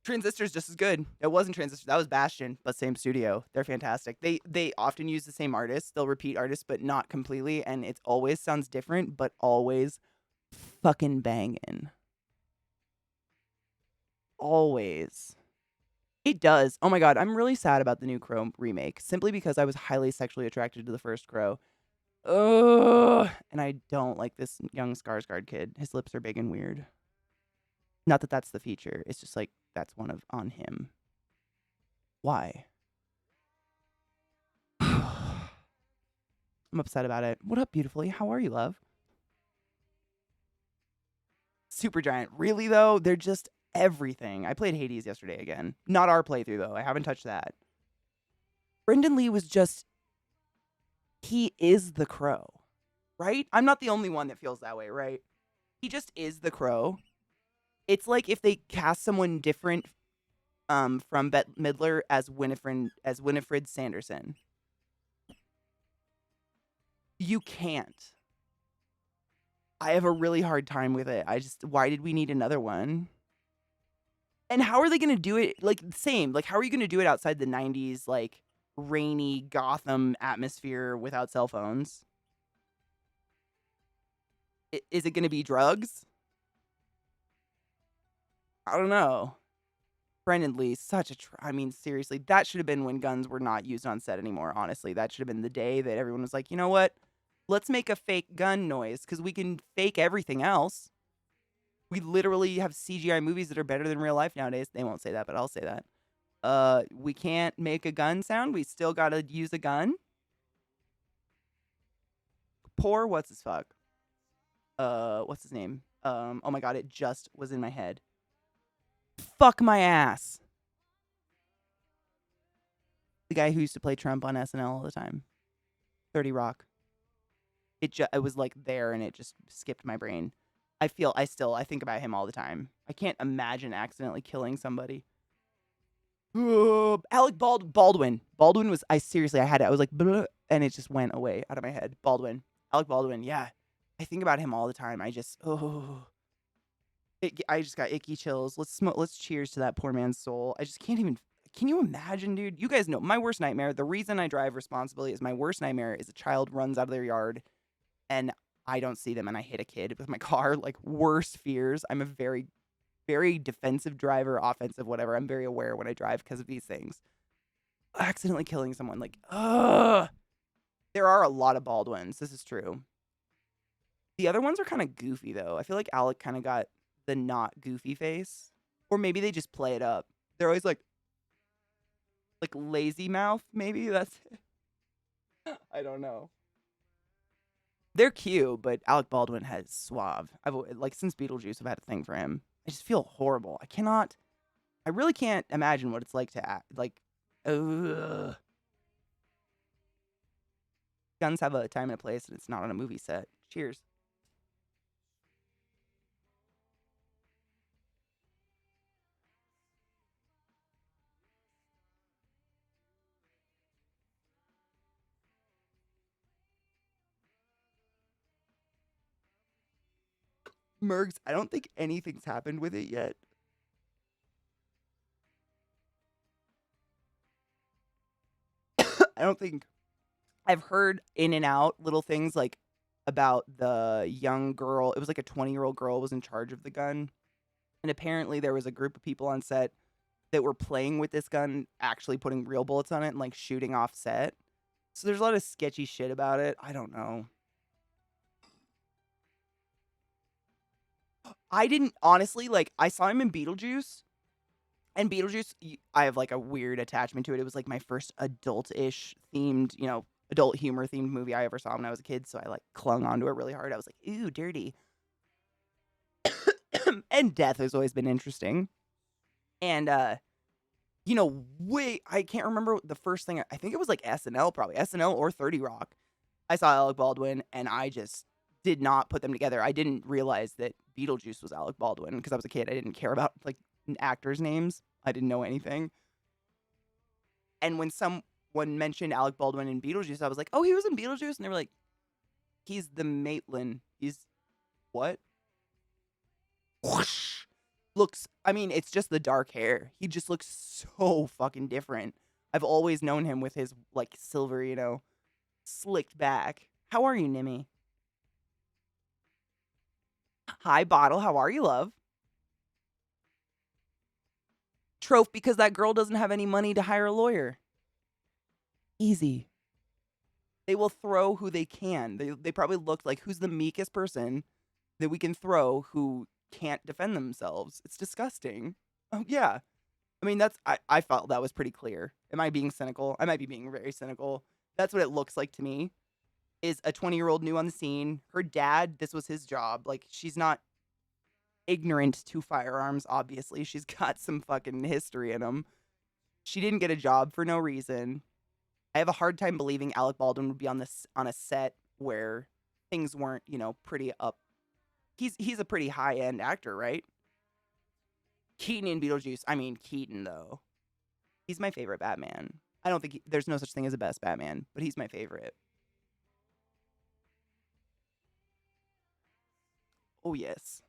Transistor's just as good. It wasn't Transistor. That was Bastion, but same studio. They're fantastic. They often use the same artists. They'll repeat artists, but not completely. And it always sounds different, but always fucking banging. Always. It does. Oh my god, I'm really sad about the new Crow remake, simply because I was highly sexually attracted to the first Crow. Ugh. And I don't like this young Skarsgård kid. His lips are big and weird. Not that that's the feature. It's just like, that's one of on him. Why? I'm upset about it. What up, beautifully? How are you, love? Supergiant. Really, though? They're just everything. I played Hades yesterday again. Not our playthrough, though. I haven't touched that. Brendan Lee was just... He is the Crow, right? I'm not the only one that feels that way, right? He just is the Crow. It's like if they cast someone different from Bette Midler as Winifred Sanderson. You can't. I have a really hard time with it. Why did we need another one? And how are they going to do it? Like, same. Like, how are you going to do it outside the 90s, like, rainy Gotham atmosphere without cell phones? Is it going to be drugs? I don't know. Brendan Lee, such a... I mean, seriously, that should have been when guns were not used on set anymore, honestly. That should have been the day that everyone was like, you know what? Let's make a fake gun noise, because we can fake everything else. We literally have CGI movies that are better than real life nowadays. They won't say that, but I'll say that. We can't make a gun sound. We still got to use a gun. Poor what's his fuck? What's his name? Oh my god, it just was in my head. Fuck my ass. The guy who used to play Trump on SNL all the time. 30 Rock. It was like there and it just skipped my brain. I think about him all the time. I can't imagine accidentally killing somebody. Alec Baldwin. Baldwin was, I had it. I was like, "Bleh," and it just went away out of my head. Baldwin. Alec Baldwin, yeah. I think about him all the time. I just got icky chills. Let's cheers to that poor man's soul. I just can't even, can you imagine, dude? You guys know my worst nightmare. The reason I drive responsibly is my worst nightmare is a child runs out of their yard and I don't see them and I hit a kid with my car. Like, worst fears. I'm a very, very defensive driver, offensive, whatever. I'm very aware when I drive because of these things. Accidentally killing someone, like, ugh. There are a lot of Baldwins. This is true. The other ones are kind of goofy, though. I feel like Alec kind of got the not goofy face. Or maybe they just play it up. They're always like lazy mouth, maybe? That's it. I don't know. They're cute, but Alec Baldwin has suave. Since Beetlejuice, I've had a thing for him. I just feel horrible. I really can't imagine what it's like to act. Ugh. Guns have a time and a place, and it's not on a movie set. Cheers. Mergs, I don't think anything's happened with it yet. I don't think I've heard in and out little things like about the young girl. It was like a 20-year-old girl was in charge of the gun. And apparently there was a group of people on set that were playing with this gun, actually putting real bullets on it and like shooting off set. So there's a lot of sketchy shit about it. I don't know. I didn't honestly I saw him in Beetlejuice. And Beetlejuice, I have like a weird attachment to it. It was like my first adult-ish themed, adult humor themed movie I ever saw when I was a kid. So I like clung onto it really hard. I was like, ooh, dirty. And death has always been interesting. And, I can't remember the first thing. I think it was like SNL, probably SNL or 30 Rock. I saw Alec Baldwin and I just did not put them together. I didn't realize that Beetlejuice was Alec Baldwin because I was a kid. I didn't care about like actors' names. I didn't know anything. And when someone mentioned Alec Baldwin in Beetlejuice, I was like, oh, he was in Beetlejuice? And they were like, he's the Maitland. He's what? Whoosh. It's just the dark hair. He just looks so fucking different. I've always known him with his like silver, slicked back. How are you, Nimmy? Hi, Bottle. How are you, love? Trope, because that girl doesn't have any money to hire a lawyer. Easy. They will throw who they can. They probably looked like, who's the meekest person that we can throw who can't defend themselves? It's disgusting. Oh, yeah. I felt that was pretty clear. Am I being cynical? I might be being very cynical. That's what it looks like to me. Is a 20-year-old new on the scene. Her dad, this was his job. Like, she's not ignorant to firearms, obviously. She's got some fucking history in them. She didn't get a job for no reason. I have a hard time believing Alec Baldwin would be on a set where things weren't, pretty up. He's a pretty high-end actor, right? Keaton in Beetlejuice. Keaton, though. He's my favorite Batman. I don't think there's no such thing as a best Batman, but he's my favorite. Oh, yes.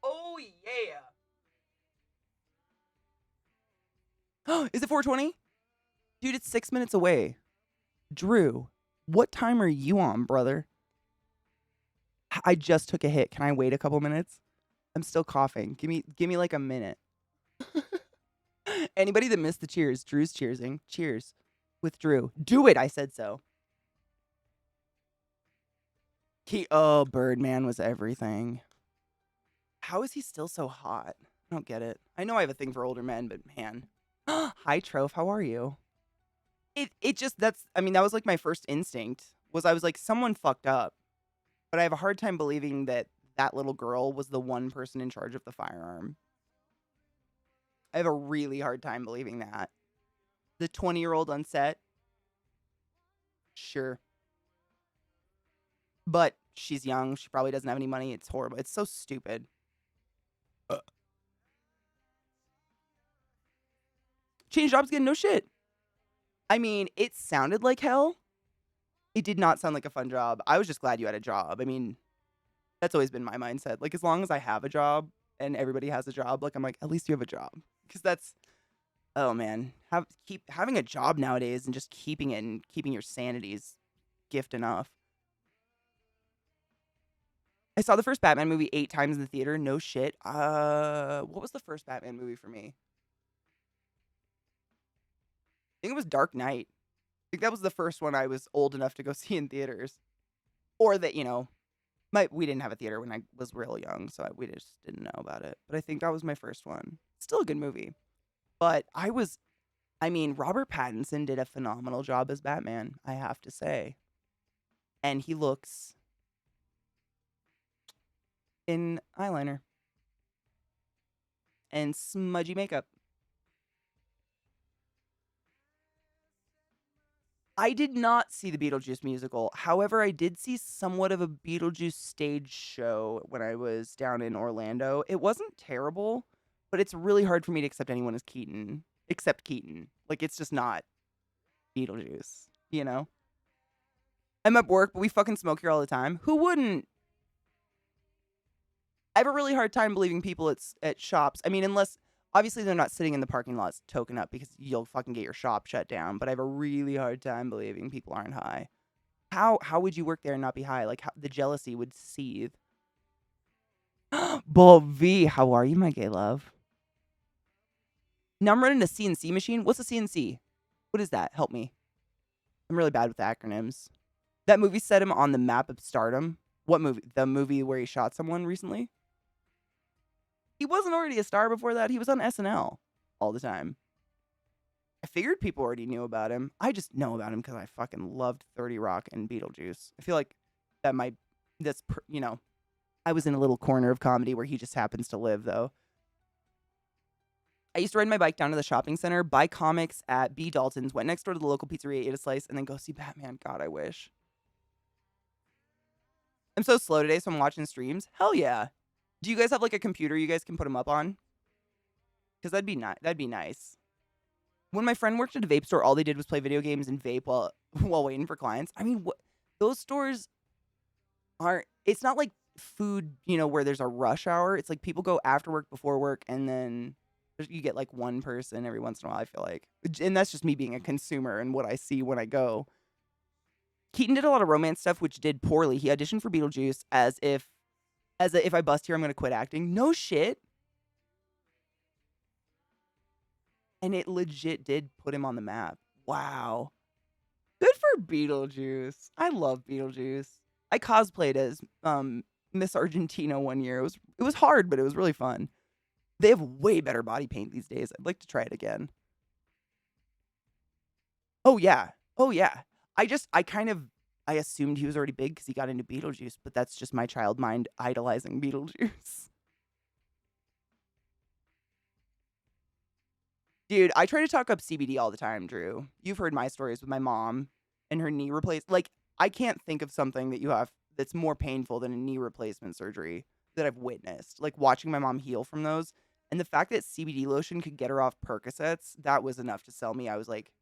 Oh, yeah. Is it 4:20? Dude, it's 6 minutes away. Drew, what time are you on, brother? I just took a hit. Can I wait a couple minutes? I'm still coughing. Give me like a minute. Anybody that missed the cheers, Drew's cheersing. Cheers with Drew. Do it. I said so. Birdman was everything. How is he still so hot? I don't get it. I know I have a thing for older men, but man. Hi, Troph. How are you? That was like my first instinct. I was like, someone fucked up. But I have a hard time believing that little girl was the one person in charge of the firearm. I have a really hard time believing that. The 20-year-old on set? Sure. But she's young. She probably doesn't have any money. It's horrible. It's so stupid. Change jobs again, no shit. I mean, it sounded like hell. It did not sound like a fun job. I was just glad you had a job. I mean, that's always been my mindset. Like, as long as I have a job and everybody has a job, like, I'm like, at least you have a job. Because that's, oh man, having a job nowadays and just keeping it and keeping your sanity is gift enough. I saw the first Batman movie 8 times in the theater. No shit. What was the first Batman movie for me? I think it was Dark Knight. I think that was the first one I was old enough to go see in theaters. Or that, you know, we didn't have a theater when I was real young, so we just didn't know about it. But I think that was my first one. Still a good movie. But I mean, Robert Pattinson did a phenomenal job as Batman, I have to say. And he looks in eyeliner and smudgy makeup. I did not see the Beetlejuice musical. However, I did see somewhat of a Beetlejuice stage show when I was down in Orlando. It wasn't terrible, but it's really hard for me to accept anyone as Keaton, except Keaton. Like, it's just not Beetlejuice, you know? I'm at work, but we fucking smoke here all the time. Who wouldn't? I have a really hard time believing people at shops. I mean, unless obviously they're not sitting in the parking lots token up because you'll fucking get your shop shut down. But I have a really hard time believing people aren't high. How would you work there and not be high? Like the jealousy would seethe. Bol V, how are you, my gay love? Now I'm running a CNC machine. What's a CNC? What is that? Help me. I'm really bad with acronyms. That movie set him on the map of stardom. What movie? The movie where he shot someone recently? He wasn't already a star before that. He was on SNL all the time. I figured people already knew about him. I just know about him because I fucking loved 30 Rock and Beetlejuice. I feel like you know, I was in a little corner of comedy where he just happens to live, though. I used to ride my bike down to the shopping center, buy comics at B. Dalton's, went next door to the local pizzeria, ate a slice, and then go see Batman. God, I wish. I'm so slow today, so I'm watching streams. Hell yeah. Do you guys have like a computer you guys can put them up on? Because that'd be nice. When my friend worked at a vape store, all they did was play video games and vape while waiting for clients. I mean, those stores aren't. It's not like food, you know, where there's a rush hour. It's like people go after work, before work, and then you get like one person every once in a while. I feel like, and that's just me being a consumer and what I see when I go. Keaton did a lot of romance stuff, which did poorly. He auditioned for Beetlejuice as if I bust here, I'm going to quit acting. No shit. And it legit did put him on the map. Wow. Good for Beetlejuice. I love Beetlejuice. I cosplayed as Miss Argentina one year. It was hard, but it was really fun. They have way better body paint these days. I'd like to try it again. Oh yeah. I assumed he was already big because he got into Beetlejuice, but that's just my child mind idolizing Beetlejuice. Dude, I try to talk up CBD all the time, Drew. You've heard my stories with my mom and her knee replacement. Like, I can't think of something that you have that's more painful than a knee replacement surgery that I've witnessed. Like, watching my mom heal from those. And the fact that CBD lotion could get her off Percocets, that was enough to sell me. I was like,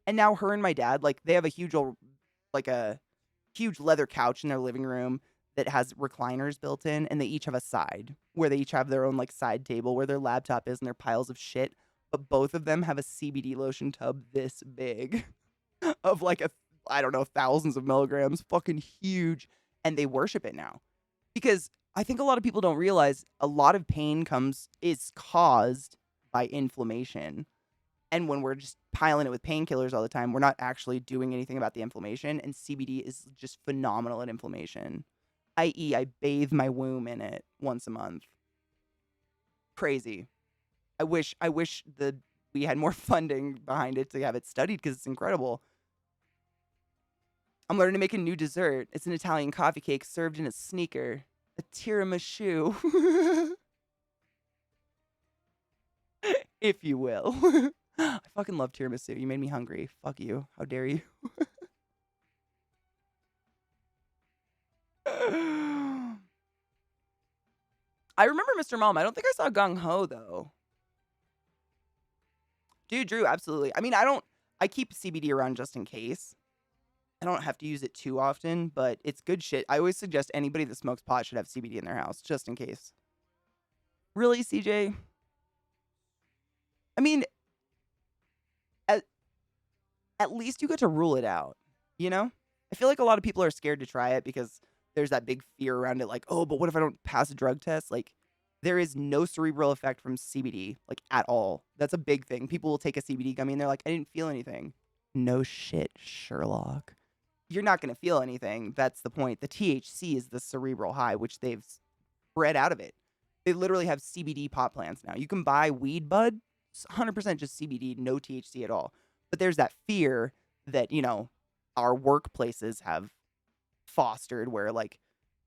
and now her and my dad, like, they have a huge leather couch in their living room that has recliners built in, and they each have a side where they each have their own like side table where their laptop is and their piles of shit. But both of them have a CBD lotion tub this big of like I don't know, thousands of milligrams, fucking huge. And they worship it now because I think a lot of people don't realize a lot of pain is caused by inflammation. And when we're just piling it with painkillers all the time, we're not actually doing anything about the inflammation. And CBD is just phenomenal at inflammation. I.e., I bathe my womb in it once a month. Crazy. I wish we had more funding behind it to have it studied because it's incredible. I'm learning to make a new dessert. It's an Italian coffee cake served in a sneaker. A tiramisu. If you will. I fucking love tiramisu. You made me hungry. Fuck you. How dare you? I remember Mr. Mom. I don't think I saw Gung Ho, though. Dude, Drew, absolutely. I mean, I keep CBD around just in case. I don't have to use it too often, but it's good shit. I always suggest anybody that smokes pot should have CBD in their house, just in case. Really, CJ? I mean, at least you get to rule it out, you know? I feel like a lot of people are scared to try it because there's that big fear around it, like, oh, but what if I don't pass a drug test? Like, there is no cerebral effect from CBD, like, at all. That's a big thing. People will take a CBD gummy and they're like, I didn't feel anything. No shit, Sherlock. You're not going to feel anything. That's the point. The THC is the cerebral high, which they've bred out of it. They literally have CBD pot plants now. You can buy weed bud, it's 100% just CBD, no THC at all. But there's that fear that, you know, our workplaces have fostered where, like,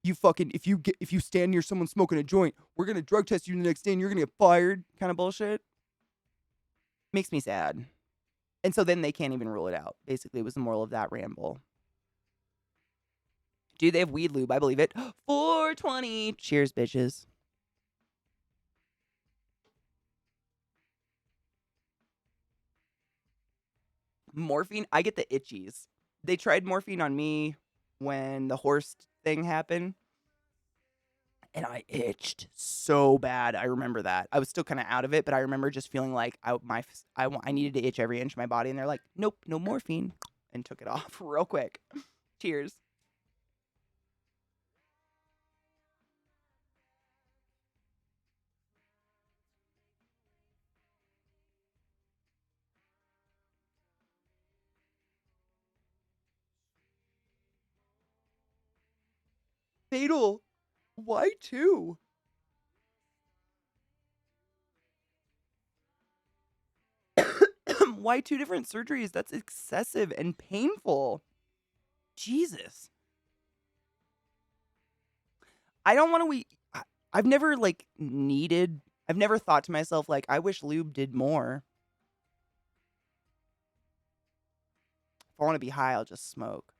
you fucking, if you stand near someone smoking a joint, we're going to drug test you the next day and you're going to get fired kind of bullshit. Makes me sad. And so then they can't even rule it out. Basically, it was the moral of that ramble. Dude, they have weed lube. I believe it. 420. Cheers, bitches. Morphine. I get the itchies. They tried morphine on me when the horse thing happened. And I itched so bad. I remember that. I was still kind of out of it, but I remember just feeling like I needed to itch every inch of my body. And they're like, nope, no morphine. And took it off real quick. Cheers. Fatal. Why two? Why two different surgeries? That's excessive and painful. Jesus. I don't want to. I've never I've never thought to myself, like, I wish lube did more. If I want to be high, I'll just smoke.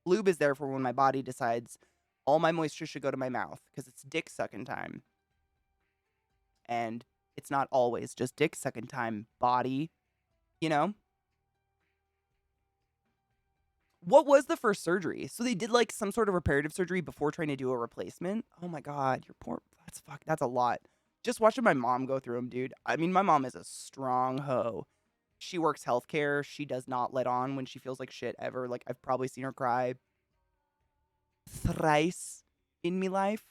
Lube is there for when my body decides all my moisture should go to my mouth because it's dick sucking time. And it's not always just dick sucking time, body, you know? What was the first surgery? So they did like some sort of reparative surgery before trying to do a replacement? Oh my God, you're poor. That's a lot. Just watching my mom go through them, dude. I mean, my mom is a strong hoe. She works healthcare. She does not let on when she feels like shit ever. Like, I've probably seen her cry thrice in my life.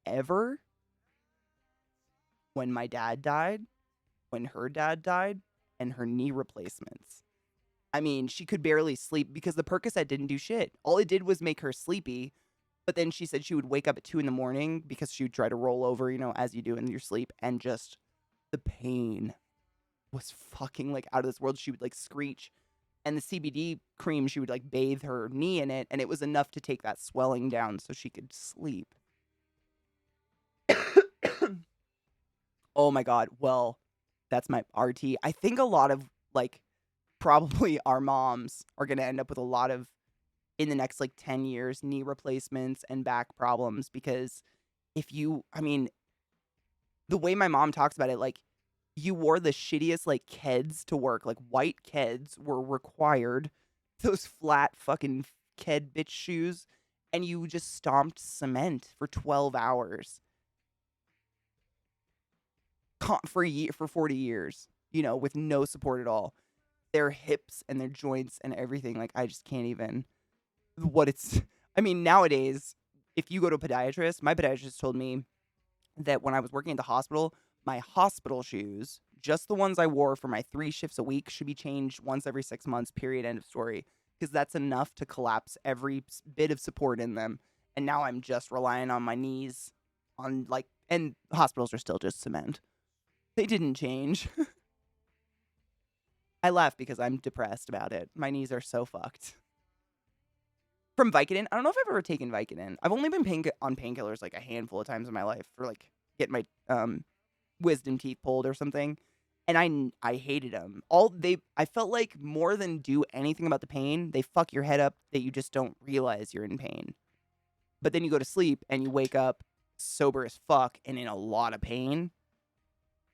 Ever. When my dad died, when her dad died, and her knee replacements. I mean, she could barely sleep because the Percocet didn't do shit. All it did was make her sleepy. But then she said she would wake up at 2 a.m. because she would try to roll over, you know, as you do in your sleep. And just the pain was fucking like out of this world. She would like screech. And the CBD cream, she would like bathe her knee in it. And it was enough to take that swelling down so she could sleep. Oh my God. Well, that's my RT. I think a lot of like probably our moms are going to end up with a lot of, in the next like 10 years, knee replacements and back problems. Because I mean, the way my mom talks about it, like, you wore the shittiest like Keds to work. Like, white Keds were required. Those flat fucking Ked bitch shoes. And you just stomped cement for 12 hours. For 40 years, you know, with no support at all. Their hips and their joints and everything, like, I just can't even. I mean, nowadays, if you go to a podiatrist, my podiatrist told me that when I was working at the hospital, my hospital shoes, just the ones I wore for my 3 shifts a week, should be changed once every 6 months, period, end of story. Because that's enough to collapse every bit of support in them. And now I'm just relying on my knees and hospitals are still just cement. They didn't change. I laugh because I'm depressed about it. My knees are so fucked. From Vicodin, I don't know if I've ever taken Vicodin. I've only been on painkillers like a handful of times in my life for like getting my wisdom teeth pulled or something. And I hated them. I felt like more than do anything about the pain, they fuck your head up that you just don't realize you're in pain. but then you go to sleep and you wake up sober as fuck and in a lot of pain.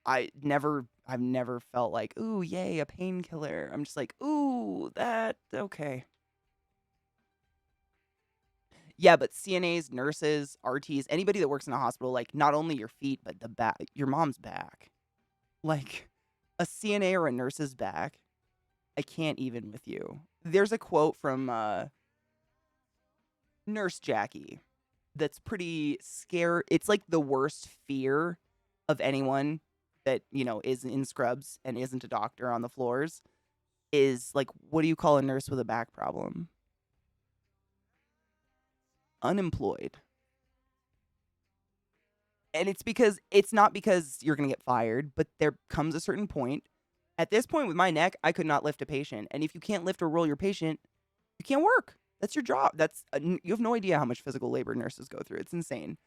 I've never felt like, ooh, yay, a painkiller. I'm just like, ooh, okay. Yeah, but CNAs, nurses, RTs, anybody that works in a hospital, like not only your feet, but the back, your mom's back. Like a CNA or a nurse's back, I can't even with you. There's a quote from Nurse Jackie that's pretty scary. It's like the worst fear of anyone that, is in scrubs and isn't a doctor on the floors is like, what do you call a nurse with a back problem? Unemployed. And it's not because you're going to get fired, but there comes a certain point. At this point with my neck, I could not lift a patient. And if you can't lift or roll your patient, you can't work. That's your job. You have no idea how much physical labor nurses go through. It's insane.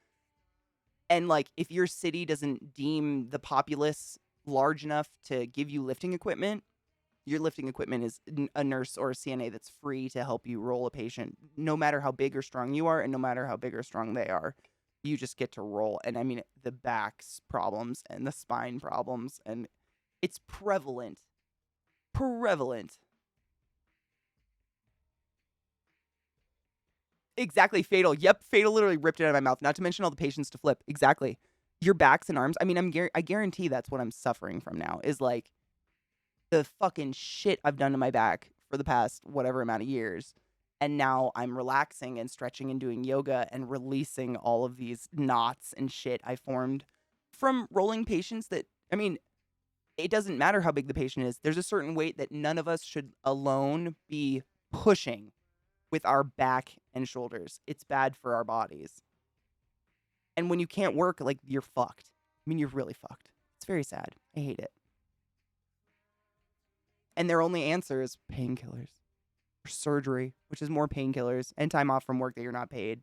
And like, if your city doesn't deem the populace large enough to give you lifting equipment, your lifting equipment is a nurse or a CNA that's free to help you roll a patient, no matter how big or strong you are and no matter how big or strong they are. You just get to roll. And I mean, the back's problems and the spine problems, and it's prevalent. Exactly, fatal. Yep, fatal literally ripped it out of my mouth. Not to mention all the patients to flip. Exactly. Your backs and arms. I mean, I guarantee that's what I'm suffering from now is like the fucking shit I've done to my back for the past whatever amount of years. And now I'm relaxing and stretching and doing yoga and releasing all of these knots and shit I formed from rolling patients that, I mean, it doesn't matter how big the patient is. There's a certain weight that none of us should alone be pushing with our back and shoulders. It's bad for our bodies. And when you can't work, like, you're fucked. I mean, you're really fucked. It's very sad. I hate it. And their only answer is painkillers or surgery, which is more painkillers and time off from work that you're not paid.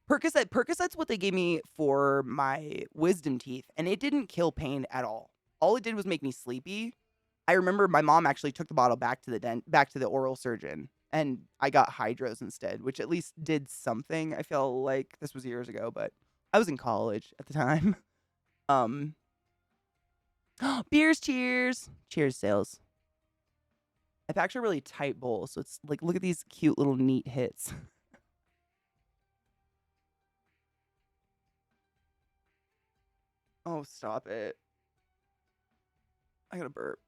Percocet's what they gave me for my wisdom teeth, and it didn't kill pain at all. All it did was make me sleepy. I remember my mom actually took the bottle back to the oral surgeon, and I got hydros instead, which at least did something. I feel like this was years ago, but I was in college at the time. Beers, cheers. Cheers, sales. I packed a really tight bowl, so it's like, look at these cute little neat hits. Oh, stop it. I gotta burp.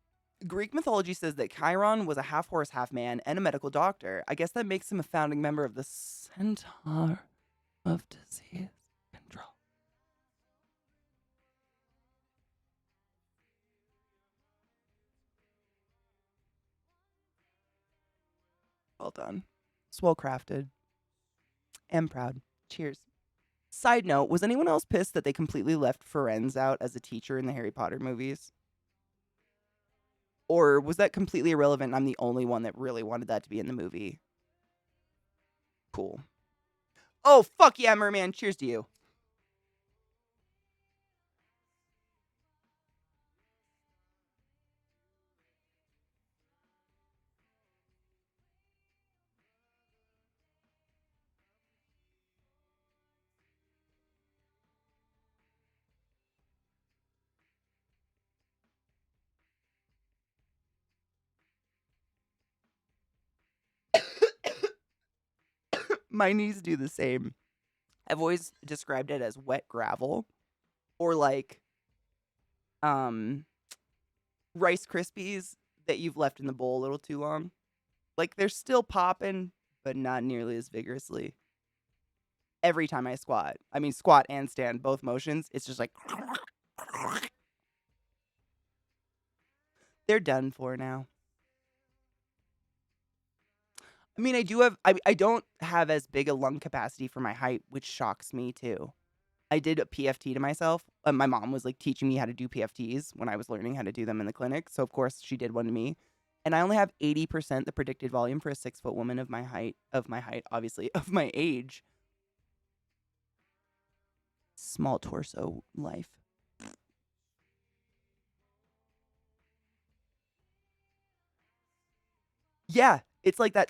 Greek mythology says that Chiron was a half horse, half man, and a medical doctor. I guess that makes him a founding member of the Centaur of Disease Control. Well done. It's well crafted. Am proud. Cheers. Side note, was anyone else pissed that they completely left Firenze out as a teacher in the Harry Potter movies? Or was that completely irrelevant? I'm the only one that really wanted that to be in the movie. Cool. Oh, fuck yeah, Merman. Cheers to you. My knees do the same. I've always described it as wet gravel or like Rice Krispies that you've left in the bowl a little too long. Like they're still popping, but not nearly as vigorously. Every time I squat. I mean squat and stand, both motions, it's just like they're done for now. I mean, I don't have as big a lung capacity for my height, which shocks me too. I did a PFT to myself. My mom was like teaching me how to do PFTs when I was learning how to do them in the clinic. So of course she did one to me. And I only have 80% the predicted volume for a 6-foot woman of my height, obviously, of my age. Small torso life. Yeah, it's like that,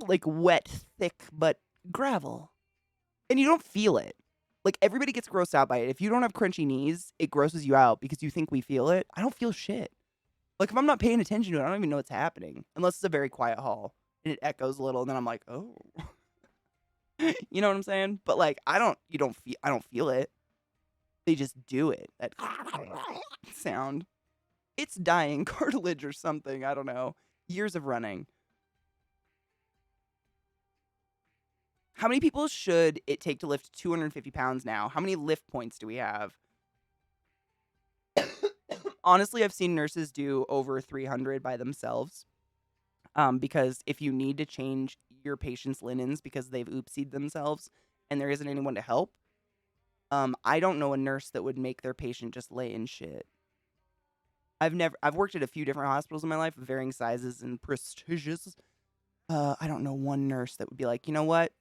like wet, thick, but gravel. And you don't feel it. Like everybody gets grossed out by it. If you don't have crunchy knees, it grosses you out because you think we feel it. I don't feel shit. Like if I'm not paying attention to it, I don't even know what's happening unless it's a very quiet hall and it echoes a little, and then I'm like, oh, you know what I'm saying? But like I don't feel it. They just do it. That sound. It's dying cartilage or something. I don't know. Years of running. How many people should it take to lift 250 pounds now? How many lift points do we have? Honestly, I've seen nurses do over 300 by themselves. Because if you need to change your patient's linens because they've oopsied themselves and there isn't anyone to help, I don't know a nurse that would make their patient just lay in shit. I've worked at a few different hospitals in my life of varying sizes and prestigious. I don't know one nurse that would be like, you know what?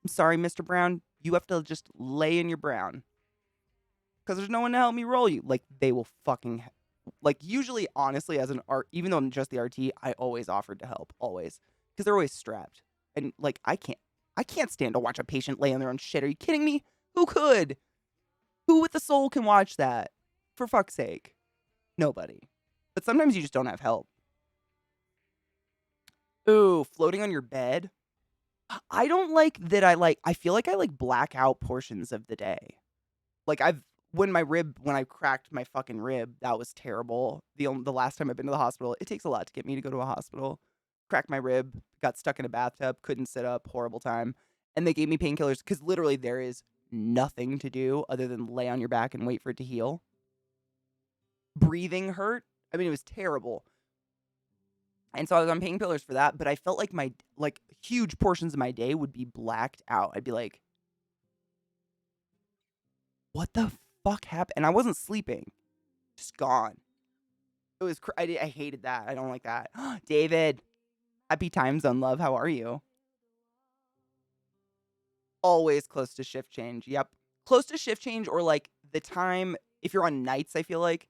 I'm sorry, Mr. Brown. You have to just lay in your brown. Because there's no one to help me roll you. Like, they will fucking... Like, usually, honestly, as an art... Even though I'm just the RT, I always offered to help. Always. Because they're always strapped. And, like, I can't stand to watch a patient lay on their own shit. Are you kidding me? Who could? Who with the soul can watch that? For fuck's sake. Nobody. But sometimes you just don't have help. Ooh, floating on your bed? I don't like that I feel like I black out portions of the day. Like when I cracked my fucking rib, that was terrible. The last time I've been to the hospital, it takes a lot to get me to go to a hospital. Cracked my rib, got stuck in a bathtub, couldn't sit up, horrible time. And they gave me painkillers because literally there is nothing to do other than lay on your back and wait for it to heal. Breathing hurt. I mean, it was terrible. And so I was on painkillers for that, but I felt like my huge portions of my day would be blacked out. I'd be like, what the fuck happened? And I wasn't sleeping. Just gone. It was I hated that. I don't like that. David, happy time zone love. How are you? Always close to shift change. Yep. Close to shift change, or like the time, if you're on nights, I feel like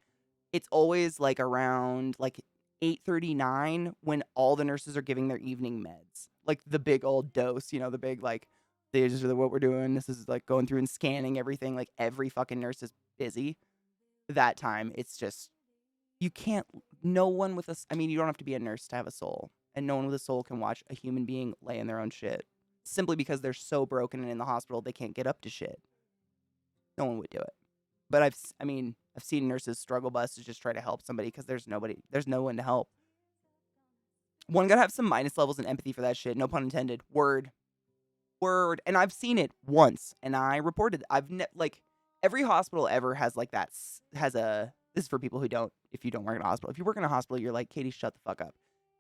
it's always like around like 8:39 when all the nurses are giving their evening meds. Like the big old dose, the big like, this is what we're doing. This is like going through and scanning everything. Like every fucking nurse is busy. That time, it's just, you can't, no one with I mean, you don't have to be a nurse to have a soul. And no one with a soul can watch a human being lay in their own shit. Simply because they're so broken and in the hospital, they can't get up to shit. No one would do it. But I've seen nurses struggle bus to just try to help somebody because there's no one to help. One gotta have some minus levels and empathy for that shit. No pun intended. Word. And I've seen it once, and I reported. Every hospital ever has like that. This is for people who don't. If you don't work in a hospital, if you work in a hospital, you're like, Katie, shut the fuck up.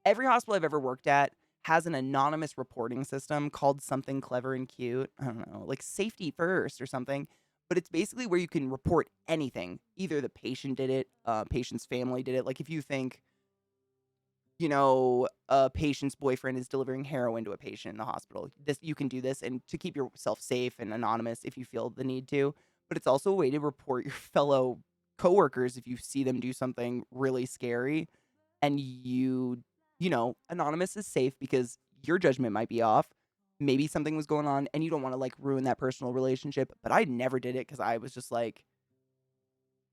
Every hospital I've ever worked at has an anonymous reporting system called something clever and cute. I don't know, like Safety First or something. But it's basically where you can report anything. Either the patient did it, patient's family did it. Like if you think, a patient's boyfriend is delivering heroin to a patient in the hospital, you can do this, and to keep yourself safe and anonymous if you feel the need to. But it's also a way to report your fellow coworkers if you see them do something really scary, and anonymous is safe because your judgment might be off. Maybe something was going on and you don't want to like ruin that personal relationship. But I never did it because I was just like,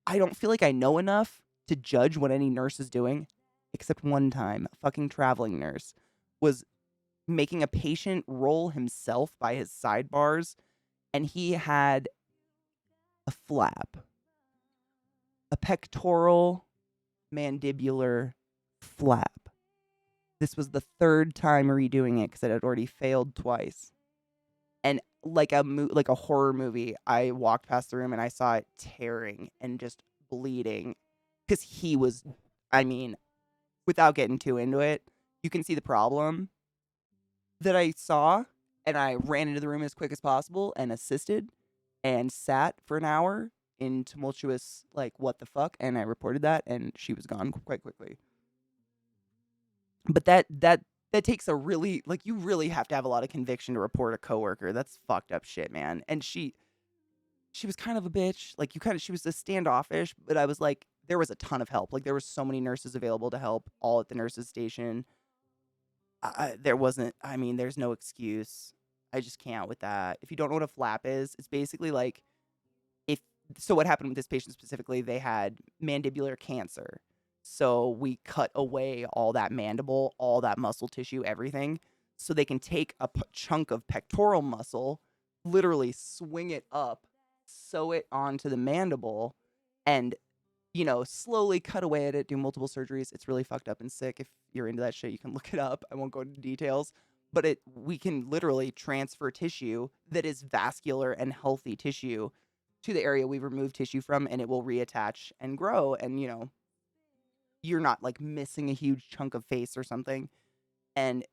I don't feel like I know enough to judge what any nurse is doing. Except one time, a fucking traveling nurse was making a patient roll himself by his sidebars, and he had a flap. A pectoral mandibular flap. This was the third time redoing it because it had already failed twice. And like a horror movie, I walked past the room and I saw it tearing and just bleeding because he was, without getting too into it, you can see the problem that I saw, and I ran into the room as quick as possible and assisted and sat for an hour in tumultuous, like, what the fuck, and I reported that, and she was gone quite quickly. But that takes a really, like, you really have to have a lot of conviction to report a coworker. That's fucked up shit, man. And she was kind of a bitch. Like, she was a standoffish, but I was like, there was a ton of help. Like, there were so many nurses available to help, all at the nurses' station. There wasn't, I mean, there's no excuse. I just can't with that. If you don't know what a flap is, it's basically like, so what happened with this patient specifically, they had mandibular cancer. So we cut away all that mandible, all that muscle tissue, everything, so they can take a chunk of pectoral muscle, literally swing it up, sew it onto the mandible, and, slowly cut away at it, do multiple surgeries. It's really fucked up and sick. If you're into that shit, you can look it up. I won't go into details. But we can literally transfer tissue that is vascular and healthy tissue to the area we've removed tissue from, and it will reattach and grow. And, you're not like missing a huge chunk of face or something. And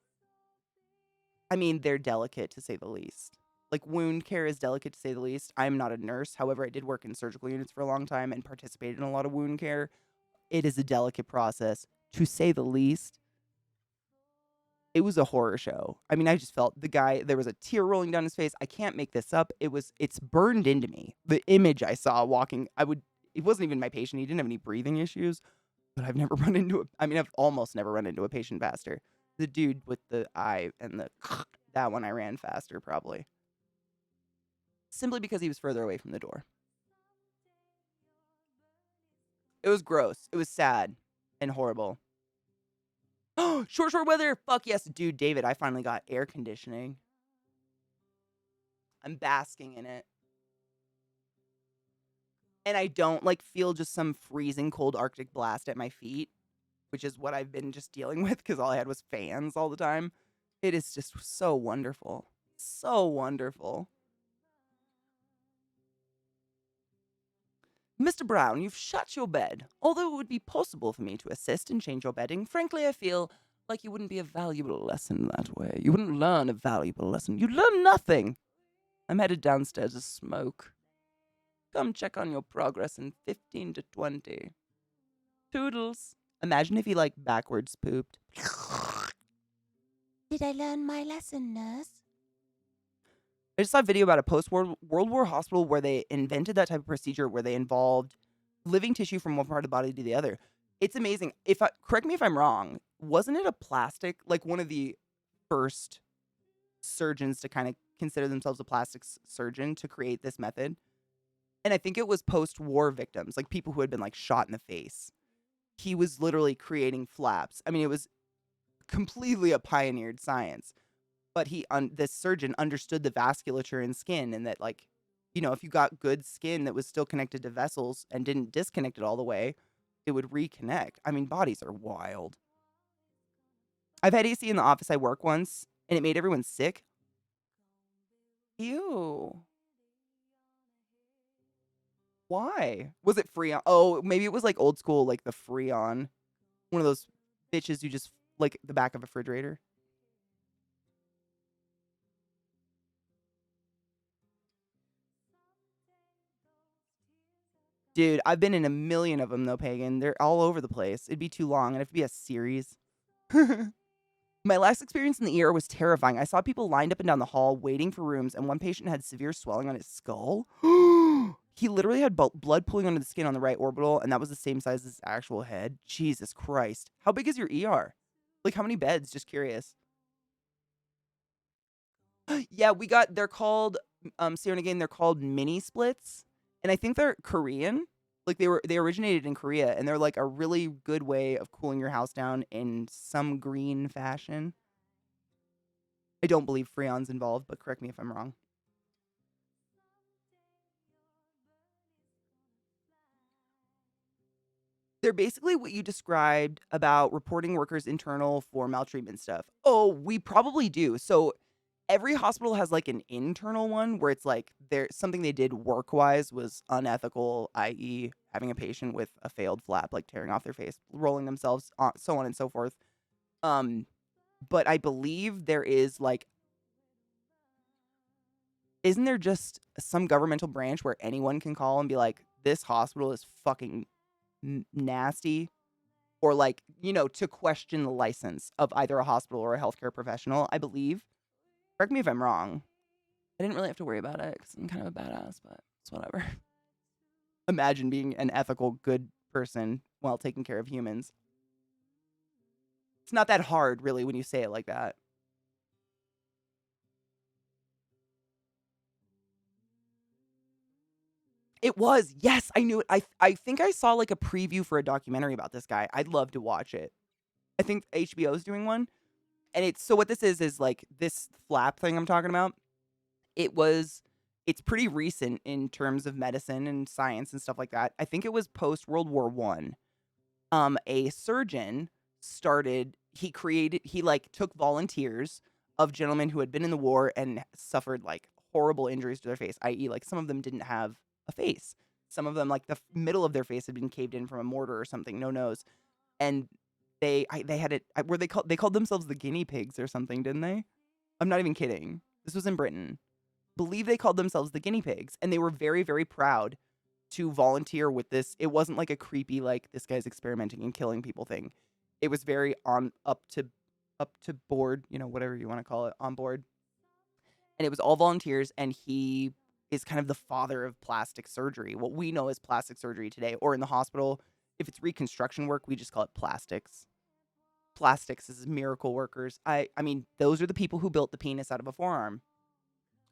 I mean, they're delicate to say the least. Like, wound care is delicate to say the least. I'm not a nurse. However, I did work in surgical units for a long time and participated in a lot of wound care. It is a delicate process to say the least. It was a horror show. I mean, I just felt the guy, there was a tear rolling down his face. I can't make this up. It's burned into me. The image I saw walking, it wasn't even my patient. He didn't have any breathing issues, but I've never run into I've almost never run into a patient faster. The dude with the eye and that one I ran faster probably. Simply because he was further away from the door. It was gross. It was sad and horrible. Oh, short weather. Fuck yes, dude, David, I finally got air conditioning. I'm basking in it. And I don't feel just some freezing cold Arctic blast at my feet, which is what I've been just dealing with because all I had was fans all the time. It is just so wonderful. So wonderful. Mr. Brown, you've shut your bed. Although it would be possible for me to assist and change your bedding, frankly, I feel like you wouldn't be a valuable lesson that way. You wouldn't learn a valuable lesson. You'd learn nothing. I'm headed downstairs to smoke. Come check on your progress in 15 to 20. Toodles. Imagine if he, backwards pooped. Did I learn my lesson, nurse? I just saw a video about a post-World War hospital where they invented that type of procedure where they involved living tissue from one part of the body to the other. It's amazing. Correct me if I'm wrong, wasn't it a plastic, one of the first surgeons to kind of consider themselves a plastic surgeon to create this method? And I think it was post-war victims, people who had been shot in the face. He was literally creating flaps. I mean, it was completely a pioneered science. But this surgeon understood the vasculature in skin and that, if you got good skin that was still connected to vessels and didn't disconnect it all the way, it would reconnect. I mean, bodies are wild. I've had AC in the office I work once, and it made everyone sick. Ew. Why? Was it Freon? Oh, maybe it was old school, the Freon. One of those bitches you just, the back of a refrigerator. Dude, I've been in a million of them, though, Pagan. They're all over the place. It'd be too long. It'd have to be a series. My last experience in the ER was terrifying. I saw people lined up and down the hall waiting for rooms, and one patient had severe swelling on his skull. He literally had blood pooling under the skin on the right orbital, and that was the same size as his actual head. Jesus Christ. How big is your ER? How many beds? Just curious. Yeah, they're called, Sierra again, they're called mini splits. And I think they're Korean. They originated in Korea, and they're a really good way of cooling your house down in some green fashion. I don't believe Freon's involved, but correct me if I'm wrong. They're basically what you described about reporting workers internal for maltreatment stuff. Oh, we probably do. So every hospital has an internal one where it's something they did work-wise was unethical, i.e. having a patient with a failed flap, tearing off their face, rolling themselves, so on and so forth. But I believe there is isn't there just some governmental branch where anyone can call and be this hospital is fucking nasty? Or to question the license of either a hospital or a healthcare professional, I believe. Correct me if I'm wrong. I didn't really have to worry about it because I'm kind of a badass, but it's whatever. Imagine being an ethical, good person while taking care of humans. It's not that hard, really, when you say it like that. It was. Yes, I knew it. I think I saw like a preview for a documentary about this guy. I'd love to watch it. I think HBO's doing one. And it's so what this is like this flap thing I'm talking about. It's pretty recent in terms of medicine and science and stuff like that. I think it was post World War One. A surgeon he like took volunteers of gentlemen who had been in the war and suffered like horrible injuries to their face, i.e. like some of them didn't have a face. Some of them, like the middle of their face had been caved in from a mortar or something, no nose. And they had it, were they called themselves the guinea pigs or something, didn't they? I'm not even kidding. This was in Britain. Believe they called themselves the guinea pigs, and they were very, very proud to volunteer with this. It wasn't like a creepy, like this guy's experimenting and killing people thing. It was very up to board, whatever you want to call it, on board. And it was all volunteers, and he is kind of the father of plastic surgery. What we know as plastic surgery today, or in the hospital, if it's reconstruction work, we just call it plastics. Plastics is miracle workers. I mean, those are the people who built the penis out of a forearm.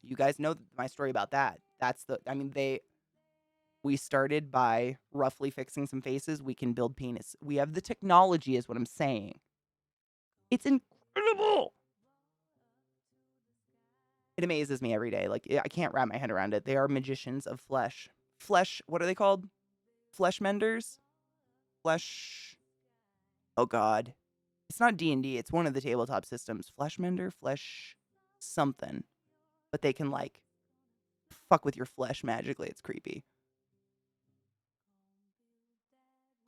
You guys know my story about that. We started by roughly fixing some faces. We can build penis. We have the technology is what I'm saying. It's incredible. It amazes me every day. Like, I can't wrap my head around it. They are magicians of flesh. Flesh, what are they called? Flesh menders? Flesh. Oh, God. It's not D&D. It's one of the tabletop systems. Flesh mender? Flesh something. But they can, like, fuck with your flesh magically. It's creepy.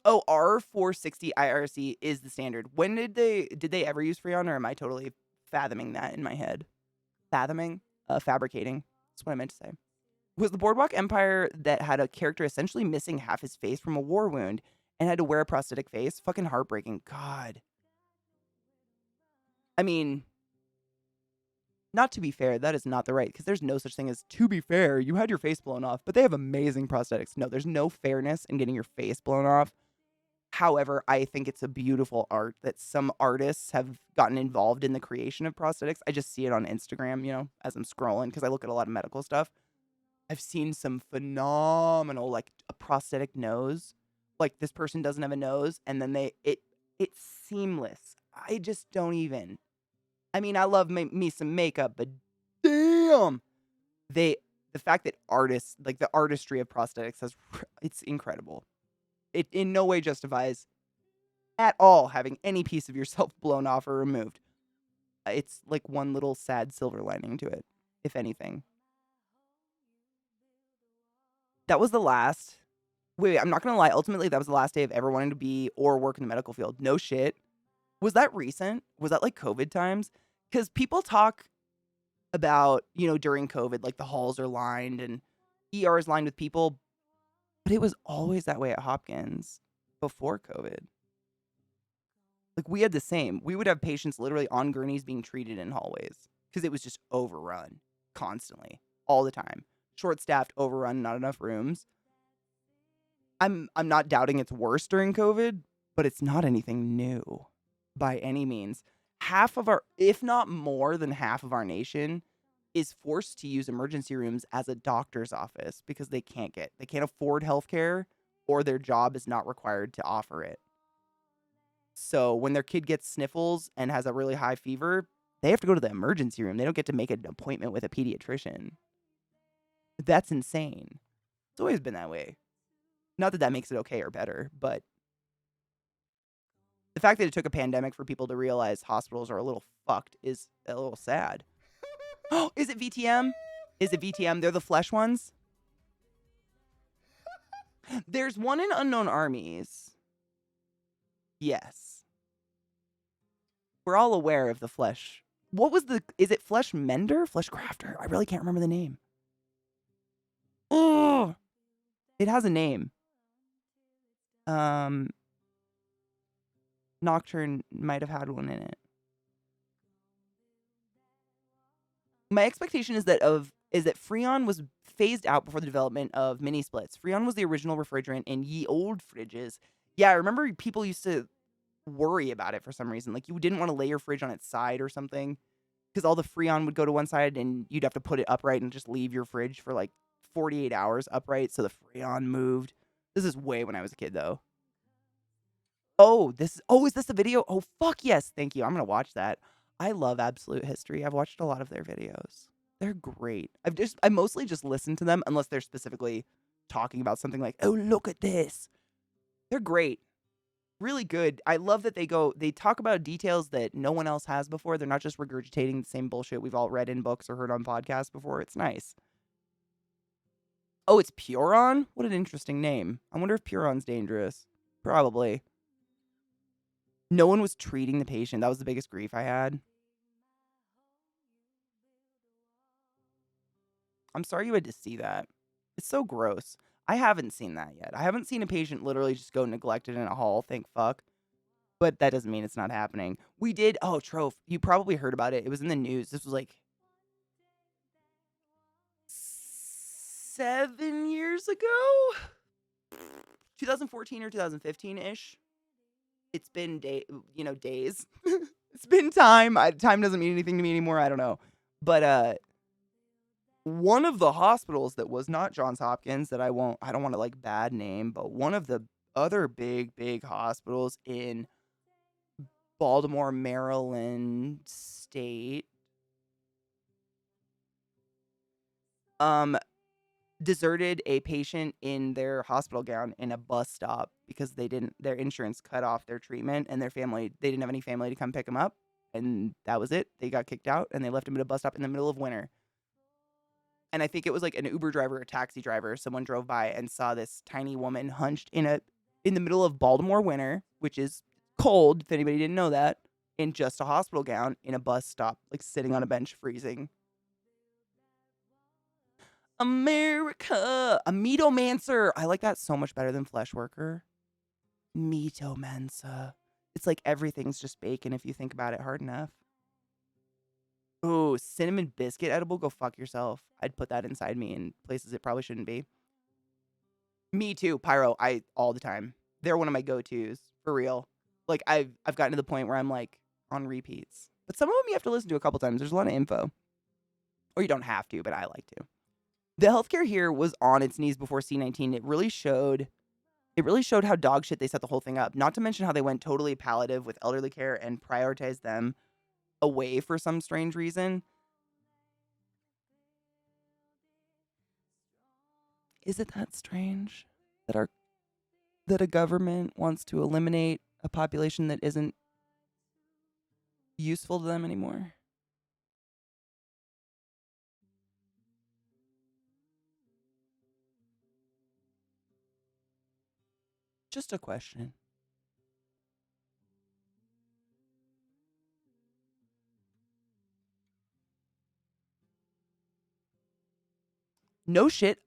Oh, R460 IRC is the standard. When did they ever use Freon, or am I totally fathoming that in my head? Fabricating. That's what I meant to say. Was the Boardwalk Empire that had a character essentially missing half his face from a war wound and had to wear a prosthetic face? Fucking heartbreaking. God. I mean, not to be fair, that is not the right, because there's no such thing as to be fair. You had your face blown off, but they have amazing prosthetics. No, there's no fairness in getting your face blown off. However, I think it's a beautiful art that some artists have gotten involved in the creation of prosthetics. I just see it on Instagram, as I'm scrolling, because I look at a lot of medical stuff. I've seen some phenomenal, like a prosthetic nose. Like this person doesn't have a nose, and then it's seamless. I just don't even. I mean, I love me some makeup, but damn, the fact that artists, like the artistry of prosthetics, it's incredible. It in no way justifies at all having any piece of yourself blown off or removed. It's like one little sad silver lining to it, if anything. That was the last. Wait, I'm not going to lie. Ultimately, that was the last day of ever wanting to be or work in the medical field. No shit. Was that recent? Was that like COVID times? Because people talk about, during COVID, like the halls are lined and ER is lined with people. But it was always that way at Hopkins before COVID. Like, we had the same. We would have patients literally on gurneys being treated in hallways because it was just overrun constantly, all the time. Short-staffed, overrun, not enough rooms. I'm not doubting it's worse during COVID, but it's not anything new by any means. Half of our, if not more than half of our nation, is forced to use emergency rooms as a doctor's office because they can't afford healthcare, or their job is not required to offer it. So when their kid gets sniffles and has a really high fever, they have to go to the emergency room. They don't get to make an appointment with a pediatrician. That's insane. It's always been that way. Not that that makes it okay or better, but the fact that it took a pandemic for people to realize hospitals are a little fucked is a little sad. Oh, is it VTM? Is it VTM? They're the flesh ones? There's one in Unknown Armies. Yes. We're all aware of the flesh. Is it Flesh Mender? Flesh Crafter? I really can't remember the name. Oh, it has a name. Nocturne might have had one in it. My expectation is that is that Freon was phased out before the development of mini splits. Freon was the original refrigerant in ye old fridges. Yeah, I remember people used to worry about it for some reason. Like, you didn't want to lay your fridge on its side or something because all the Freon would go to one side and you'd have to put it upright and just leave your fridge for like 48 hours upright so the Freon moved. This is way when I was a kid, though. Is this a video? Oh, fuck yes. Thank you. I'm going to watch that. I love Absolute History. I've watched a lot of their videos. They're great. I mostly just listen to them unless they're specifically talking about something like, oh, look at this. They're great. Really good. I love that they talk about details that no one else has before. They're not just regurgitating the same bullshit we've all read in books or heard on podcasts before. It's nice. Oh, it's Puron? What an interesting name. I wonder if Puron's dangerous. Probably. No one was treating the patient. That was the biggest grief I had. I'm sorry you had to see that. It's so gross. I haven't seen that yet. I haven't seen a patient literally just go neglected in a hall, thank fuck. But that doesn't mean it's not happening. We did, Troph, you probably heard about it. It was in the news. This was like 7 years ago? 2014 or 2015-ish. It's been days. It's been time. Time doesn't mean anything to me anymore. I don't know. But one of the hospitals that was not Johns Hopkins that I don't want to like bad name, but one of the other big hospitals in Baltimore, Maryland state deserted a patient in their hospital gown in a bus stop because their insurance cut off their treatment and they didn't have any family to come pick them up, and that was it. They got kicked out and they left him at a bus stop in the middle of winter. And I think it was like an Uber driver or taxi driver. Someone drove by and saw this tiny woman hunched in the middle of Baltimore winter, which is cold, if anybody didn't know that, in just a hospital gown in a bus stop, like sitting on a bench freezing. America, a metomancer. I like that so much better than flesh worker. Metomancer. It's like everything's just bacon if you think about it hard enough. Oh, cinnamon biscuit edible? Go fuck yourself. I'd put that inside me in places it probably shouldn't be. Me too, Pyro. All the time. They're one of my go-tos, for real. Like, I've gotten to the point where I'm like on repeats. But some of them you have to listen to a couple times. There's a lot of info. Or you don't have to, but I like to. The healthcare here was on its knees before C-19. It really showed how dog shit they set the whole thing up. Not to mention how they went totally palliative with elderly care and prioritized them away for some strange reason. Is it that strange that a government wants to eliminate a population that isn't useful to them anymore? Just a question. No shit.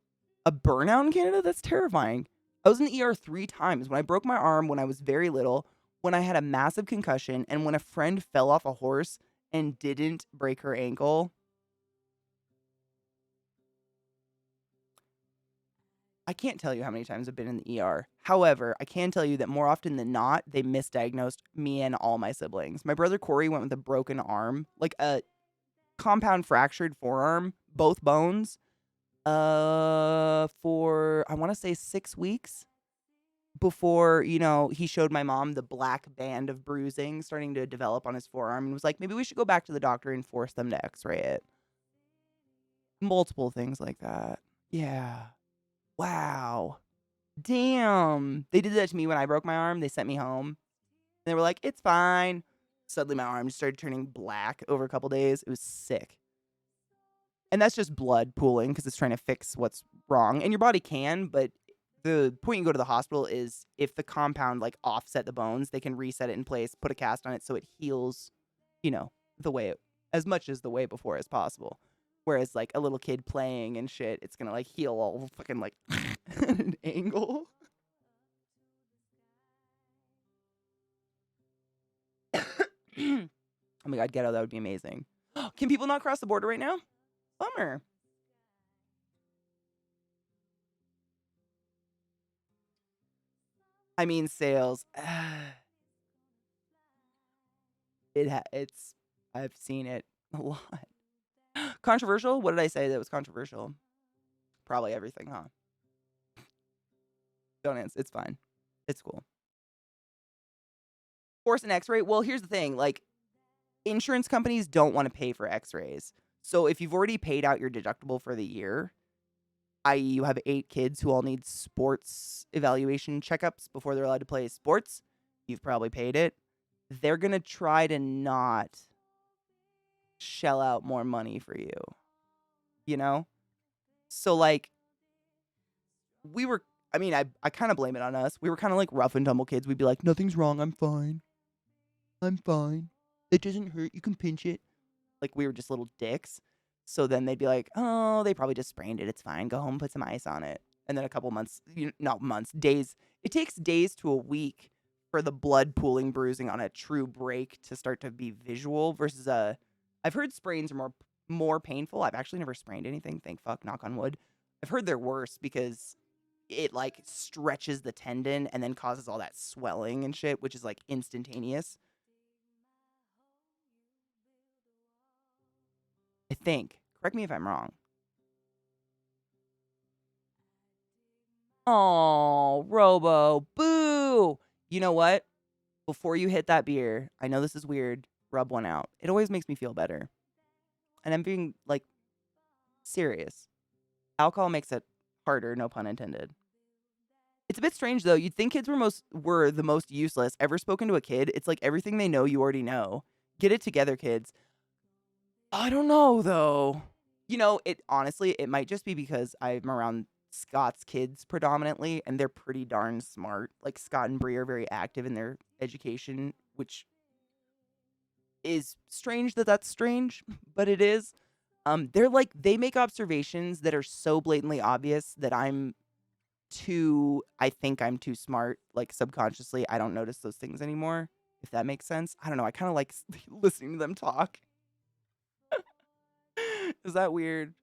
A burnout in Canada? That's terrifying. I was in the ER 3 times. When I broke my arm when I was very little, when I had a massive concussion, and when a friend fell off a horse and didn't break her ankle. I can't tell you how many times I've been in the ER. However, I can tell you that more often than not, they misdiagnosed me and all my siblings. My brother Corey went with a broken arm, like a compound fractured forearm, both bones, for, I want to say 6 weeks before, he showed my mom the black band of bruising starting to develop on his forearm and was like, maybe we should go back to the doctor and force them to x-ray it. Multiple things like that. Yeah. Wow. Damn. They did that to me when I broke my arm. They sent me home. And they were like, it's fine. Suddenly my arm just started turning black over a couple days. It was sick. And that's just blood pooling because it's trying to fix what's wrong. And your body can, but the point you go to the hospital is if the compound like offset the bones, they can reset it in place, put a cast on it so it heals, the way as much as the way before as possible. Whereas like a little kid playing and shit, it's gonna like heal all fucking like an angle. Oh my god, ghetto, that would be amazing. Can people not cross the border right now? Bummer. I mean, sales. It's. I've seen it a lot. Controversial? What did I say that was controversial? Probably everything, huh? Don't answer. It's fine. It's cool. Force an X-ray. Well, here's the thing. Like, insurance companies don't want to pay for X-rays. So if you've already paid out your deductible for the year, i.e., you have 8 kids who all need sports evaluation checkups before they're allowed to play sports, you've probably paid it. They're gonna try to not shell out more money for you. You know? So like we were I mean, I kind of blame it on us. We were kind of like rough and tumble kids. We'd be like, nothing's wrong, I'm fine. I'm fine. It doesn't hurt, you can pinch it. Like we were just little dicks. So then they'd be like, oh, they probably just sprained it. It's fine. Go home, put some ice on it. And then a couple months, not months, days. It takes days to a week for the blood pooling bruising on a true break to start to be visual versus I've heard sprains are more painful. I've actually never sprained anything. Thank fuck, knock on wood. I've heard they're worse because it like stretches the tendon and then causes all that swelling and shit, which is like instantaneous. I think. Correct me if I'm wrong. Oh, Robo. Boo. You know what? Before you hit that beer, I know this is weird. Rub one out. It always makes me feel better. And I'm being, like, serious. Alcohol makes it harder, no pun intended. It's a bit strange, though. You'd think kids were the most useless. Ever spoken to a kid? It's like everything they know you already know. Get it together, kids. I don't know, though. You know, honestly, it might just be because I'm around Scott's kids predominantly, and they're pretty darn smart. Like, Scott and Bree are very active in their education, which is strange that that's strange, but it is. They're like, they make observations that are so blatantly obvious that I think I'm too smart. Like, subconsciously, I don't notice those things anymore, if that makes sense. I don't know. I kind of like listening to them talk. Is that weird?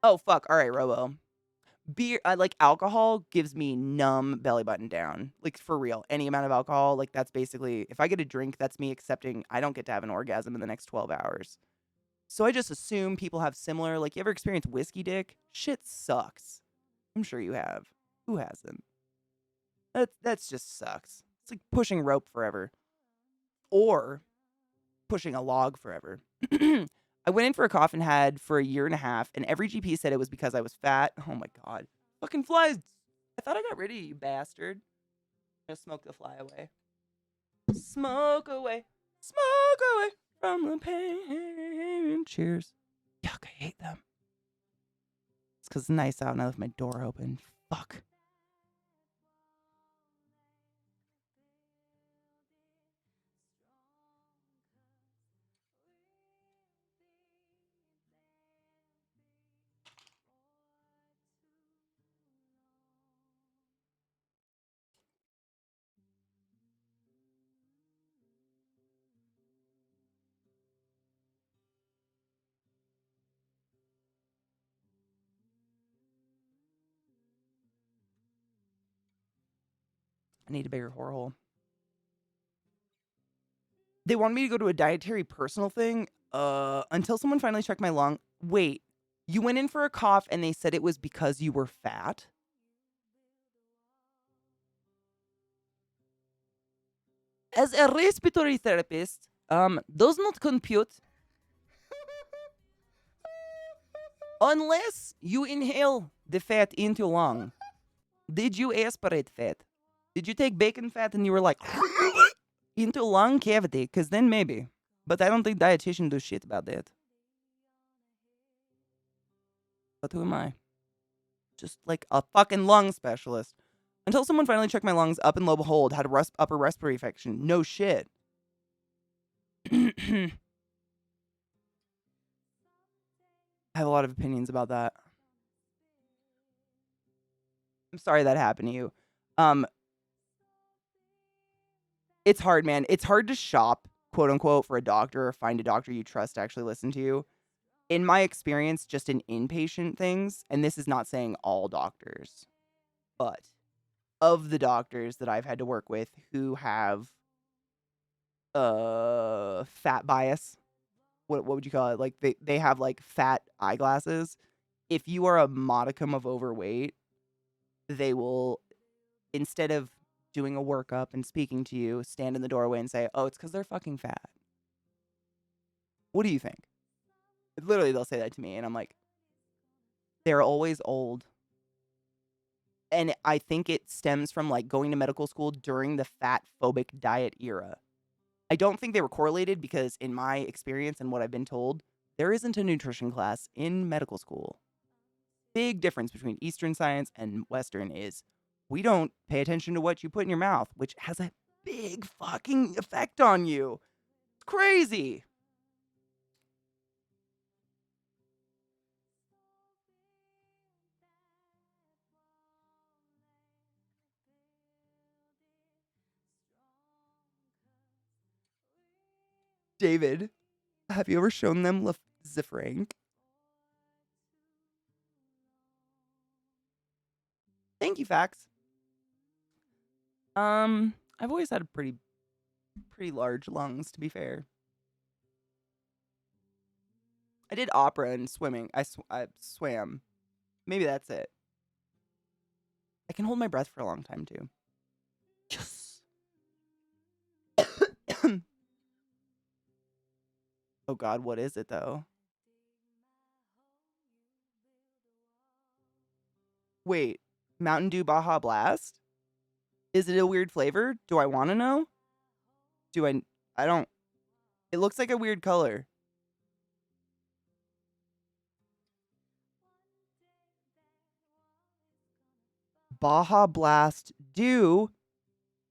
Oh, fuck. All right, Robo. Beer, like alcohol gives me numb belly button down. Like for real. Any amount of alcohol, like that's basically, if I get a drink, that's me accepting I don't get to have an orgasm in the next 12 hours. So I just assume people have similar, like you ever experienced whiskey dick? Shit sucks. I'm sure you have. Who hasn't? That's just sucks. It's like pushing rope forever. Or pushing a log forever. I went in for a cough and had for a year and a half, and every GP said it was because I was fat. Oh my god. Fucking flies. I thought I got rid of you, bastard. Just smoke the fly away. Smoke away. Smoke away from the pain. Cheers. Yuck, I hate them. It's because it's nice out and I left my door open. Fuck. I need a bigger whore hole. They wanted me to go to a dietary personal thing until someone finally checked my lung. Wait, you went in for a cough and they said it was because you were fat? As a respiratory therapist, does not compute unless you inhale the fat into lung. Did you aspirate fat? Did you take bacon fat and you were like into lung cavity? Because then maybe. But I don't think dietitians do shit about that. But who am I? Just like a fucking lung specialist. Until someone finally checked my lungs up and low behold, had a upper respiratory infection. No shit. I have a lot of opinions about that. I'm sorry that happened to you. It's hard, man. It's hard to shop, quote unquote, for a doctor or find a doctor you trust to actually listen to you. in my experience, just in inpatient things, and this is not saying all doctors, but of the doctors that I've had to work with who have fat bias, what would you call it? Like they have like fat eyeglasses. If you are a modicum of overweight, they will, instead of doing a workup and speaking to you, stand in the doorway and say, "Oh, it's because they're fucking fat." What do you think? Literally, they'll say that to me, and I'm like, they're always old. And I think it stems from like going to medical school during the fat phobic diet era. I don't think they were correlated because in my experience and what I've been told, there isn't a nutrition class in medical school. Big difference between Eastern science and Western is we don't pay attention to what you put in your mouth, which has a big fucking effect on you. It's crazy. David, have you ever shown them Zifrank? Thank you, Fax. I've always had pretty large lungs, to be fair. I did opera and swimming. I swam. Maybe that's it. I can hold my breath for a long time, too. Yes. Oh, God, what is it, though? Wait, Mountain Dew Baja Blast? Is it a weird flavor? Do I want to know? I don't. It looks like a weird color. Baja Blast Dew,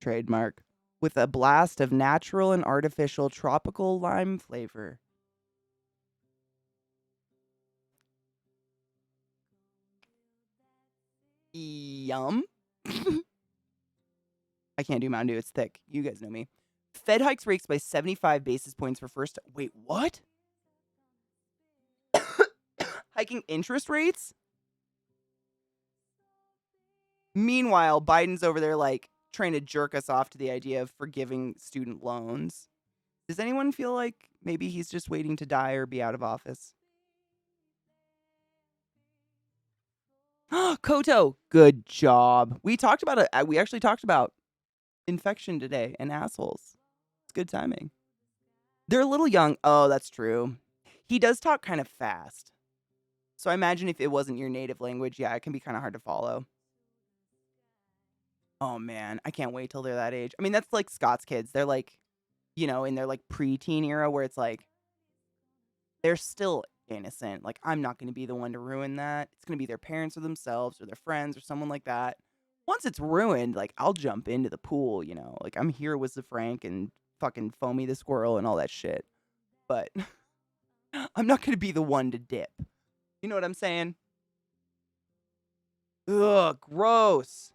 trademark, with a blast of natural and artificial tropical lime flavor. Yum. I can't do Mountain Dew. It's thick. You guys know me. Fed hikes rates by 75 basis points for first. Wait, what? Hiking interest rates? Meanwhile, Biden's over there like trying to jerk us off to the idea of forgiving student loans. Does anyone feel like maybe he's just waiting to die or be out of office? Koto, good job. We talked about it. We actually talked about infection today and assholes. It's good timing. They're a little young. Oh, that's true. He does talk kind of fast. So I imagine if it wasn't your native language, yeah, it can be kind of hard to follow. Oh, man. I can't wait till they're that age. I mean, that's like Scott's kids. They're like, you know, in their like preteen era where it's like, they're still innocent. Like, I'm not going to be the one to ruin that. It's going to be their parents or themselves or their friends or someone like that. Once it's ruined, like, I'll jump into the pool, you know. Like, I'm here with the Frank and fucking Foamy the squirrel and all that shit. But I'm not going to be the one to dip. You know what I'm saying? Ugh, gross.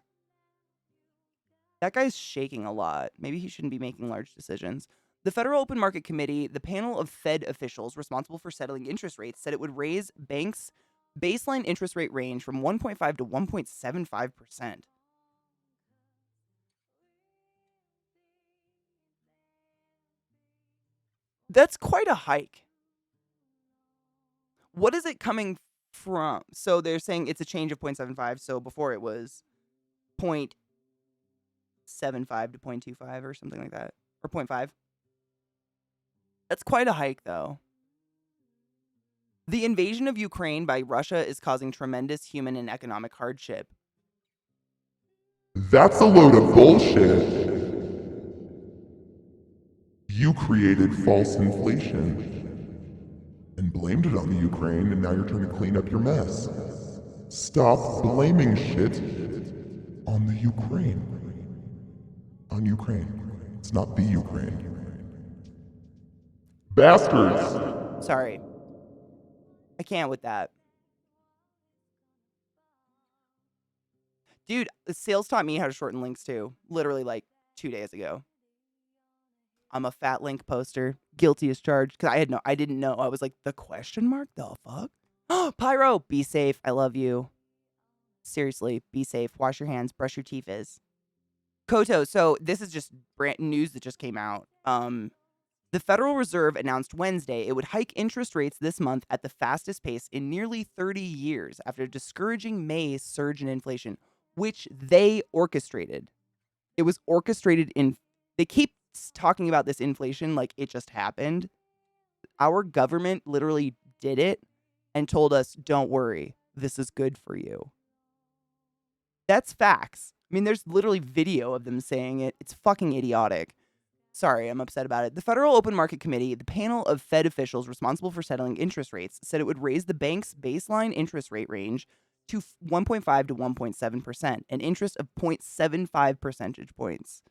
That guy's shaking a lot. Maybe he shouldn't be making large decisions. The Federal Open Market Committee, the panel of Fed officials responsible for settling interest rates, said it would raise banks' baseline interest rate range from 1.5 to 1.75%. That's quite a hike. What is it coming from? So they're saying it's a change of 0.75. So before it was 0.75 to 0.25 or something like that. Or 0.5. That's quite a hike, though. The invasion of Ukraine by Russia is causing tremendous human and economic hardship. That's a load of bullshit. You created false inflation and blamed it on the Ukraine, and now you're trying to clean up your mess. Stop blaming shit on the Ukraine. On Ukraine. It's not the Ukraine. Bastards! Sorry. I can't with that. Dude, the sales taught me how to shorten links too. Literally like 2 days ago. I'm a fat link poster. Guilty as charged. Because I didn't know. I was like, the question mark? The fuck? Pyro, be safe. I love you. Seriously, be safe. Wash your hands. Brush your teeth. Koto, so this is just brand news that just came out. The Federal Reserve announced Wednesday it would hike interest rates this month at the fastest pace in nearly 30 years after discouraging May's surge in inflation, which they orchestrated. It was orchestrated they keep talking about this inflation like it just happened. Our government literally did it and told us, don't worry, this is good for you. That's facts. I mean, there's literally video of them saying it. It's fucking idiotic. Sorry, I'm upset about it. The Federal Open Market Committee, the panel of Fed officials responsible for settling interest rates, said it would raise the bank's baseline interest rate range to 1.5 to 1.7%, an interest of 0.75 percentage points.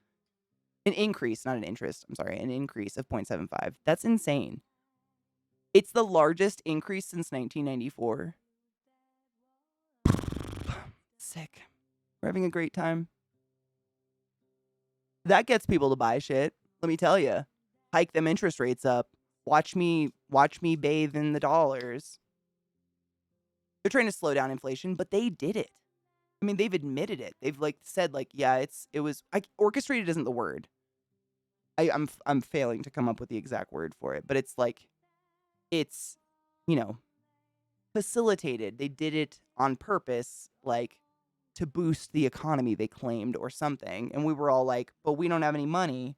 An increase, not an interest. I'm sorry, an increase of 0.75. That's insane. It's the largest increase since 1994. Sick. We're having a great time. That gets people to buy shit. Let me tell you. Hike them interest rates up. Watch me bathe in the dollars. They're trying to slow down inflation, but they did it. I mean, they've admitted it. They've said yeah, orchestrated isn't the word. I'm failing to come up with the exact word for it, but it's facilitated. They did it on purpose, to boost the economy, they claimed, or something. And we were all like, but we don't have any money.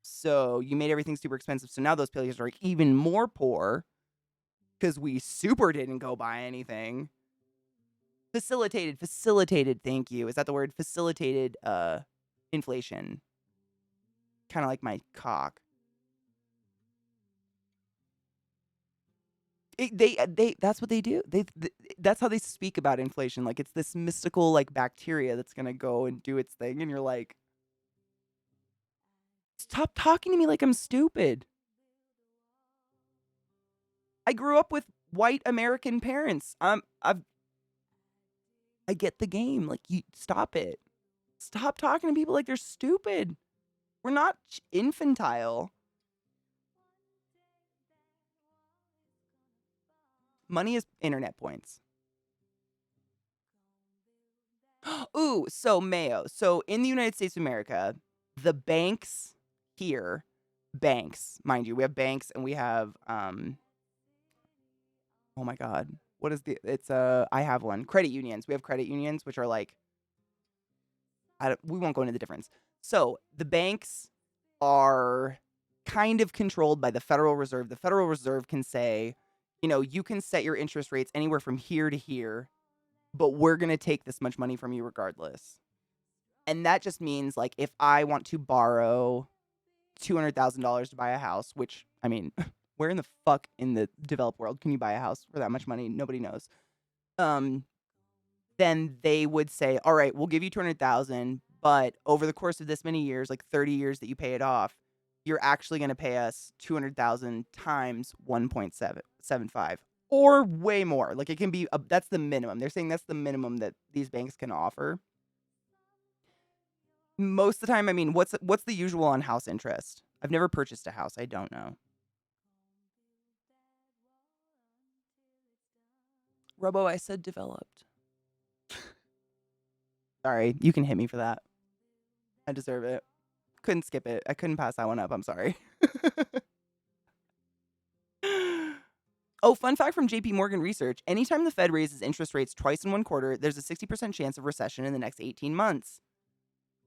So you made everything super expensive. So now those players are even more poor because we super didn't go buy anything. Facilitated, thank you. Is that the word? Facilitated inflation. Kind of like my cock. That's what they do. That's how they speak about inflation. Like it's this mystical bacteria that's gonna go and do its thing, and you're like, stop talking to me like I'm stupid. I grew up with white American parents. I get the game. You stop it. Stop talking to people like they're stupid. We're not infantile. Money is internet points. Ooh, so Mayo. So in the United States of America, the banks here, mind you, we have banks and we have oh my God. What is I have one. Credit unions. We have credit unions, which are we won't go into the difference. So the banks are kind of controlled by the Federal Reserve. The Federal Reserve can say, you can set your interest rates anywhere from here to here, but we're going to take this much money from you regardless. And that just means if I want to borrow $200,000 to buy a house, which, I mean, where in the fuck in the developed world can you buy a house for that much money? Nobody knows. Then they would say, all right, we'll give you $200,000, but over the course of this many years, 30 years that you pay it off, you're actually going to pay us $200,000 times 1.75 or way more. It can be, that's the minimum. They're saying that's the minimum that these banks can offer. Most of the time, I mean, what's the usual on house interest? I've never purchased a house. I don't know. Robo, I said developed. Sorry, you can hit me for that. I deserve it. Couldn't skip it. I couldn't pass that one up. I'm sorry. Oh, fun fact from JP Morgan Research. Anytime the Fed raises interest rates twice in one quarter, there's a 60% chance of recession in the next 18 months.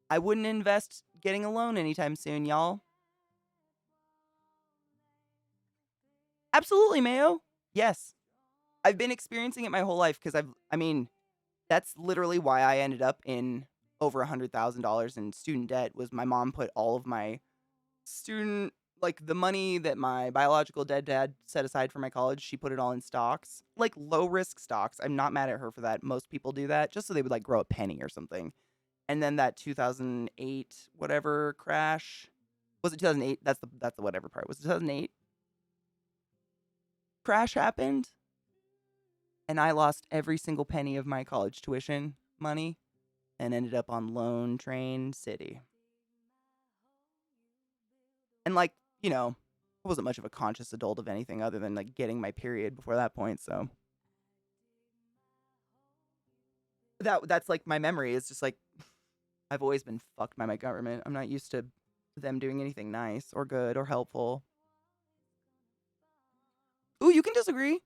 I wouldn't invest getting a loan anytime soon, y'all. Absolutely, Mayo. Yes. I've been experiencing it my whole life because that's literally why I ended up in over $100,000 in student debt. Was my mom put all of my student, the money that my biological dead dad set aside for my college, she put it all in stocks, low risk stocks. I'm not mad at her for that. Most people do that just so they would grow a penny or something. And then that 2008 whatever crash, was it 2008? That's the whatever part. Was it 2008? Crash happened. And I lost every single penny of my college tuition money and ended up on Lone Train City. And like, you know, I wasn't much of a conscious adult of anything other than like getting my period before that point. So that's like my memory. It's just like I've always been fucked by my government. I'm not used to them doing anything nice or good or helpful. Ooh, you can disagree.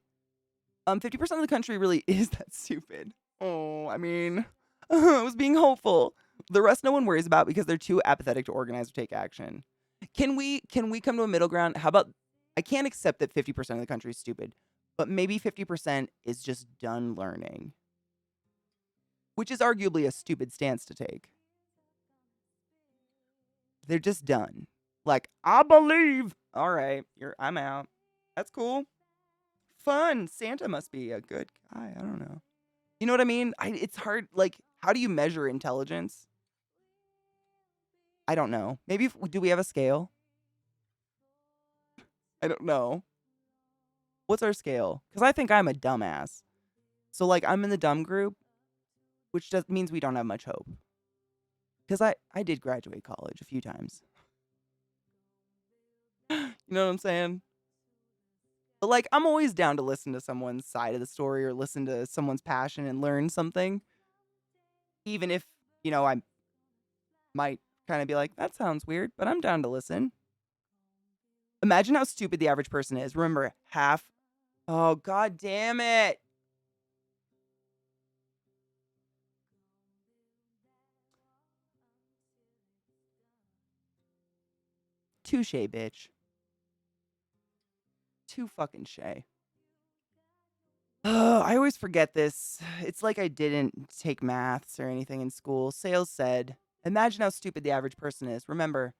50% of the country really is that stupid. Oh, I mean, I was being hopeful. The rest no one worries about because they're too apathetic to organize or take action. Can we come to a middle ground? How about I can't accept that 50% of the country is stupid, but maybe 50% is just done learning. Which is arguably a stupid stance to take. They're just done. Like, I believe. All right, I'm out. That's cool. Fun. Santa must be a good guy. I don't know. You know what I mean? It's hard. Like, how do you measure intelligence? I don't know. Maybe do we have a scale? I don't know. What's our scale? Because I think I'm a dumbass. So like I'm in the dumb group, which means we don't have much hope. Because I did graduate college a few times. You know what I'm saying? But like I'm always down to listen to someone's side of the story or listen to someone's passion and learn something. Even if, you know, I might kind of be like, that sounds weird, but I'm down to listen. Imagine how stupid the average person is. Remember, half. Oh, god damn it. Touche, bitch. Too fucking shay. Oh, I always forget this. It's like I didn't take maths or anything in school. Sales said, imagine how stupid the average person is. Remember,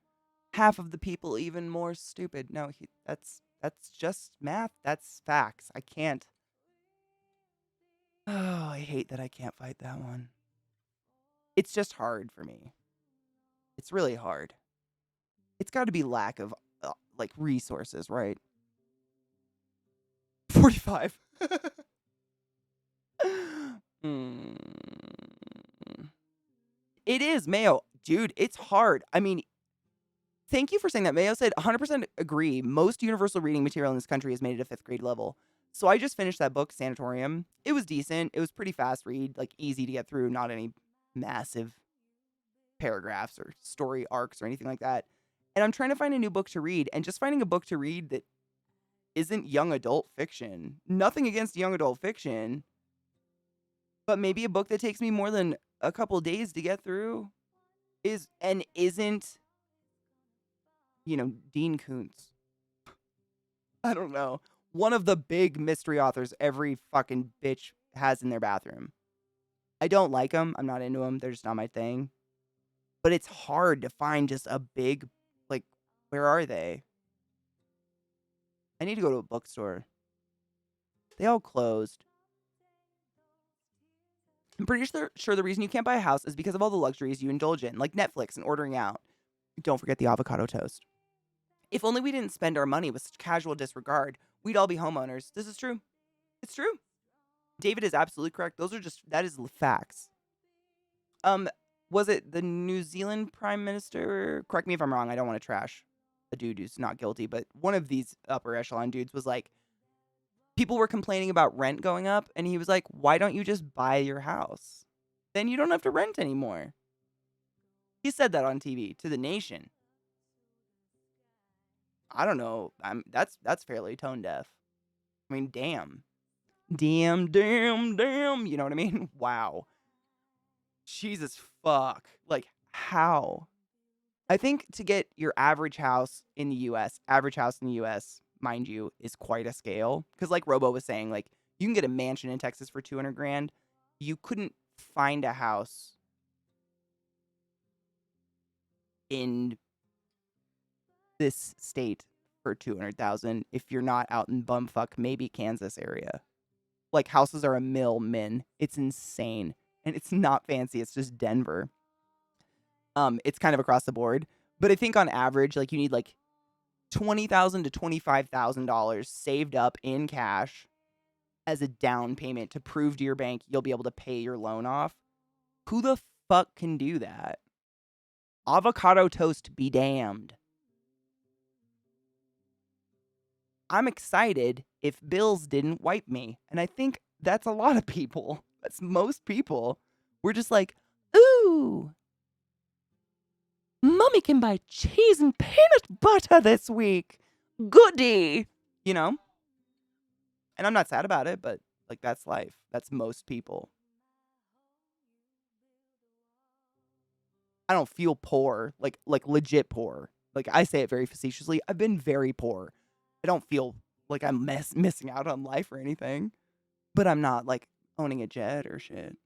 half of the people even more stupid. No, that's just math. That's facts. I can't. Oh, I hate that I can't fight that one. It's just hard for me. It's really hard. It's got to be lack of like resources, right? 45. It is, Mayo. Dude, it's hard. I mean, thank you for saying that. Mayo said 100% agree. Most universal reading material in this country is made at a 5th grade level. So I just finished that book, Sanatorium. It was decent. It was pretty fast read, like easy to get through, not any massive paragraphs or story arcs or anything like that. And I'm trying to find a new book to read, and just finding a book to read that isn't young adult fiction. Nothing against young adult fiction, but maybe a book that takes me more than a couple days to get through isn't, you know, Dean Koontz. I don't know. One of the big mystery authors every fucking bitch has in their bathroom. I don't like them. I'm not into them. They're just not my thing. But it's hard to find just a big, like, where are they? I need to go to a bookstore. They all closed. I'm pretty sure the reason you can't buy a house is because of all the luxuries you indulge in, like Netflix and ordering out. Don't forget the avocado toast. If only we didn't spend our money with such casual disregard, we'd all be homeowners. This is true. It's true. David is absolutely correct. That is facts. Was it the New Zealand Prime Minister? Correct me if I'm wrong. I don't want to trash a dude who's not guilty, but one of these upper echelon dudes was like, people were complaining about rent going up, and he was like, why don't you just buy your house? Then you don't have to rent anymore. He said that on TV to the nation. I don't know. That's fairly tone deaf. I mean, damn. Damn. You know what I mean? Wow. Jesus fuck. Like, how? I think to get your average house in the US, mind you, is quite a scale. Because like Robo was saying, like, you can get a mansion in Texas for 200 grand. You couldn't find a house in this state for 200,000 if you're not out in bumfuck maybe Kansas area. Like, houses are a min. It's insane. And it's not fancy. It's just Denver. It's kind of across the board. But I think on average, like, you need like $20,000 to $25,000 saved up in cash as a down payment to prove to your bank you'll be able to pay your loan off. Who the fuck can do that? Avocado toast be damned. I'm excited if bills didn't wipe me. And I think that's a lot of people. That's most people. We're just like, ooh, Mommy can buy cheese and peanut butter this week. Goody. You know? And I'm not sad about it, but like that's life. That's most people. I don't feel poor, like legit poor. Like I say it very facetiously. I've been very poor. I don't feel like I'm missing out on life or anything, but I'm not like owning a jet or shit.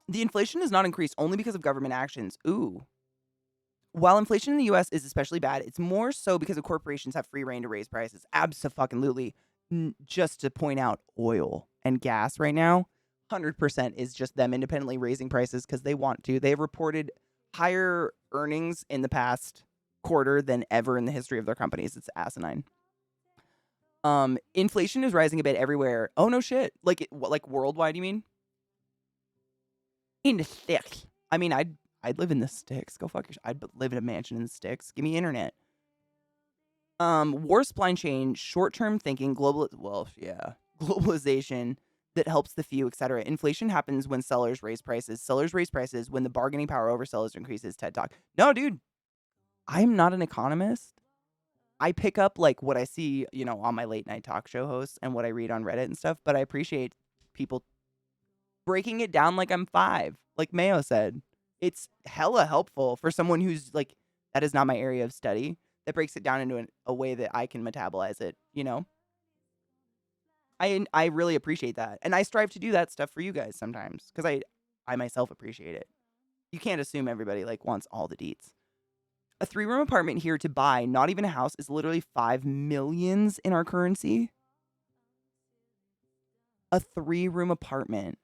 The inflation has not increased only because of government actions. Ooh. While inflation in the US is especially bad, it's more so because of corporations have free reign to raise prices. Abso-fucking-lutely. Just to point out, oil and gas right now, 100% is just them independently raising prices because they want to. They've reported higher earnings in the past quarter than ever in the history of their companies. It's asinine. Inflation is rising a bit everywhere. Oh, no shit. Like worldwide, you mean? In the sticks. I mean, I'd live in the sticks. Go fuck yourself. I'd live in a mansion in the sticks. Give me internet. War supply chain, short-term thinking, globalization that helps the few, etc. Inflation happens when sellers raise prices. Sellers raise prices when the bargaining power over sellers increases. TED Talk. No, dude. I'm not an economist. I pick up like what I see, on my late night talk show hosts and what I read on Reddit and stuff, but I appreciate people breaking it down like I'm 5, like Mayo said. It's hella helpful for someone who's like, that is not my area of study, that breaks it down into a way that I can metabolize it, I really appreciate that. And I strive to do that stuff for you guys sometimes because I myself appreciate it. You can't assume everybody like wants all the deets. A 3-room apartment here to buy, not even a house, is literally 5 million in our currency. A 3-room apartment.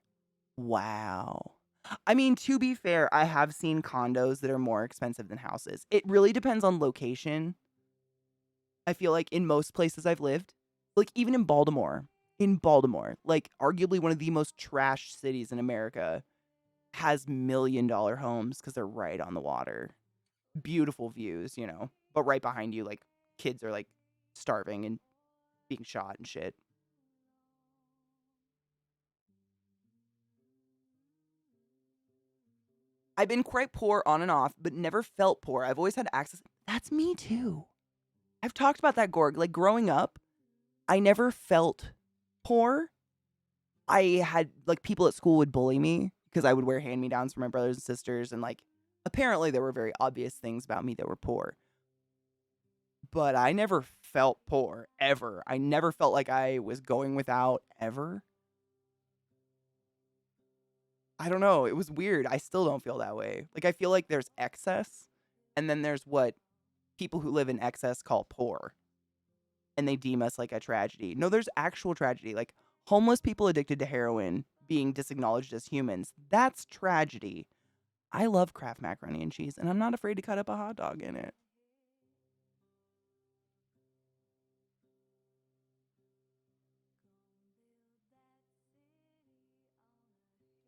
Wow. I mean, to be fair, I have seen condos that are more expensive than houses. It really depends on location. I feel like in most places I've lived, like even in Baltimore, like arguably one of the most trashed cities in America, has $1 million homes because they're right on the water. Beautiful views, but right behind you, like kids are like starving and being shot and shit. I've been quite poor on and off, but never felt poor. I've always had access. That's me too. I've talked about that, Gorg. Like growing up, I never felt poor. I had like people at school would bully me because I would wear hand-me-downs for my brothers and sisters. And like, apparently there were very obvious things about me that were poor. But I never felt poor, ever. I never felt like I was going without, ever. I don't know. It was weird. I still don't feel that way. Like, I feel like there's excess, and then there's what people who live in excess call poor. And they deem us like a tragedy. No, there's actual tragedy. Like, homeless people addicted to heroin being disacknowledged as humans. That's tragedy. I love Kraft macaroni and cheese, and I'm not afraid to cut up a hot dog in it.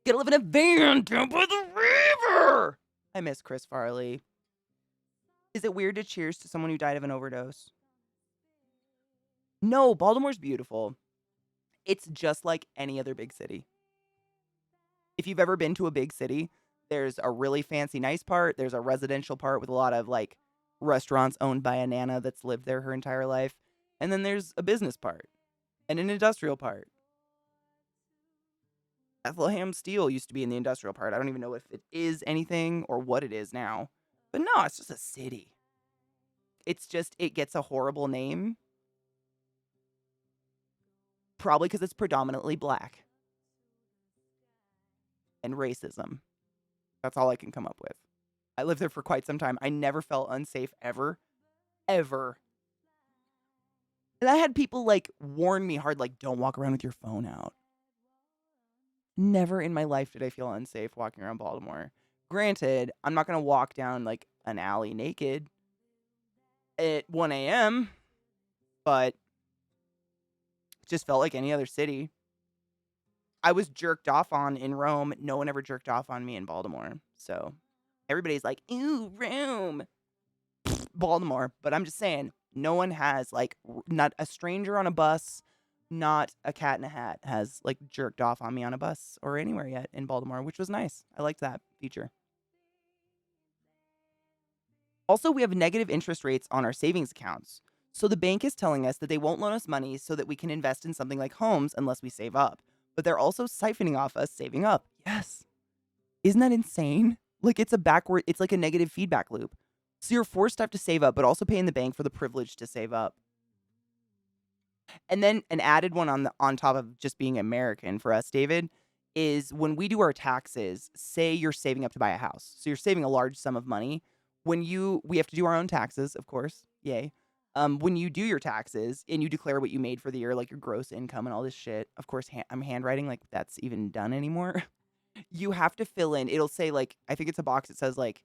Gonna live in a van down by the river. I miss Chris Farley. Is it weird to cheers to someone who died of an overdose? No, Baltimore's beautiful. It's just like any other big city. If you've ever been to a big city, there's a really fancy, nice part. There's a residential part with a lot of like restaurants owned by a nana that's lived there her entire life. And then there's a business part and an industrial part. Bethlehem Steel used to be in the industrial part. I don't even know if it is anything or what it is now. But no, it's just a city. It's just, it gets a horrible name. Probably because it's predominantly black. And racism. That's all I can come up with. I lived there for quite some time. I never felt unsafe ever. Ever. And I had people like warn me hard, like, don't walk around with your phone out. Never in my life did I feel unsafe walking around Baltimore. Granted, I'm not going to walk down like an alley naked at 1 a.m., but it just felt like any other city. I was jerked off on in Rome. No one ever jerked off on me in Baltimore. So everybody's like, ooh, Rome. Baltimore, but I'm just saying, no one has, like, not a stranger on a bus, not a cat in a hat has, like, jerked off on me on a bus or anywhere yet in Baltimore, which was nice. I liked that feature. Also, we have negative interest rates on our savings accounts. So the bank is telling us that they won't loan us money so that we can invest in something like homes unless we save up. But they're also siphoning off us saving up. Yes. Isn't that insane? Like, it's like a negative feedback loop. So you're forced to have to save up, but also paying the bank for the privilege to save up. And then an added one on top of just being American for us, David, is when we do our taxes, say you're saving up to buy a house. So you're saving a large sum of money. We have to do our own taxes, of course. Yay. When you do your taxes and you declare what you made for the year, like your gross income and all this shit, of course, I'm handwriting like that's even done anymore. You have to fill in, it'll say like, I think it's a box that says like,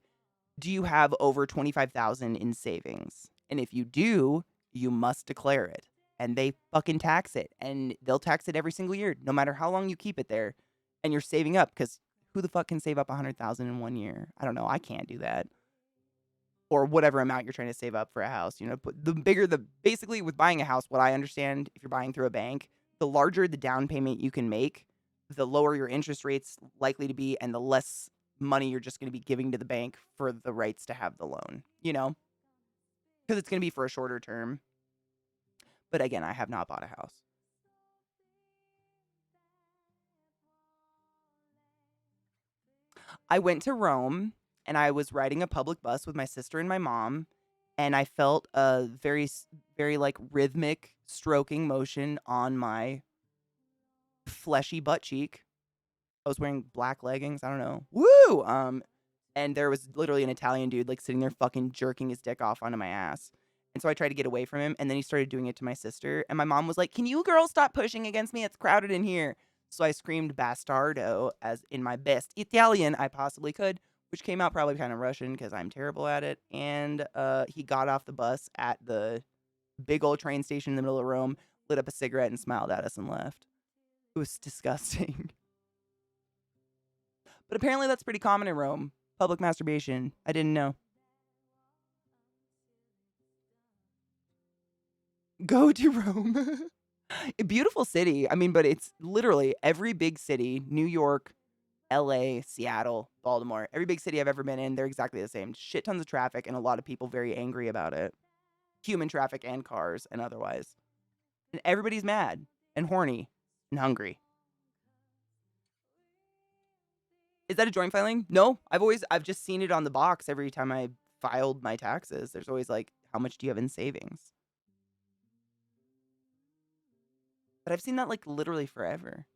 do you have over 25,000 in savings? And if you do, you must declare it. And they fucking tax it. And they'll tax it every single year, no matter how long you keep it there. And you're saving up, because who the fuck can save up 100,000 in 1 year? I don't know. I can't do that. Or whatever amount you're trying to save up for a house. You know, but basically with buying a house, what I understand, if you're buying through a bank, the larger the down payment you can make, the lower your interest rate's likely to be, and the less money you're just going to be giving to the bank for the rights to have the loan, you know? Because it's going to be for a shorter term. But again, I have not bought a house. I went to Rome, and I was riding a public bus with my sister and my mom, and I felt a very, very, like, rhythmic stroking motion on my fleshy butt cheek. I was wearing black leggings. I don't know. Woo! And there was literally an Italian dude, like, sitting there fucking jerking his dick off onto my ass. And so I tried to get away from him, and then he started doing it to my sister. And my mom was like, "Can you girls stop pushing against me? It's crowded in here." So I screamed bastardo as in my best Italian I possibly could, which came out probably kind of Russian because I'm terrible at it. And he got off the bus at the big old train station in the middle of Rome, lit up a cigarette, and smiled at us and left. It was disgusting. But apparently that's pretty common in Rome. Public masturbation. I didn't know. Go to Rome. A beautiful city. I mean, but it's literally every big city, New York, LA, Seattle, Baltimore, every big city I've ever been in, they're exactly the same. Shit tons of traffic and a lot of people very angry about it. Human traffic and cars and otherwise. And everybody's mad and horny and hungry. Is that a joint filing? No, I've just seen it on the box every time I filed my taxes. There's always like, how much do you have in savings? But I've seen that like literally forever.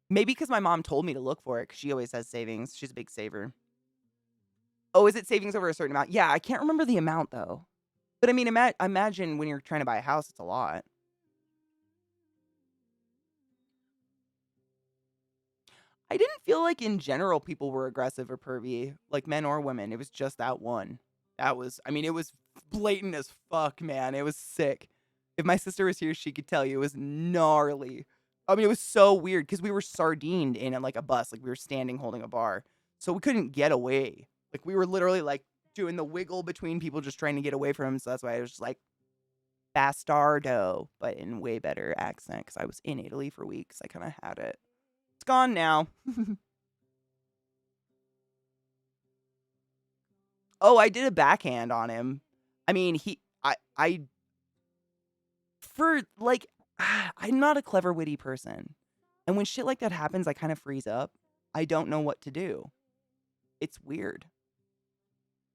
Maybe because my mom told me to look for it because she always has savings. She's a big saver. Oh, is it savings over a certain amount? Yeah, I can't remember the amount though. But I mean, imagine when you're trying to buy a house, it's a lot. I didn't feel like in general people were aggressive or pervy, like men or women. It was just that one. It was blatant as fuck, man. It was sick. If my sister was here, she could tell you it was gnarly. I mean, it was so weird because we were sardined in like a bus, like we were standing holding a bar. So we couldn't get away. Like we were literally like doing the wiggle between people just trying to get away from him. So that's why I was just like bastardo, but in way better accent because I was in Italy for weeks. I kind of had it. It's gone now. Oh, I did a backhand on him. I mean, I'm not a clever, witty person. And when shit like that happens, I kind of freeze up. I don't know what to do. It's weird.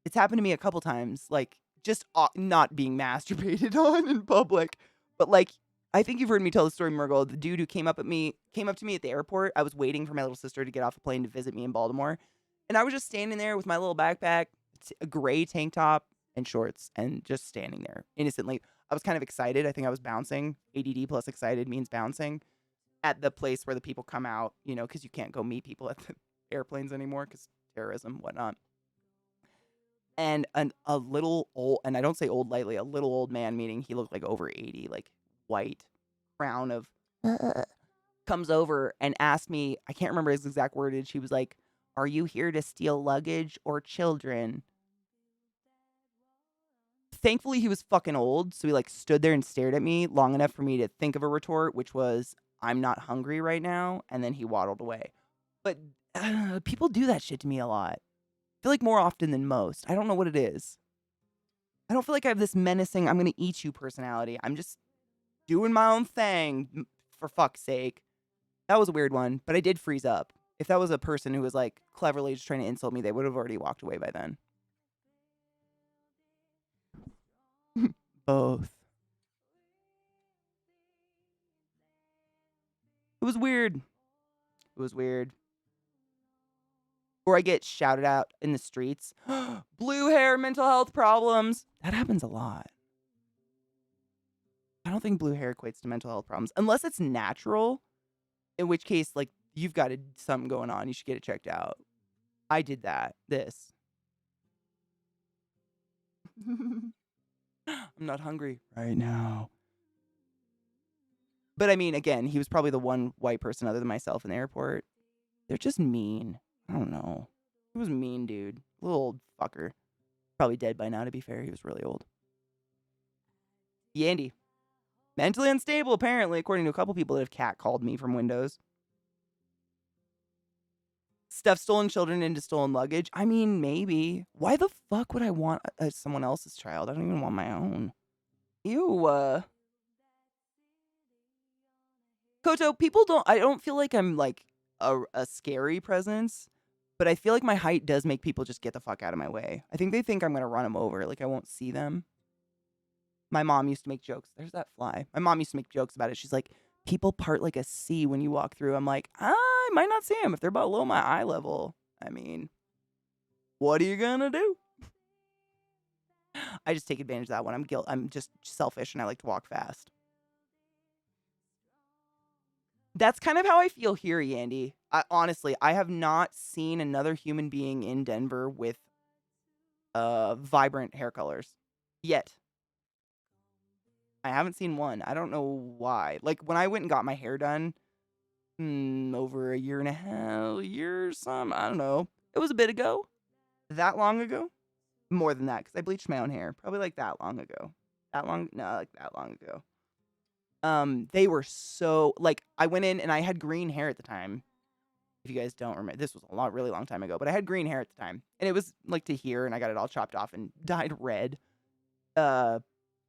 It's happened to me a couple times, like just not being masturbated on in public, but like I think you've heard me tell the story, Murgle. The dude who came up to me at the airport. I was waiting for my little sister to get off the plane to visit me in Baltimore, and I was just standing there with my little backpack, a gray tank top and shorts, and just standing there innocently. I was kind of excited. I think I was bouncing. ADD plus excited means bouncing at the place where the people come out, you know, because you can't go meet people at the airplanes anymore because terrorism, whatnot. And a little old, and I don't say old lightly, a little old man, meaning he looked like over 80, like white crown of comes over and asked me, I can't remember his exact wordage. He was like, "Are you here to steal luggage or children?" Thankfully, he was fucking old, so he like stood there and stared at me long enough for me to think of a retort, which was, "I'm not hungry right now," and then he waddled away. But people do that shit to me a lot. I feel like more often than most. I don't know what it is. I don't feel like I have this menacing, "I'm gonna eat you" personality. I'm just doing my own thing, for fuck's sake. That was a weird one, but I did freeze up. If that was a person who was like cleverly just trying to insult me, they would have already walked away by then. Both. It was weird. It was weird. Or I get shouted out in the streets. Blue hair, mental health problems. That happens a lot. I don't think blue hair equates to mental health problems. Unless it's natural. In which case, like, you've got something going on. You should get it checked out. I did that. This. I'm not hungry right now. But I mean, again, he was probably the one white person other than myself in the airport. They're just mean. I don't know. He was a mean dude. Little old fucker. Probably dead by now, to be fair. He was really old. Yandy. Mentally unstable, apparently, according to a couple people that have catcalled me from windows. Stuff stolen children into stolen luggage. I mean, maybe. Why the fuck would I want someone else's child? I don't even want my own. Ew. Koto, I don't feel like I'm like a scary presence, but I feel like my height does make people just get the fuck out of my way. I think they think I'm going to run them over. Like I won't see them. My mom used to make jokes. There's that fly. My mom used to make jokes about it. She's like, people part like a C when you walk through. I'm like, I might not see them if they're below my eye level. I mean, what are you going to do? I just take advantage of that one. I'm just selfish and I like to walk fast. That's kind of how I feel here, Yandy. Honestly, I have not seen another human being in Denver with vibrant hair colors yet. I haven't seen one. I don't know why. Like when I went and got my hair done over a year and a half, I don't know. It was a bit ago. That long ago? More than that, because I bleached my own hair. Probably like that long ago. Like that long ago. They were so, like, I went in and I had green hair at the time. If you guys don't remember, this was really long time ago, but I had green hair at the time. And it was like to here, and I got it all chopped off and dyed red.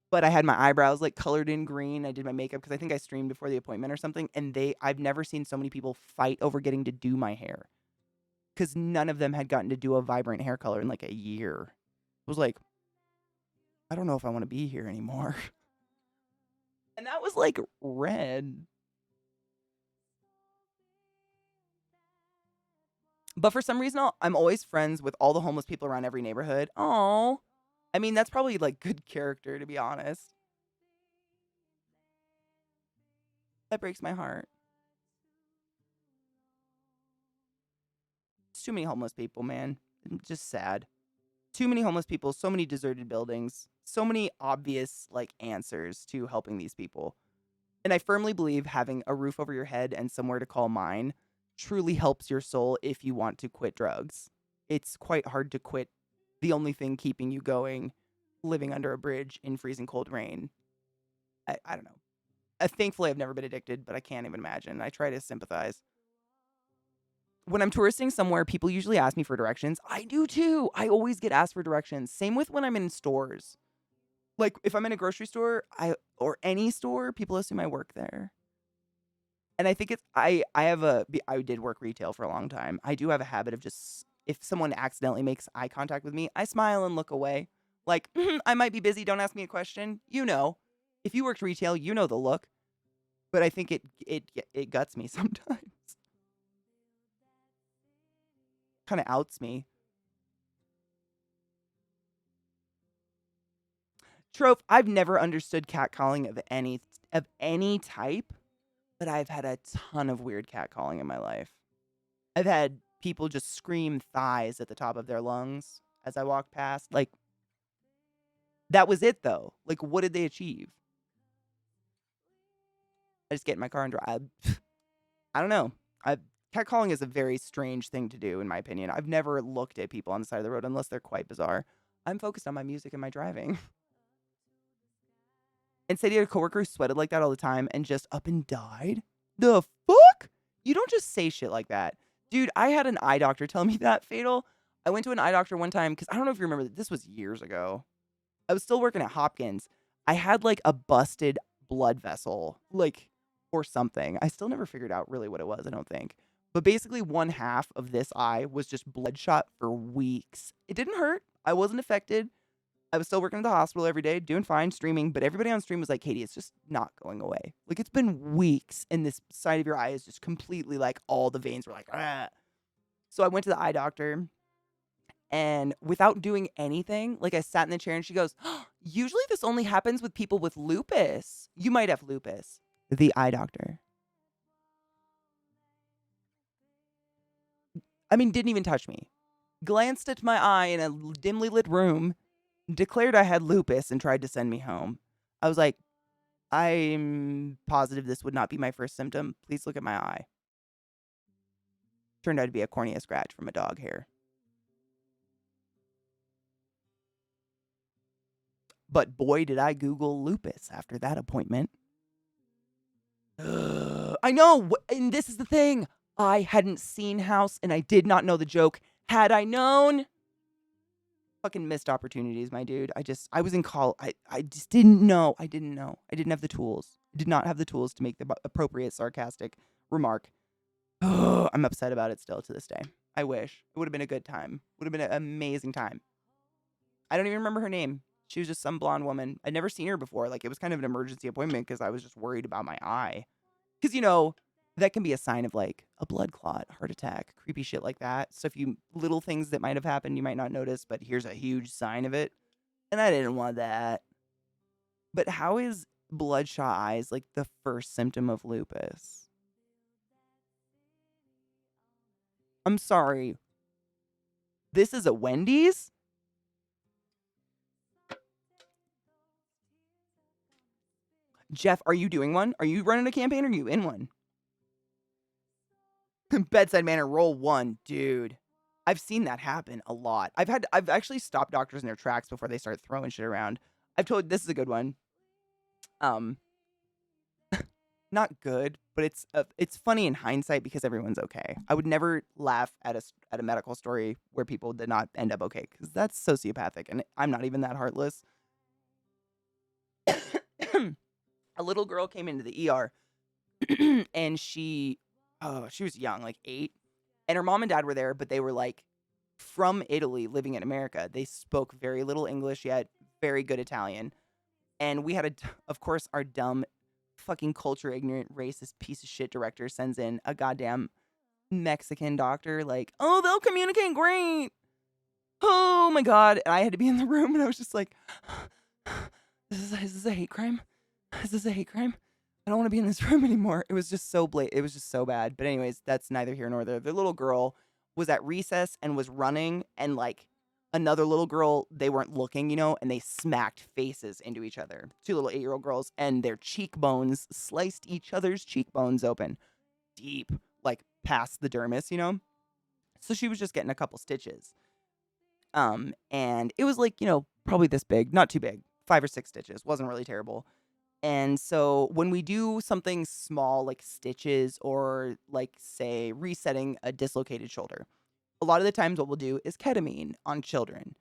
But I had my eyebrows like colored in green. I did my makeup because I think I streamed before the appointment or something. And I've never seen so many people fight over getting to do my hair. Because none of them had gotten to do a vibrant hair color in like a year. It was like, I don't know if I want to be here anymore. And that was like red. But for some reason, I'm always friends with all the homeless people around every neighborhood. Oh, I mean, that's probably like good character, to be honest. That breaks my heart. It's too many homeless people, man. It's just sad. Too many homeless people, so many deserted buildings, so many obvious like answers to helping these people. And I firmly believe having a roof over your head and somewhere to call mine truly helps your soul if you want to quit drugs. It's quite hard to quit the only thing keeping you going, living under a bridge in freezing cold rain. I don't know. Thankfully, I've never been addicted, but I can't even imagine. I try to sympathize. When I'm touristing somewhere, people usually ask me for directions. I do too. I always get asked for directions. Same with when I'm in stores. Like if I'm in a grocery store, or any store, people assume I work there. And I think I did work retail for a long time. I do have a habit of just, if someone accidentally makes eye contact with me, I smile and look away. Like, I might be busy, don't ask me a question. You know, if you worked retail, you know the look. But I think it guts me sometimes. Kind of outs me. Trope, I've never understood catcalling of any type, but I've had a ton of weird catcalling in my life. I've had people just scream thighs at the top of their lungs as I walk past. Like, that was it, though. Like, what did they achieve? I just get in my car and drive. I don't know. Catcalling is a very strange thing to do, in my opinion. I've never looked at people on the side of the road unless they're quite bizarre. I'm focused on my music and my driving. and said he had a coworker who sweated like that all the time and just up and died. The fuck? You don't just say shit like that. Dude, I had an eye doctor tell me that, Fatal. I went to an eye doctor one time because I don't know if you remember that. This was years ago. I was still working at Hopkins. I had like a busted blood vessel, like, or something. I still never figured out really what it was, I don't think. But basically, one half of this eye was just bloodshot for weeks. It didn't hurt. I wasn't affected. I was still working at the hospital every day, doing fine, streaming. But everybody on stream was like, Katie, it's just not going away. Like, it's been weeks, and this side of your eye is just completely like all the veins were like, ah. So I went to the eye doctor. And without doing anything, like I sat in the chair and she goes, oh, usually this only happens with people with lupus. You might have lupus. The eye doctor. I mean, didn't even touch me. Glanced at my eye in a dimly lit room, declared I had lupus, and tried to send me home. I was like, I'm positive this would not be my first symptom. Please look at my eye. Turned out to be a cornea scratch from a dog hair. But boy, did I Google lupus after that appointment. I know, and this is the thing. I hadn't seen House, and I did not know the joke. Had I known, fucking missed opportunities, my dude. I was in call. I just didn't know. I didn't know. I didn't have the tools. I did not have the tools to make the appropriate sarcastic remark. I'm upset about it still to this day. I wish. It would have been a good time. Would have been an amazing time. I don't even remember her name. She was just some blonde woman. I'd never seen her before. Like, it was kind of an emergency appointment because I was just worried about my eye. Because, you know, that can be a sign of, like, a blood clot, heart attack, creepy shit like that. So if you, little things that might have happened, you might not notice, but here's a huge sign of it. And I didn't want that. But how is bloodshot eyes, like, the first symptom of lupus? I'm sorry. This is a Wendy's? Jeff, are you doing one? Are you running a campaign or are you in one? Bedside manner, roll 1. Dude, I've seen that happen a lot. I've actually stopped doctors in their tracks before they start throwing shit around. This is a good one. Not good, but it's funny in hindsight because everyone's okay. I would never laugh at a medical story where people did not end up okay because that's sociopathic, and I'm not even that heartless. A little girl came into the ER and she was young, like 8. And her mom and dad were there, but they were like from Italy living in America. They spoke very little English yet, very good Italian. And we had of course, our dumb, fucking culture ignorant, racist piece of shit director sends in a goddamn Mexican doctor, like, oh, they'll communicate great. Oh my God. And I had to be in the room and I was just like, is this a hate crime? Is this a hate crime? I don't want to be in this room anymore. It was just so it was just so bad. But anyways, that's neither here nor there. The little girl was at recess and was running, and like another little girl, they weren't looking, you know, and they smacked faces into each other. 2 little 8-year-old girls, and their cheekbones sliced each other's cheekbones open deep, like past the dermis, you know? So she was just getting a couple stitches. And it was like, you know, probably this big, not too big, 5 or 6 stitches. Wasn't really terrible. And so when we do something small like stitches or like, say, resetting a dislocated shoulder, a lot of the times what we'll do is ketamine on children.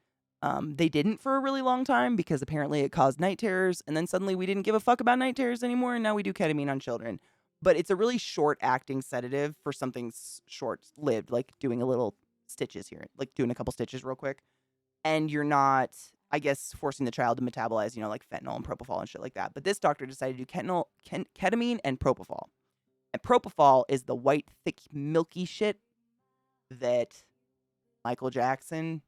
They didn't for a really long time because apparently it caused night terrors. And then suddenly we didn't give a fuck about night terrors anymore. And now we do ketamine on children. But it's a really short acting sedative for something short lived, like doing a little stitches here, like doing a couple stitches real quick. And you're not, I guess, forcing the child to metabolize, you know, like fentanyl and propofol and shit like that. But this doctor decided to do ketamine and propofol. And propofol is the white, thick, milky shit that Michael Jackson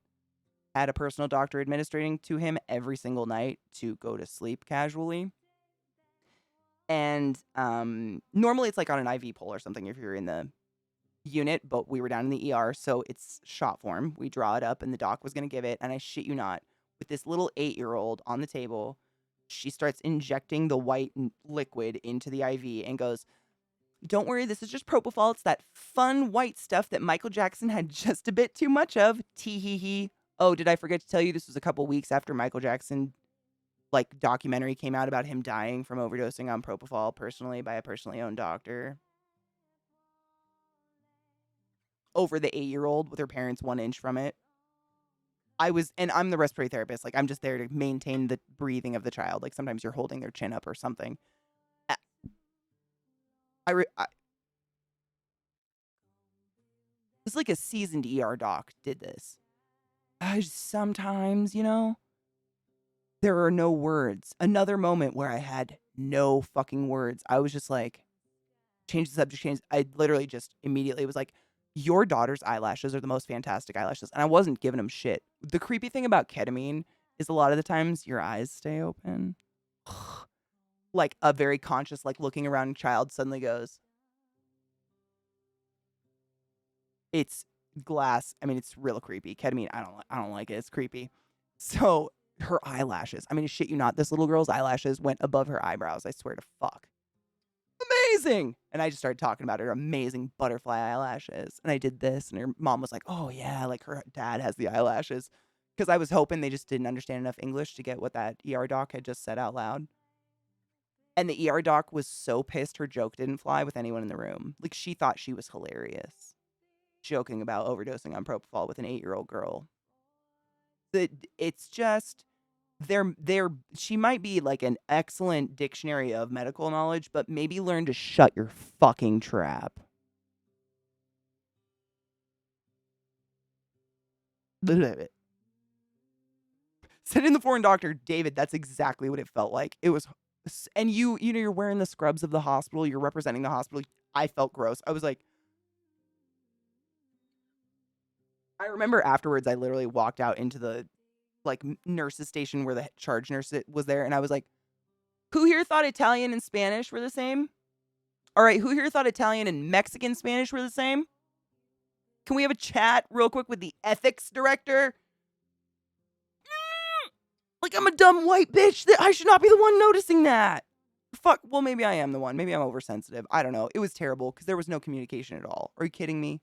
had a personal doctor administering to him every single night to go to sleep casually. And normally it's like on an IV pole or something if you're in the unit, but we were down in the ER, so it's shot form. We draw it up and the doc was going to give it, and I shit you not, with this little 8-year-old on the table, she starts injecting the white liquid into the IV and goes, don't worry, this is just propofol. It's that fun white stuff that Michael Jackson had just a bit too much of. Tee hee hee. Oh, did I forget to tell you this was a couple weeks after Michael Jackson like documentary came out about him dying from overdosing on propofol personally by a personally owned doctor. Over the 8-year-old with her parents 1 inch from it. And I'm the respiratory therapist. Like, I'm just there to maintain the breathing of the child. Like, sometimes you're holding their chin up or something. It's like a seasoned ER doc did this. Sometimes, there are no words. Another moment where I had no fucking words. I was just like, change the subject, I literally just immediately was like, your daughter's eyelashes are the most fantastic eyelashes. And I wasn't giving them shit. The creepy thing about ketamine is a lot of the times your eyes stay open. Like a very conscious, like looking around child suddenly goes, it's glass. I mean, it's real creepy. Ketamine, I don't like it. It's creepy. So her eyelashes, I mean, shit you not, this little girl's eyelashes went above her eyebrows. I swear to fuck. Amazing. And I just started talking about her amazing butterfly eyelashes. And I did this, and her mom was like, oh yeah, like her dad has the eyelashes. Because I was hoping they just didn't understand enough English to get what that ER doc had just said out loud. And the ER doc was so pissed her joke didn't fly with anyone in the room. Like, she thought she was hilarious, joking about overdosing on propofol with an 8-year-old girl. It's just, she might be like an excellent dictionary of medical knowledge, but maybe learn to shut your fucking trap. Send in the foreign doctor, David. That's exactly what it felt like. It was, and you're wearing the scrubs of the hospital. You're representing the hospital. I felt gross. I was like, I remember afterwards, I literally walked out into the like nurse's station where the charge nurse was there, and I was like, who here thought Italian and Spanish were the same? All right, who here thought Italian and Mexican Spanish were the same? Can we have a chat real quick with the ethics director? Like, I'm a dumb white bitch that I should not be the one noticing that. Fuck, well, maybe I am the one. Maybe I'm oversensitive. I don't know. It was terrible because there was no communication at all. Are you kidding me?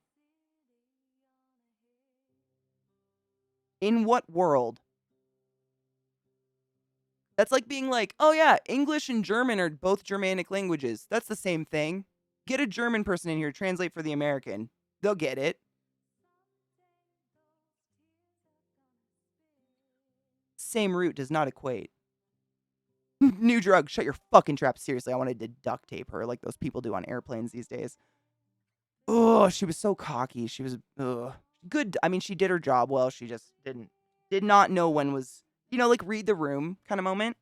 In what world? That's like being like, oh yeah, English and German are both Germanic languages. That's the same thing. Get a German person in here, translate for the American. They'll get it. Same root does not equate. New drug, shut your fucking trap. Seriously, I wanted to duct tape her like those people do on airplanes these days. Oh, she was so cocky. She was good. I mean, she did her job well. She just did not know when was, like read the room kind of moment.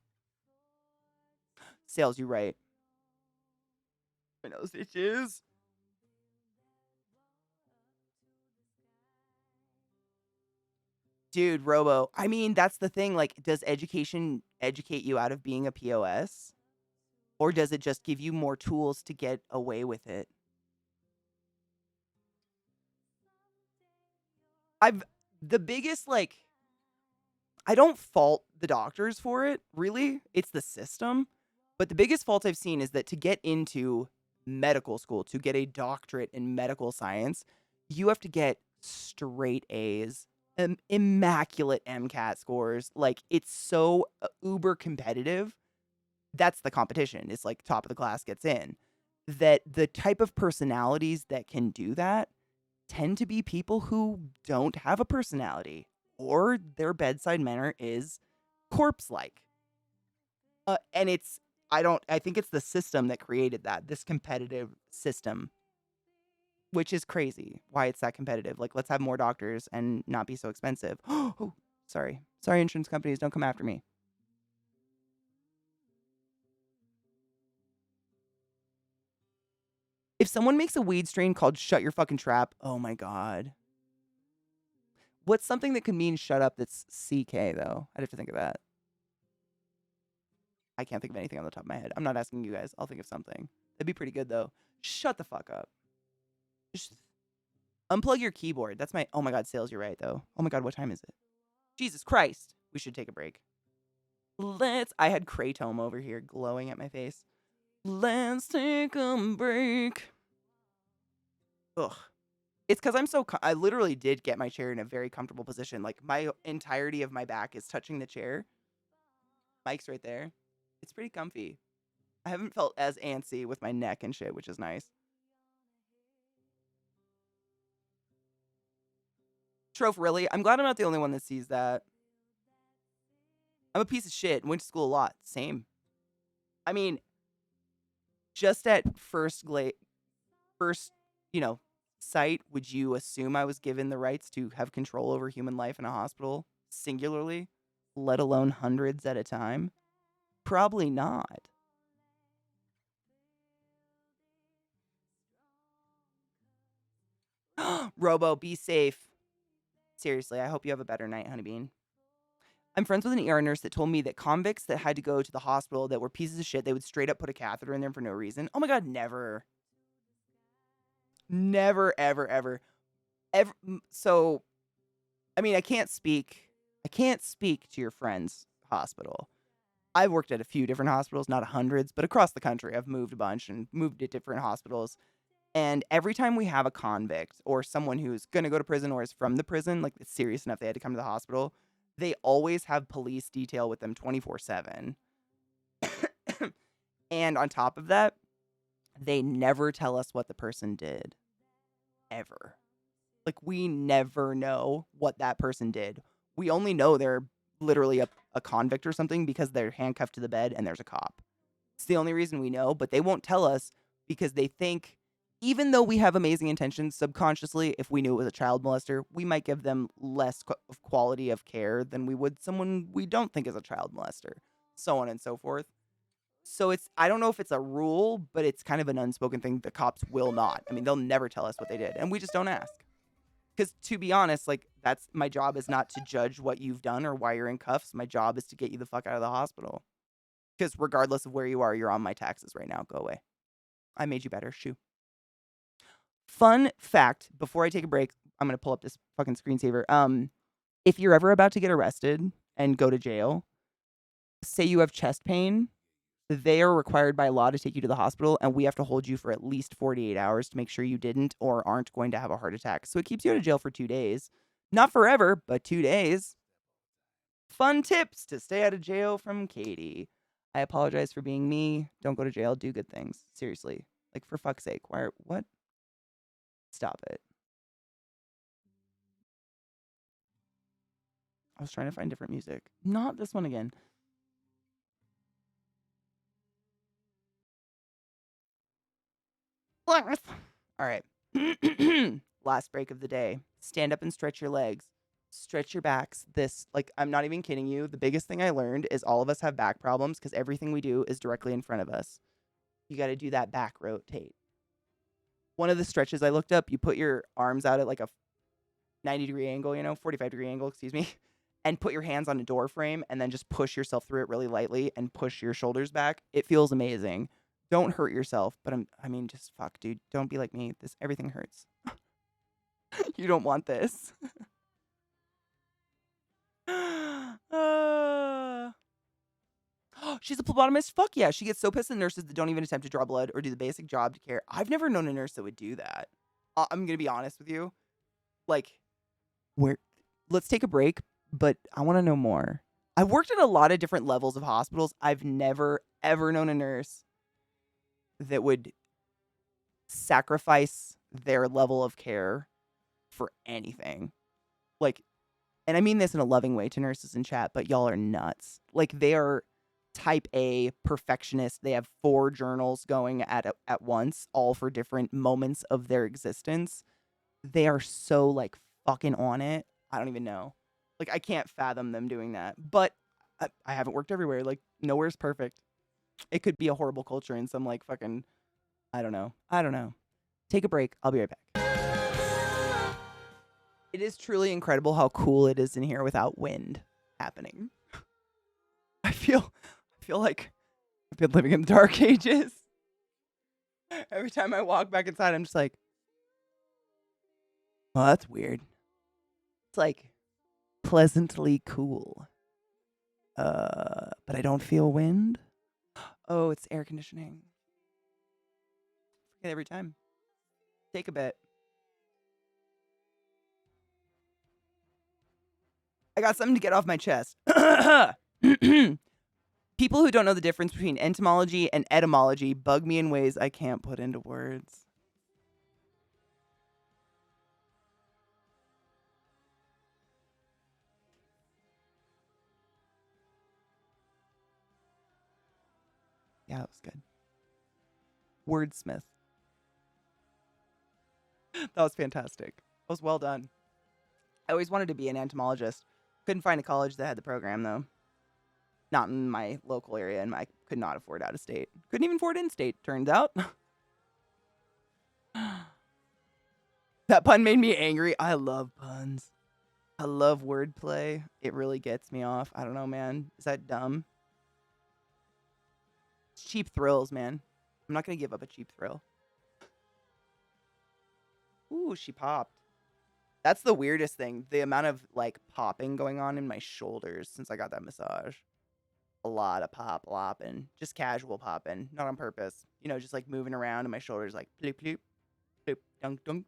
Sales, you right. I know stitches. Dude, Robo. I mean, that's the thing. Like, does education educate you out of being a POS? Or does it just give you more tools to get away with it? The biggest, like, I don't fault the doctors for it, really. It's the system. But the biggest fault I've seen is that to get into medical school, to get a doctorate in medical science, you have to get straight A's, immaculate MCAT scores. Like, it's so uber competitive. That's the competition. It's like top of the class gets in. That the type of personalities that can do that tend to be people who don't have a personality or their bedside manner is corpse-like. And I think it's the system that created that, this competitive system, which is crazy why it's that competitive. Like, let's have more doctors and not be so expensive. Oh, sorry. Sorry, insurance companies, don't come after me. If someone makes a weed strain called Shut Your Fucking Trap, oh my God. What's something that could mean shut up that's CK, though? I'd have to think of that. I can't think of anything on the top of my head. I'm not asking you guys. I'll think of something. That'd be pretty good, though. Shut the fuck up. Just unplug your keyboard. That's my... Oh my God, Sales, you're right, though. Oh my God, what time is it? Jesus Christ. We should take a break. I had Kratom over here glowing at my face. Let's take a break. Ugh. It's because I'm so... I literally did get my chair in a very comfortable position. Like, my entirety of my back is touching the chair. Mike's right there. It's pretty comfy. I haven't felt as antsy with my neck and shit, which is nice. Troph, really? I'm glad I'm not the only one that sees that. I'm a piece of shit and went to school a lot. Same. I mean, just at first, sight, would you assume I was given the rights to have control over human life in a hospital, singularly, let alone hundreds at a time? Probably not. Robo, be safe. Seriously, I hope you have a better night, Honeybean. I'm friends with an ER nurse that told me that convicts that had to go to the hospital that were pieces of shit, they would straight up put a catheter in them for no reason. Oh my God, never. Never, ever, ever. So, I mean, I can't speak to your friend's hospital. I've worked at a few different hospitals, not hundreds, but across the country. I've moved a bunch and moved to different hospitals. And every time we have a convict or someone who's going to go to prison or is from the prison, like it's serious enough they had to come to the hospital, they always have police detail with them 24/7. And on top of that, they never tell us what the person did. Ever. Like, we never know what that person did. We only know they're literally a convict or something because they're handcuffed to the bed and there's a cop. It's the only reason we know, but they won't tell us because they think, even though we have amazing intentions, subconsciously, if we knew it was a child molester, we might give them less quality of care than we would someone we don't think is a child molester, so on and so forth. So I don't know if it's a rule, but it's kind of an unspoken thing. The cops will not. I mean, they'll never tell us what they did, and we just don't ask. Because to be honest, like, that's my job is not to judge what you've done or why you're in cuffs. My job is to get you the fuck out of the hospital. Because regardless of where you are, you're on my taxes right now. Go away. I made you better. Shoo. Fun fact, before I take a break, I'm going to pull up this fucking screensaver. If you're ever about to get arrested and go to jail, say you have chest pain, they are required by law to take you to the hospital, and we have to hold you for at least 48 hours to make sure you didn't or aren't going to have a heart attack. So it keeps you out of jail for 2 days. Not forever, but 2 days. Fun tips to stay out of jail from Katie. I apologize for being me. Don't go to jail. Do good things. Seriously. Like, for fuck's sake. What? Stop it. I was trying to find different music. Not this one again. All right. Last break of the day. Stand up and stretch your legs. Stretch your backs. I'm not even kidding you. The biggest thing I learned is all of us have back problems because everything we do is directly in front of us. You got to do that back rotate. One of the stretches I looked up, you put your arms out at like a 90-degree angle, 45-degree angle, excuse me, and put your hands on a door frame and then just push yourself through it really lightly and push your shoulders back. It feels amazing. Don't hurt yourself, but just fuck, dude. Don't be like me. Everything hurts. You don't want this. She's a phlebotomist? Fuck yeah. She gets so pissed at nurses that don't even attempt to draw blood or do the basic job to care. I've never known a nurse that would do that. I'm going to be honest with you. Like, let's take a break, but I want to know more. I've worked at a lot of different levels of hospitals. I've never, ever known a nurse that would sacrifice their level of care for anything. Like, and I mean this in a loving way to nurses in chat, but y'all are nuts. Like, they are type A perfectionists. They have 4 journals going at once, all for different moments of their existence. They are so, like, fucking on it. I don't even know. Like, I can't fathom them doing that. But I haven't worked everywhere. Like, nowhere's perfect. It could be a horrible culture in some, like, fucking, I don't know. Take a break. I'll be right back. It is truly incredible how cool it is in here without wind happening. I feel like I've been living in the dark ages. Every time I walk back inside, I'm just like, oh, that's weird. It's like pleasantly cool. But I don't feel wind. Oh, it's air conditioning. Forget every time. Take a bit. I got something to get off my chest. People who don't know the difference between entomology and etymology bug me in ways I can't put into words. Yeah, that was good. Wordsmith. That was fantastic. That was well done. I always wanted to be an entomologist. Couldn't find a college that had the program, though. Not in my local area, and I could not afford out of state. Couldn't even afford in state, turns out. That pun made me angry. I love puns. I love wordplay. It really gets me off. I don't know, man. Is that dumb? It's cheap thrills, man. I'm not going to give up a cheap thrill. Ooh, she popped. That's the weirdest thing. The amount of, like, popping going on in my shoulders since I got that massage. A lot of pop-lopping. Just casual popping. Not on purpose. You know, just, like, moving around and my shoulders, like, bloop, bloop, bloop, dunk, dunk.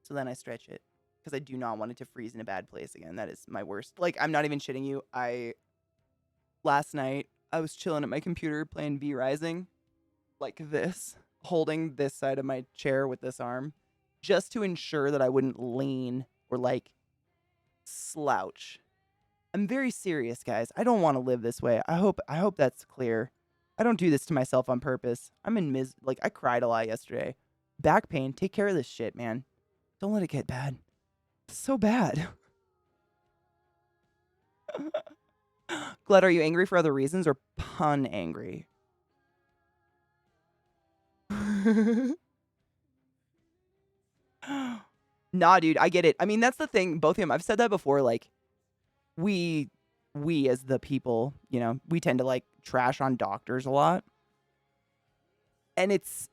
So then I stretch it. Because I do not want it to freeze in a bad place again. That is my worst. Like, I'm not even shitting you. Last night, I was chilling at my computer playing V-Rising. Like this. Holding this side of my chair with this arm. Just to ensure that I wouldn't lean or, like, slouch. I'm very serious, guys. I don't want to live this way. I hope that's clear. I don't do this to myself on purpose. I'm in like, I cried a lot yesterday. Back pain. Take care of this shit, man. Don't let it get bad. It's so bad. Glad, are you angry for other reasons or pun angry? Nah, dude, I get it. I mean, that's the thing. Both of them, I've said that before. Like, we as the people, you know, we tend to, like, trash on doctors a lot. And it's,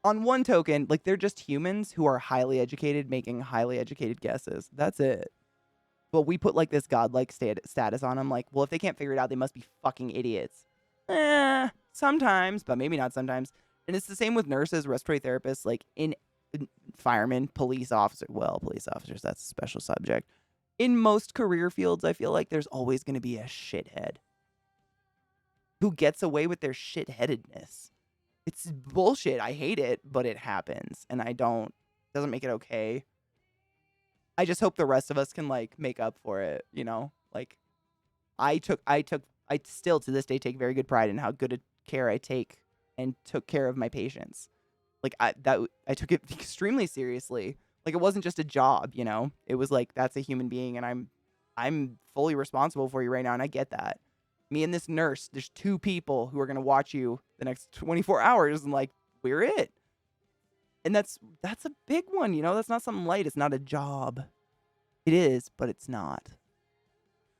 on one token, like, they're just humans who are highly educated, making highly educated guesses. That's it. But we put, like, this godlike status on them. Like, well, if they can't figure it out, they must be fucking idiots. Sometimes, but maybe not sometimes. And it's the same with nurses, respiratory therapists, like, in firemen, police officers. Well, police officers, that's a special subject. In most career fields, I feel like there's always going to be a shithead who gets away with their shitheadedness. It's bullshit. I hate it, but it happens. And doesn't make it okay. I just hope the rest of us can, like, make up for it, you know? Like, I still to this day take very good pride in how good a care I take and took care of my patients. Like, I took it extremely seriously. Like, it wasn't just a job, you know? It was like, that's a human being, and I'm fully responsible for you right now, and I get that. Me and this nurse, there's 2 people who are going to watch you the next 24 hours, and, like, we're it. And that's a big one, you know? That's not something light. It's not a job. It is, but it's not.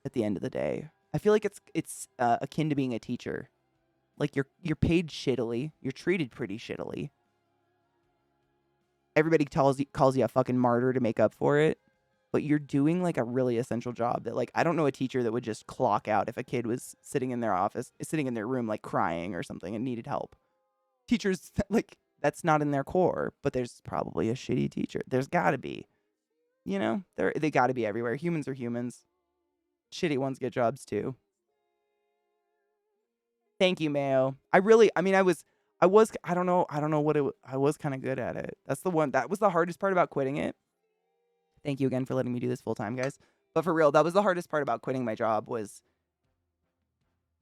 At the end of the day, I feel like it's akin to being a teacher. Like, you're paid shittily. You're treated pretty shittily. Everybody calls you a fucking martyr to make up for it, but you're doing, like, a really essential job that, like, I don't know a teacher that would just clock out if a kid was sitting in their room, like, crying or something and needed help. Teachers, like, that's not in their core, but there's probably a shitty teacher. There's gotta be, you know, they gotta be everywhere. Humans are humans. Shitty ones get jobs too. Thank you, Mayo. I was kind of good at it. That was the hardest part about quitting it. Thank you again for letting me do this full time, guys. But for real, that was the hardest part about quitting my job, was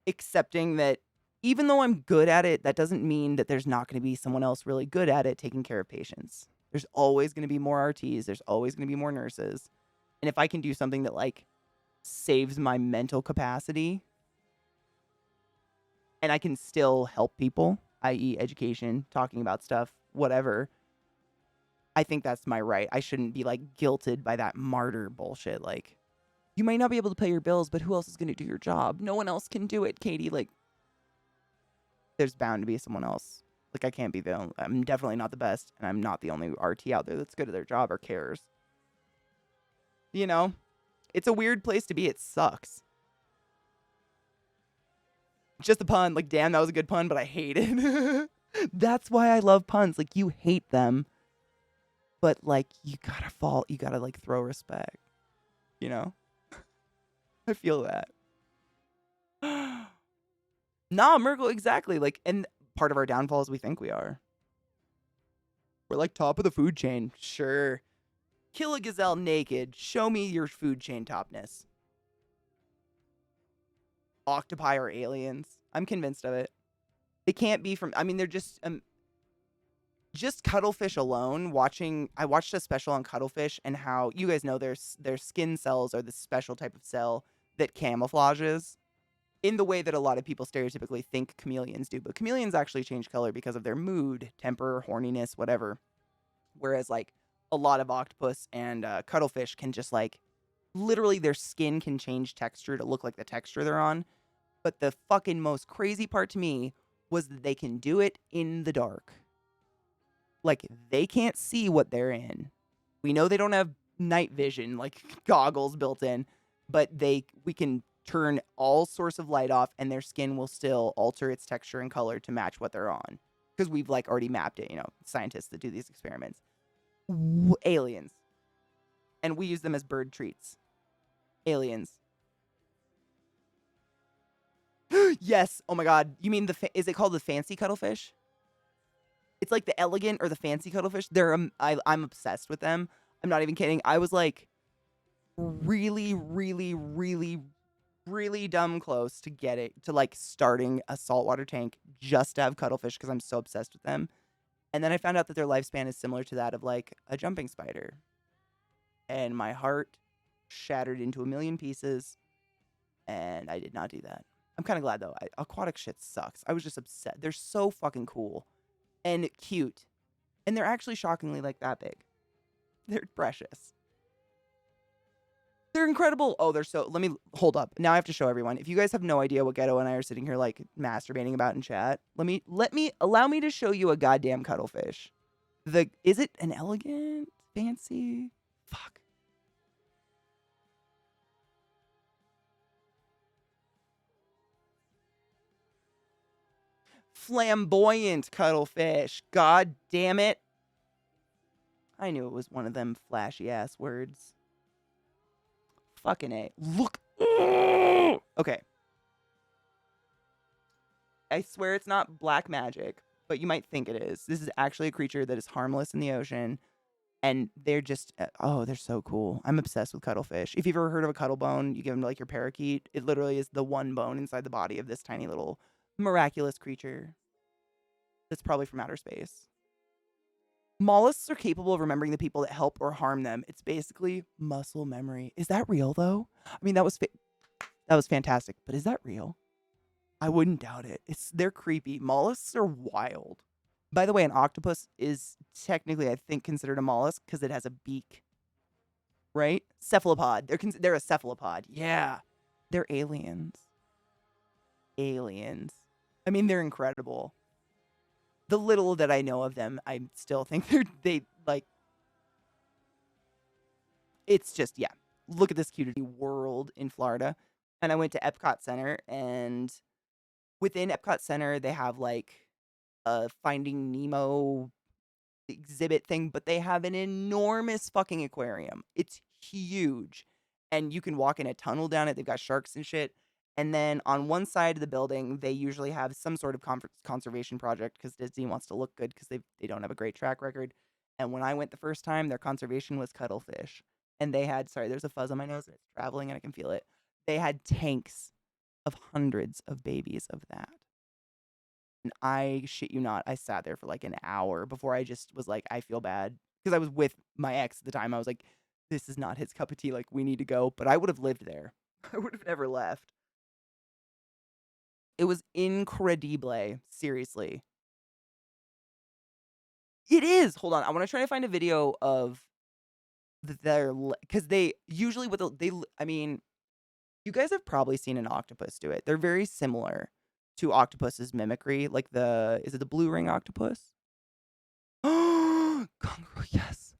accepting that even though I'm good at it, that doesn't mean that there's not going to be someone else really good at it taking care of patients. There's always going to be more RTs. There's always going to be more nurses. And if I can do something that, like, saves my mental capacity and I can still help people, i.e. education, talking about stuff, whatever, I think that's my right. I shouldn't be, like, guilted by that martyr bullshit. Like, you might not be able to pay your bills, but who else is going to do your job? No one else can do it, Katie. Like, there's bound to be someone else. Like, I can't be the only, I'm definitely not the best, and I'm not the only RT out there that's good at their job or cares. You know? It's a weird place to be. It sucks. Just a pun. Like, damn, that was a good pun, but I hate it. That's why I love puns. Like, you hate them, but, like, you gotta, like, throw respect. You know? I feel that. Nah, Miracle, exactly. Like, and part of our downfall is we think we are. We're like top of the food chain. Sure. Kill a gazelle naked. Show me your food chain topness. Octopi are aliens. I'm convinced of it. They can't be from, I mean, they're just cuttlefish alone. I watched a special on cuttlefish and how, you guys know their skin cells are the special type of cell that camouflages in the way that a lot of people stereotypically think chameleons do. But chameleons actually change color because of their mood, temper, horniness, whatever. Whereas, like, a lot of octopus and cuttlefish can just, like, literally their skin can change texture to look like the texture they're on. But the fucking most crazy part to me was that they can do it in the dark. Like, they can't see what they're in. We know they don't have night vision, like goggles built in, but we can turn all source of light off and their skin will still alter its texture and color to match what they're on. Because we've, like, already mapped it, scientists that do these experiments. Aliens. And we use them as bird treats. Aliens. Yes. Oh my God. You mean is it called the fancy cuttlefish? It's like the elegant or the fancy cuttlefish. I'm obsessed with them. I'm not even kidding. I was like really, really, really, really dumb close to like starting a saltwater tank just to have cuttlefish because I'm so obsessed with them. And then I found out that their lifespan is similar to that of like a jumping spider. And my heart shattered into a million pieces. And I did not do that. I'm kind of glad though. Aquatic shit sucks. I was just upset. They're so fucking cool and cute. And they're actually shockingly like that big. They're precious. They're incredible. Oh, let me hold up. Now I have to show everyone. If you guys have no idea what Ghetto and I are sitting here like masturbating about in chat, allow me to show you a goddamn cuttlefish. Is it an elegant, fancy? Fuck. Flamboyant cuttlefish. God damn it. I knew it was one of them flashy ass words. Fucking A. Look. Okay. I swear it's not black magic, but you might think it is. This is actually a creature that is harmless in the ocean. And they're just, they're so cool. I'm obsessed with cuttlefish. If you've ever heard of a cuttlebone, you give them to like your parakeet. It literally is the one bone inside the body of this tiny little miraculous creature that's probably from outer space. Mollusks are capable of remembering the people that help or harm them. It's basically muscle memory. Is that real, though? I mean, that was fantastic, but is that real? I wouldn't doubt it. They're creepy. Mollusks are wild. By the way, an octopus is technically, I think, considered a mollusk because it has a beak. Right? Cephalopod. They're a cephalopod. Yeah. They're aliens. Aliens. I mean, they're incredible. The little that I know of them, I still think it's just, yeah. Look at this cute world in Florida. And I went to Epcot Center, and within Epcot Center, they have like a Finding Nemo exhibit thing, but they have an enormous fucking aquarium. It's huge. And you can walk in a tunnel down it. They've got sharks and shit. And then on one side of the building, they usually have some sort of conservation project because Disney wants to look good because they don't have a great track record. And when I went the first time, their conservation was cuttlefish. And they had, sorry, there's a fuzz on my nose. It's traveling and I can feel it. They had tanks of hundreds of babies of that. And I shit you not, I sat there for like an hour before I just was like, I feel bad. Because I was with my ex at the time. I was like, this is not his cup of tea. Like, we need to go. But I would have lived there. I would have never left. It was incredible. Seriously. It is. Hold on. I want to try to find a video of their, because they usually I mean, you guys have probably seen an octopus do it. They're very similar to octopus's mimicry. Like is it the blue ring octopus? Oh, yes.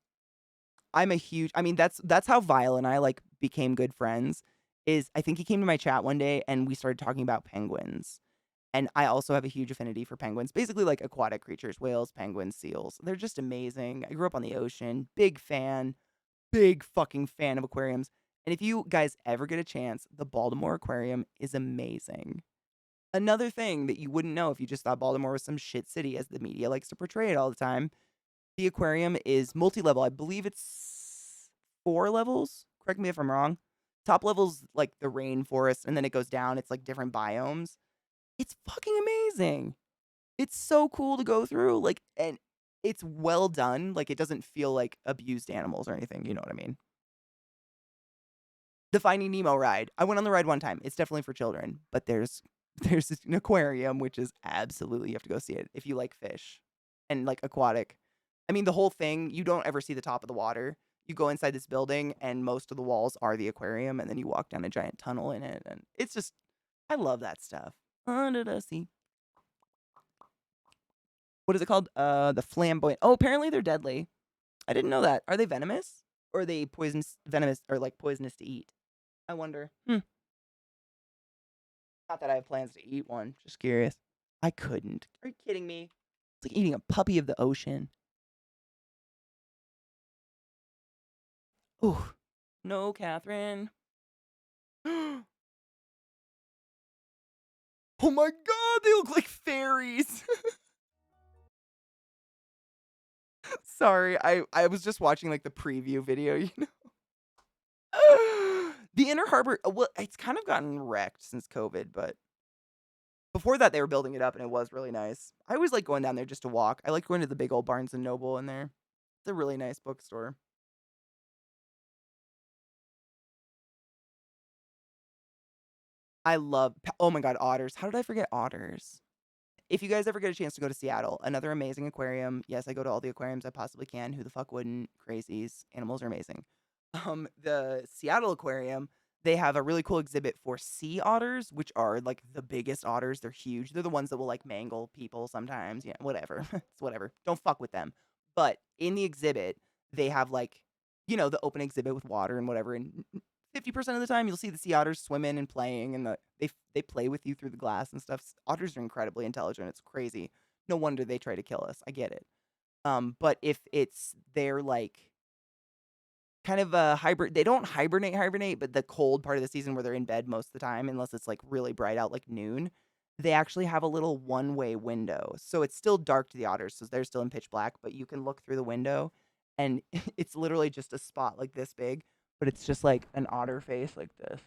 I mean, that's how Vile and I like became good friends. I think he came to my chat one day and we started talking about penguins. And I also have a huge affinity for penguins. Basically like aquatic creatures, whales, penguins, seals. They're just amazing. I grew up on the ocean. Big fucking fan of aquariums. And if you guys ever get a chance, the Baltimore Aquarium is amazing. Another thing that you wouldn't know if you just thought Baltimore was some shit city, as the media likes to portray it all the time. The aquarium is multi-level. I believe it's 4 levels. Correct me if I'm wrong. Top level's like the rainforest, and then it goes down. It's like different biomes. It's fucking amazing. It's so cool to go through. Like, and it's well done. Like, it doesn't feel like abused animals or anything. You know what I mean? The Finding Nemo ride. I went on the ride one time. It's definitely for children, but there's an aquarium, which is absolutely, you have to go see it if you like fish and like aquatic. I mean, the whole thing, you don't ever see the top of the water. You go inside this building, and most of the walls are the aquarium, and then you walk down a giant tunnel in it, and it's just, I love that stuff. Under the sea. What is it called? The flamboyant. Oh, apparently they're deadly. I didn't know that. Are they venomous? Or are they venomous, or like poisonous to eat? I wonder. Not that I have plans to eat one. Just curious. I couldn't. Are you kidding me? It's like eating a puppy of the ocean. Oh, no, Catherine. Oh my god, they look like fairies. Sorry, I was just watching like the preview video, you know. The Inner Harbor, well, it's kind of gotten wrecked since COVID, but before that they were building it up and it was really nice. I always like going down there just to walk. I like going to the big old Barnes and Noble in there. It's a really nice bookstore. I love, oh my god, otters. How did I forget otters? If you guys ever get a chance to go to Seattle, another amazing aquarium. Yes, I go to all the aquariums I possibly can. Who the fuck wouldn't? Crazies. Animals are amazing. The Seattle Aquarium, they have a really cool exhibit for sea otters, which are like the biggest otters. They're huge. They're the ones that will like mangle people sometimes. Yeah, whatever. It's whatever. Don't fuck with them. But in the exhibit, they have like, you know, the open exhibit with water and whatever. And 50% of the time, you'll see the sea otters swimming and playing, and they play with you through the glass and stuff. Otters are incredibly intelligent. It's crazy. No wonder they try to kill us. I get it. But if it's their like kind of a hybrid, they don't hibernate, but the cold part of the season where they're in bed most of the time, unless it's like really bright out like noon, they actually have a little one-way window. So it's still dark to the otters, so they're still in pitch black, but you can look through the window, and it's literally just a spot like this big, but it's just like an otter face like this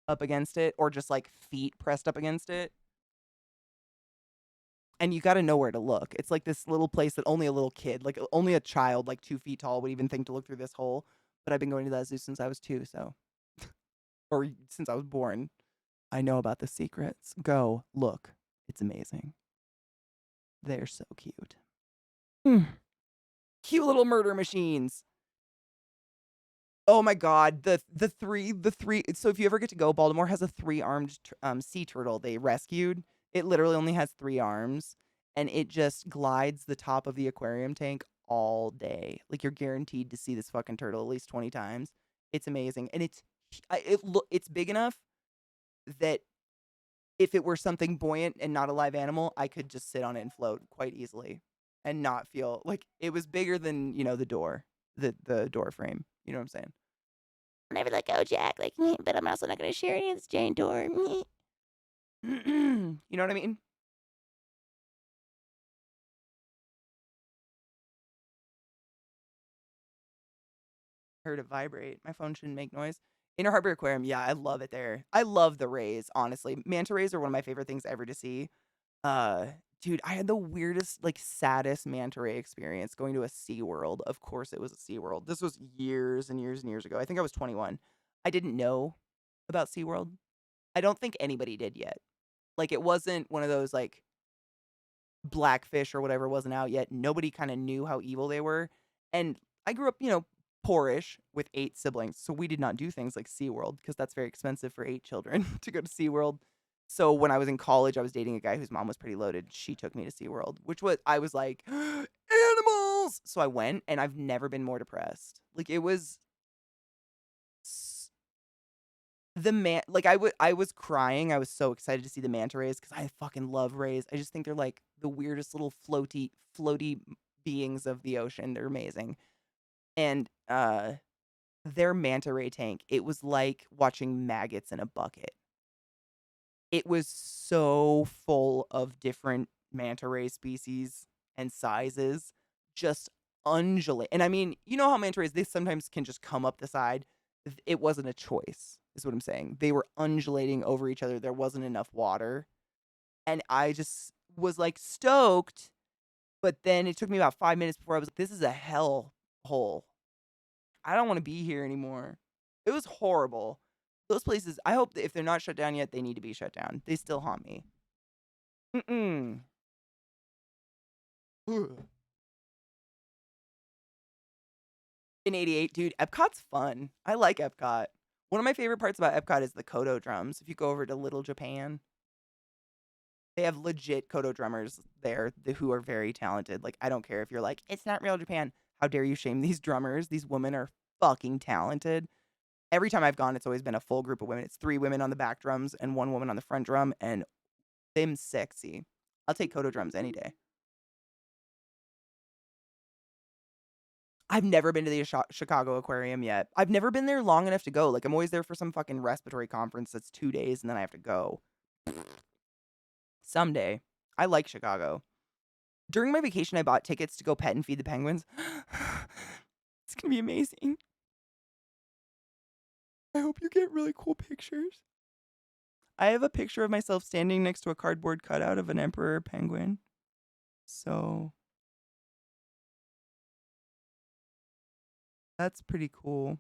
up against it, or just like feet pressed up against it. And you got to know where to look. It's like this little place that only a little kid, like only a child like 2 feet tall would even think to look through this hole. But I've been going to that zoo since I was 2, so. Or since I was born. I know about the secrets. Go, look. It's amazing. They're so cute. Cute little murder machines. Oh my god, the three. So if you ever get to go, Baltimore has a 3-armed sea turtle they rescued. It literally only has 3 arms, and it just glides the top of the aquarium tank all day. Like, you're guaranteed to see this fucking turtle at least 20 times. It's amazing, and it's big enough that if it were something buoyant and not a live animal, I could just sit on it and float quite easily and not feel like it was bigger than, you know, the door frame. You know what I'm saying? I'll never let go, Jack. Like, but I'm also not going to share any of this giant door. You know what I mean? Heard it vibrate. My phone shouldn't make noise. Inner Harbor Aquarium, yeah, I love it there. I love the rays, honestly. Manta rays are one of my favorite things ever to see. Dude, I had the weirdest, like, saddest manta ray experience going to a SeaWorld. Of course it was a SeaWorld. This was years and years and years ago. I think I was 21. I didn't know about SeaWorld. I don't think anybody did yet. Like, it wasn't one of those, like, Blackfish or whatever wasn't out yet. Nobody kind of knew how evil they were. And I grew up, you know, poorish with 8 siblings. So we did not do things like SeaWorld because that's very expensive for 8 children to go to SeaWorld. So when I was in college, I was dating a guy whose mom was pretty loaded. She took me to SeaWorld, I was like, animals! So I went, and I've never been more depressed. Like, it was I was crying. I was so excited to see the manta rays because I fucking love rays. I just think they're like the weirdest little floaty beings of the ocean. They're amazing. And their manta ray tank, it was like watching maggots in a bucket. It was so full of different manta ray species and sizes, just undulate. And I mean, you know how manta rays, they sometimes can just come up the side. It wasn't a choice, is what I'm saying. They were undulating over each other. There wasn't enough water. And I just was like stoked. But then it took me about 5 minutes before I was like, this is a hell hole. I don't want to be here anymore. It was horrible. Those places, I hope that if they're not shut down yet, they need to be shut down. They still haunt me. Mm-mm. Ugh. In 88, dude, Epcot's fun. I like Epcot. One of my favorite parts about Epcot is the Kodo drums. If you go over to Little Japan, they have legit Kodo drummers there who are very talented. Like, I don't care if you're like, it's not real Japan. How dare you shame these drummers? These women are fucking talented. Every time I've gone, it's always been a full group of women. It's 3 women on the back drums and 1 woman on the front drum, and them sexy. I'll take Kodo drums any day. I've never been to the Chicago Aquarium yet. I've never been there long enough to go. Like, I'm always there for some fucking respiratory conference that's 2 days, and then I have to go. Someday. I like Chicago. During my vacation, I bought tickets to go pet and feed the penguins. It's going to be amazing. I hope you get really cool pictures. I have a picture of myself standing next to a cardboard cutout of an emperor penguin. So that's pretty cool.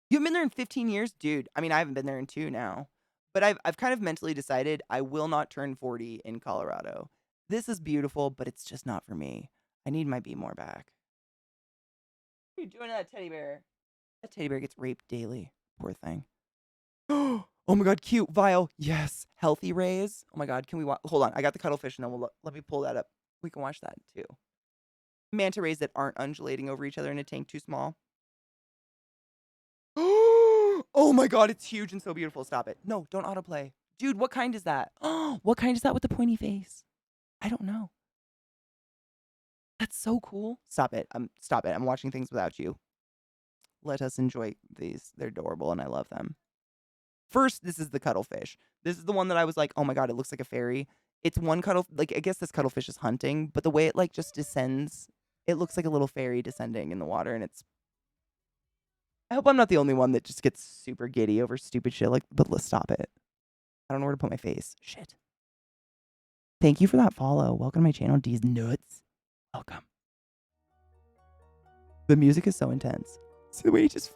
You haven't been there in 15 years? Dude, I mean, I haven't been there in 2 now. But I've kind of mentally decided I will not turn 40 in Colorado. This is beautiful, but it's just not for me. I need my Be More back. What are you doing to that teddy bear? That teddy bear gets raped daily. Poor thing. Oh my god, cute. Vile. Yes. Healthy rays. Oh my god, can we watch? Hold on. I got the cuttlefish and then let me pull that up. We can watch that too. Manta rays that aren't undulating over each other in a tank too small. Oh my god, it's huge and so beautiful. Stop it. No, don't autoplay. Dude, what kind is that? Oh, what kind is that with the pointy face? I don't know. That's so cool. Stop it. Stop it. I'm watching things without you. Let us enjoy these. They're adorable and I love them. First, this is the cuttlefish. This is the one that I was like, oh my god, it looks like a fairy. It's one like, I guess this cuttlefish is hunting, but the way it like just descends, it looks like a little fairy descending in the water, and it's... I hope I'm not the only one that just gets super giddy over stupid shit like, but let's stop it. I don't know where to put my face. Shit. Thank you for that follow. Welcome to my channel, D's Nuts. Welcome. The music is so intense. See the way he just...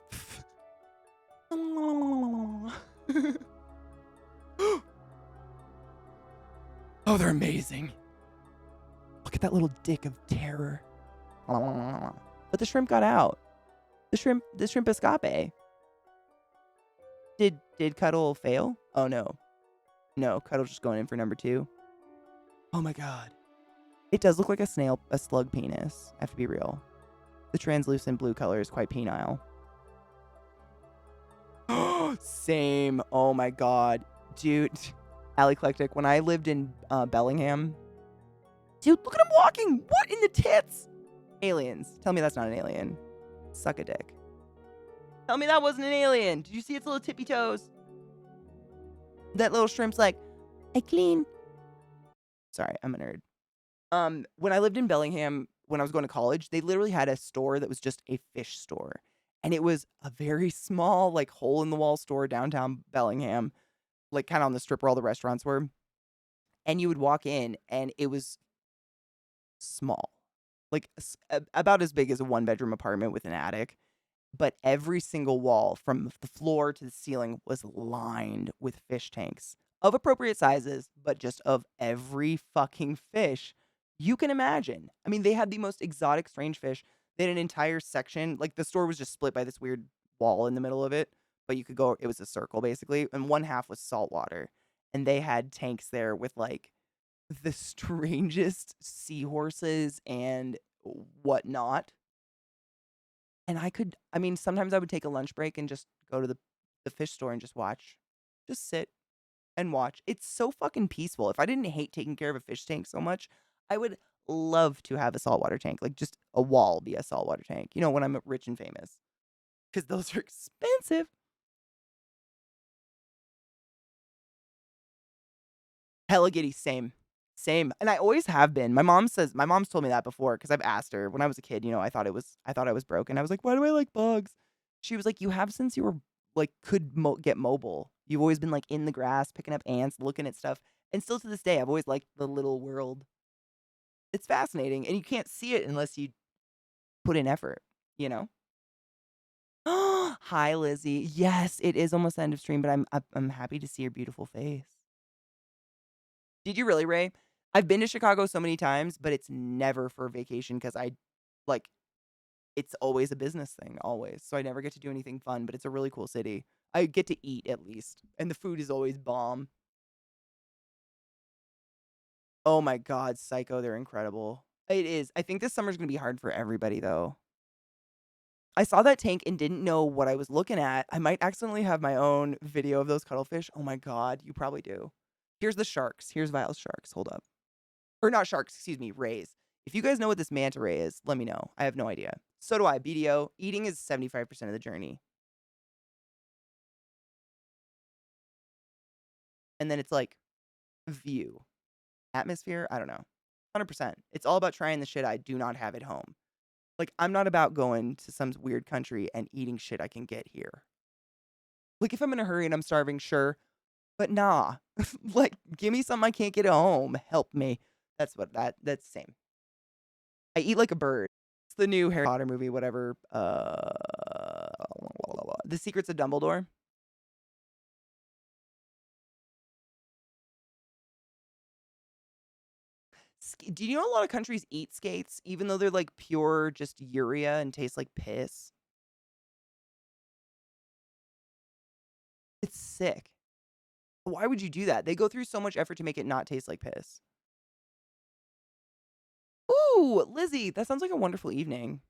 Oh, they're amazing. Look at that little dick of terror. But the shrimp got out. The shrimp escape. Did Cuddle fail? Oh no. No, Cuddle's just going in for number 2. Oh my god. It does look like a slug penis. I have to be real. The translucent blue color is quite penile. Same. Oh my god. Dude. Aleclectic. When I lived in Bellingham. Dude, look at him walking. What in the tits? Aliens. Tell me that's not an alien. Suck a dick. Tell me that wasn't an alien. Did you see its little tippy toes? That little shrimp's like, I clean. Sorry, I'm a nerd. When I lived in Bellingham, when I was going to college, they literally had a store that was just a fish store. And it was a very small, like, hole-in-the-wall store downtown Bellingham, like, kind of on the strip where all the restaurants were. And you would walk in, and it was small. Like, about as big as a 1-bedroom apartment with an attic. But every single wall, from the floor to the ceiling, was lined with fish tanks. Of appropriate sizes, but just of every fucking fish you can imagine. I mean, they had the most exotic, strange fish. They had an entire section. Like, the store was just split by this weird wall in the middle of it. But you could go, it was a circle, basically. And one half was saltwater. And they had tanks there with, like, the strangest seahorses and whatnot. And sometimes I would take a lunch break and just go to the fish store and just watch. Just sit and watch. It's so fucking peaceful. If I didn't hate taking care of a fish tank so much, I would love to have a saltwater tank. Like, just a wall be a saltwater tank. You know, when I'm rich and famous. Because those are expensive. Hello Kitty, same. Same. And I always have been. My mom's told me that before because I've asked her when I was a kid, you know, I thought I was broken. I was like, why do I like bugs? She was like, you have since you were like, could get mobile. You've always been like in the grass, picking up ants, looking at stuff. And still to this day, I've always liked the little world. It's fascinating. And you can't see it unless you put in effort, you know? Hi, Lizzie. Yes, it is almost the end of stream, but I'm happy to see your beautiful face. Did you really, Ray? I've been to Chicago so many times, but it's never for vacation because like, it's always a business thing, always. So I never get to do anything fun, but it's a really cool city. I get to eat at least, and the food is always bomb. Oh my God, Psycho, they're incredible. It is. I think this summer's gonna be hard for everybody though. I saw that tank and didn't know what I was looking at. I might accidentally have my own video of those cuttlefish. Oh my God, you probably do. Here's the sharks. Here's Vile's sharks. Hold up. Or not sharks, excuse me, rays. If you guys know what this manta ray is, let me know. I have no idea. So do I. BDO. Eating is 75% of the journey. And then it's like view. Atmosphere? I don't know. 100%. It's all about trying the shit I do not have at home. Like, I'm not about going to some weird country and eating shit I can get here. Like, if I'm in a hurry and I'm starving, sure. But nah. Like, give me something I can't get at home. Help me. That's the same. I eat like a bird. It's the new Harry Potter movie, whatever. The Secrets of Dumbledore. Do you know a lot of countries eat skates, even though they're like pure just urea and taste like piss? It's sick. Why would you do that? They go through so much effort to make it not taste like piss. Ooh, Lizzie, that sounds like a wonderful evening.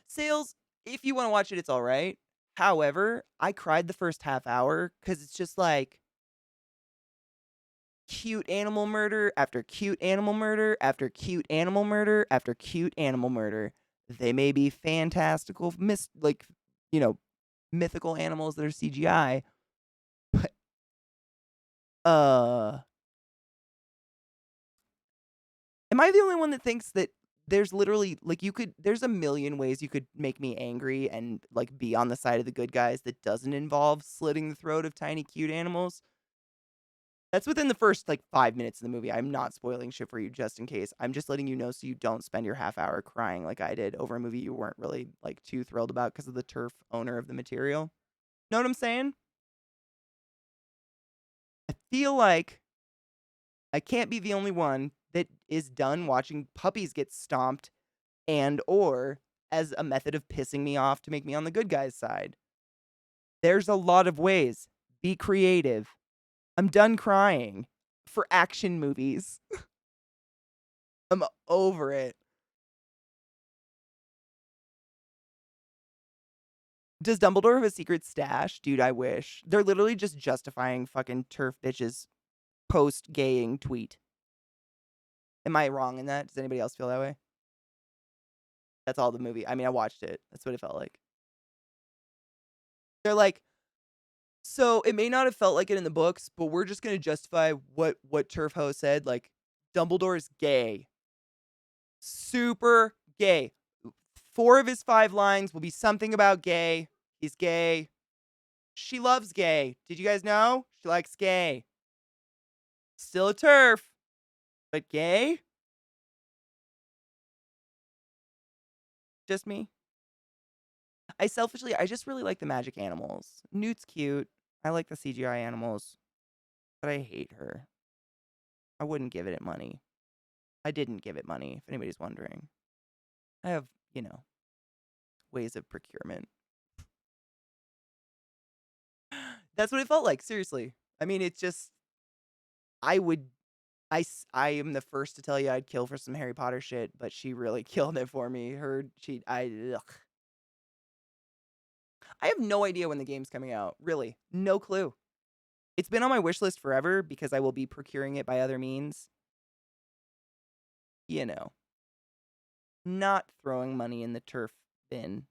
Sales, if you want to watch it, it's all right. However, I cried the first half hour because it's just like cute animal murder after cute animal murder after cute animal murder after cute animal murder. They may be fantastical, mythical animals that are CGI, but am I the only one that thinks that there's literally like there's a million ways you could make me angry and like be on the side of the good guys that doesn't involve slitting the throat of tiny cute animals? That's within the first like 5 minutes of the movie. I'm not spoiling shit for you just in case. I'm just letting you know so you don't spend your half hour crying like I did over a movie you weren't really like too thrilled about because of the turf owner of the material. Know what I'm saying? I feel like I can't be the only one that is done watching puppies get stomped and or as a method of pissing me off to make me on the good guy's side. There's a lot of ways. Be creative. I'm done crying for action movies. I'm over it. Does Dumbledore have a secret stash? Dude, I wish. They're literally just justifying fucking turf bitches post-gaying tweet. Am I wrong in that? Does anybody else feel that way? That's all the movie. I mean, I watched it. That's what it felt like. They're like, so it may not have felt like it in the books, but we're just going to justify what Turf Ho said. Like, Dumbledore is gay. Super gay. 4 of his 5 lines will be something about gay. He's gay. She loves gay. Did you guys know? She likes gay. Still a turf, but gay? Just me? I just really like the magic animals. Newt's cute. I like the CGI animals, but I hate her. I wouldn't give it money. I didn't give it money, if anybody's wondering. I have, ways of procurement. That's what it felt like, seriously. I mean, it's just, I am the first to tell you I'd kill for some Harry Potter shit, but she really killed it for me. Ugh. I have no idea when the game's coming out. Really. No clue. It's been on my wish list forever because I will be procuring it by other means. You know. not throwing money in the turf bin.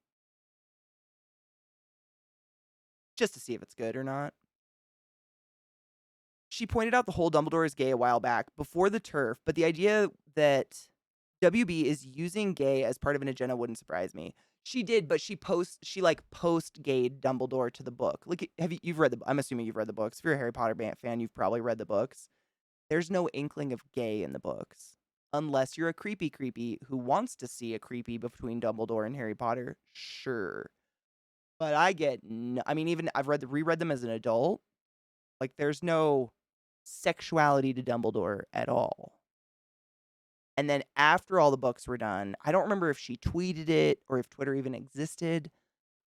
Just to see if it's good or not. She pointed out the whole Dumbledore is gay a while back before the turf, but the idea that WB is using gay as part of an agenda wouldn't surprise me. She did, but she post-gayed Dumbledore to the book. Like, you've read I'm assuming you've read the books. If you're a Harry Potter fan, you've probably read the books. There's no inkling of gay in the books. Unless you're a creepy who wants to see a creepy between Dumbledore and Harry Potter, sure. But even I've reread them as an adult. Like, there's no sexuality to Dumbledore at all. And then after all the books were done, I don't remember if she tweeted it or if Twitter even existed.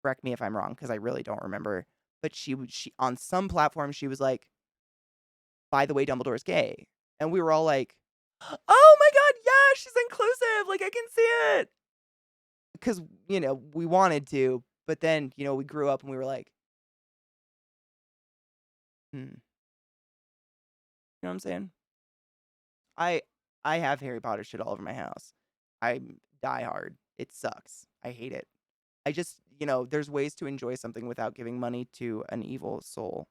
Correct me if I'm wrong, because I really don't remember. But she on some platform, she was like, by the way, Dumbledore's gay. And we were all like, oh my God, yeah, she's inclusive. Like, I can see it. Because, we wanted to. But then, we grew up and we were like, You know what I'm saying? I have Harry Potter shit all over my house. I'm diehard. It sucks. I hate it. I just, there's ways to enjoy something without giving money to an evil soul.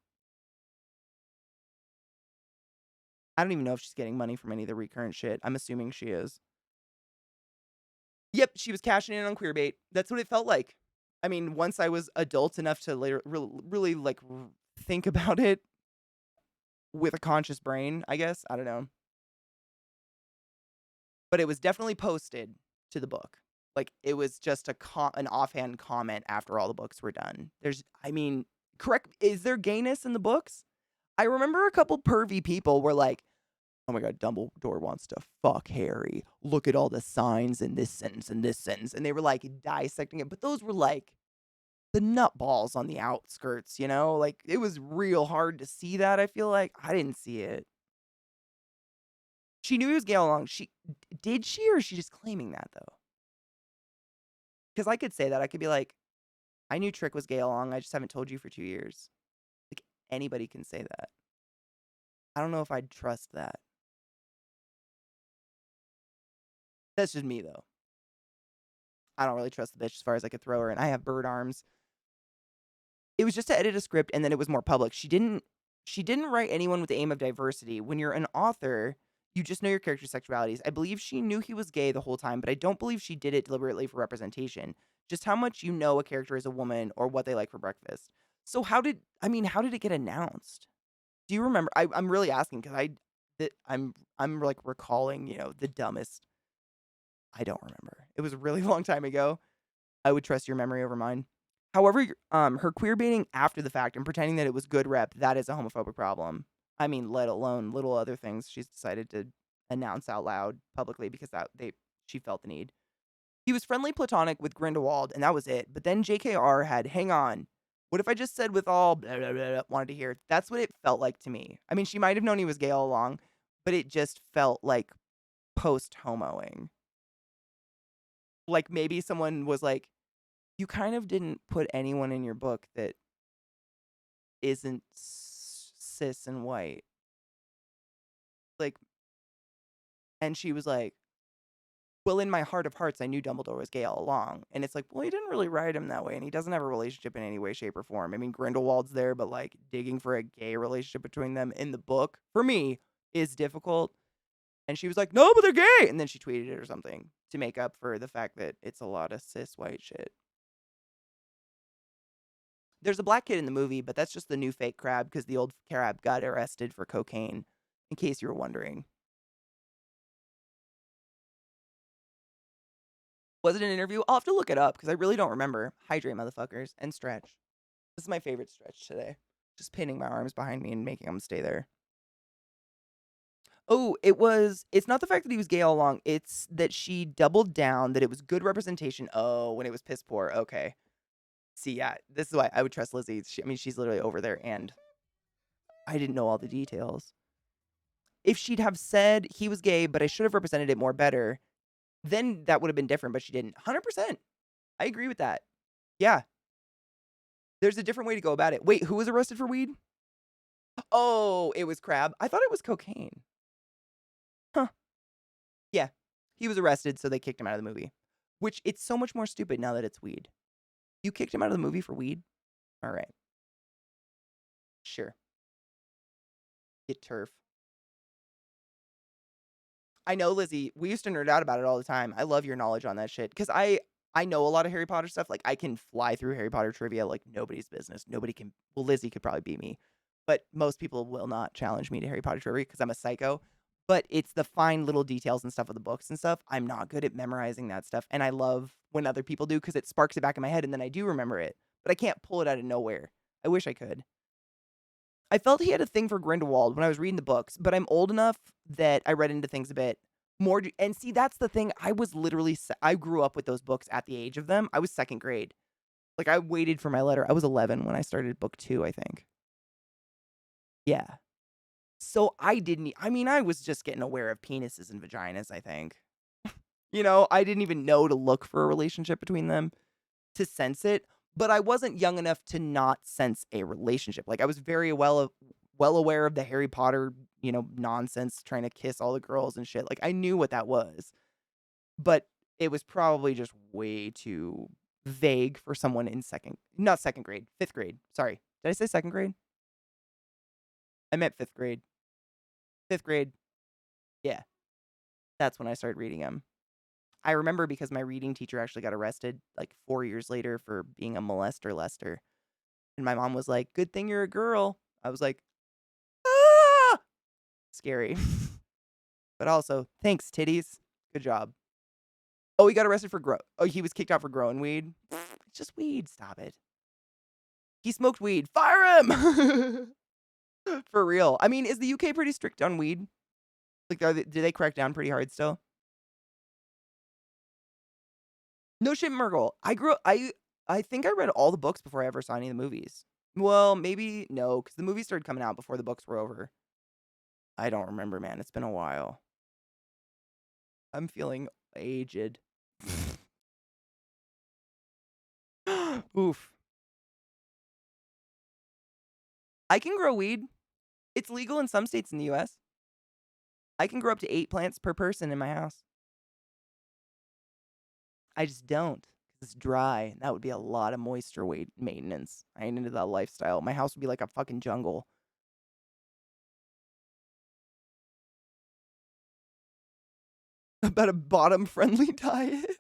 I don't even know if she's getting money from any of the recurrent shit. I'm assuming she is. Yep, she was cashing in on queerbait. That's what it felt like. I mean, once I was adult enough to really think about it with a conscious brain, I guess. I don't know. But it was definitely posted to the book. Like, it was just an offhand comment after all the books were done. Correct. Is there gayness in the books? I remember a couple pervy people were like, oh my God, Dumbledore wants to fuck Harry. Look at all the signs in this sentence and this sentence. And they were like dissecting it. But those were like the nutballs on the outskirts, Like, it was real hard to see that, I feel like. I didn't see it. She knew he was gay all along. Did she, or is she just claiming that, though? Because I could say that. I could be like, I knew Trick was gay all along. I just haven't told you for 2 years. Like, anybody can say that. I don't know if I'd trust that. That's just me, though. I don't really trust the bitch as far as I could throw her, and I have bird arms. It was just to edit a script, and then it was more public. She didn't write anyone with the aim of diversity. When you're an author, you just know your character's sexualities. I believe she knew he was gay the whole time, but I don't believe she did it deliberately for representation. Just how much you know a character is a woman or what they like for breakfast. So how did it get announced? Do you remember? I'm really asking because I'm like recalling, the dumbest. I don't remember. It was a really long time ago. I would trust your memory over mine. However, her queerbaiting after the fact and pretending that it was good rep, that is a homophobic problem. I mean, let alone little other things she's decided to announce out loud publicly because she felt the need. He was friendly platonic with Grindelwald, and that was it. But then JKR had, hang on, what if I just said with all blah, blah, blah, blah, wanted to hear? That's what it felt like to me. I mean, she might have known he was gay all along, but it just felt like post-homoing. Like, maybe someone was like, you kind of didn't put anyone in your book that isn't cis and white. Like, and she was like, well, in my heart of hearts, I knew Dumbledore was gay all along. And it's like, well, he didn't really write him that way, and he doesn't have a relationship in any way, shape, or form. I mean, Grindelwald's there, but like digging for a gay relationship between them in the book, for me, is difficult. And she was like, no, but they're gay. And then she tweeted it or something to make up for the fact that it's a lot of cis white shit. There's a black kid in the movie, but that's just the new fake crab because the old crab got arrested for cocaine, in case you were wondering. Was it an interview? I'll have to look it up because I really don't remember. Hydrate, motherfuckers, and stretch. This is my favorite stretch today. Just pinning my arms behind me and making them stay there. Oh, it's not the fact that he was gay all along. It's that she doubled down that it was good representation. Oh, when it was piss poor. Okay. See, yeah, this is why I would trust Lizzie. She's literally over there, and I didn't know all the details. If she'd have said he was gay, but I should have represented it more better, then that would have been different, but she didn't. 100%. I agree with that. Yeah. There's a different way to go about it. Wait, who was arrested for weed? Oh, it was Crab. I thought it was cocaine. Huh. Yeah. He was arrested, so they kicked him out of the movie. Which it's so much more stupid now that it's weed. You kicked him out of the movie for weed? All right. Sure. Get turf. I know, Lizzie, we used to nerd out about it all the time. I love your knowledge on that shit. Because I know a lot of Harry Potter stuff. Like, I can fly through Harry Potter trivia like nobody's business. Nobody can. Well, Lizzie could probably beat me. But most people will not challenge me to Harry Potter trivia because I'm a psycho. But it's the fine little details and stuff of the books and stuff. I'm not good at memorizing that stuff. And I love when other people do because it sparks it back in my head and then I do remember it. But I can't pull it out of nowhere. I wish I could. I felt he had a thing for Grindelwald when I was reading the books, but I'm old enough that I read into things a bit more. And see, that's the thing. I was literally, I grew up with those books at the age of them. I was second grade. Like, I waited for my letter. I was 11 when I started book 2, I think. Yeah. So I was just getting aware of penises and vaginas, I think. I didn't even know to look for a relationship between them to sense it. But I wasn't young enough to not sense a relationship. Like, I was very well aware of the Harry Potter, nonsense, trying to kiss all the girls and shit. Like, I knew what that was. But it was probably just way too vague for someone in not second grade, 5th grade. Sorry. Did I say second grade? I meant 5th grade. 5th grade. Yeah. That's when I started reading them. I remember because my reading teacher actually got arrested like 4 years later for being a molester Lester. And my mom was like, good thing you're a girl. I was like, ah! Scary. But also, thanks, titties. Good job. Oh, he got arrested for he was kicked out for growing weed. It's just weed. Stop it. He smoked weed. Fire him! For real. I mean, is the UK pretty strict on weed? Like, do they crack down pretty hard still? No shit, Murgle. I think I read all the books before I ever saw any of the movies. Well, maybe no, because the movies started coming out before the books were over. I don't remember, man. It's been a while. I'm feeling aged. Oof. I can grow weed. It's legal in some states in the US. I can grow up to 8 plants per person in my house. I just don't. It's dry. That would be a lot of moisture maintenance. I ain't into that lifestyle. My house would be like a fucking jungle. About a bottom-friendly diet.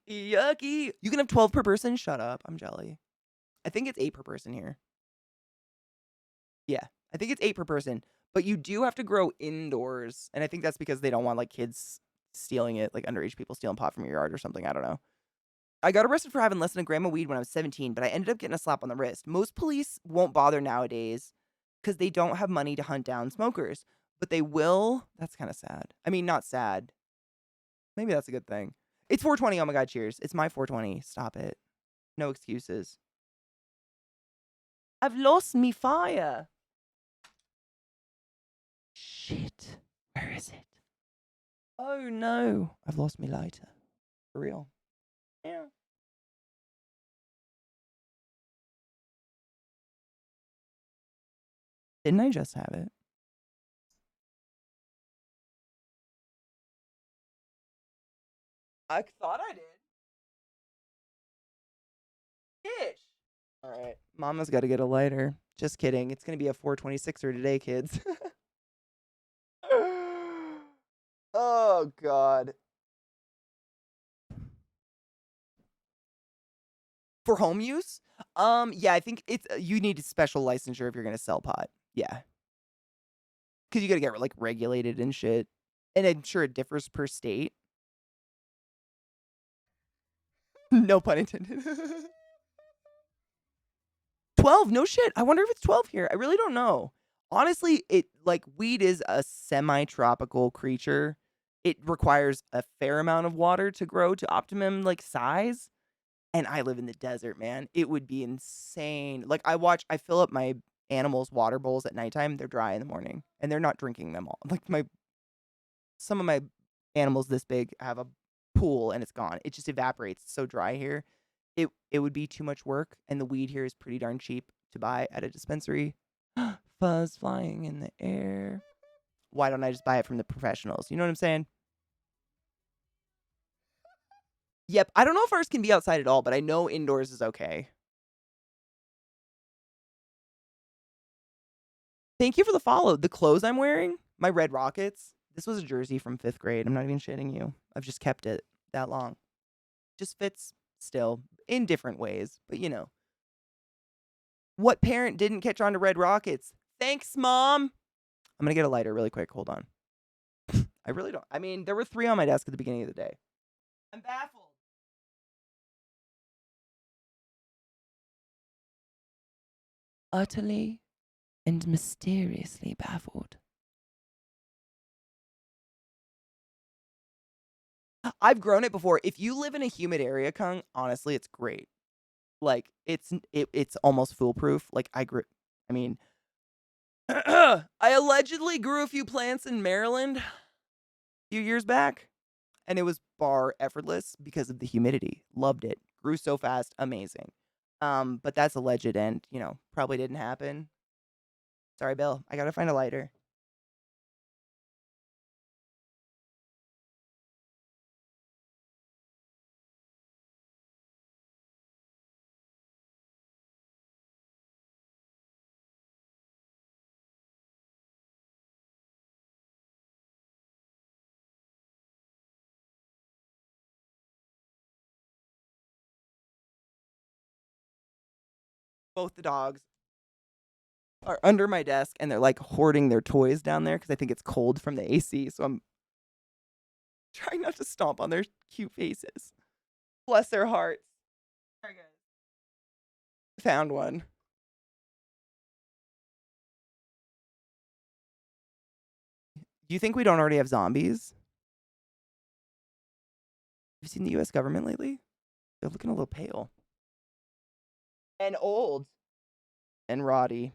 Yucky. You can have 12 per person? Shut up. I'm jelly. I think it's 8 per person here. Yeah, I think it's 8 per person. But you do have to grow indoors. And I think that's because they don't want, like, kids stealing it, like underage people stealing pot from your yard or something. I don't know. I got arrested for having less than a gram of weed when I was 17, but I ended up getting a slap on the wrist. Most police won't bother nowadays because they don't have money to hunt down smokers. But they will. That's kind of sad. I mean, not sad. Maybe that's a good thing. It's 420. Oh my God, cheers. It's my 420. Stop it. No excuses. I've lost me fire. Shit. Where is it? Oh no. I've lost me lighter. For real. Yeah. Didn't I just have it? I thought I did. Ish. All right. Mama's got to get a lighter. Just kidding. It's going to be a 426er today, kids. Oh, God. For home use? Yeah, I think it's you need a special licensure if you're going to sell pot. Yeah. Because you got to get, like, regulated and shit. And I'm sure it differs per state. No pun intended. 12? No shit. I wonder if it's 12 here. I really don't know. Honestly, weed is a semi-tropical creature. It requires a fair amount of water to grow to optimum, like, size. And I live in the desert, man. It would be insane. Like, I fill up my animals' water bowls at nighttime. They're dry in the morning. And they're not drinking them all. Like, some of my animals this big have a pool and it's gone. It just evaporates. It's so dry here. It would be too much work. And the weed here is pretty darn cheap to buy at a dispensary. Fuzz flying in the air. Why don't I just buy it from the professionals? You know what I'm saying? Yep, I don't know if ours can be outside at all, but I know indoors is okay. Thank you for the follow. The clothes I'm wearing, my Red Rockets, this was a jersey from 5th grade. I'm not even shitting you. I've just kept it that long. Just fits still in different ways, but you know. What parent didn't catch on to Red Rockets? Thanks, Mom. I'm going to get a lighter really quick. Hold on. I really don't. I mean, there were 3 on my desk at the beginning of the day. I'm baffled. Utterly and mysteriously baffled. I've grown it before. If you live in a humid area, Kung, honestly, it's great. Like, it's almost foolproof. Like, I mean, I allegedly grew a few plants in Maryland a few years back, and it was bar effortless because of the humidity. Loved it. Grew so fast. Amazing. But that's alleged and, you know, probably didn't happen. Sorry, Bill. I gotta find a lighter. Both the dogs are under my desk, and they're like hoarding their toys down there because I think it's cold from the AC. So I'm trying not to stomp on their cute faces. Bless their hearts. Very good. Found one. Do you think we don't already have zombies? Have you seen the U.S. government lately? They're looking a little pale. And old. And rotty.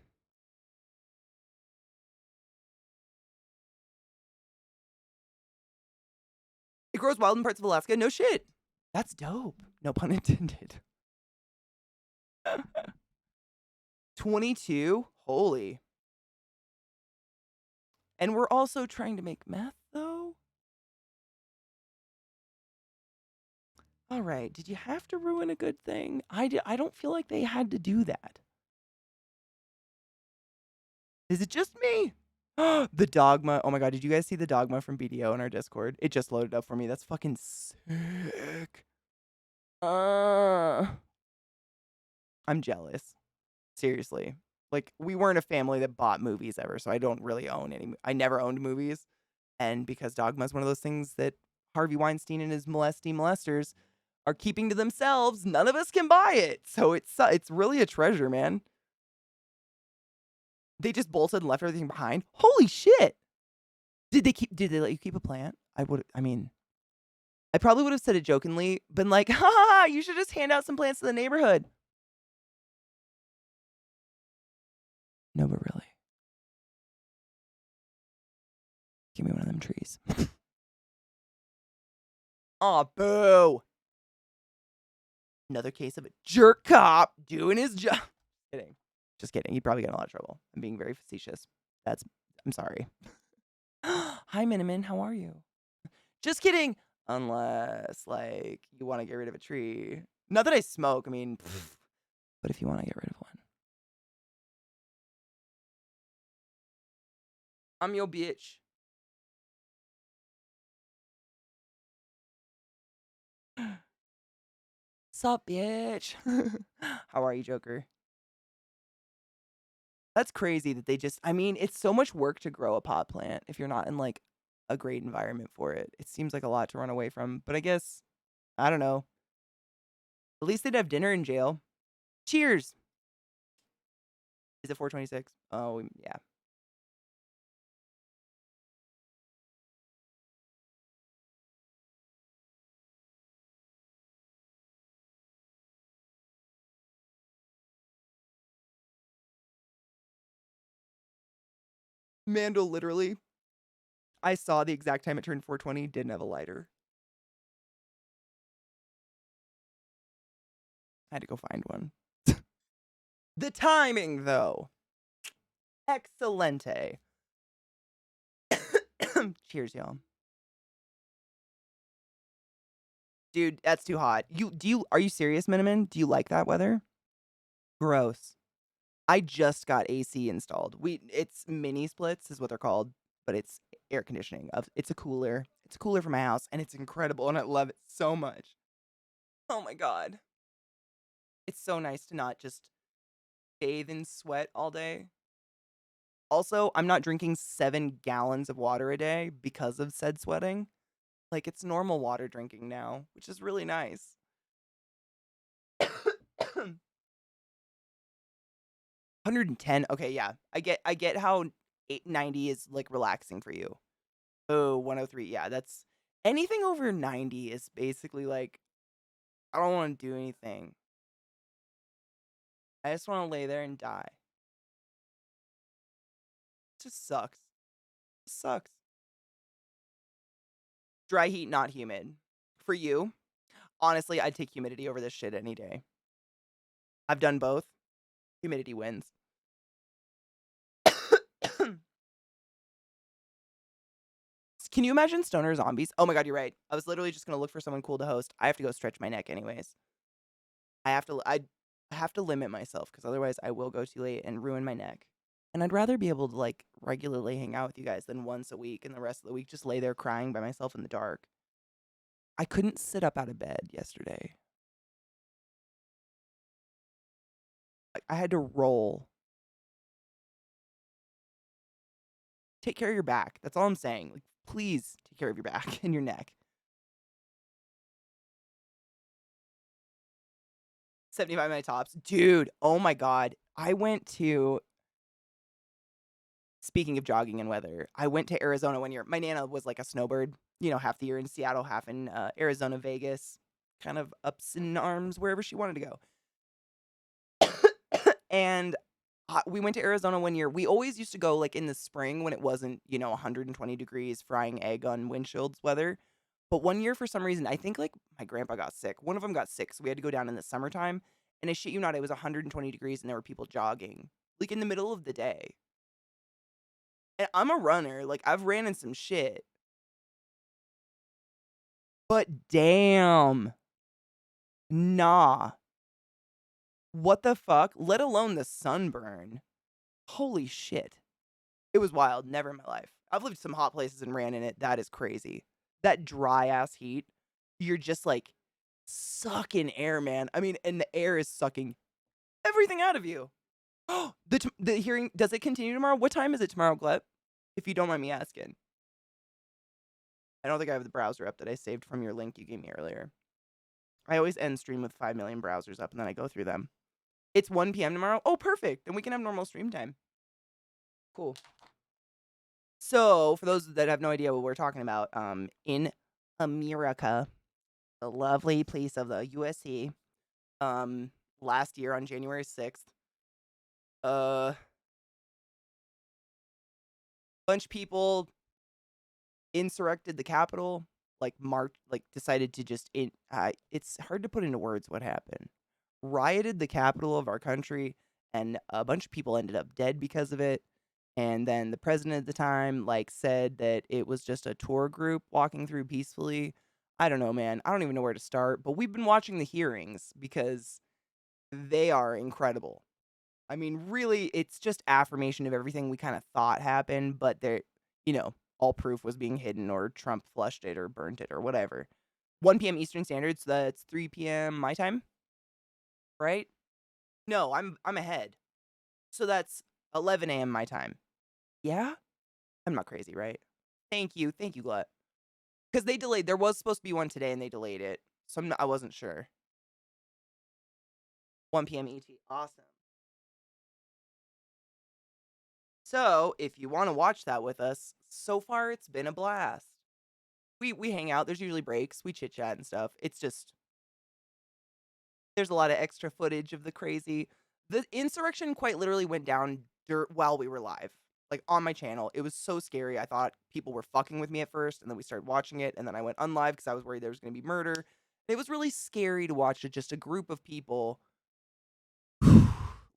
It grows wild in parts of Alaska. No shit. That's dope. No pun intended. 22? Holy. And we're also trying to make meth, though? All right. Did you have to ruin a good thing? I don't feel like they had to do that. Is it just me? The dogma. Oh my god, did you guys see the dogma from BDO in our Discord? It just loaded up for me. That's fucking sick. I'm jealous. Seriously. Like, we weren't a family that bought movies ever, so I don't really own any. I never owned movies. And because Dogma is one of those things that Harvey Weinstein and his molesters are keeping to themselves, none of us can buy it. So it's really a treasure, man. They just bolted and left everything behind. Holy shit. Did they let you keep a plant? I probably would have said it jokingly, been like, ha, you should just hand out some plants to the neighborhood. No, but really. Give me one of them trees. Aw, boo. Another case of a jerk cop doing his job. Kidding. Just kidding. He'd probably get in a lot of trouble. I'm being very facetious. I'm sorry. Hi, Miniman. How are you? Just kidding. Unless, like, you want to get rid of a tree. Not that I smoke. I mean, but if you want to get rid of one. I'm your bitch. Sup, bitch? How are you, Joker? That's crazy that they just, I mean, it's so much work to grow a pot plant if you're not in, like, a great environment for it. It seems like a lot to run away from, but I guess, I don't know. At least they'd have dinner in jail. Cheers. Is it 426? Oh, yeah. Mando, literally, I saw the exact time it turned 420, didn't have a lighter. I had to go find one. The timing, though. Excelente. Cheers, y'all. Dude, that's too hot. Are you serious, Miniman? Do you like that weather? Gross. I just got AC installed. It's mini splits is what they're called, but it's air conditioning. It's a cooler. It's a cooler for my house, and it's incredible, and I love it so much. Oh my god. It's so nice to not just bathe in sweat all day. Also, I'm not drinking 7 gallons of water a day because of said sweating. Like, it's normal water drinking now, which is really nice. 110. Okay, yeah. I get how 90 is like relaxing for you. Oh, 103. Yeah, that's anything over 90 is basically like I don't want to do anything. I just want to lay there and die. It just sucks. It sucks. Dry heat, not humid. For you, honestly, I'd take humidity over this shit any day. I've done both. Humidity wins. Can you imagine stoner zombies? Oh my god, you're right. I was literally just gonna look for someone cool to host. I have to go stretch my neck anyways. I have to limit myself because otherwise I will go too late and ruin my neck. And I'd rather be able to like regularly hang out with you guys than once a week and the rest of the week just lay there crying by myself in the dark. I couldn't sit up out of bed yesterday. I had to roll. Take care of your back. That's all I'm saying. Like, please take care of your back and your neck. 75 my tops. Dude, oh my god. Speaking of jogging and weather, I went to Arizona one year. My Nana was like a snowbird, half the year in Seattle, half in Arizona, Vegas, kind of ups in arms wherever she wanted to go. And we went to Arizona one year. We always used to go like in the spring when it wasn't, 120 degrees, frying egg on windshields weather. But one year, for some reason, I think like my grandpa got sick. One of them got sick, so we had to go down in the summertime. And I shit you not, it was 120 degrees and there were people jogging, like in the middle of the day. And I'm a runner. Like, I've ran in some shit. But damn. Nah. What the fuck? Let alone the sunburn. Holy shit. It was wild. Never in my life. I've lived some hot places and ran in it. That is crazy. That dry ass heat. You're just like sucking air, man. I mean, and the air is sucking everything out of you. Oh, the hearing, does it continue tomorrow? What time is it tomorrow, Gleb? If you don't mind me asking. I don't think I have the browser up that I saved from your link you gave me earlier. I always end stream with 5 million browsers up and then I go through them. It's 1 p.m. tomorrow? Oh, perfect. Then we can have normal stream time. Cool. So, for those that have no idea what we're talking about, in America, the lovely place of the USA, last year on January 6th, a bunch of people insurrected the Capitol, decided to just, it's hard to put into words what happened. Rioted the capital of our country, and a bunch of people ended up dead because of it. And then the president at the time, said that it was just a tour group walking through peacefully. I don't know, man. I don't even know where to start. But we've been watching the hearings because they are incredible. I mean, really, it's just affirmation of everything we kind of thought happened, but they're, all proof was being hidden or Trump flushed it or burnt it or whatever. 1 p.m. Eastern Standard, so that's 3 p.m. my time, right? No, I'm ahead. So that's 11 a.m. my time. Yeah? I'm not crazy, right? Thank you, Glut. Because they delayed. There was supposed to be one today, and they delayed it. So I wasn't sure. 1 p.m. ET. Awesome. So, if you want to watch that with us, so far it's been a blast. We hang out. There's usually breaks. We chit chat and stuff. It's just there's a lot of extra footage of the crazy. The insurrection quite literally went down while we were live, like on my channel. It was so scary. I thought people were fucking with me at first, and then we started watching it, and then I went unlive because I was worried there was going to be murder. It was really scary to watch just a group of people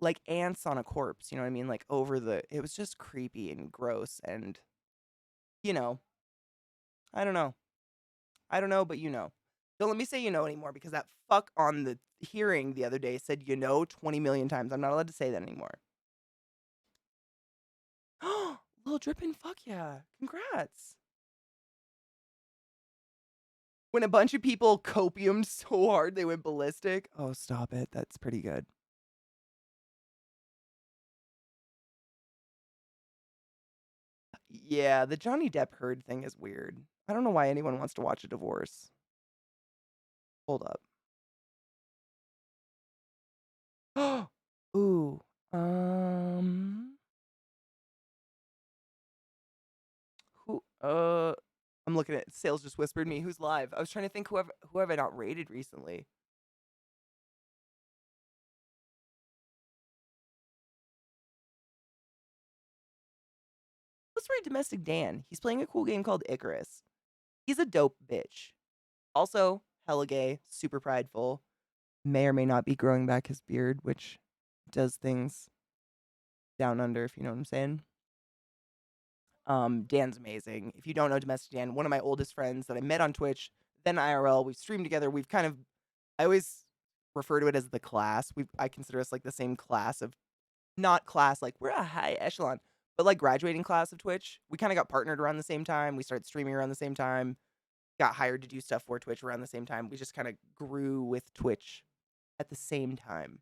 like ants on a corpse, you know what I mean? Like it was just creepy and gross and, I don't know. I don't know, but Don't let me say anymore because that fuck on the hearing the other day said 20 million times. I'm not allowed to say that anymore. Lil Drippin', fuck yeah. Congrats. When a bunch of people copiumed so hard they went ballistic. Oh, stop it. That's pretty good. Yeah, the Johnny Depp Heard thing is weird. I don't know why anyone wants to watch a divorce. Hold up. Ooh. Who I'm looking at Sales just whispered me who's live. I was trying to think who have I not rated recently. Let's rate Domestic Dan. He's playing a cool game called Icarus. He's a dope bitch. Also, hella gay, super prideful. May or may not be growing back his beard, which does things down under, if you know what I'm saying. Dan's amazing. If you don't know Domestic Dan, one of my oldest friends that I met on Twitch, then IRL, we've streamed together. We've kind of, I always refer to it as the class. I consider us like the same class of, not class, like we're a high echelon, but like graduating class of Twitch. We kind of got partnered around the same time. We started streaming around the same time, got hired to do stuff for Twitch around the same time. We just kind of grew with Twitch at the same time.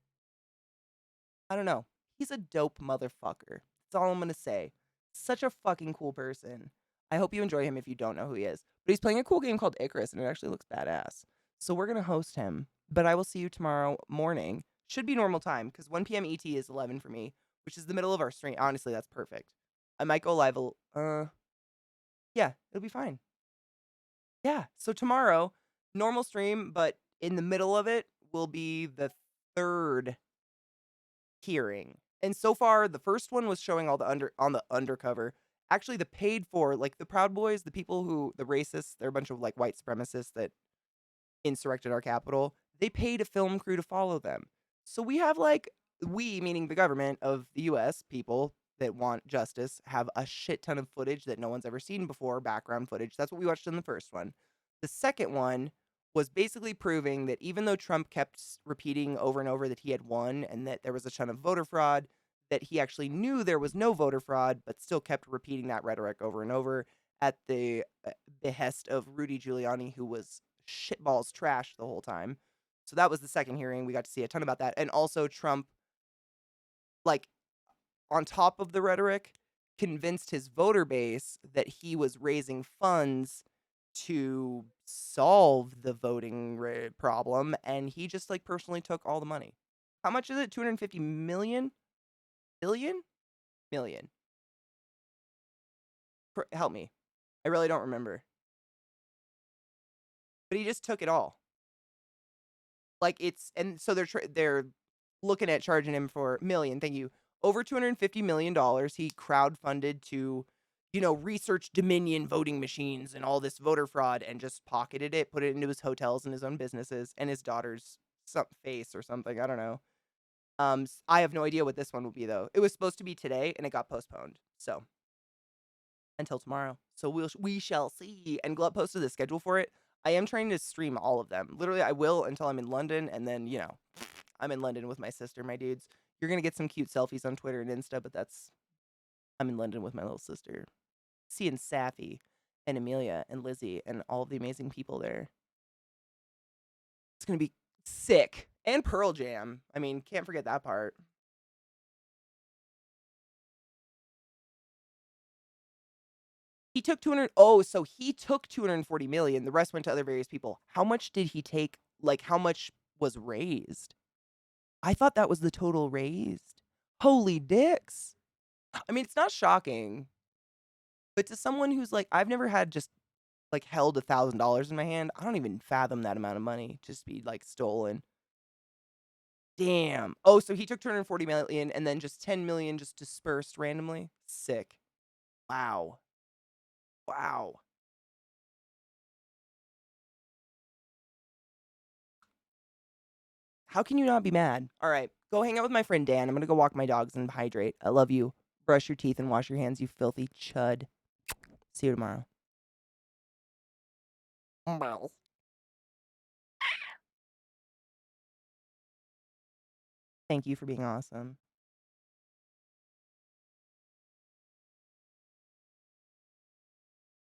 I don't know. He's a dope motherfucker. That's all I'm going to say. Such a fucking cool person. I hope you enjoy him if you don't know who he is. But he's playing a cool game called Icarus, and it actually looks badass. So we're going to host him. But I will see you tomorrow morning. Should be normal time, because 1 p.m. ET is 11 for me, which is the middle of our stream. Honestly, that's perfect. I might go live yeah, it'll be fine. Yeah, so tomorrow, normal stream, but in the middle of it will be the third hearing. And so far, the first one was showing all the on the undercover. Actually, the paid for, like the Proud Boys, the people who, the racists, they're a bunch of like white supremacists that insurrected our capital. They paid a film crew to follow them. So we have like, we, meaning the government of the US, people that want justice, have a shit ton of footage that no one's ever seen before, background footage. That's what we watched in the first one. The second one was basically proving that even though Trump kept repeating over and over that he had won and that there was a ton of voter fraud, that he actually knew there was no voter fraud, but still kept repeating that rhetoric over and over at the behest of Rudy Giuliani, who was shitballs trash the whole time. So that was the second hearing. We got to see a ton about that. And also Trump, like, on top of the rhetoric, convinced his voter base that he was raising funds to solve the voting problem, and he just like personally took all the money. How much is it? 250 million? Billion? Million. Help me. I really don't remember. But he just took it all. Like it's, and so they're looking at charging him for million. Thank you. Over $250 million. He crowdfunded to, research Dominion voting machines and all this voter fraud, and just pocketed it, put it into his hotels and his own businesses and his daughter's face or something. I don't know. I have no idea what this one will be though. It was supposed to be today and it got postponed. So until tomorrow. So we shall see. And Glut posted the schedule for it. I am trying to stream all of them. Literally, I will until I'm in London, and then, I'm in London with my sister, my dudes. You're going to get some cute selfies on Twitter and Insta, but I'm in London with my little sister. Seeing Safi and Amelia and Lizzie and all of the amazing people there. It's going to be sick. And Pearl Jam. I mean, can't forget that part. He took so he took 240 million. The rest went to other various people. How much did he take? Like, how much was raised? I thought that was the total raised. Holy dicks. I mean, it's not shocking. But to someone who's like, I've never had just like held $1,000 in my hand. I don't even fathom that amount of money just be like stolen. Damn. Oh, so he took 240 million and then just 10 million just dispersed randomly. Sick. Wow. Wow. How can you not be mad? All right, go hang out with my friend Dan. I'm going to go walk my dogs and hydrate. I love you. Brush your teeth and wash your hands, you filthy chud. See you tomorrow. Bye. Thank you for being awesome.